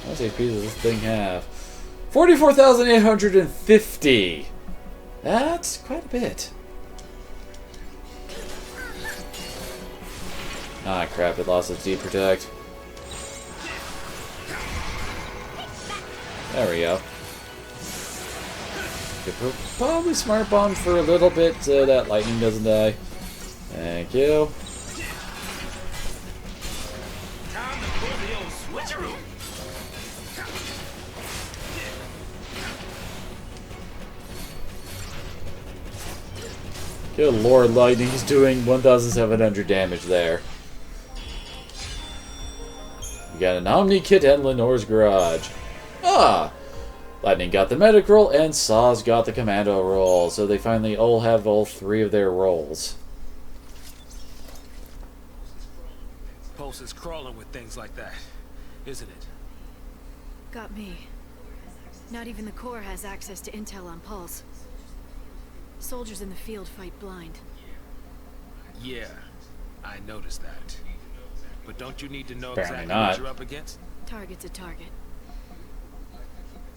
How much HP does this thing have? 44,850! That's quite a bit. Ah, crap, it lost its D-Protect. There we go. Could probably Smart Bomb for a little bit so that lightning doesn't die. Thank you. Time to pull the old switcheroo. Good lord, lightning's doing 1,700 damage there. We got an Omni Kit and Lenore's Garage. Ah! Lightning got the medic roll, and Saws got the commando roll, so they finally all have all three of their rolls. Pulse is crawling with things like that, isn't it? Got me. Not even the Corps has access to intel on Pulse. Soldiers in the field fight blind. Yeah, I noticed that. But don't you need to know Apparently exactly not. what you're up against? Target's a target.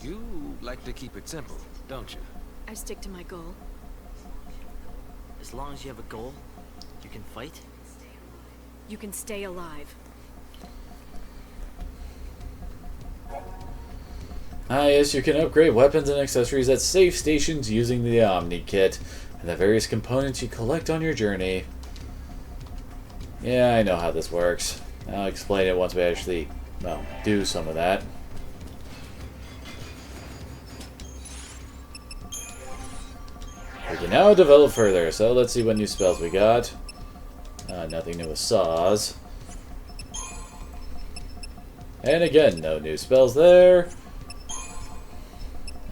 You like to keep it simple, don't you? I stick to my goal. As long as you have a goal, you can fight? You can stay alive. Ah yes, you can upgrade weapons and accessories at safe stations using the Omni Kit and the various components you collect on your journey. Yeah, I know how this works. I'll explain it once we actually, well, do some of that. We can now develop further, so let's see what new spells we got. Nothing new with Saws. And again, no new spells there.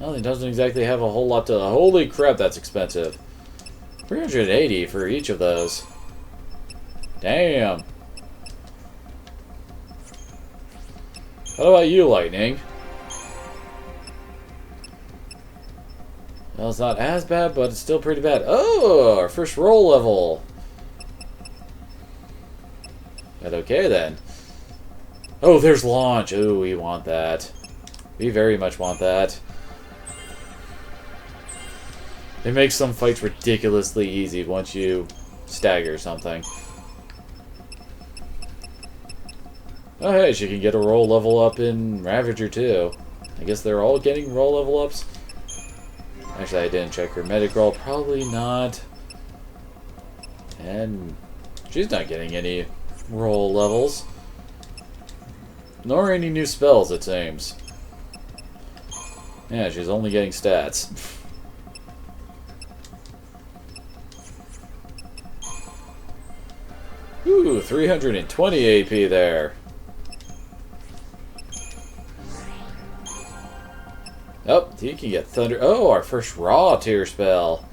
Well, it doesn't exactly have a whole lot to... Holy crap, that's expensive. 380 for each of those. Damn. What about you, Lightning? Well, it's not as bad, but it's still pretty bad. Oh, our first roll level. But okay, then. Oh, there's launch. Oh, we want that. We very much want that. It makes some fights ridiculously easy once you stagger something. Oh, hey, she can get a roll level up in Ravager, too. I guess they're all getting roll level ups. Actually, I didn't check her medic roll. Probably not. And she's not getting any roll levels. Nor any new spells, it seems. Yeah, she's only getting stats. Ooh, 320 AP there. Oh, he can get Thunder. Oh, our first raw tier spell.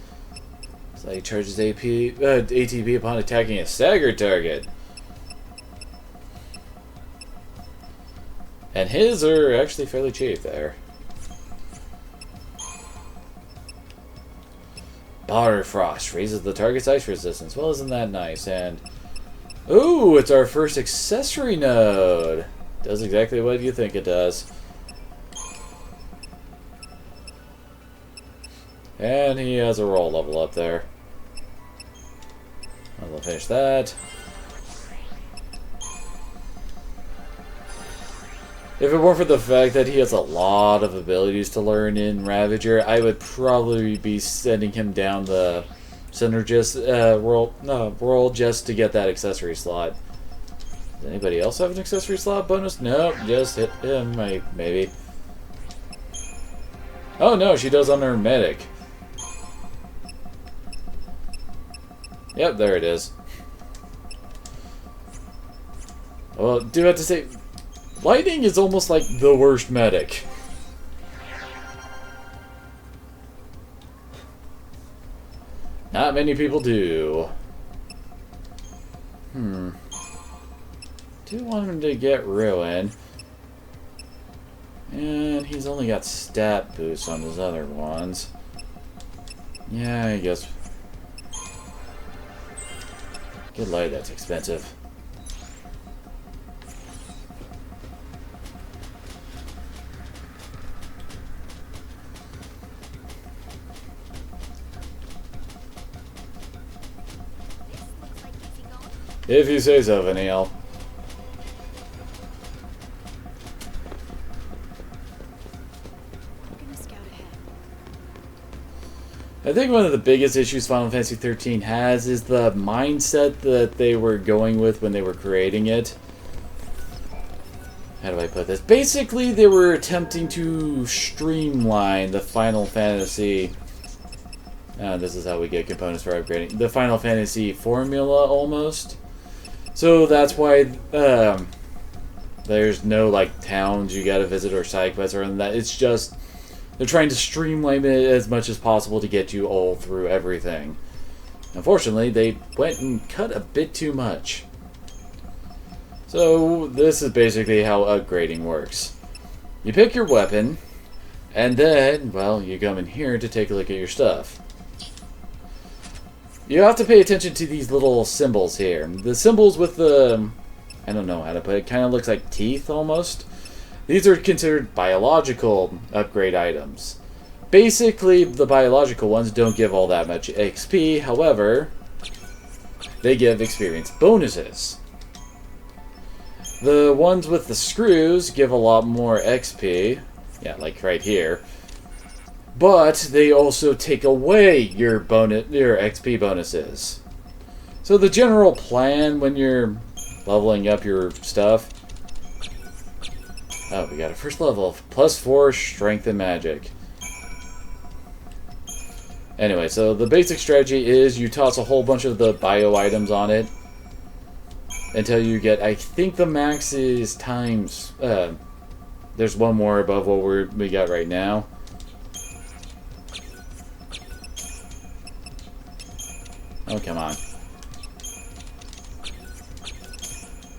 So he charges ATB upon attacking a staggered target. And his are actually fairly cheap there. Bar Frost raises the target's ice resistance. Well, isn't that nice? And ooh, it's our first accessory node. Does exactly what you think it does. And he has a roll level up there. I'll finish that. If it weren't for the fact that he has a lot of abilities to learn in Ravager, I would probably be sending him down the Synergist world just to get that accessory slot. Does anybody else have an accessory slot bonus? Nope, just hit him, maybe. Oh no, she does on her medic. Yep, there it is. Well, do have to say, Lightning is almost like the worst medic. Not many people do. Do want him to get ruined. And he's only got stat boosts on his other ones. Yeah, I guess. Good light, that's expensive. If you say so, Vanille. I think one of the biggest issues Final Fantasy XIII has is the mindset that they were going with when they were creating it. How do I put this? Basically, they were attempting to streamline the Final Fantasy... this is how we get components for upgrading. The Final Fantasy formula, almost. So that's why there's no, like, towns you gotta visit or side quests or anything like that. It's just... they're trying to streamline it as much as possible to get you all through everything. Unfortunately, they went and cut a bit too much. So, this is basically how upgrading works. You pick your weapon, and then, well, you come in here to take a look at your stuff. You have to pay attention to these little symbols here. The symbols with the... I don't know how to put it. Kind of looks like teeth, almost. These are considered biological upgrade items. Basically, the biological ones don't give all that much XP. However, they give experience bonuses. The ones with the screws give a lot more XP. Yeah, like right here. But they also take away your XP bonuses. So the general plan when you're leveling up your stuff... oh, we got a first level of +4 strength and magic. Anyway, so the basic strategy is you toss a whole bunch of the bio items on it until you get, I think the max is times, there's one more above what we got right now. Oh, come on.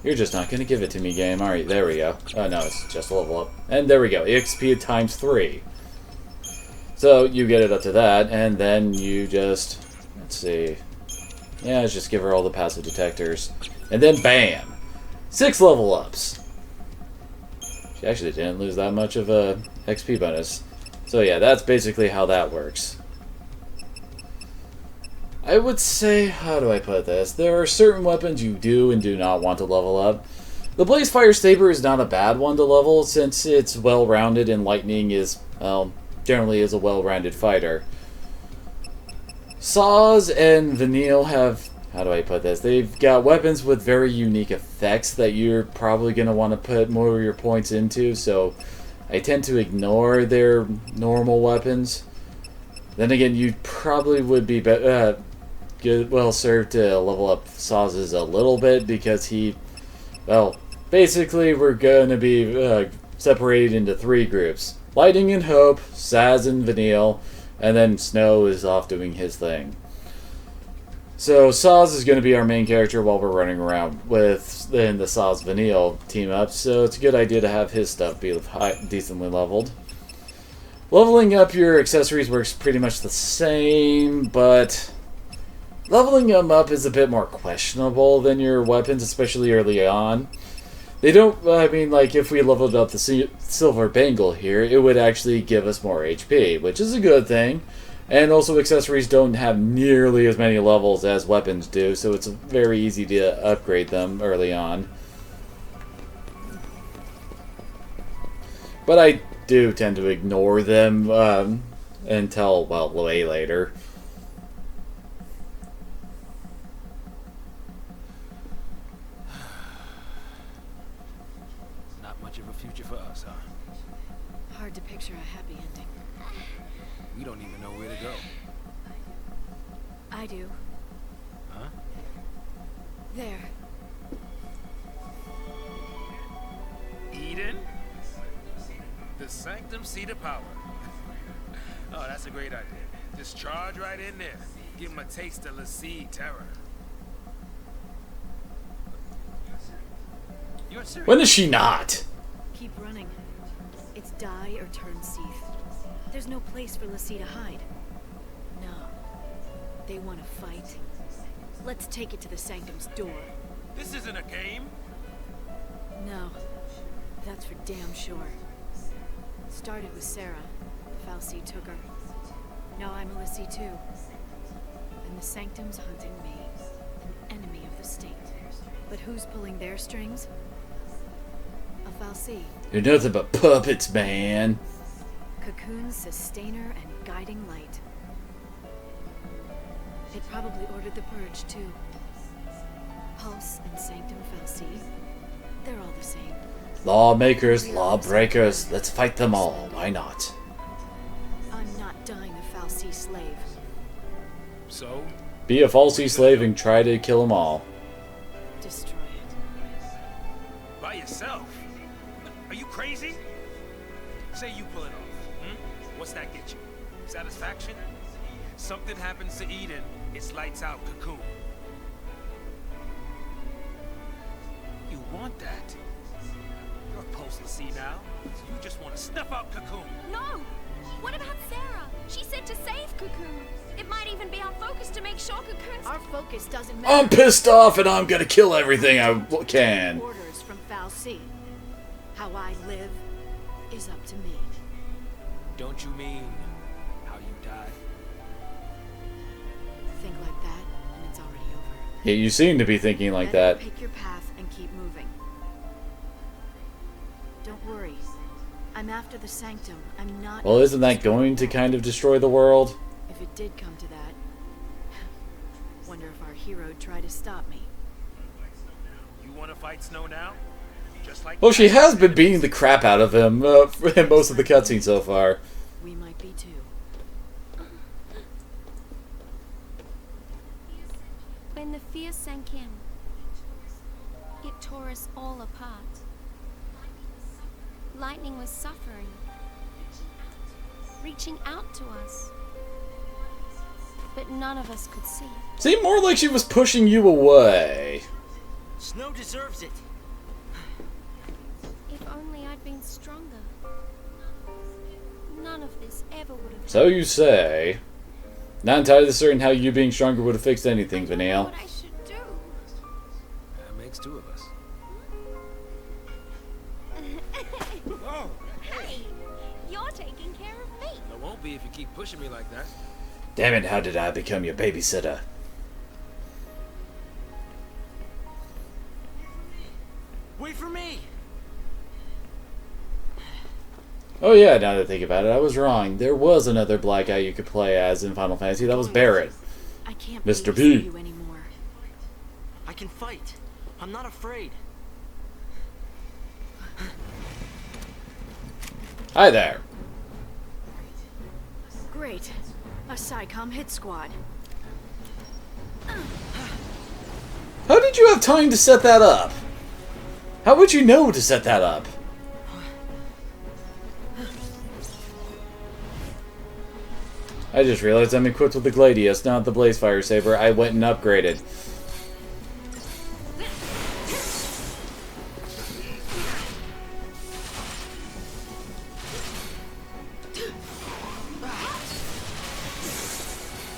You're just not going to give it to me, game. Alright, there we go. Oh, no, it's just a level up. And there we go. XP times 3. So, you get it up to that, and then you just... let's see. Yeah, let's just give her all the passive detectors. And then, bam! 6 level ups! She actually didn't lose that much of a XP bonus. So, yeah, that's basically how that works. I would say, how do I put this? There are certain weapons you do and do not want to level up. The Blaze Fire Saber is not a bad one to level, since it's well-rounded and Lightning is, well, generally is a well-rounded fighter. Saws and Vanille have, how do I put this? They've got weapons with very unique effects that you're probably going to want to put more of your points into, so I tend to ignore their normal weapons. Then again, you probably would be well served to level up Saz's a little bit, because he, well, basically we're going to be separated into 3 groups. Lightning and Hope, Saz and Vanille, and then Snow is off doing his thing. So Saz is going to be our main character while we're running around with then the Saz Vanille team up, so it's a good idea to have his stuff be decently leveled. Leveling up your accessories works pretty much the same, but leveling them up is a bit more questionable than your weapons, especially early on. They don't, I mean, like, if we leveled up the Silver Bangle here, it would actually give us more HP, which is a good thing. And also, accessories don't have nearly as many levels as weapons do, so it's very easy to upgrade them early on. But I do tend to ignore them until, well, way later. Not much of a future for us, huh? Hard to picture a happy ending. We don't even know where to go. I do. Huh? There. Eden? The Sanctum Seat of Power. Oh, that's a great idea. Just charge right in there. Give him a taste of Lassie terror. You're serious? When is she not? Keep running. It's die or turn Seath. There's no place for Lassie to hide. No. They want to fight. Let's take it to the Sanctum's door. This isn't a game. No. That's for damn sure. Started with Sarah. The Fal'Cie took her. Now I'm a Lassie too. And the Sanctum's hunting me. An enemy of the state. But who's pulling their strings? A Fal'Cie. You're nothing but puppets, man. Cocoon's sustainer and guiding light. It probably ordered the purge too. Pulse and Sanctum Fal'Cie. They're all the same. Lawmakers, lawbreakers, let's fight them all. Why not? I'm not dying a Fal'Cie slave. So? Be a Fal'Cie slave and try to kill them all. Destroy it. By yourself? Are you crazy? Say you pull it off. What's that get you? Satisfaction? Something happens to Eden, it's lights out Cocoon. You want that? You're a Pulse Lassie now. So you just want to snuff out Cocoon. No! What about Sarah? She said to save Cocoon. It might even be our focus to make sure Cocoon's... Our focus doesn't matter. I'm pissed off and I'm gonna kill everything I can. Orders from Fal'Cie. How I live is up to me. Don't you mean how you die? Think like that, and it's already over. Yeah, you seem to be thinking like that. Pick your path and keep moving. Don't worry. I'm after the Sanctum. I'm not... Well, isn't that going to kind of destroy the world? If it did come to that, wonder if our hero'd try to stop me. You want to fight Snow now? Just like... Well, she has been beating the crap out of him in most of the cutscenes so far. We might be too. When the fear sank in, it tore us all apart. Lightning was suffering, reaching out to us. But none of us could see it. Seemed more like she was pushing you away. Snow deserves it. If only I'd been stronger. None of this ever would have... So you say. Not entirely certain how you being stronger would have fixed anything, Vanille. What I should do. That makes two of us. Whoa! Hey, you're taking care of me. I won't be if you keep pushing me like that. Damn it, how did I become your babysitter? Wait for me! Oh yeah, now that I think about it, I was wrong. There was another black guy you could play as in Final Fantasy. That was Barret. I can't Mr. see P. you anymore. I can fight. I'm not afraid. Hi there. Great. A SciComm hit squad. How did you have time to set that up? How would you know to set that up? I just realized I'm equipped with the Gladius, not the Blaze Fire Saber. I went and upgraded.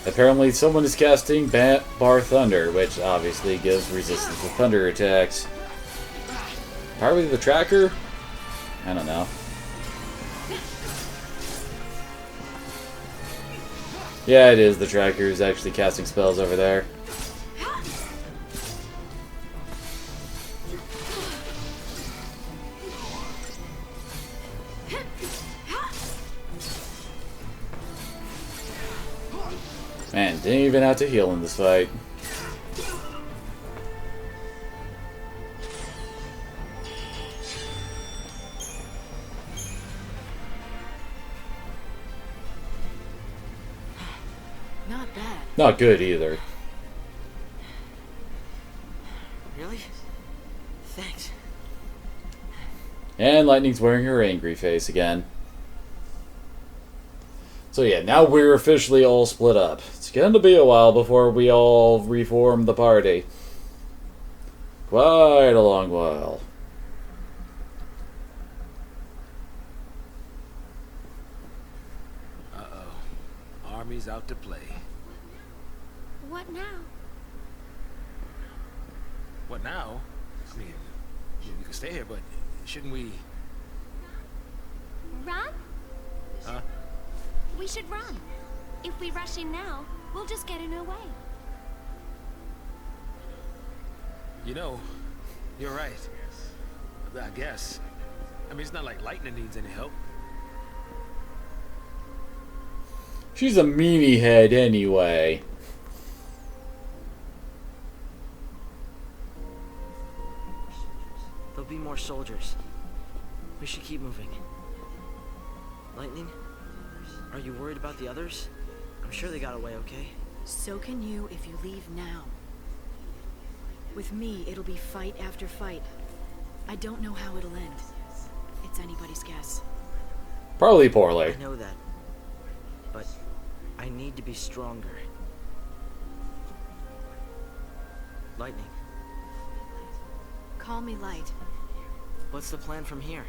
Apparently someone is casting Bar Thunder, which obviously gives resistance to thunder attacks. Probably the tracker? I don't know. Yeah, it is. The tracker is actually casting spells over there. Man, didn't even have to heal in this fight. Not bad. Not good either. Really? Thanks. And Lightning's wearing her angry face again. So yeah, now we're officially all split up. It's going to be a while before we all reform the party. Quite a long while. Uh-oh. Army's out to play. What now? What now? I mean, we can stay here, but shouldn't we... Run? Huh? We should run. If we rush in now, we'll just get in her way. You know, you're right. I guess. I mean, it's not like Lightning needs any help. She's a meanie head anyway. There'll be more soldiers. We should keep moving. Lightning? Are you worried about the others? I'm sure they got away okay. So can you if you leave now. With me, it'll be fight after fight. I don't know how it'll end. It's anybody's guess. Probably poorly. I know that. But I need to be stronger. Lightning. Call me Light. What's the plan from here?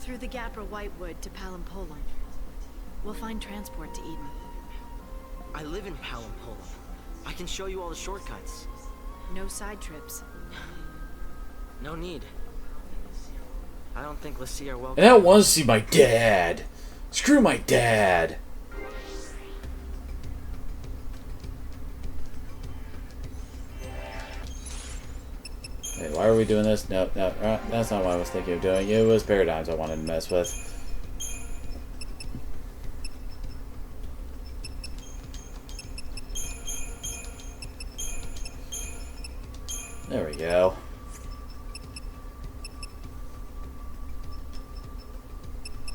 Through the Gapra Whitewood to Palampolum. We'll find transport to Eden. I live in Palampolum. I can show you all the shortcuts. No side trips. No need. I don't think Lassie are welcome. And I don't want to see my dad. Screw my dad. Wait, why are we doing this? No, that's not what I was thinking of doing. It was paradigms I wanted to mess with. There we go.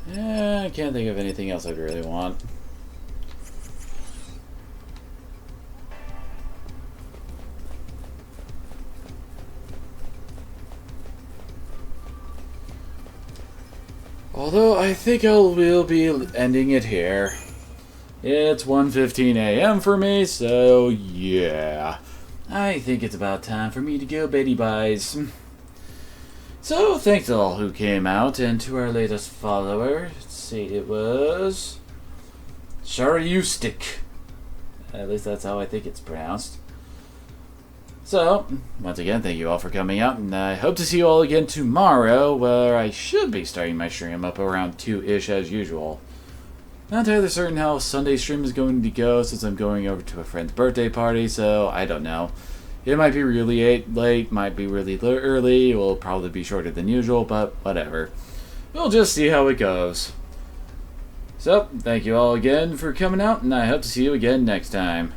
I can't think of anything else I'd really want. Although I think we'll be ending it here. It's 1:15 a.m. for me, so yeah. I think it's about time for me to go Betty Buys. So, thanks to all who came out, and to our latest follower. Let's see, it was... Shariustic. At least that's how I think it's pronounced. So, once again, thank you all for coming out, and I hope to see you all again tomorrow, where I should be starting my stream up around 2-ish as usual. Not entirely certain how Sunday's stream is going to go, since I'm going over to a friend's birthday party, so I don't know. It might be really late, might be really early, it will probably be shorter than usual, but whatever. We'll just see how it goes. So, thank you all again for coming out, and I hope to see you again next time.